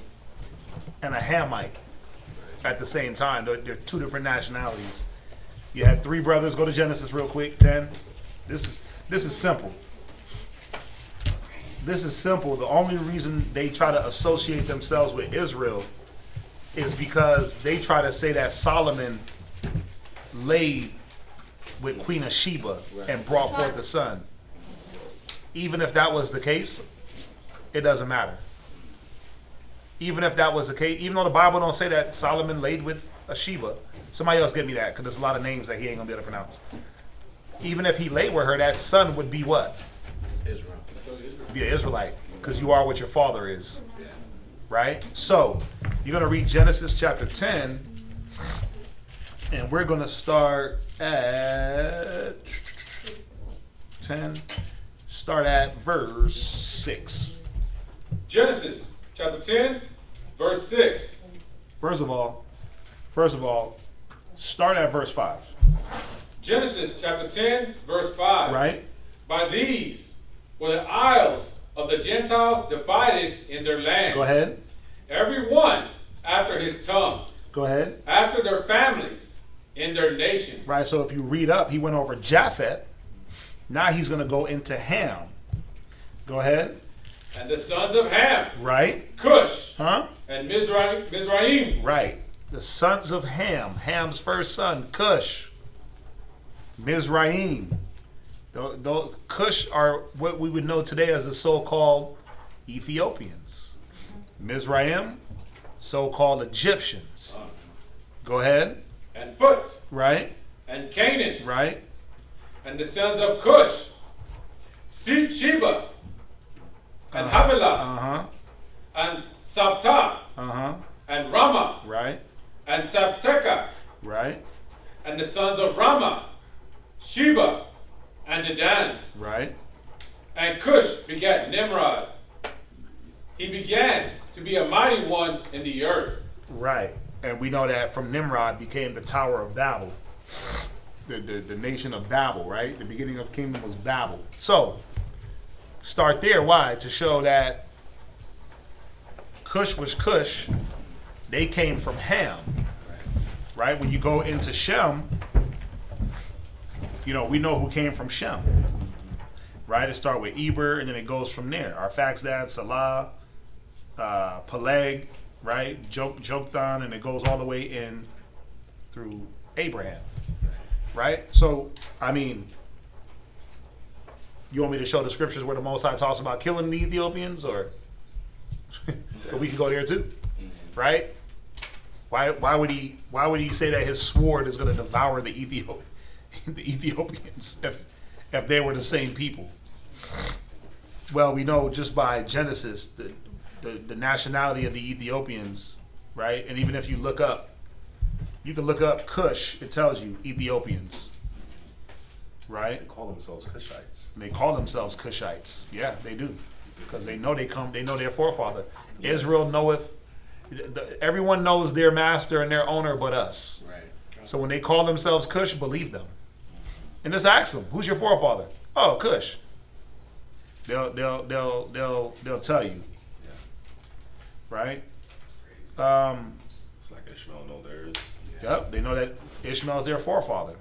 and a Hamite at the same time. They're 2 different nationalities. You had 3 brothers. Go to Genesis real quick. 10. This is simple. This is simple. The only reason they try to associate themselves with Israel is because they try to say that Solomon laid with Queen of Sheba and brought forth a son. Even if that was the case, it doesn't matter. Even if that was the case, even though the Bible don't say that Solomon laid with a Sheba, somebody else get me that, because there's a lot of names that he ain't gonna be able to pronounce. Even if he laid with her, that son would be what? Israel. Be an Israelite, because you are what your father is. Right? So, you're going to read Genesis chapter 10, and we're going to start at 10. Start at verse 6. Genesis chapter 10, verse 6. First of all, start at verse 5. Genesis chapter 10, verse 5. Right? By these were the isles of the Gentiles divided in their land. Go ahead. Every one after his tongue. Go ahead. After their families in their nations. Right, so if you read up, he went over Japheth. Now he's going to go into Ham. Go ahead. And the sons of Ham. Right. Cush. Huh? And Mizraim. Right. The sons of Ham. Ham's first son, Cush. Mizraim. The Cush are what we would know today as the so-called Ethiopians. Mizraim, so-called Egyptians. Go ahead. And Phut. Right. And Canaan. Right. And the sons of Cush. Sheba. And Havilah. And Sabta. And Rama. Right. And Sabteka. Right. And the sons of Rama. Sheba. And Dedan. Right. And Cush begat Nimrod. He began to be a mighty one in the earth. Right. And we know that from Nimrod became the Tower of Babel. The nation of Babel, right? The beginning of kingdom was Babel. So, start there. Why? To show that Cush was Cush. They came from Ham. Right? When you go into Shem, we know who came from Shem. Right? It starts with Eber, and then it goes from there. Arphaxad, Salah, Peleg, right? Joktan, and it goes all the way in through Abraham. Right? So, you want me to show the scriptures where the Most High talks about killing the Ethiopians, or we can go there too, right? Why would he say that his sword is going to devour the Ethiopians if they were the same people? Well, we know just by Genesis the nationality of the Ethiopians, right? And even if you can look up Cush, it tells you Ethiopians, right? They call themselves Cushites. And they call themselves Cushites. Yeah, they do, because they know they know their forefather. Israel knoweth. Everyone knows their master and their owner, but us. Right. So when they call themselves Cush, believe them, and just ask them, "Who's your forefather?" "Oh, Cush." They'll tell you. Yeah. Right. It's like Ishmael know theirs. Yep, they know that Ishmael's their forefather.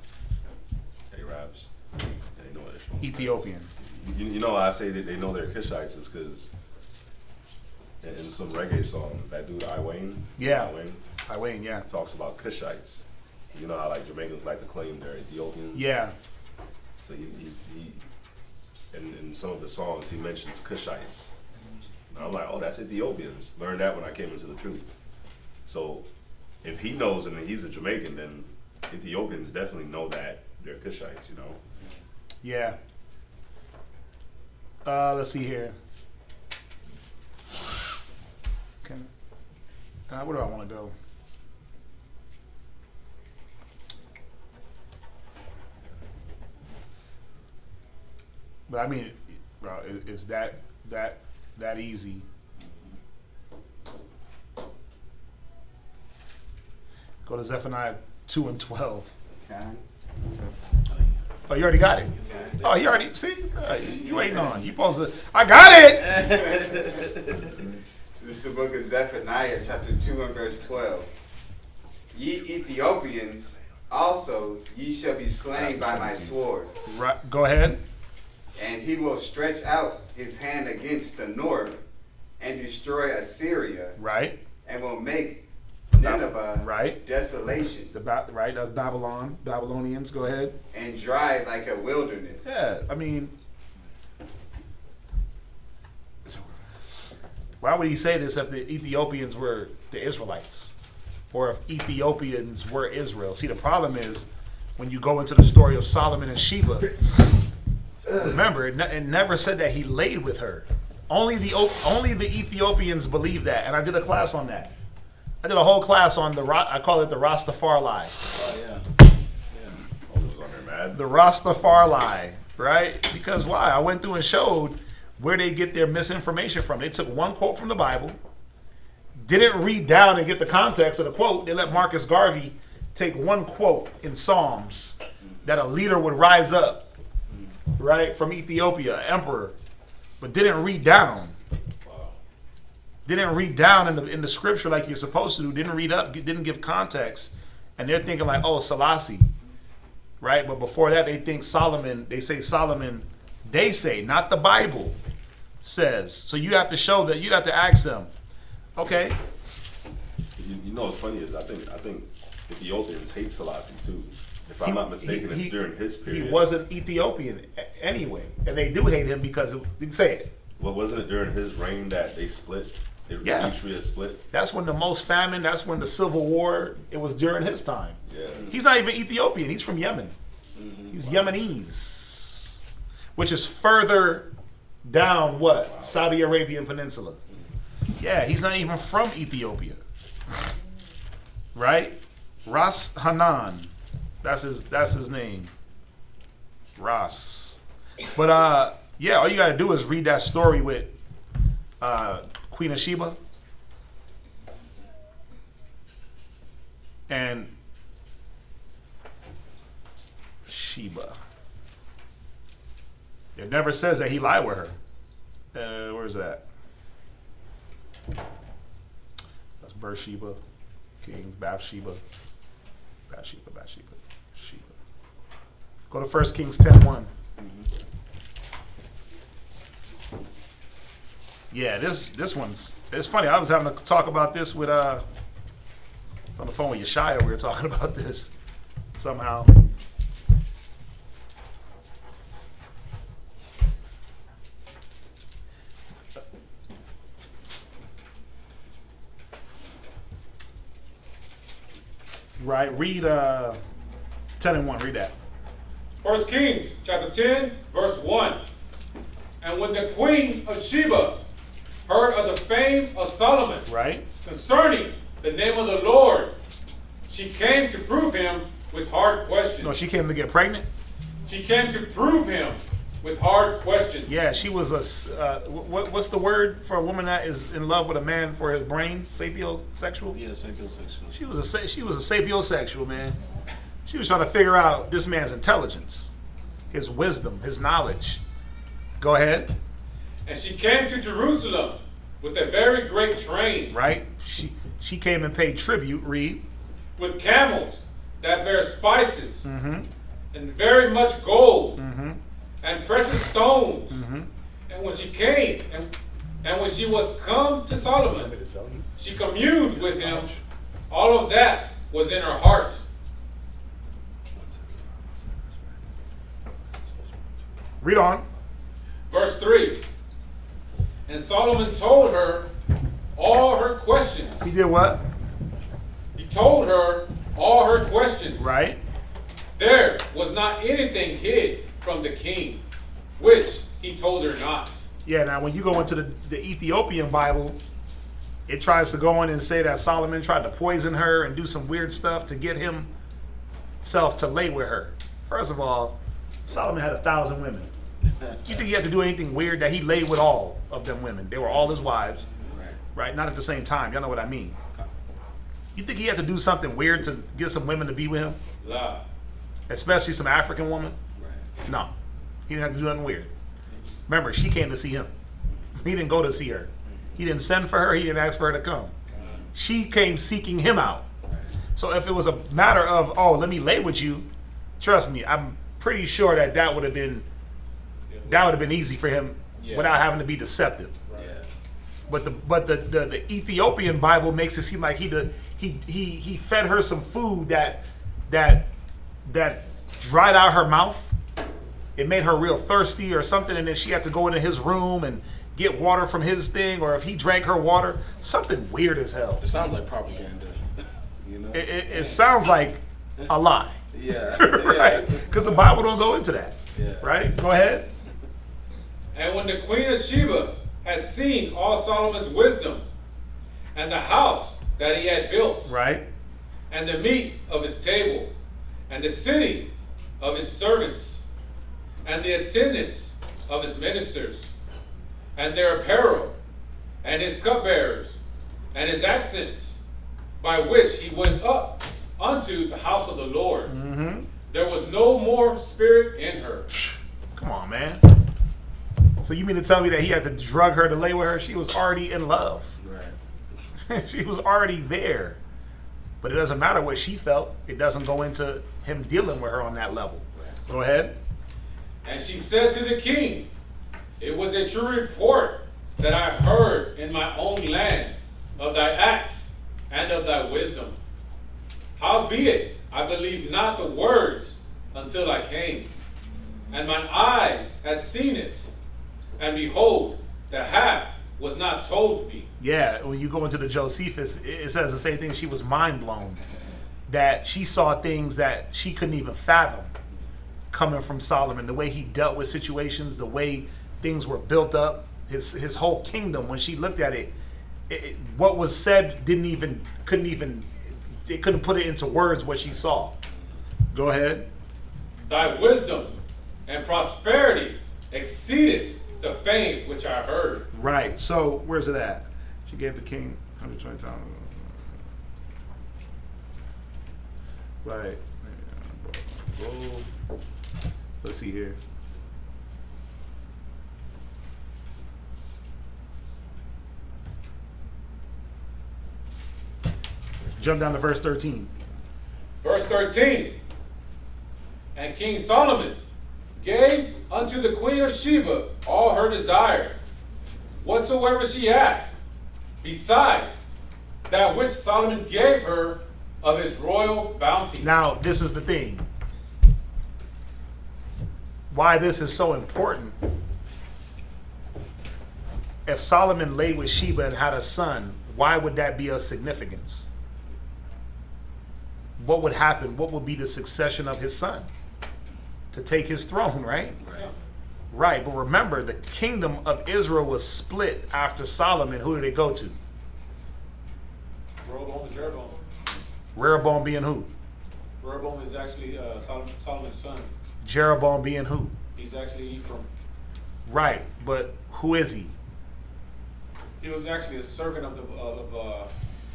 Arabs. They know what Ishmael. Ethiopian. You know why I say that they know they're Cushites is because in some reggae songs, that dude Iwayne, Yeah. Iwayne, yeah. talks about Cushites. You know how like Jamaicans like to claim they're Ethiopians. Yeah. So he in some of the songs he mentions Cushites. And I'm like, oh, that's Ethiopians. Learned that when I came into the truth. So if he knows and he's a Jamaican, then Ethiopians definitely know that they're Cushites, Yeah. Let's see here. Where do I want to go? But bro, it's that easy. Go to Zephaniah 2:12. Okay. Oh, you already got it. Oh, you already see? You waiting on? You supposed to? I got it. This is the book of Zephaniah, chapter 2 and verse 12. Ye Ethiopians, Also, ye shall be slain by my sword. Right. Go ahead. And he will stretch out his hand against the north and destroy Assyria. Right. And will make Nineveh desolation. Babylonians. Go ahead. And dry like a wilderness. Yeah, I mean, why would he say this if the Ethiopians were the Israelites? Or if Ethiopians were Israel? See, the problem is when you go into the story of Solomon and Sheba, remember, it never said that he laid with her. Only the Ethiopians believe that, and I did a class on that. I did a whole class on I call it the Rastafari. Oh, yeah. The Rastafari, right? Because why? I went through and showed where they get their misinformation from. They took one quote from the Bible, didn't read down and get the context of the quote. They let Marcus Garvey take one quote in Psalms that a leader would rise up, right, from Ethiopia, emperor, but didn't read down. Didn't read down in the scripture like you're supposed to do. Didn't read up. Didn't give context, and they're thinking like, oh, Selassie, right? But before that, they think Solomon. They say Solomon. They say, not the Bible says. So you have to show that. You have to ask them. Okay. You know what's funny is I think Ethiopians hate Selassie too. If I'm not mistaken, it's during his period. He wasn't Ethiopian anyway, and they do hate him because you can say it. Well, wasn't it during his reign that they split? Eritrea split. That's when the most famine. That's when the civil war. It was during his time. Yeah. He's not even Ethiopian. He's from Yemen. He's Yemenese, which is further down what Saudi Arabian Peninsula. Yeah, he's not even from Ethiopia. Right? Ras Hanan. That's his name. Ras. But yeah, all you gotta do is read that story with Queen of Sheba. And Sheba. It never says that he lied with her. Where's that? That's Beersheba, King, Bathsheba. Sheba. Go to 1 Kings 10:1. Yeah, this one's, it's funny. I was having to talk about this with on the phone with Yeshaya. We were talking about this somehow. Right, read 10:1. Read that. 1 Kings chapter 10, verse 1. And when the queen of Sheba heard of the fame of Solomon, right, concerning the name of the Lord, she came to prove him with hard questions. No, she came to get pregnant. She came to prove him with hard questions. Yeah, she was what's the word for a woman that is in love with a man for his brains? Sapiosexual. Yeah, sapiosexual. She was a sapiosexual, man. She was trying to figure out this man's intelligence, his wisdom, his knowledge. Go ahead. And she came to Jerusalem with a very great train. Right. She came and paid tribute. Read. With camels that bear spices, and very much gold, and precious stones. And when she came, and when she was come to Solomon, she communed with him. All of that was in her heart. Read on. Verse 3. And Solomon told her all her questions. He did what? He told her all her questions. Right. There was not anything hid from the king, which he told her not. Yeah, now when you go into the Ethiopian Bible, it tries to go in and say that Solomon tried to poison her and do some weird stuff to get himself to lay with her. First of all, Solomon had 1,000 women. You think he had to do anything weird that he laid with all of them women? They were all his wives, right? Not at the same time. Y'all know what I mean. You think he had to do something weird to get some women to be with him? Lie. Especially some African woman? No. He didn't have to do nothing weird. Remember, she came to see him. He didn't go to see her. He didn't send for her. He didn't ask for her to come. She came seeking him out. So if it was a matter of, oh, let me lay with you, trust me, I'm pretty sure that would have been easy for him without having to be deceptive. Yeah. But the Ethiopian Bible makes it seem like he fed her some food that dried out her mouth. It made her real thirsty or something, and then she had to go into his room and get water from his thing, or if he drank her water, something weird as hell. It sounds like propaganda. You know? It sounds like a lie. Yeah. Right? Because the Bible don't go into that. Yeah. Right? Go ahead. And when the queen of Sheba had seen all Solomon's wisdom, and the house that he had built, Right. and the meat of his table, and the sitting of his servants, and the attendance of his ministers, and their apparel, and his cupbearers, and his accents, by which he went up unto the house of the Lord, there was no more spirit in her. Come on, man. So you mean to tell me that he had to drug her to lay with her? She was already in love. Right. She was already there. But it doesn't matter what she felt. It doesn't go into him dealing with her on that level. Go ahead. And she said to the king, it was a true report that I heard in my own land of thy acts and of thy wisdom. Howbeit, I believed not the words until I came, and mine eyes had seen it, and behold, the half was not told me. Yeah, when you go into the Josephus, it says the same thing. She was mind blown. That she saw things that she couldn't even fathom coming from Solomon. The way he dealt with situations, the way things were built up, his whole kingdom. When she looked at it, what was said couldn't put it into words what she saw. Go ahead. Thy wisdom and prosperity exceeded the fame which I heard. Right. So where's it at? She gave the king 120,000. Right. Let's see here. Jump down to verse 13. Verse 13. And King Solomon gave unto the queen of Sheba all her desire, whatsoever she asked, beside that which Solomon gave her of his royal bounty. Now, this is the thing. Why this is so important. If Solomon lay with Sheba and had a son, why would that be of significance? What would happen? What would be the succession of his son? To take his throne, right? Right, but remember, the kingdom of Israel was split after Solomon. Who did it go to? Rehoboam and Jeroboam. Rehoboam being who? Rehoboam is actually Solomon's son. Jeroboam being who? He's actually Ephraim. Right, but who is he? He was actually a servant of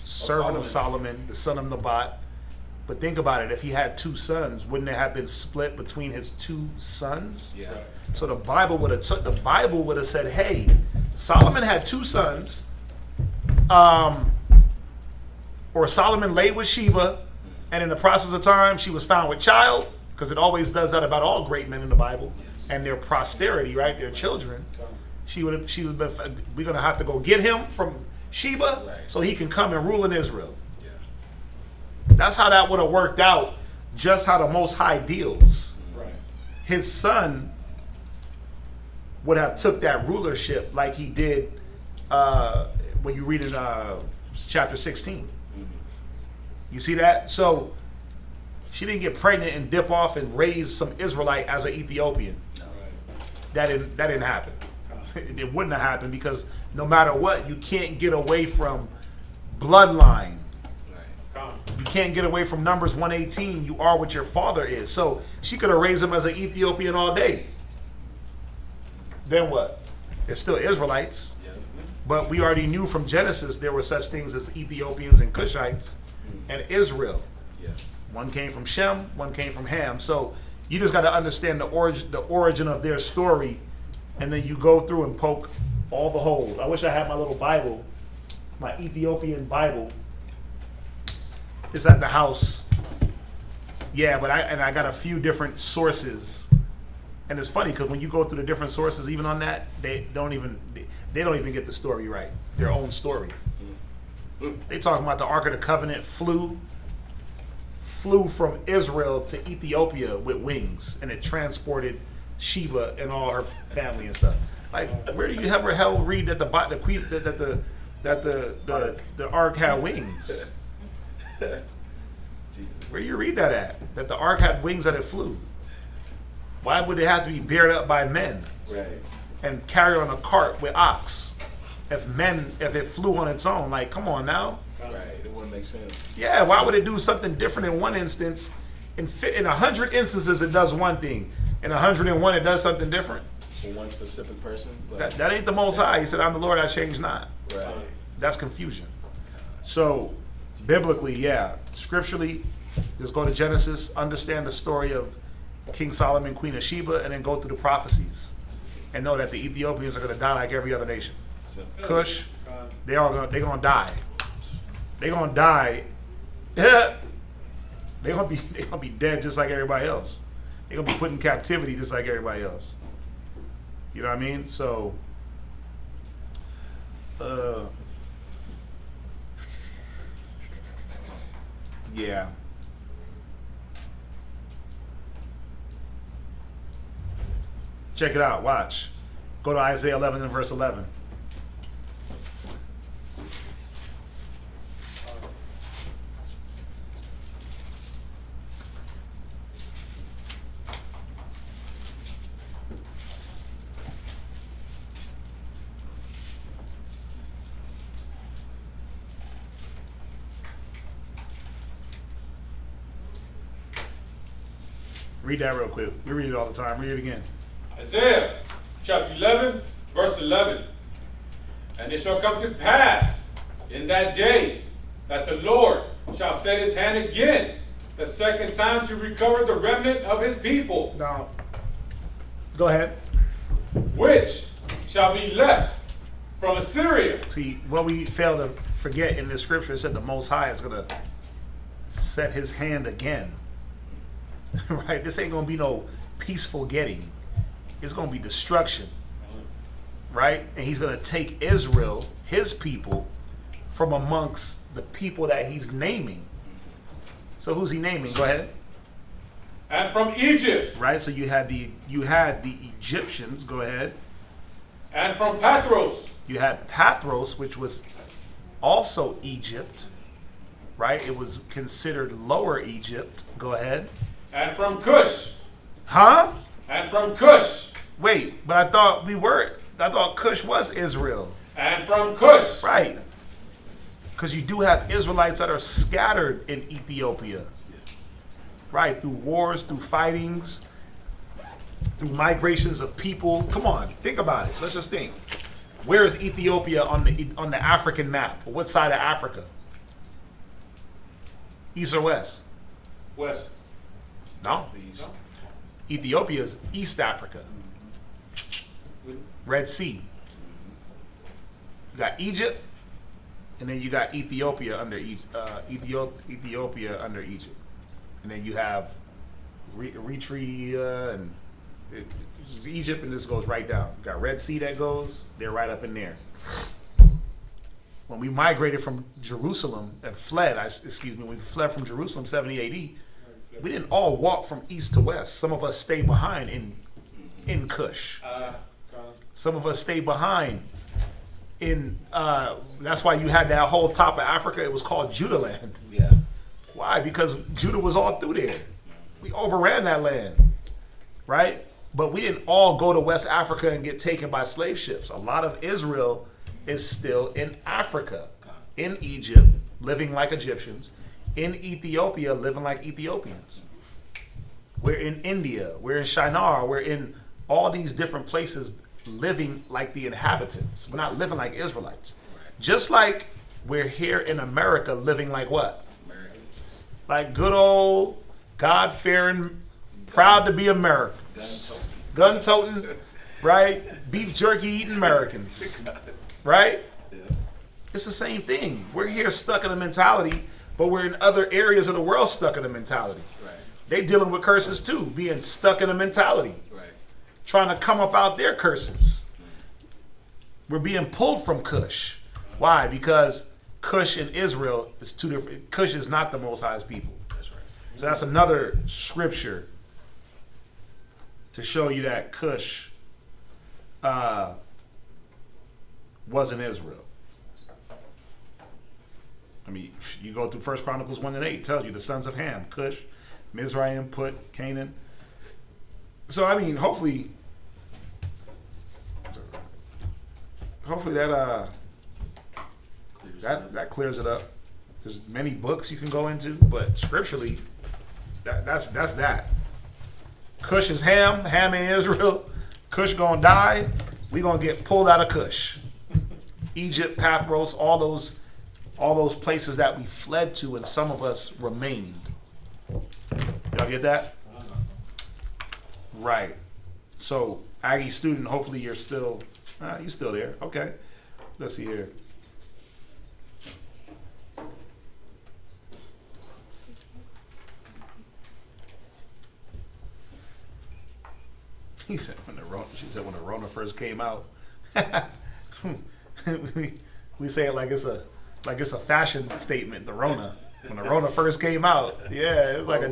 Servant of Solomon, the son of Nebat. But think about it. If he had two sons, wouldn't it have been split between his two sons? Yeah. Right. So the Bible would have said, "Hey, Solomon had two sons, or Solomon lay with Sheba, and in the process of time, she was found with child, because it always does that about all great men in the Bible, and their posterity, right, their children. She would have been. We're gonna have to go get him from Sheba, so he can come and rule in Israel." That's how that would have worked out, just how the Most High deals. Right. His son would have took that rulership like he did when you read in chapter 16. You see that? So she didn't get pregnant and dip off and raise some Israelite as an Ethiopian. That didn't happen. It wouldn't have happened, because no matter what, you can't get away from bloodline. You can't get away from Numbers 118. You are what your father is. So she could have raised him as an Ethiopian all day. Then what? They're still Israelites. But we already knew from Genesis there were such things as Ethiopians and Cushites and Israel. One came from Shem, one came from Ham. So you just got to understand the origin of their story, and then you go through and poke all the holes. I wish I had my little Bible, my Ethiopian Bible. it's at the house. Yeah, but I got a few different sources, and it's funny because when you go through the different sources, even on that, they don't even get the story right. Their own story. They talking about the Ark of the Covenant flew from Israel to Ethiopia with wings, and it transported Sheba and all her family and stuff. Like, where do you ever read that the Ark had wings? Where you read that at? That the Ark had wings that it flew. Why would it have to be bared up by men? Right. And carry on a cart with ox? If it flew on its own, like, come on now. Right. It wouldn't make sense. Yeah, why would it do something different in one instance? In 100 instances, it does one thing. In 101, it does something different. For one specific person. But That ain't the Most High. He said, I'm the Lord, I change not. right. That's confusion. So, biblically, yeah, scripturally, just go to Genesis, understand the story of King Solomon, Queen of Sheba, and then go through the prophecies and know that the Ethiopians are going to die like every other nation. Cush, they're gonna die. They're gonna die. Yeah, they're gonna be dead just like everybody else. They're gonna be put in captivity just like everybody else. You know what I mean? So, yeah. Check it out. Watch. Go to Isaiah 11 and verse 11. Read that real quick. We read it all the time. Read it again. Isaiah chapter 11, verse 11. And it shall come to pass in that day that the Lord shall set his hand again the second time to recover the remnant of his people. Now, go ahead. Which shall be left from Assyria. See, what we fail to forget in this scripture is that the Most High is going to set his hand again. Right? This ain't going to be no peaceful getting. It's going to be destruction. Right? And he's going to take Israel, his people, from amongst the people that he's naming. So who's he naming? Go ahead. And from Egypt. Right? So you had the Egyptians. Go ahead. And from Pathros. You had Pathros, which was also Egypt. Right? It was considered Lower Egypt. Go ahead. And from Cush. Huh? And from Cush. Wait, but I thought Cush was Israel. And from Cush. Right. Because you do have Israelites that are scattered in Ethiopia. Right, through wars, through fightings, through migrations of people. Come on, think about it. Let's just think. Where is Ethiopia on the African map? What side of Africa? East or west? West. No. Please. Ethiopia is East Africa. Red Sea. You got Egypt, and then you got Ethiopia under Ethiopia under Egypt, and then you have Eritrea and it's Egypt, and this goes right down. You got Red Sea that goes. They're right up in there. When we migrated from Jerusalem and when we fled from Jerusalem 70 AD. We didn't all walk from east to west. Some of us stayed behind in Cush. Some of us stayed behind in. That's why you had that whole top of Africa. It was called Judah land. Yeah. Why? Because Judah was all through there. We overran that land, right? But we didn't all go to West Africa and get taken by slave ships. A lot of Israel is still in Africa, in Egypt, living like Egyptians. In Ethiopia, living like Ethiopians. We're in India. We're in Shinar. We're in all these different places living like the inhabitants. We're not living like Israelites. Just like we're here in America living like what? Americans. Like good old, God-fearing, proud to be Americans. Gun-toting, right? Beef jerky eating Americans. Right? Yeah. It's the same thing. We're here stuck in a mentality But we're in other areas of the world stuck in a mentality. Right. They dealing with curses too, being stuck in a mentality. Right. Trying to come up out their curses. We're being pulled from Cush. Why? Because Cush and Israel is two different. Cush is not the Most High's people. That's right. So that's another scripture to show you that Cush wasn't Israel. I mean, you go through 1 Chronicles 1 and 8, it tells you the sons of Ham, Cush, Mizraim, Put, Canaan. So I mean, hopefully that clears it up. There's many books you can go into, but scripturally, that's that. Cush is Ham, Ham in Israel. Cush gonna die. We gonna get pulled out of Cush. Egypt, Pathros, all those places that we fled to, and some of us remained. Y'all get that? Right. So, Aggie student, hopefully you're still there. Okay. Let's see here. He said she said when the Rona first came out. we say it like it's a fashion statement. The Rona, when the Rona first came out, yeah, it's like a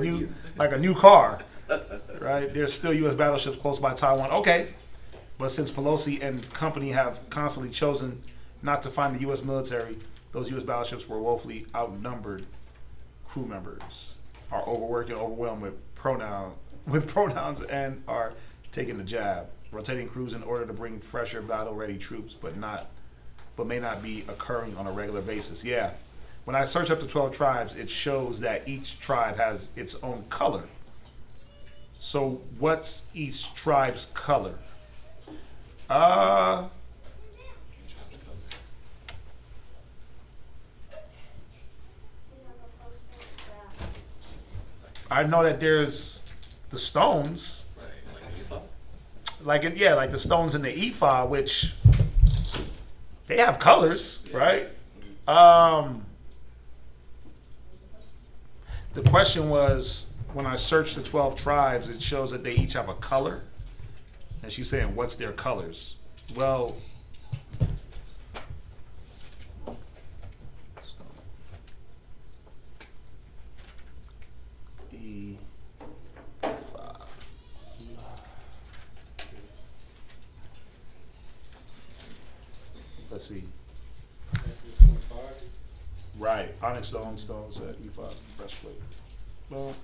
new car, right? There's still U.S. battleships close by Taiwan. Okay, but since Pelosi and company have constantly chosen not to find the U.S. military, those U.S. battleships were woefully outnumbered. Crew members are overworked and overwhelmed with pronouns and are taking the jab, rotating crews in order to bring fresher battle-ready troops, but may not be occurring on a regular basis. Yeah, when I search up the 12 tribes, it shows that each tribe has its own color. So what's each tribe's color? I know that there's the stones. Like the stones in the ephod, which they have colors, right? The question was, when I searched the 12 tribes, it shows that they each have a color. And she's saying, what's their colors? Well, let's see. Right, onyx stones at ephod breastplate. Well,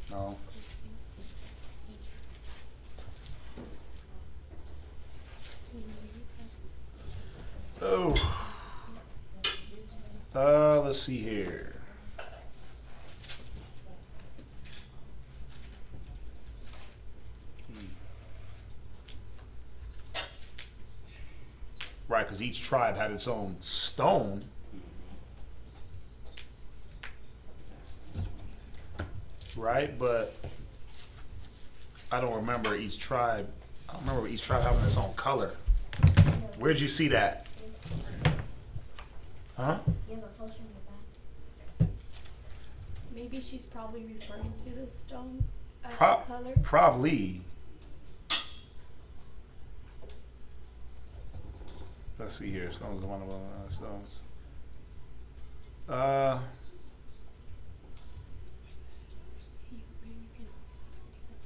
no. Oh, let's see here. Right, because each tribe had its own stone. Right, but I don't remember each tribe. I don't remember each tribe having its own color. Where'd you see that? Huh? Maybe she's probably referring to the stone as a color. Probably. Let's see here. Stones is one of them. Stones.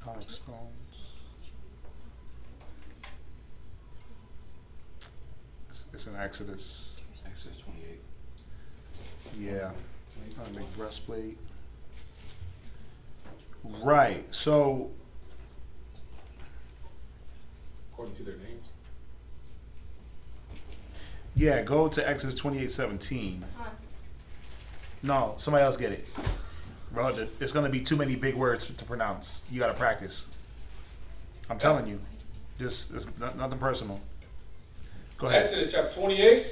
Onyx stones. It's in Exodus. Exodus 28. Yeah. Big breastplate. Right. So. According to their names. Yeah, go to Exodus 28:17. No, somebody else get it. Bro, there's going to be too many big words to pronounce. You got to practice. I'm telling you. Just it's nothing personal. Go ahead. Exodus chapter 28,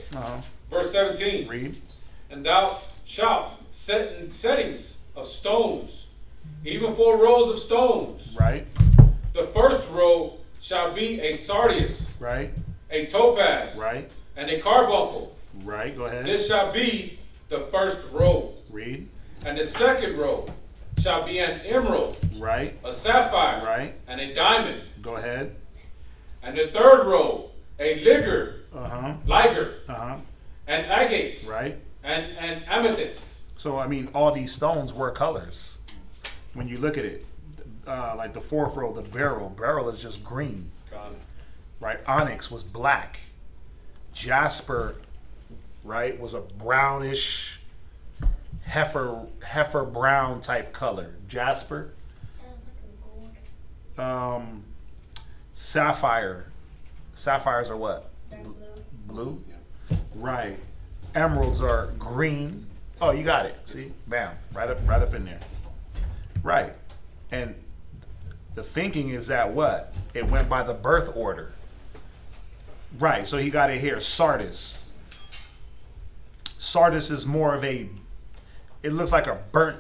verse 17. Read. And thou shalt set in settings of stones, even 4 rows of stones. Right. The first row shall be a sardius. Right. A topaz. Right. And a carbuncle. Right, go ahead. This shall be the first robe. Read. And the second robe shall be an emerald, Right. a sapphire, Right. and a diamond. Go ahead. And the third robe, a liger, Liger. and agates, Right. and amethyst. So, I mean, all these stones were colors. When you look at it, like the fourth row, the beryl is just green. Got it. Right? Onyx was black. Jasper, right, was a brownish, heifer brown type color. Jasper. Sapphire. Sapphires are what? Blue? Right. Emeralds are green. Oh, you got it. See? Bam. Right up in there. Right. And the thinking is that what? It went by the birth order. Right. So he got it here. Sardis. Sardis is more of a, it looks like a burnt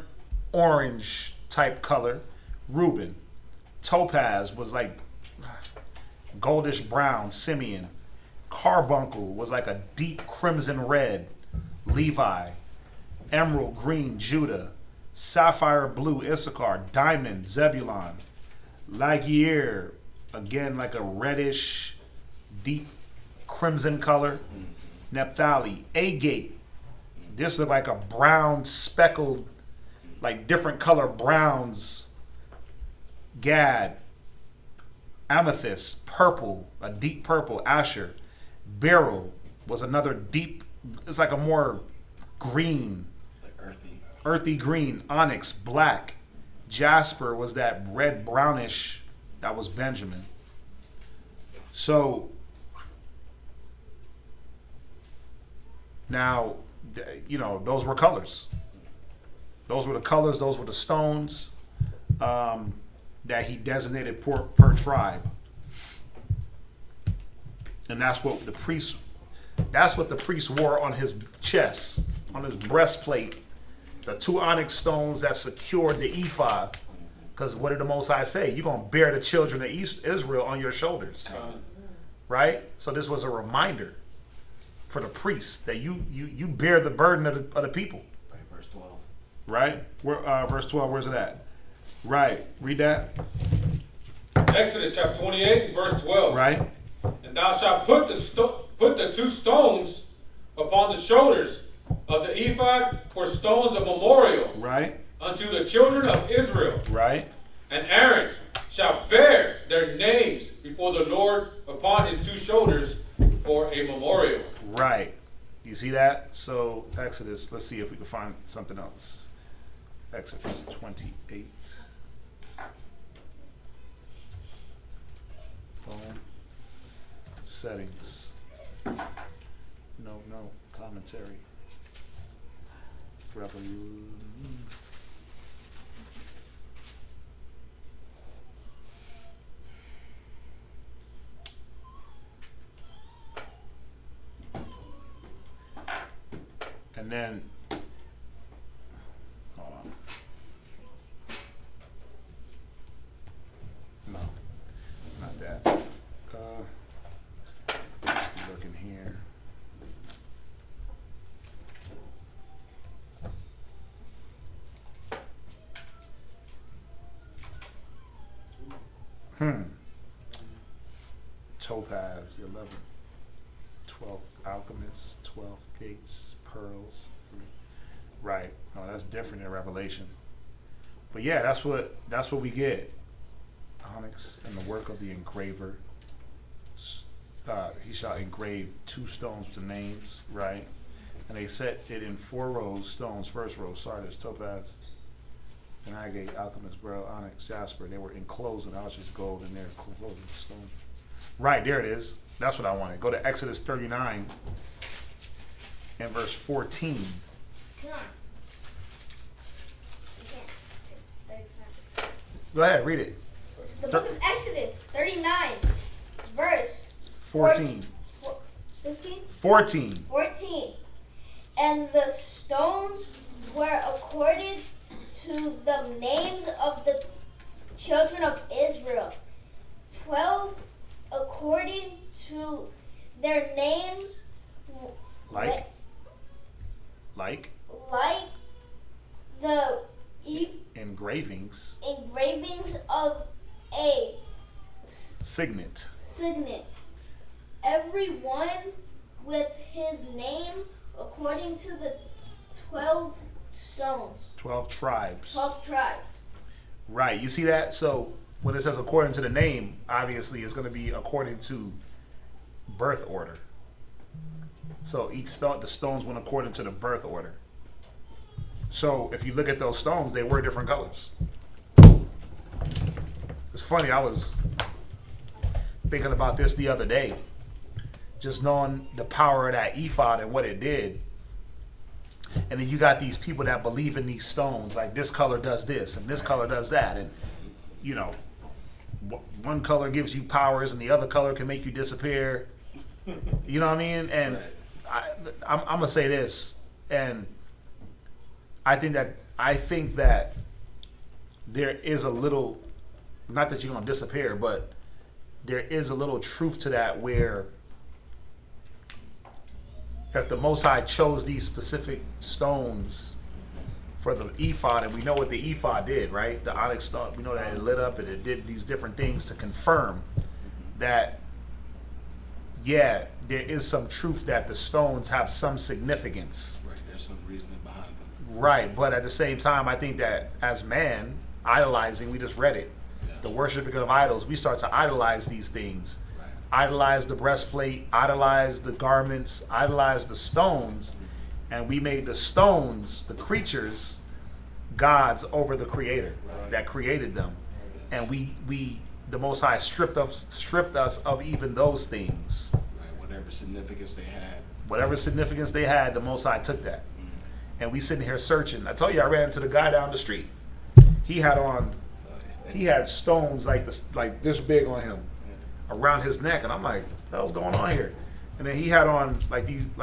orange type color. Reuben. Topaz was like goldish brown. Simeon. Carbuncle was like a deep crimson red. Levi. Emerald green. Judah. Sapphire blue. Issachar. Diamond. Zebulon. Lagier, again like a reddish, deep crimson color. Naphtali. Agate. This is like a brown speckled, like different color browns. Gad. Amethyst. Purple, a deep purple. Asher. Beryl was another deep, it's like a more green. Like earthy green. Onyx. Black. Jasper was that red brownish, that was Benjamin. So now, you know, those were colors. Those were the colors, those were the stones that he designated per tribe. And that's what the priest wore on his chest, on his breastplate. The two onyx stones that secured the ephod. Because what did the Most High say? You're going to bear the children of Israel on your shoulders. Right? So this was a reminder for the priests that you bear the burden of the people. Right, verse 12. Right? Verse 12, where's it at? Right. Read that. Exodus chapter 28, verse 12. Right. And thou shalt put the two stones upon the shoulders of the ephod for stones of memorial. Right. Unto the children of Israel. Right. And Aaron shall bear their names before the Lord upon his two shoulders for a memorial. Right. You see that? So Exodus, let's see if we can find something else. Exodus 28. Boom. Settings. No. Commentary. Revolution. And then, hold on. No, not that. Looking here. Topaz, 11. 12 alchemists, 12 gates, pearls. Right. No, that's different in Revelation. But yeah, that's what we get. Onyx and the work of the engraver. He shall engrave two stones with the names, right? And they set it in 4 rows, stones. First row, sardis, topaz, and agate, alchemist, beryl, onyx, jasper. They were enclosed in just gold, and they're enclosed in stone. Right, there it is. That's what I wanted. Go to Exodus 39 and verse 14. Come on. Go ahead, read it. This is the book of Exodus 39, verse 14. 15? 14. 14. And the stones were according to the names of the children of Israel. 12 according to their names Like the engravings of a signet. every one with his name according to the 12 stones. 12 tribes. 12 tribes. Right. You see that? So when it says according to the name, obviously it's going to be according to birth order. So each stone, the stones went according to the birth order. So if you look at those stones, they were different colors. It's funny, I was thinking about this the other day, just knowing the power of that ephod and what it did. And then you got these people that believe in these stones, like this color does this and this color does that. And, you know, one color gives you powers and the other color can make you disappear. You know what I mean? And I'm going to say this, and I think that there is a little, not that you're going to disappear, but there is a little truth to that, where if the Most High chose these specific stones for the ephod, and we know what the ephod did, right? The onyx stone, we know that it lit up and it did these different things to confirm that, yeah, there is some truth that the stones have some significance. Right, there's some reasoning behind them. Right, but at the same time, I think that as man, idolizing, we just read it, the worshiping of idols, we start to idolize these things. Right. Idolize the breastplate, idolize the garments, idolize the stones, and we made the stones, the creatures, gods over the Creator that created them. And we the Most High stripped us of even those things. Right, whatever significance they had, the Most High took that. And we sitting here searching. I told you, I ran into the guy down the street. He had stones like this big on him, around his neck, and I'm like, what the hell's going on here? And then he had on like even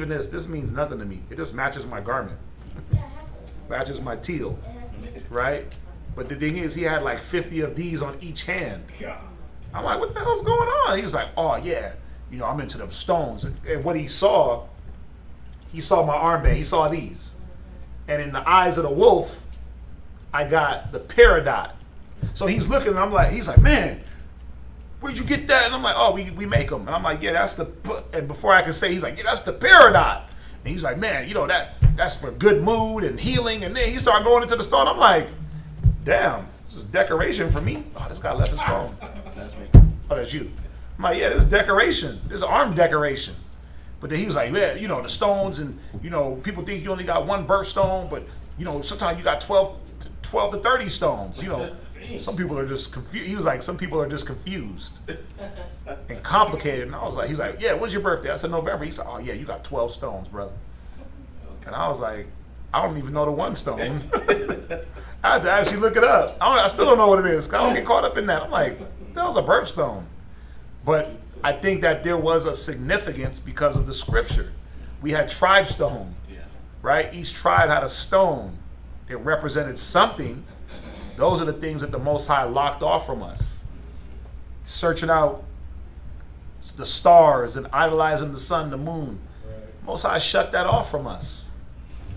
this means nothing to me. It just matches my garment, matches my teal, right? But the thing is, he had like 50 of these on each hand. I'm like, what the hell's going on? He was like, oh yeah, you know, I'm into them stones. And what he saw my armband. He saw these, and in the eyes of the wolf, I got the peridot. So he's looking, and he's like, man, where'd you get that? And I'm like, oh, we make them. And I'm like, yeah, and before I could say, he's like, yeah, that's the peridot. And he's like, man, you know, that's for good mood and healing. And then he started going into the store, and I'm like, damn, this is decoration for me. Oh, this guy left his phone. That's me. Oh, that's you. I'm like, yeah, this is decoration. This is arm decoration. But then he was like, yeah, you know, the stones, and, you know, people think you only got one birthstone, but, you know, sometimes you got 12 to 30 stones, you know. Some people are just confused. He was like, some people are just confused and complicated. And I was like, he's like, yeah, when's your birthday? I said, November. He said, oh, yeah, you got 12 stones, brother. And I was like, I don't even know the one stone. I had to actually look it up. I still don't know what it is. I don't get caught up in that. I'm like, that was a birthstone. But I think that there was a significance because of the scripture. We had tribe stone, right? Each tribe had a stone. It represented something. Those are the things that the Most High locked off from us. Searching out the stars and idolizing the sun, the moon. Right. Most High shut that off from us.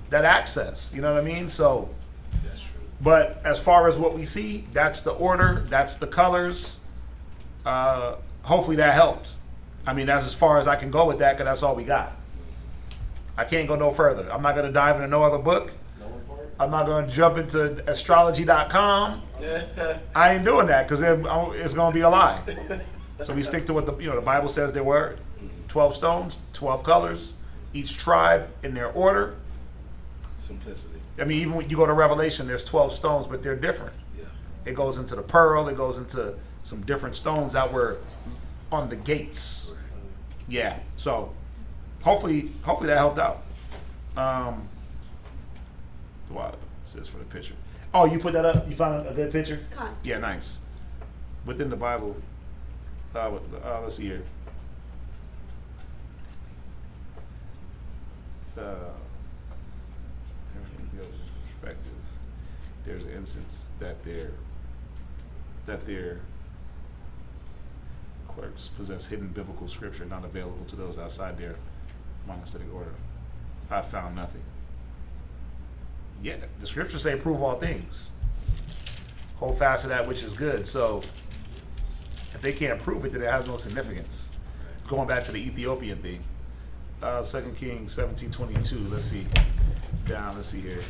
That access, you know what I mean? So, that's true. But as far as what we see, that's the order, that's the colors. Hopefully that helped. I mean, that's as far as I can go with that, because that's all we got. I can't go no further. I'm not going to dive into no other book. I'm not going to jump into astrology.com. I ain't doing that, because it's going to be a lie. So we stick to what the Bible says there were. 12 stones, 12 colors, each tribe in their order. Simplicity. I mean, even when you go to Revelation, there's 12 stones, but they're different. Yeah. It goes into the pearl. It goes into some different stones that were on the gates. Right. Yeah. So hopefully that helped out. Wow, it says for the picture. Oh, you put that up? You found a good picture? Yeah, nice. Within the Bible. Let's see here. Perspective. There's an instance that they're clerks possess hidden biblical scripture not available to those outside their monastic order. I found nothing. Yeah, the scriptures say prove all things. Hold fast to that which is good. So if they can't prove it, then it has no significance. Going back to the Ethiopian thing. 2 Kings 17:22. Let's see. Let's see here.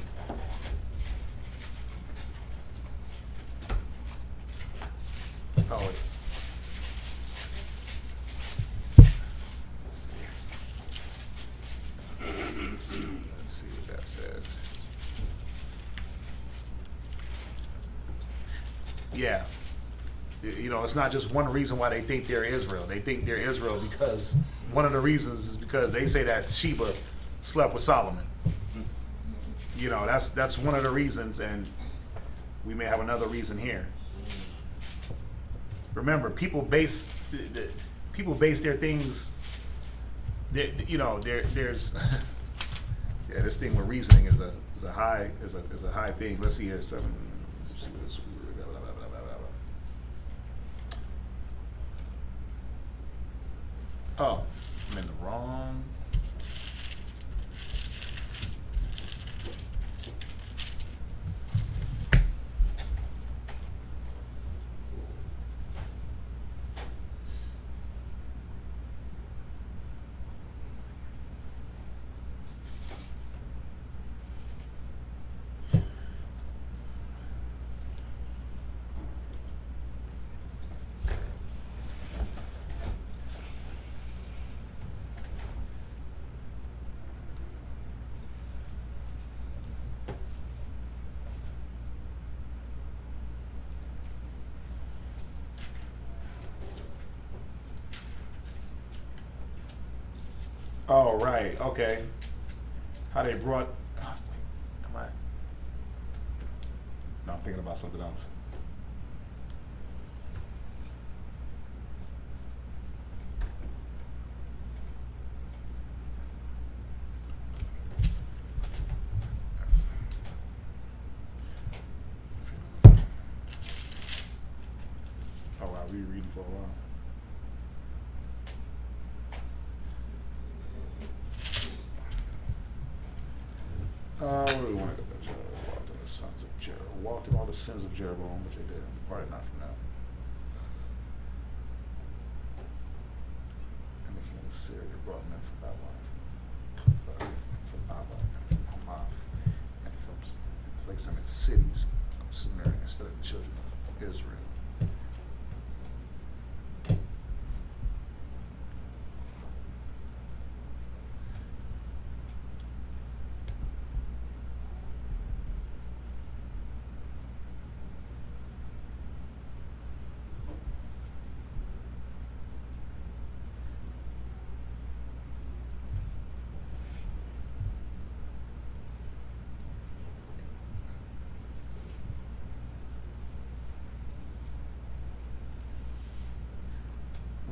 Oh, wait. Let's see what that says. Yeah. You know, it's not just one reason why they think they're Israel. They think they're Israel because one of the reasons is because they say that Sheba slept with Solomon. You know, that's one of the reasons, and we may have another reason here. Remember, people base their things. You know, there's yeah, this thing with reasoning is a high thing. Let's see here. Let's see what this. Oh, I'm in the wrong. Oh, right. Okay. How they brought. Oh, wait. Am I? No, I'm thinking about something else. Oh, wow. We were reading for a while. What do we want to go to? Walked in the sons of Jeroboam. Walked in all the sins of Jeroboam, which they did. Departed not from that. And from Syria brought men from Babylon, from Kutha, and from Abba, and from Hamath, and from placed them in cities of Samaria instead of the children of Israel.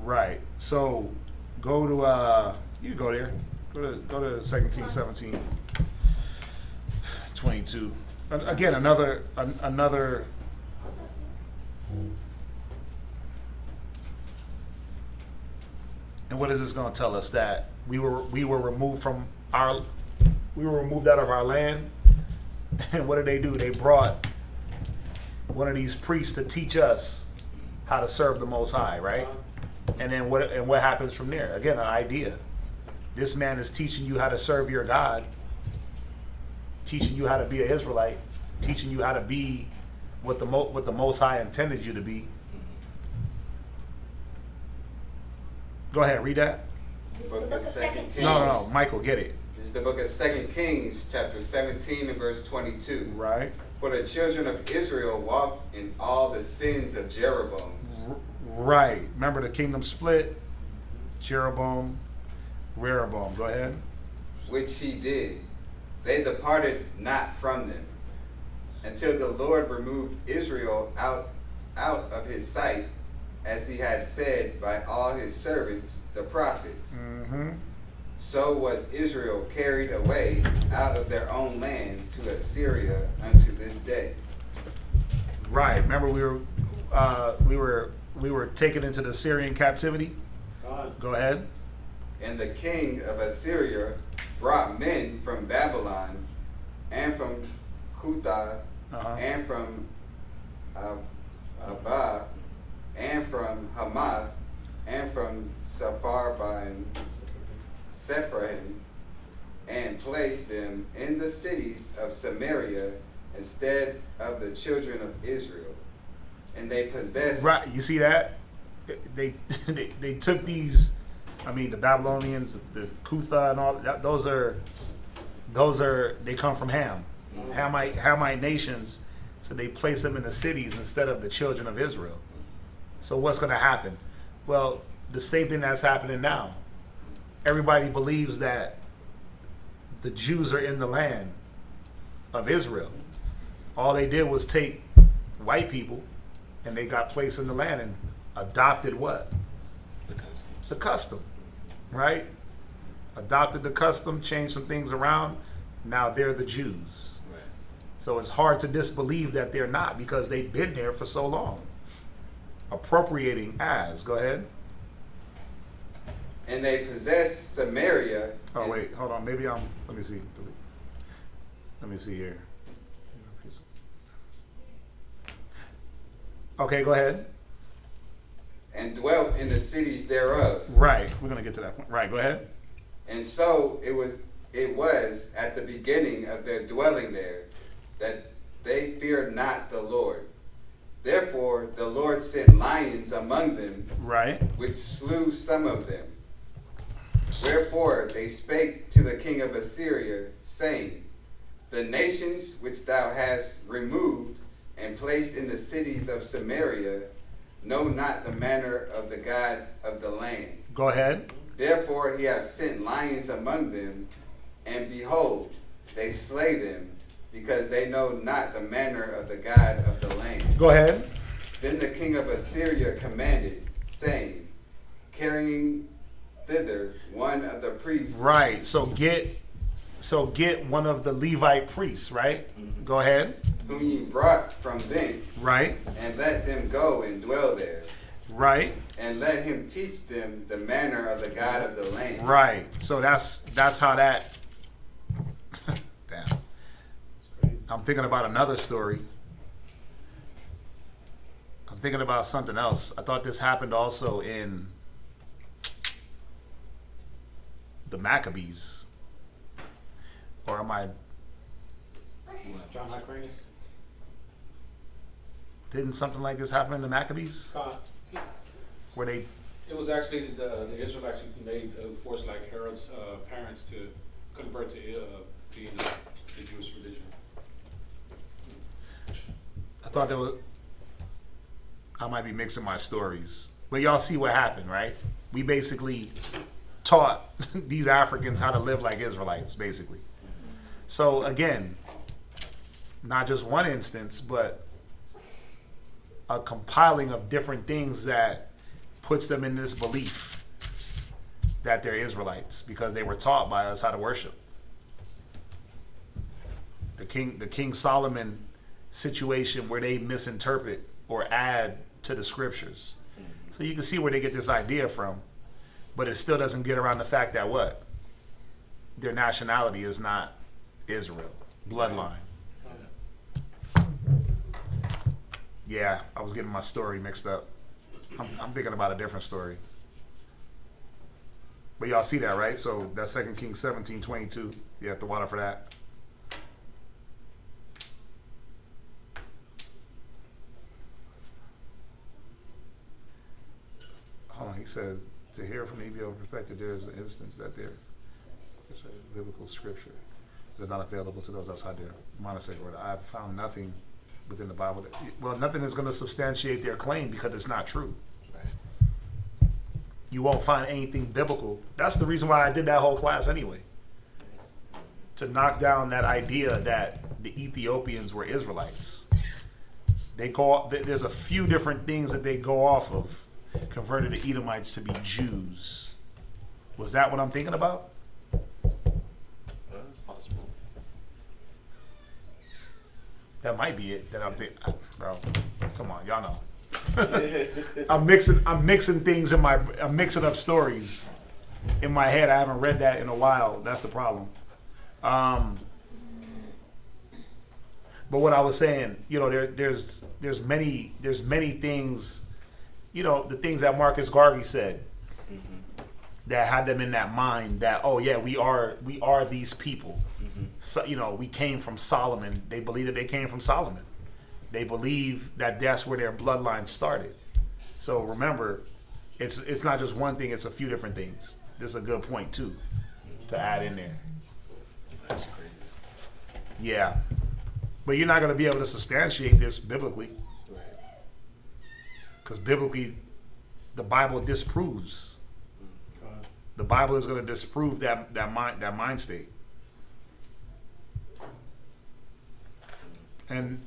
Right. So go to you can go there. Go to 2 Kings 17:22. Again, another. And what is this going to tell us? That we were removed out of our land. And what did they do? They brought one of these priests to teach us how to serve the Most High, right? And then what happens from there? Again, an idea. This man is teaching you how to serve your God, teaching you how to be an Israelite, teaching you how to be what the Most High intended you to be. Go ahead, read that. Book of 2 Kings. No, Michael, get it. This is the book of 2 Kings, chapter 17 and verse 22. Right. For the children of Israel walked in all the sins of Jeroboam. Right. Remember the kingdom split? Jeroboam, Rehoboam. Go ahead. Which he did. They departed not from them, until the Lord removed Israel out of his sight, as he had said by all his servants, the prophets. Mm-hmm. So was Israel carried away out of their own land to Assyria unto this day. Right. Remember we were we were taken into the Syrian captivity. Go ahead. And the king of Assyria brought men from Babylon and from Cutha and from Abba and from Hamath and from Sepharvaim, and placed them in the cities of Samaria instead of the children of Israel. And they possessed... Right, you see that? They took these, I mean, the Babylonians, the Cutha and all that, those are, they come from Ham. Hamite nations, so they place them in the cities instead of the children of Israel. So what's going to happen? Well, the same thing that's happening now. Everybody believes that the Jews are in the land of Israel. All they did was take white people and they got placed in the land and adopted what? The custom, right? Adopted the custom, changed some things around. Now they're the Jews. Right. So it's hard to disbelieve that they're not because they've been there for so long. Appropriating as, go ahead. And they possessed Samaria. Oh, wait, hold on. Maybe let me see. Let me see here. Okay, go ahead. And dwelt in the cities thereof. Right, we're going to get to that point. Right, go ahead. And so it was at the beginning of their dwelling there that they feared not the Lord. Therefore the Lord sent lions among them, right, which slew some of them. Wherefore they spake to the king of Assyria, saying, the nations which thou hast removed and placed in the cities of Samaria know not the manner of the God of the land. Go ahead. Therefore he hath sent lions among them, and behold, they slay them, because they know not the manner of the God of the land. Go ahead. Then the king of Assyria commanded, saying, carrying thither one of the priests. Right. So get one of the Levite priests, right? Mm-hmm. Go ahead. Whom ye brought from thence. Right. And let them go and dwell there. Right. And let him teach them the manner of the God of the land. Right. So that's how that. Damn. I'm thinking about another story. I'm thinking about something else. I thought this happened also in the Maccabees. Or am I? John Hyrcanus? Didn't something like this happen in the Maccabees? Where they? It was actually the Israelites who made forced like Herod's parents to convert to being the Jewish religion. I thought there was. I might be mixing my stories, but y'all see what happened, right? We basically taught these Africans how to live like Israelites, basically. So again, not just one instance, but a compiling of different things that puts them in this belief that they're Israelites because they were taught by us how to worship. The King Solomon situation where they misinterpret or add to the scriptures. So you can see where they get this idea from, but it still doesn't get around the fact that what? Their nationality is not Israel, bloodline. Yeah, I was getting my story mixed up. I'm thinking about a different story. But y'all see that, right? So that's 2 Kings 17:22. You have to water for that. Hold on, he says, to hear from the Ethiopian perspective, there is an instance that there is a biblical scripture that is not available to those outside their monastic order. I've found nothing within the Bible that, nothing is going to substantiate their claim because it's not true. Right. You won't find anything biblical. That's the reason why I did that whole class anyway. To knock down that idea that the Ethiopians were Israelites. There's a few different things that they go off of. Converted the Edomites to be Jews. Was that what I'm thinking about? Possible. That might be it. That I'm thinking. Bro, come on, y'all know. I'm mixing things I'm mixing up stories in my head. I haven't read that in a while. That's the problem. But what I was saying, there's many things, the things that Marcus Garvey said that had them in that mind that, oh yeah, we are these people. So, we came from Solomon. They believe that they came from Solomon. They believe that that's where their bloodline started. So remember, it's not just one thing, it's a few different things. This is a good point too to add in there. That's crazy. Yeah. But you're not going to be able to substantiate this biblically. Right. Because biblically, the Bible disproves. The Bible is going to disprove that mind state. And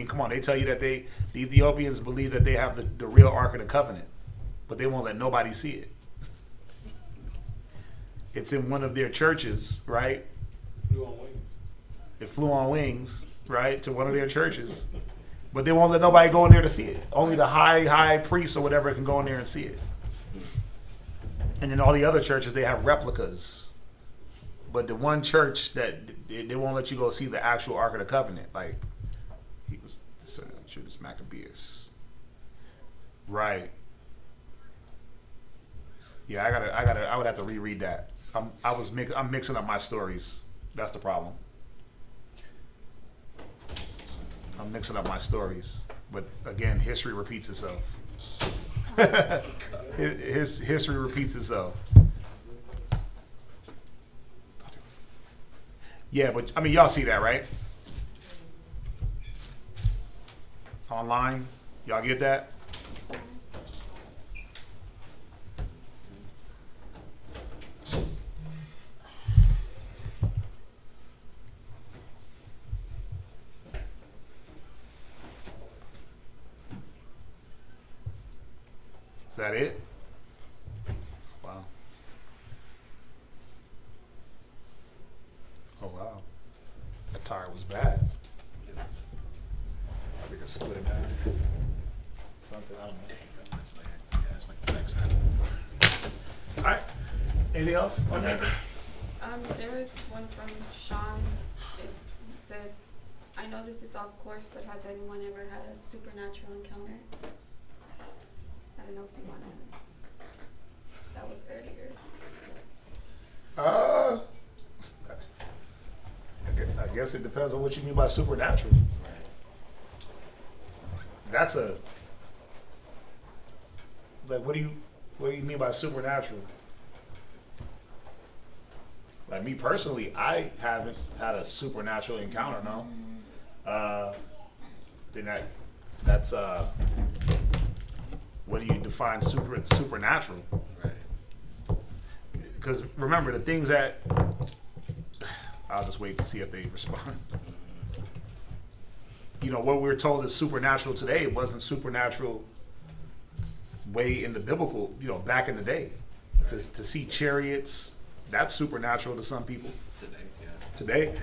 come on, they tell you that the Ethiopians believe that they have the real Ark of the Covenant, but they won't let nobody see it. It's in one of their churches, right? It flew on wings, right, to one of their churches. But they won't let nobody go in there to see it. Only the high priests or whatever can go in there and see it. And then all the other churches, they have replicas. But the one church that they won't let you go see the actual Ark of the Covenant, like he was Judas Maccabeus. Right. Yeah, I would have to reread that. I'm mixing up my stories. That's the problem. I'm mixing up my stories, but again, history repeats itself. His history repeats itself. Yeah, but y'all see that, right? Online, y'all get that? Is that it? Wow. Oh wow. That tire was bad. I think I split it down. Something, I don't know. Yeah, it's like the backside. Alright. Anything else on that? There was one from Sean. It said, I know this is off course, but has anyone ever had a supernatural encounter? I don't know if you want to. That was earlier. I guess it depends on what you mean by supernatural. That's what do you mean by supernatural? Like me personally, I haven't had a supernatural encounter. No. Then that's what do you define supernatural? Right. Because remember the things that I'll just wait to see if they respond. What we're told is supernatural today wasn't supernatural way in the biblical, back in the day. Right. To see chariots, that's supernatural to some people. Today.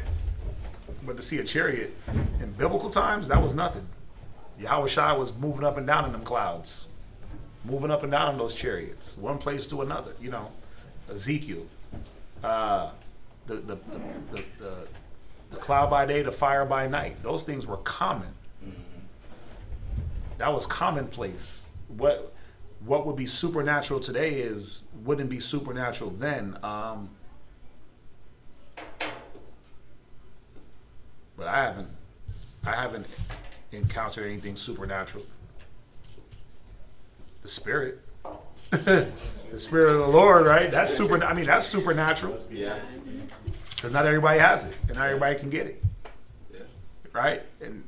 But to see a chariot in biblical times, that was nothing. Yahweh Shai was moving up and down in them clouds. Moving up and down in those chariots. One place to another. Ezekiel. The cloud by day, the fire by night. Those things were common. That was commonplace. What would be supernatural today wouldn't be supernatural then. But I haven't encountered anything supernatural. The Spirit. The Spirit of the Lord, right? That's that's supernatural. Yeah. Because not everybody has it, and not everybody can get it. Yeah. Right? And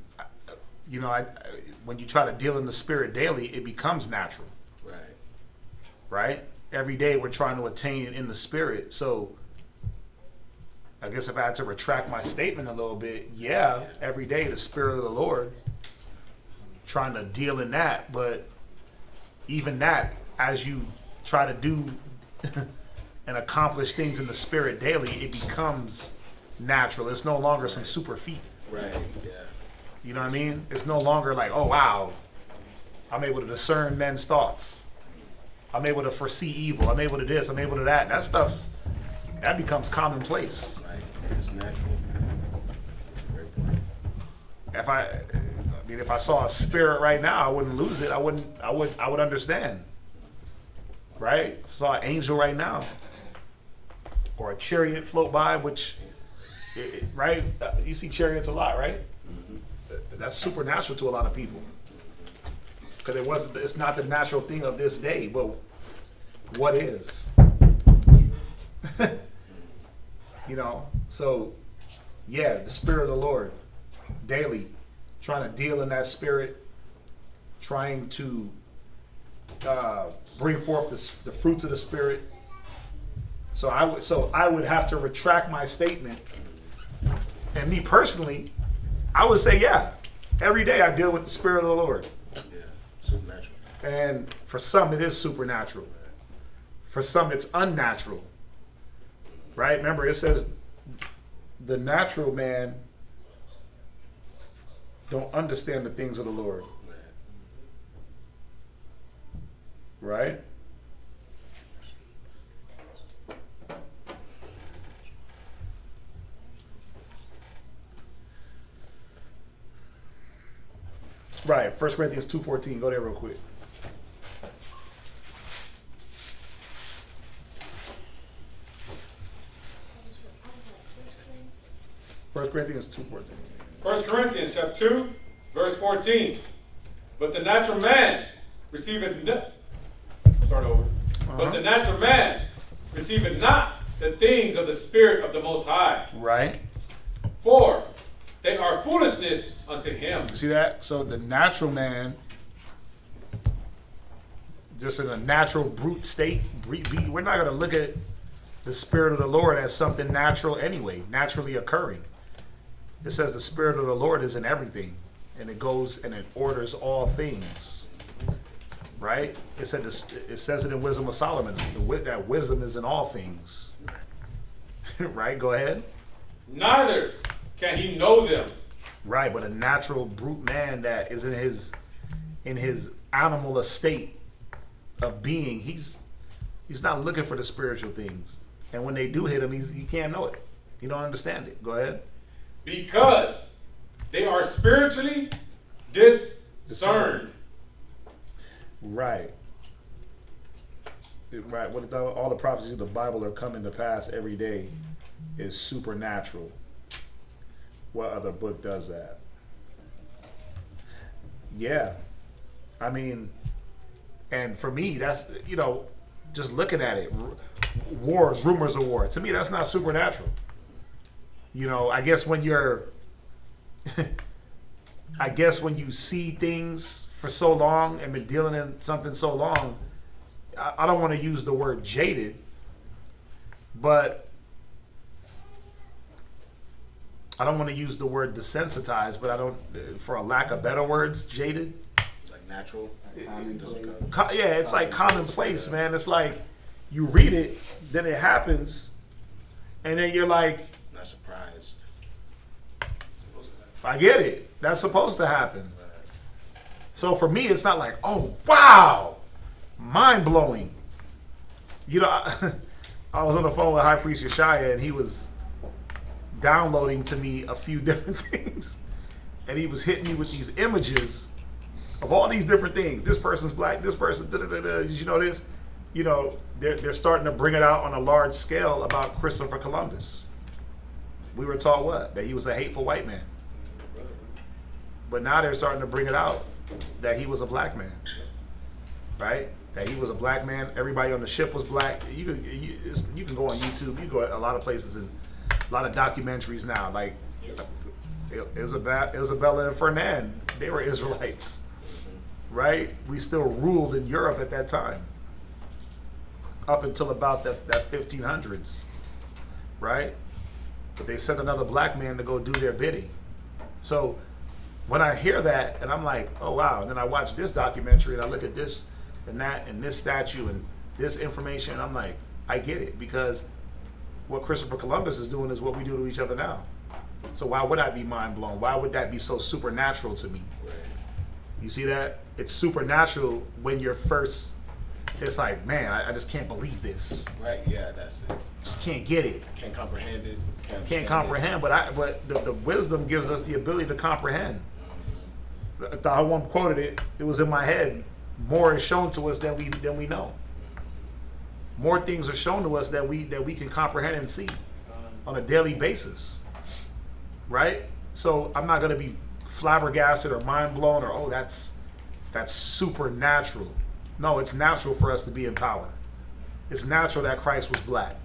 when you try to deal in the Spirit daily, it becomes natural. Right. Right? Every day we're trying to attain in the Spirit. So I guess if I had to retract my statement a little bit, every day the Spirit of the Lord, trying to deal in that, but even that, as you try to do and accomplish things in the Spirit daily, it becomes natural. It's no longer some super feat. Right, yeah. You know what I mean? It's no longer like, oh wow, I'm able to discern men's thoughts. I'm able to foresee evil. I'm able to this. I'm able to that. That becomes commonplace. Right. It's natural. That's a great point. If I saw a spirit right now, I wouldn't lose it. I would understand. Right? If I saw an angel right now, or a chariot float by, right? You see chariots a lot, right? Mm-hmm. That's supernatural to a lot of people. Because it's not the natural thing of this day, but what is? So yeah, the Spirit of the Lord, daily, trying to deal in that spirit, trying to bring forth the fruits of the Spirit. So I would have to retract my statement. And me personally, I would say, yeah, every day I deal with the Spirit of the Lord. Yeah, supernatural. And for some, it is supernatural. For some, it's unnatural. Right? Remember, it says the natural man don't understand the things of the Lord. Right? Right, 1 Corinthians 2:14. Go there real quick. First Corinthians 2:14. 1 Corinthians chapter 2, verse 14. But the natural man receiveth But the natural man receiveth not the things of the Spirit of the Most High. Right. For they are foolishness unto him. See that? So the natural man, just in a natural brute state, we're not going to look at the Spirit of the Lord as something natural anyway, naturally occurring. It says the Spirit of the Lord is in everything, and it goes and it orders all things. Right? It says it in Wisdom of Solomon, that wisdom is in all things. Right? Go ahead. Neither can he know them. Right, but a natural brute man that is in his animal estate of being, he's not looking for the spiritual things. And when they do hit him, he can't know it. He don't understand it. Go ahead. Because they are spiritually discerned. Right. Right. All the prophecies of the Bible are coming to pass every day is supernatural. What other book does that? Yeah. I mean, and for me, that's, just looking at it, wars, rumors of war, to me, that's not supernatural. I guess when you see things for so long and been dealing in something so long, I don't want to use the word jaded, but I don't want to use the word desensitized, but for a lack of better words, jaded. Like natural. It's like commonplace, man. It's like you read it, then it happens, and then you're like, not surprised. I get it. That's supposed to happen. So for me, it's not like, oh, wow, mind blowing. I was on the phone with High Priest Yeshaya, and he was downloading to me a few different things. And he was hitting me with these images of all these different things. This person's black, this person, did you know this? They're starting to bring it out on a large scale about Christopher Columbus. We were taught what? That he was a hateful white man. But now they're starting to bring it out that he was a black man. Right? That he was a black man. Everybody on the ship was black. You can go on YouTube. You can go a lot of places and a lot of documentaries now. Like Isabella and Fernand, they were Israelites. Right? We still ruled in Europe at that time. Up until about that 1500s. Right? But they sent another black man to go do their bidding. So when I hear that, and I'm like, oh wow, and then I watch this documentary and I look at this and that and this statue and this information, and I'm like, I get it, because what Christopher Columbus is doing is what we do to each other now. So why would I be mind blown? Why would that be so supernatural to me? You see that? It's supernatural when you're first, it's like, man, I just can't believe this. Right, yeah, that's it. Just can't get it. Can't comprehend it. Can't comprehend, but the wisdom gives us the ability to comprehend. I once quoted it. It was in my head. More is shown to us than we know. More things are shown to us that we can comprehend and see on a daily basis, right? So I'm not going to be flabbergasted or mind blown or, oh, that's supernatural. No, it's natural for us to be in power. It's natural that Christ was black.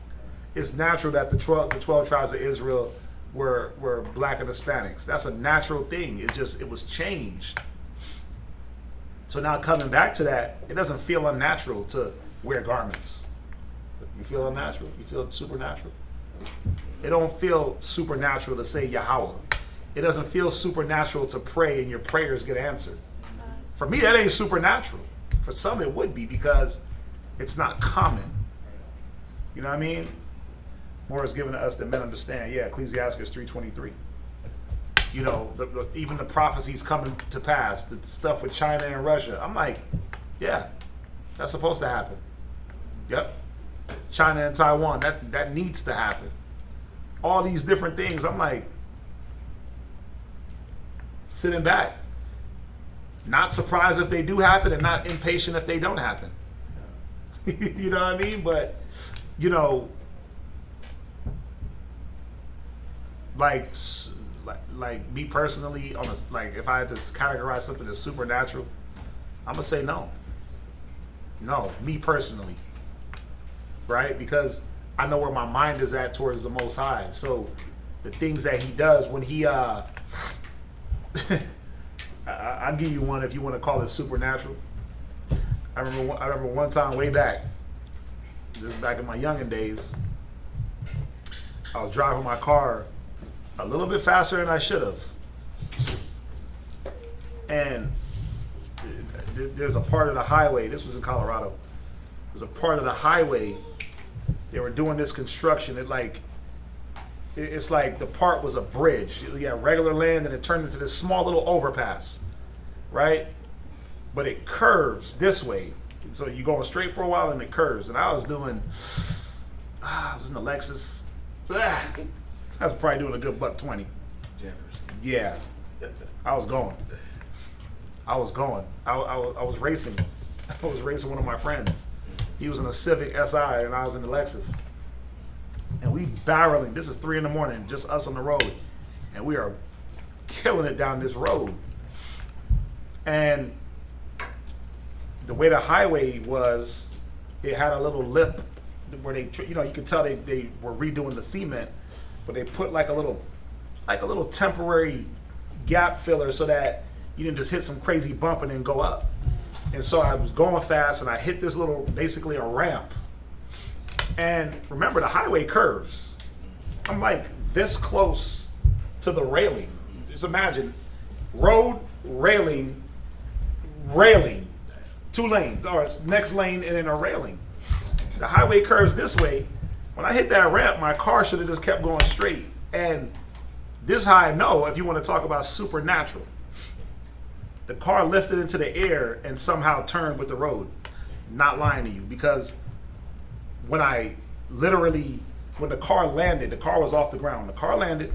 It's natural that the 12 tribes of Israel were black and Hispanics. That's a natural thing. It was changed. So now coming back to that, it doesn't feel unnatural to wear garments. You feel unnatural? You feel supernatural? It don't feel supernatural to say Yahweh. It doesn't feel supernatural to pray and your prayers get answered. For me, that ain't supernatural. For some, it would be because it's not common. You know what I mean? More is given to us than men understand. Yeah, Ecclesiasticus 3:23. You know, even the prophecies coming to pass, the stuff with China and Russia. I'm like, yeah, that's supposed to happen. Yep. China and Taiwan, that needs to happen. All these different things, I'm like, sitting back. Not surprised if they do happen and not impatient if they don't happen. You know what I mean? But, you know, like me personally, if I had to categorize something as supernatural, I'm gonna say no. No, me personally, right? Because I know where my mind is at towards the Most High. So the things that He does when He, I'll give you one if you want to call it supernatural. I remember one time way back, this is back in my youngin' days. I was driving my car a little bit faster than I should have. And there's a part of the highway, this was in Colorado, there's a part of the highway, they were doing this construction. It's like the part was a bridge. You had regular land and it turned into this small little overpass, right? But it curves this way. So you're going straight for a while and it curves. And I was in the Lexus. I was probably doing a good $120. Yeah, I was going. I was racing. I was racing one of my friends. He was in a Civic Si and I was in the Lexus. And we barreling. This is 3 a.m, just us on the road. And we are killing it down this road. And the way the highway was, it had a little lip where you could tell they were redoing the cement, but they put like a little temporary gap filler so that you didn't just hit some crazy bump and then go up. And so I was going fast and I hit this little, basically a ramp. And remember, the highway curves. I'm like this close to the railing. Just imagine, road, railing, 2 lanes, or it's next lane and then a railing. The highway curves this way. When I hit that ramp, my car should have just kept going straight. And this how I know, if you want to talk about supernatural, the car lifted into the air and somehow turned with the road. Not lying to you, because when the car landed, the car was off the ground. The car landed,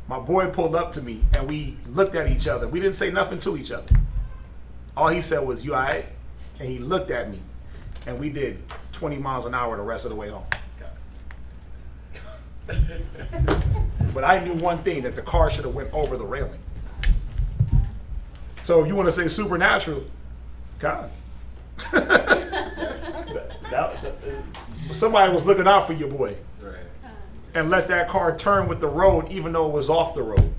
my boy pulled up to me and we looked at each other. We didn't say nothing to each other. All he said was, "You all right?" And he looked at me and we did 20 miles an hour the rest of the way home. But I knew one thing, that the car should have went over the railing. So if you want to say supernatural, God. Somebody was looking out for your boy. Right. And let that car turn with the road even though it was off the road.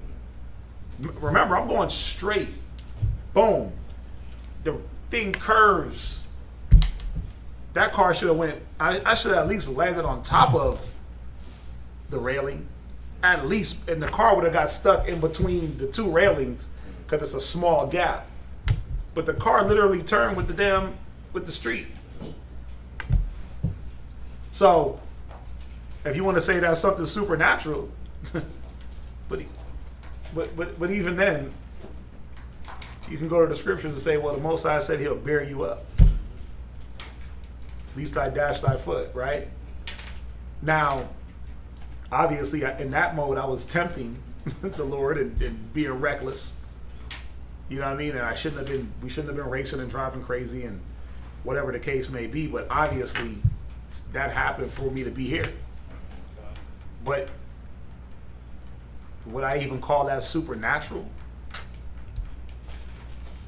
Remember, I'm going straight. Boom. The thing curves. That car should have went, I should have at least landed on top of the railing. At least, and the car would have got stuck in between the 2 railings because it's a small gap. But the car literally turned with the street. So, if you want to say that's something supernatural, but even then, you can go to the scriptures and say, well, the Most High said he'll bear you up. Least I dash thy foot, right? Now, obviously, in that mode, I was tempting the Lord and being reckless. You know what I mean? And we shouldn't have been racing and driving crazy and whatever the case may be. But obviously, that happened for me to be here. But would I even call that supernatural?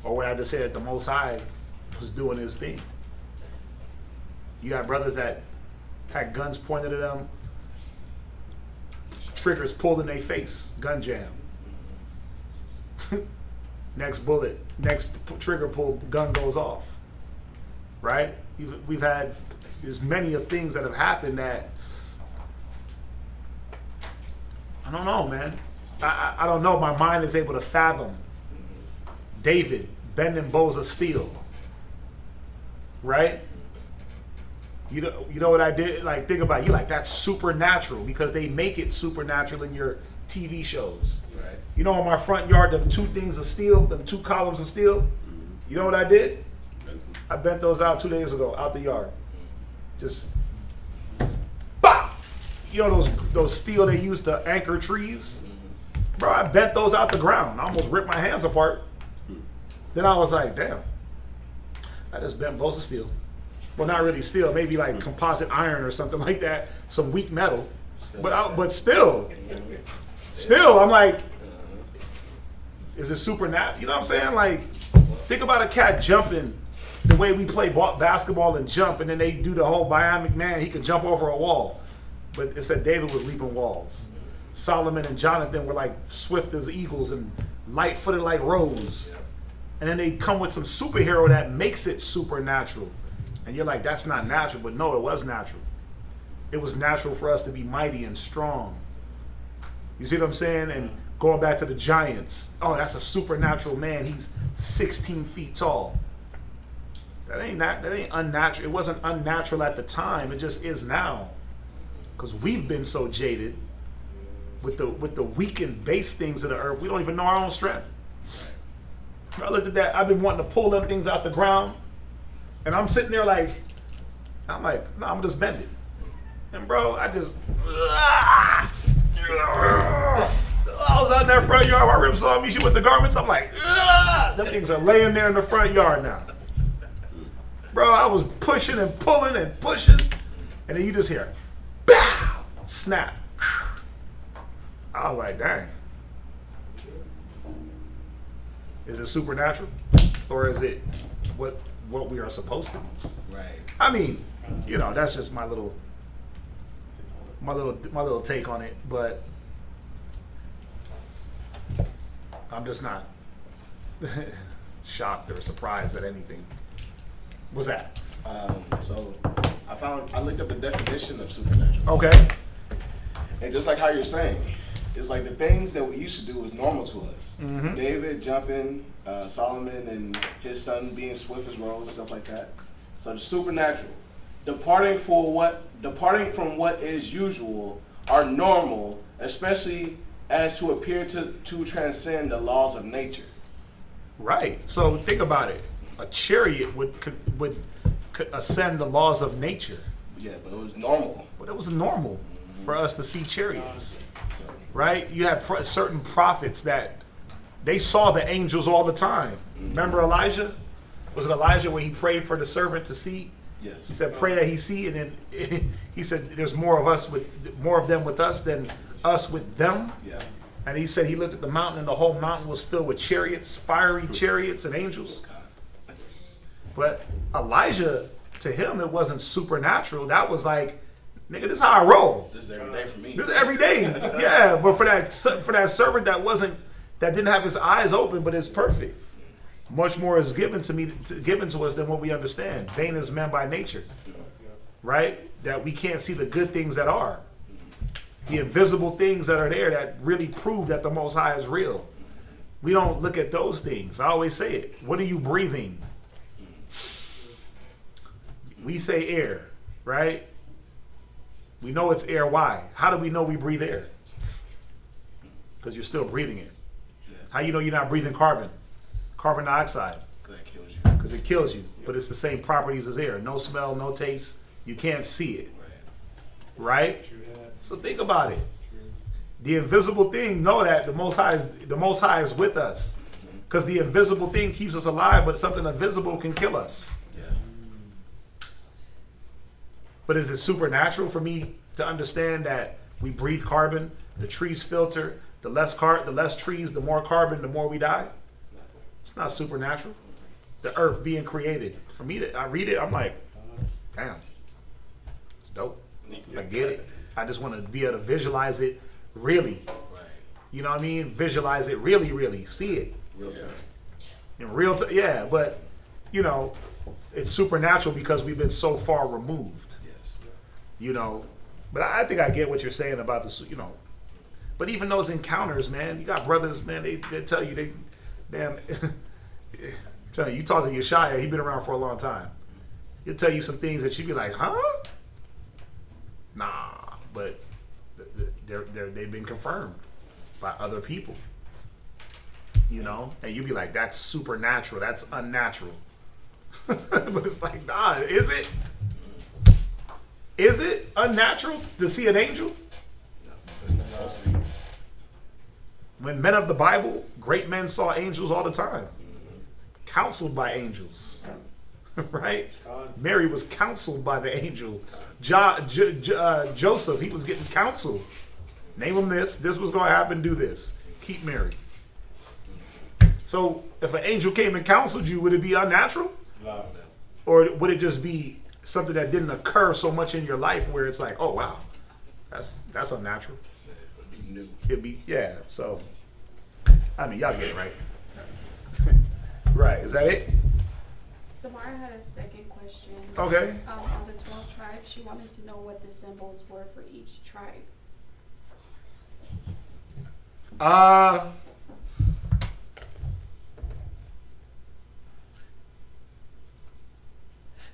Or would I just say that the Most High was doing his thing? You got brothers that had guns pointed at them, triggers pulled in their face, gun jam. Next bullet, next trigger pull, gun goes off. Right? There's many of things that have happened that, I don't know, man. I don't know. My mind is able to fathom David bending bows of steel. Right? You know what I did? Like, think about it. You like, that's supernatural because they make it supernatural in your TV shows. Right. You know, in my front yard, them two things of steel, them two columns of steel. You know what I did? I bent those out 2 days ago, out the yard. Just, bah! You know those steel they use to anchor trees? Bro, I bent those out the ground. I almost ripped my hands apart. Then I was like, damn. I just bent bows of steel. Well, not really steel, maybe like composite iron or something like that, some weak metal. But still, I'm like, is it supernatural? You know what I'm saying? Like, think about a cat jumping the way we play basketball and jump, and then they do the whole bionic man. He could jump over a wall. But it said David was leaping walls. Solomon and Jonathan were like swift as eagles and light-footed like roes. And then they come with some superhero that makes it supernatural. And you're like, that's not natural. But no, it was natural. It was natural for us to be mighty and strong. You see what I'm saying? And going back to the giants. Oh, that's a supernatural man. He's 16 feet tall. That ain't unnatural. It wasn't unnatural at the time. It just is now. Because we've been so jaded with the weakened base things of the earth. We don't even know our own strength. I looked at that. I've been wanting to pull them things out the ground. And I'm sitting there like, no, I'm just bend it. And bro, I was out in that front yard. My rib saw me. She with the garments. I'm like, them things are laying there in the front yard now. Bro, I was pushing and pulling and pushing. And then you just hear, bow, snap. I was like, dang. Is it supernatural? Or is it what we are supposed to be? Right. I mean, you know, that's just my little take on it, but I'm just not shocked or surprised at anything. What's that? So I looked up the definition of supernatural. Okay. And just like how you're saying, it's like the things that we used to do was normal to us. Mm-hmm. David jumping, Solomon and his son being swift as roes, stuff like that. So the supernatural, departing from what is usual, are normal, especially as to appear to transcend the laws of nature. Right. So think about it. A chariot could ascend the laws of nature. Yeah, but it was normal. But it was normal for us to see chariots. Right? You had certain prophets that they saw the angels all the time. Remember Elijah? Was it Elijah where he prayed for the servant to see? Yes. He said, pray that he see, and then he said, there's more of them with us than us with them. Yeah. And he said he looked at the mountain, and the whole mountain was filled with chariots, fiery chariots and angels. But Elijah, to him, it wasn't supernatural. That was like, nigga, this is how I roll. This is every day for me. This is every day. Yeah, but for that servant that didn't have his eyes open, but is perfect. Much more is given to us than what we understand. Vain is men by nature, right? That we can't see the good things that are, the invisible things that are there that really prove that the Most High is real. We don't look at those things. I always say it. What are you breathing? We say air, right? We know it's air. Why? How do we know we breathe air? Because you're still breathing it. How you know you're not breathing carbon? Carbon dioxide. That kills you. Because it kills you. But it's the same properties as air. No smell, no taste. You can't see it. Right? So think about it. The invisible thing, know that the Most High is with us. Because the invisible thing keeps us alive, but something invisible can kill us. Yeah. But is it supernatural for me to understand that we breathe carbon, the trees filter, the less trees, the more carbon, the more we die? It's not supernatural. The earth being created. For me, I read it, I'm like, damn, it's dope. I get it. I just want to be able to visualize it really. Right. You know what I mean? Visualize it really, really. See it. Real time. In real time, yeah, but, you know, it's supernatural because we've been so far removed. Yes. You know, but I think I get what you're saying about the, you know, but even those encounters, man, you got brothers, man, they tell you, damn, tell you talk to Yeshaya, he been around for a long time. He'll tell you some things that you be like, huh? Nah, but they've been confirmed by other people. You know, and you be like, that's supernatural, that's unnatural. But it's like, nah, is it? Is it unnatural to see an angel? No, it's not supposed to be. When men of the Bible, great men saw angels all the time, counseled by angels, right? Mary was counseled by the angel. Joseph, he was getting counseled. Name him this was going to happen, do this. Keep Mary. So if an angel came and counseled you, would it be unnatural? No. Or would it just be something that didn't occur so much in your life where it's like, oh wow, that's unnatural? It'd be new. It'd be, yeah, so I mean y'all get it, right? Right, is that it? Samara had a second question. Okay. On the 12 tribes, she wanted to know what the symbols were for each tribe.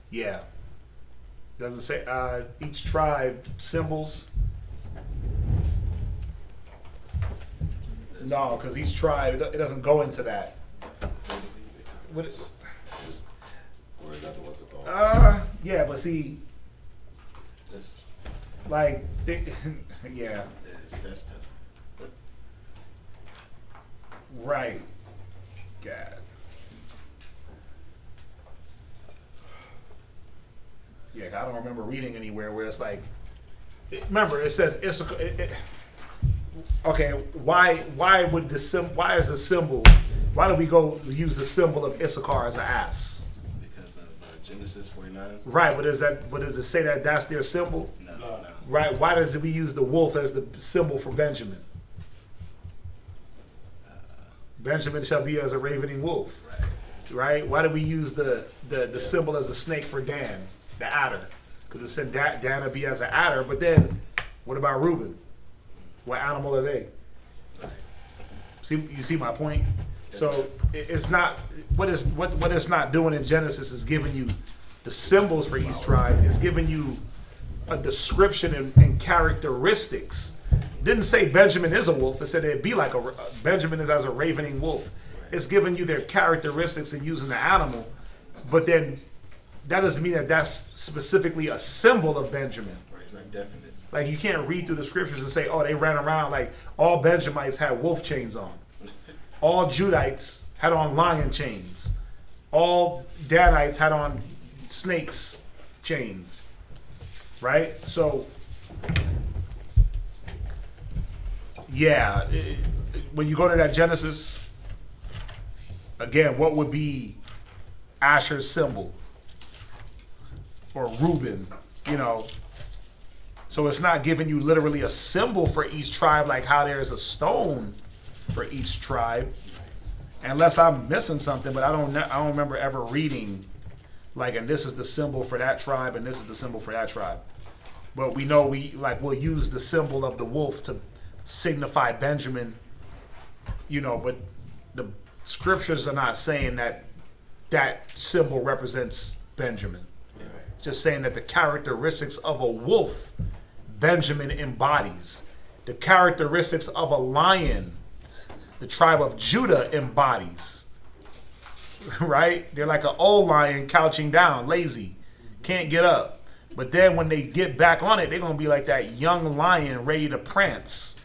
Yeah. Doesn't say each tribe symbols. No, because each tribe it doesn't go into that. What is? Or is that the what's it called? Yeah, but see, That's like, yeah, that's tough. right. God. Yeah, I don't remember reading anywhere where it's like, remember it says Issachar. Okay, why would why is the symbol? Why do we go use the symbol of Issachar as an ass? Because of Genesis 49. Right, but does it say that that's their symbol? No. Right, why does we use the wolf as the symbol for Benjamin? Benjamin shall be as a ravening wolf. Right? Why do we use the symbol as a snake for Dan, the adder? Because it said Dan will be as an adder, but then what about Reuben? What animal are they? You see my point? So it's not what it's not doing in Genesis is giving you the symbols for each tribe. It's giving you a description and characteristics. Didn't say Benjamin is a wolf. It said it'd be like Benjamin is as a ravening wolf. It's giving you their characteristics and using the animal, but then that doesn't mean that that's specifically a symbol of Benjamin. Right, it's not definite. Like you can't read through the scriptures and say, oh, they ran around like all Benjamites had wolf chains on. All Judites had on lion chains. All Danites had on snakes chains. Right? So, yeah, when you go to that Genesis, again, what would be Asher's symbol? Or Reuben, you know? So it's not giving you literally a symbol for each tribe, like how there's a stone for each tribe, unless I'm missing something. But I don't remember ever reading like, and this is the symbol for that tribe, and this is the symbol for that tribe. But we know we'll use the symbol of the wolf to signify Benjamin, you know. But the scriptures are not saying that symbol represents Benjamin. It's just saying that the characteristics of a wolf, Benjamin embodies. The characteristics of a lion, the tribe of Judah embodies. right? They're like an old lion couching down, lazy, can't get up. But then when they get back on it, they're going to be like that young lion ready to prance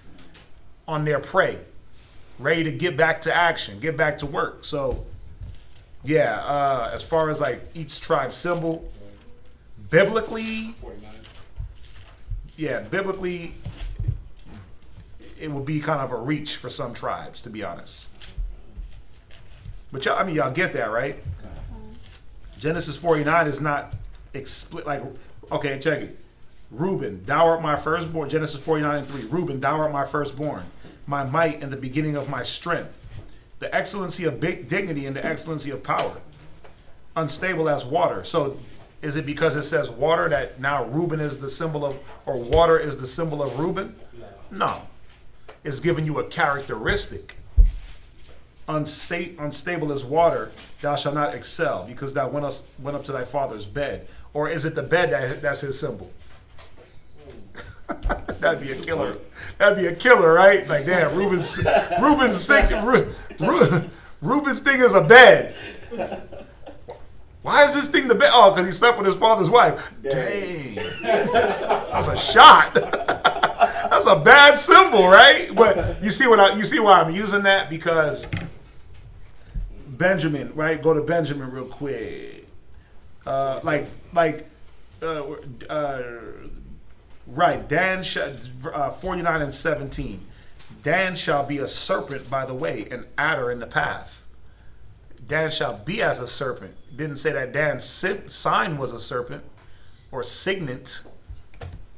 on their prey, ready to get back to action, get back to work. So, yeah, as far as like each tribe symbol, biblically, it would be kind of a reach for some tribes, to be honest. But y'all, I mean, y'all get that, right? Genesis 49 is not explicit. Like, okay, check it. Reuben, thou art my firstborn. Genesis 49:3. Reuben, thou art my firstborn, my might and the beginning of my strength, the excellency of big dignity and the excellency of power. Unstable as water. So, is it because it says water that now Reuben is the symbol of, or water is the symbol of Reuben? No. It's giving you a characteristic. Unstable as water, thou shalt not excel, because thou went up to thy father's bed. Or is it the bed that's his symbol? That'd be a killer. That'd be a killer, right? Like, damn, Reuben's sick. Reuben's thing is a bed. Why is this thing the bed? Oh, because he slept with his father's wife. Dang. That's a shot. That's a bad symbol, right? But you see why I'm using that? Because Benjamin, right? Go to Benjamin real quick. Right. Dan 49:17. Dan shall be a serpent by the way, an adder in the path. Dan shall be as a serpent. Didn't say that Dan's sign was a serpent or signet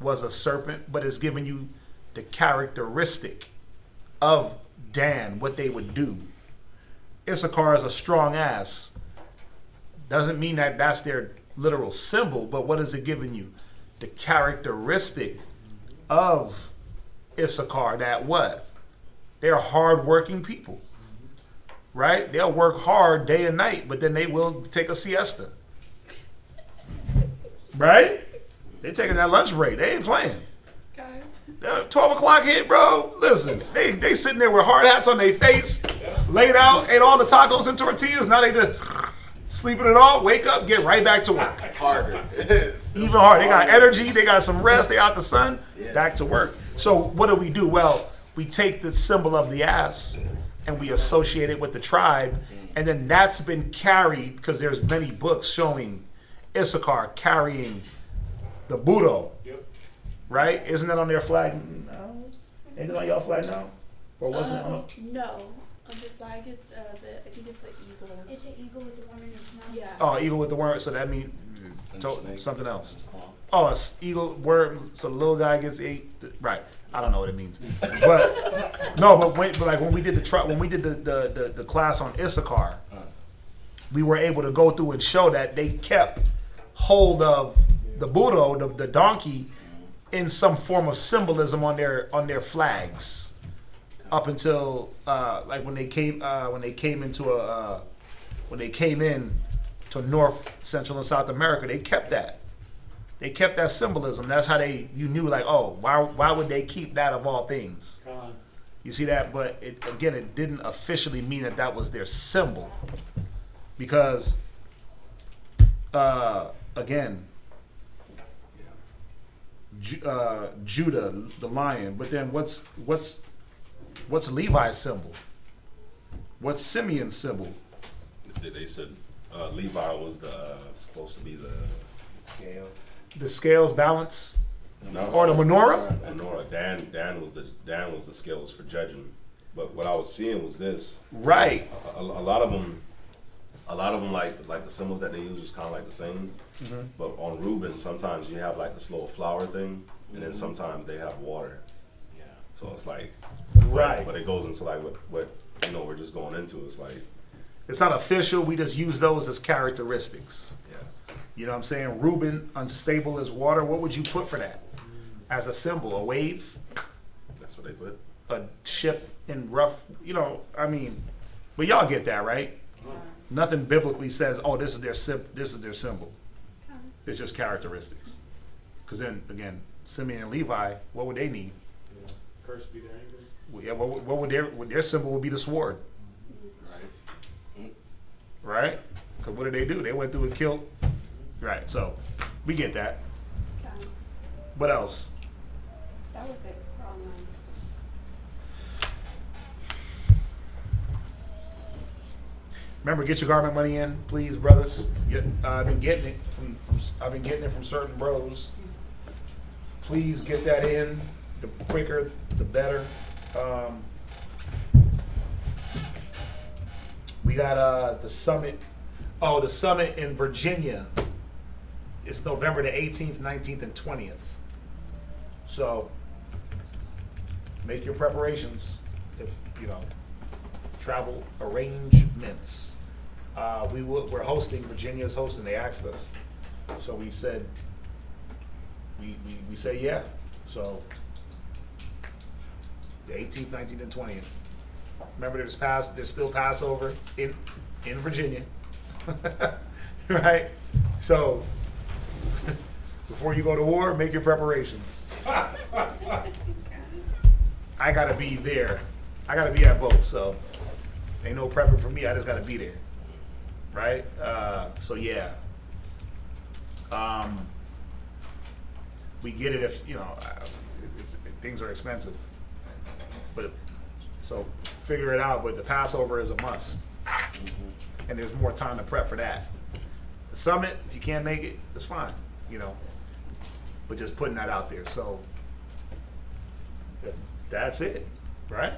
was a serpent, but it's giving you the characteristic of Dan, what they would do. Issachar is a strong ass. Doesn't mean that that's their literal symbol, but what is it giving you? The characteristic of Issachar, that what? They're hard-working people, right? They'll work hard day and night, but then they will take a siesta, right? They're taking that lunch break. They ain't playing. 12 o'clock hit, bro. Listen, they sitting there with hard hats on their face, laid out, ate all the tacos and tortillas. Now they just sleeping it off, wake up, get right back to work. Harder. Even harder. They got energy, they got some rest, they out the sun, back to work. So what do? Well, we take the symbol of the ass and we associate it with the tribe, and then that's been carried, because there's many books showing Issachar carrying the Budo. Right? Isn't that on their flag? No. Is it on your flag now? Or wasn't it on? No. On the flag, it's I think it's an eagle. It's an eagle with the worm in its mouth. Yeah. Oh, eagle with the worm. So that means something else. Oh, it's eagle worm. So the little guy gets ate. Right. I don't know what it means. But no. But when we did the class on Issachar, we were able to go through and show that they kept hold of the Budo, the donkey, in some form of symbolism on their flags, up until like when they came in to North, Central, and South America, they kept that. They kept that symbolism. That's how you knew, like, oh, why would they keep that of all things? You see that? But it didn't officially mean that was their symbol, because again. Judah, the lion, but then what's Levi's symbol? What's Simeon's symbol? They said Levi was supposed to be the Scales. The scales balance, no, or the menorah. Menorah. Dan was the scales for judging. But what I was seeing was this. Right. A lot of them, like the symbols that they use is kind of like the same. Mm-hmm. But on Reuben, sometimes you have like the slow flower thing, and then sometimes they have water. Yeah. So it's like, right. But it goes into like what we're just going into. It's like, it's not official. We just use those as characteristics. Yeah. You know what I'm saying? Reuben, unstable as water. What would you put for that as a symbol? A wave? That's what they put. A ship in rough. But y'all get that, right? Nothing biblically says, "Oh, this is their symbol." It's just characteristics. Because then again, Simeon and Levi, what would they need? Yeah. Curse be their anger. Well, yeah, what would their symbol would be the sword? Right. right? Because what did they do? They went through and killed. Right, so we get that. What else? That was it for online. Remember, get your garment money in, please, brothers. I've been getting it from certain bros. Please get that in. The quicker, the better. We got the summit. Oh, the summit in Virginia. It's November the 18th, 19th, and 20th. So make your preparations. If travel arrangements. We're hosting. Virginia's hosting. They asked us, so we said we say yeah. So the 18th, 19th, and 20th. Remember, there's still Passover in Virginia, right? So before you go to war, make your preparations. I gotta be there. I gotta be at both. So ain't no prepping for me. I just gotta be there, right? So yeah. We get it if things are expensive, but so figure it out. But the Passover is a must, and there's more time to prep for that. The summit, if you can't make it, it's fine, but just putting that out there. So that's it, right?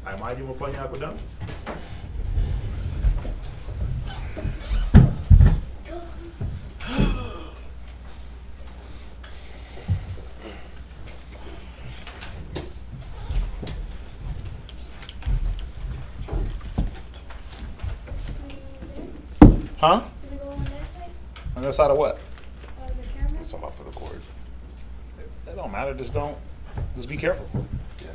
I might even put you up done. Huh? On the side of what? The I'm off for the cord. It don't matter. Just be careful. Yeah.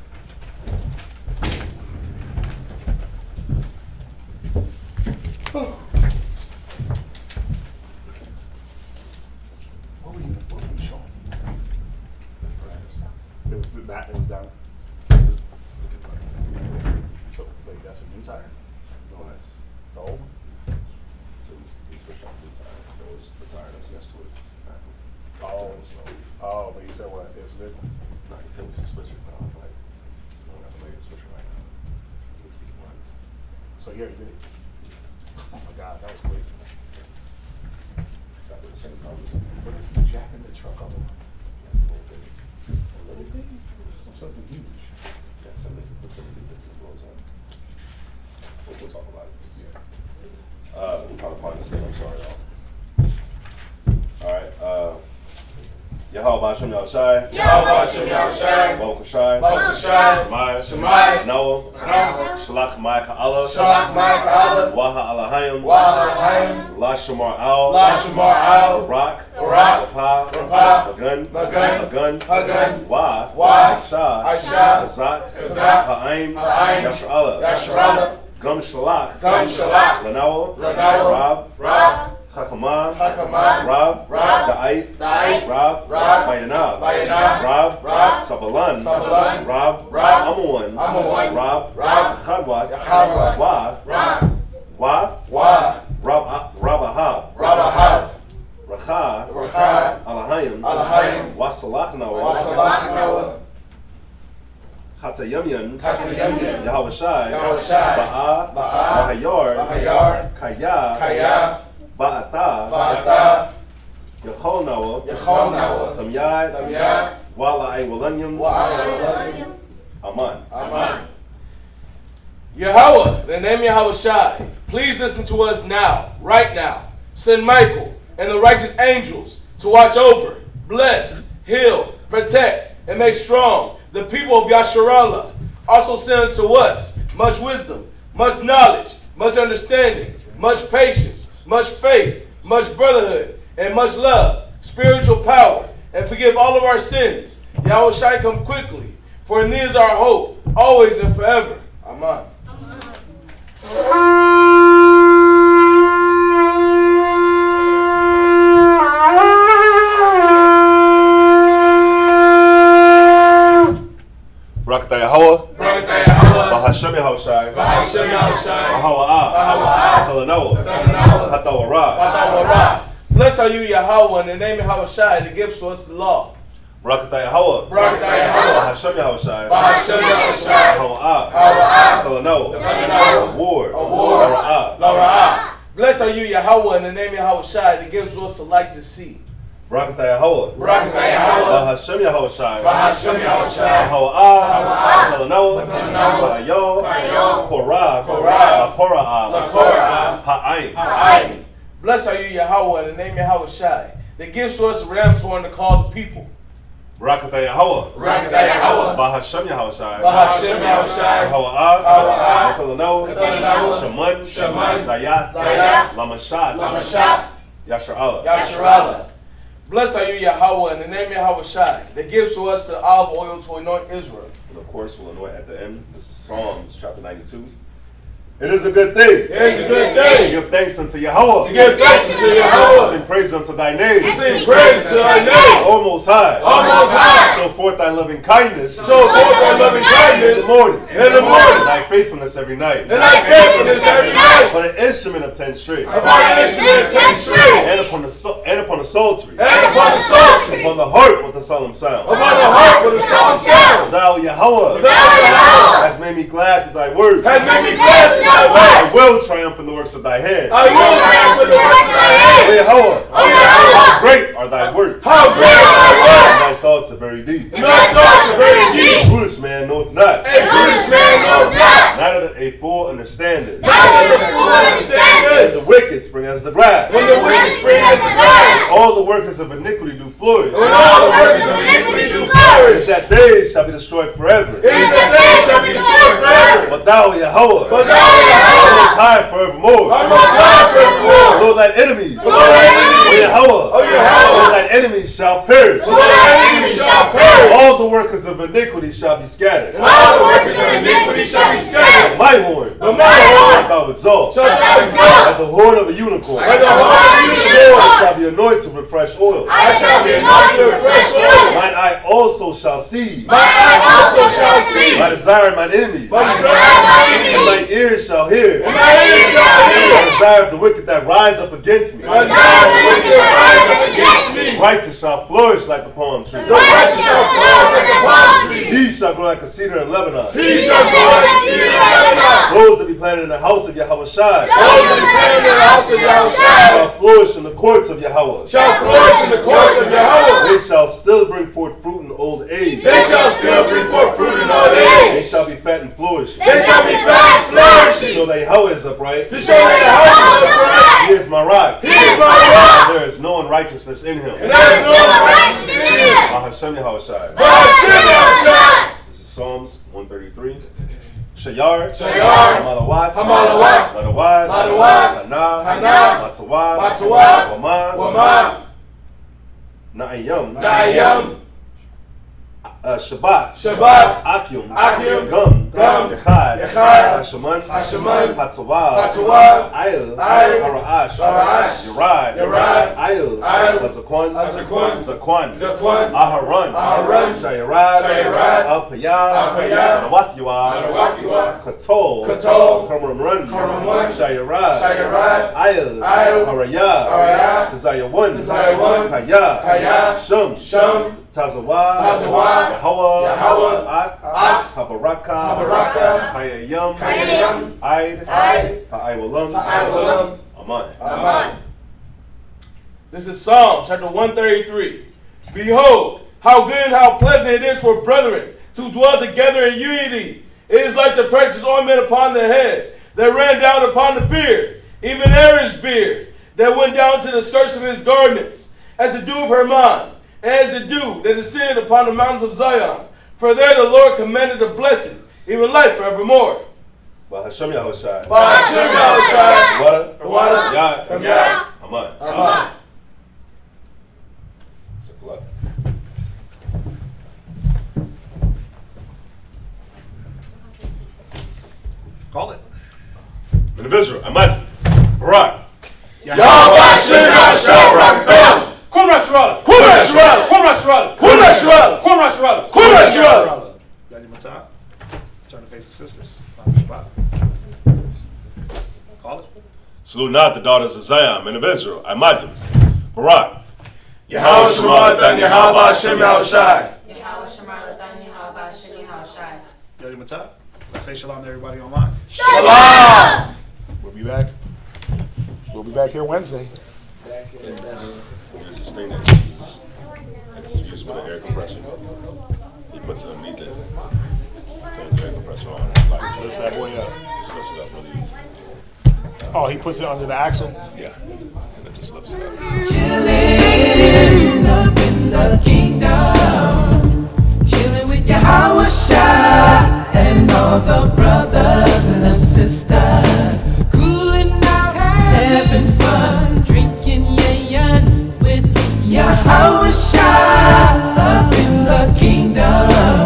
What were you showing? It was down. So, wait, that's a new tire? No, that's The old one? so we switched off the tire. That was the tire that's next to it. Oh, but you said what? It's good? No, he said we should switch it, but I was like, I don't have to make a switch right now. So you already did it? Oh my God, that was quick. Got to the same time. What is he jacking the truck up on? That's a little bit. A little thing? Something huge. Yeah, something put some new bits and blows on. We'll talk about it. Yeah. We'll try to find this thing. I'm sorry, y'all. All right. Yahweh Bashem Yahushai. Yahweh Bashem Yahushai. Baruch Shai. Baruch Shai. Shemai. Noah. Shalach Ma'ai Ka'ala. Shalach Ma'ai Ka'ala. Waha Alahayim. Waha La Shamar Al. La Shamar Al. Barak. Barak. Rapah. Magun. Magun. Hagun. Wa. Aisha. Kazak. Kazak. Ha'aim. Ha'aim. Yashra'ala. Yashra'ala. Gum Shalach. Lanawa. Rab. Chachama. Rab. Da'ait. Rab. Bayanab. Rab. Sabalan. Rab. Amawan. Rab. Chadwat. Wa. Rabahab. Racha. Alahayim. Wasalach Nawa. Chatzayamyan. Yahweh Shai. Ba'a. Mahayar. Kaya. Ba'ata. Yachol Nawa. Tamyad. Wala'ai Walanyam. Aman. Yahweh, the name Yahweh Shai, please listen to us now, right now. Send Michael and the righteous angels to watch over, bless, heal, protect, and make strong the people of Yasharallah. Also send to us much wisdom, much knowledge, much understanding, much patience, much faith, much brotherhood, and much love, spiritual power, and forgive all of our sins. Yahweh Shai, come quickly, for in thee is our hope, always and forever. Amen. Barakatah Yahweh. Bahashem Yahushai. Bahawa'ah. Hatalanoa, Hatawara, Blessed are you, Yahweh, in the name of Yahweh that gives to us the law. Barakatah Yahweh, Bahashem Yahushai, Hawa'ah, Hatalanoa, Award, Lara'ah. Blessed are you, Yahweh, in the name of Yahweh that gives to us the light to see. Barakatah Yahweh, Bahashem Yahushai, Hawa'ah, Hatalanoa, Hayo, Korah, Ha'ain. Blessed are you, Yahweh, in the name of Yahweh that gives to us a ram's horn to call the people. Barakatah Yahweh, Bahashem Yahushai, Hawa'ah, Hatalanoa, Shaman, Zayat, Lamashad, Yasharallah. Blessed are you, Yahweh, in the name of Yahweh that gives to us the olive oil to anoint Israel. And of course, we'll anoint at the end. This is Psalms chapter 92. It is a good thing. It is a good thing. To give thanks unto Yahweh. To give thanks unto Yahweh. Sing praise unto thy name. Sing praise to thy name. O Most High. O Most High. Show forth thy loving kindness. Show forth thy loving kindness. In the morning. In the morning. And thy faithfulness every night. And thy faithfulness every night. Upon an instrument of 10 strings. Upon an instrument of 10 strings. And upon the psaltery. And upon the psaltery. Upon the harp with a solemn sound. Upon the harp with a solemn sound. Thou Yahweh. Thou Yahweh. Hast made me glad through thy words. Has made me glad through thy words. I will triumph in the works of thy hand. I will triumph in the works of thy hand. O Yahweh. O Yahweh. How great are thy works. How great are thy works. And thy thoughts are very deep. And thy thoughts are very deep. A brutish man knoweth not. A brutish man knoweth not. Neither a fool understandeth. Neither the fool understandeth. And the wicked spring as the grass. When the wicked spring as the grass. All the workers of iniquity do flourish. When all the workers of iniquity do flourish. Is that they shall be destroyed forever. It is that they shall be destroyed forever. But thou, Yahweh, But thou, Yahweh, most high forevermore. art most high forevermore. Though thine enemies, Though thine enemies, O Yahweh, O Yahweh, though thine enemies shall perish. though thine enemies shall perish. All the workers of iniquity shall be scattered. And all the workers of iniquity shall be scattered. My horn, But my horn shalt thou exalt. shalt thou exalt. At the horn of a unicorn, At the horn of a unicorn. I shall be anointed with fresh oil. I shall be anointed with fresh oil. Mine eye also shall see. My eye also shall see. My desire of mine enemies. My desire of my And enemies. my ears shall hear. And my ears shall hear. My desire of the wicked that rise up against me. My desire of the wicked that rise up against me. Righteous shall flourish like the palm tree. The righteous shall flourish like a palm tree. He shall grow like a cedar in Lebanon. He shall grow like a cedar in Lebanon. Those that be planted in the house of Yahweh Shai Those that be planted in the house of Yahweh shall flourish in the courts of Yahweh. shall flourish in the courts of Yahweh. They shall still bring forth fruit in old age. They shall still bring forth fruit in old They age. shall be fat and flourishing. They shall be fat and flourishing. So that Yahweh is upright. To show that Yahweh is upright. He is my rock. He is my rock. There is no unrighteousness in him. And there is no unrighteousness in him. Bahashem Yahweh Shai. Bahashem Yahweh. This is Psalms 133. Shayar, Shayar, Hamalawat, Hamalawat, Ladawad, Ladawad, Hana, Hana, Matawad, Matawad, Wama, Wama, Na'ayam, Na'ayam, Shabbat, Shabbat, Akyum, Akyum, Gum, Gum, Echad, Echad, Hashaman, Hashaman, Hatzawad, Hatzawad, Ayil, Ayil, Hara'ash, Hara'ash, Yerad, Yerad, Ayil, Ayil, Hazakwan, Hazakwan, Zakwan, Zakwan, Aharon, Aharon, Shayarad, Shayarad, Alpayah, Alpayah, Nawathua, Nawathua, Katol, Katol, Karmamrun, Karmamrun, Shayarad, Shayarad, Ayil, Ayil, Harayah, Harayah, Tazayawan, Tazayawan, Kaya, Kaya, Shum, Shum, Tazawah, Tazawah, Yahweh, Yahweh, Ak, Ak, Habaraka, Habaraka, Hayayam, Hayayam, Aid, Aid, Ha'aywalam, Ha'aywalam, Aman. Amen. This is Psalm chapter 133. Behold, how good and how pleasant it is for brethren to dwell together in unity. It is like the precious ointment upon the head that ran down upon the beard, even Aaron's beard, that went down to the skirts of his garments, as the dew of Hermon, and as the dew that descended upon the mountains of Zion. For there the Lord commanded a blessing, even life forevermore. Bahashem Yahushai. Bahashem Yahushai. The water. Yah. Yah. Aman. Amen. Call it. Men of Israel, Aman. Barak. Yahweh Shem Yahshua. Kum Nasrallah. Kum Nasrallah. Kum Nasrallah. Kum Nasrallah. Kum Nasrallah. Kum Nasrallah. Got your matah? Let's turn to face the sisters. Shabbat. Call it. Salute not the daughters of Zion, men of Israel. I imagine. Barak. Yahweh Shema Latan Yahweh Hashem Yahushai. Yahweh Shema Latan Yahweh Hashem Yahushai. Yodi Matah. Let's say shalom to everybody online. Shalom. We'll be back here Wednesday. There's this thing that uses, it's used with an air compressor. He puts it underneath it. Turns the air compressor on. Like, Just lifts that boy up. Just lifts it up really easy. Oh, he puts it under the axle? Yeah. And it just lifts it up. Chilling up in the kingdom.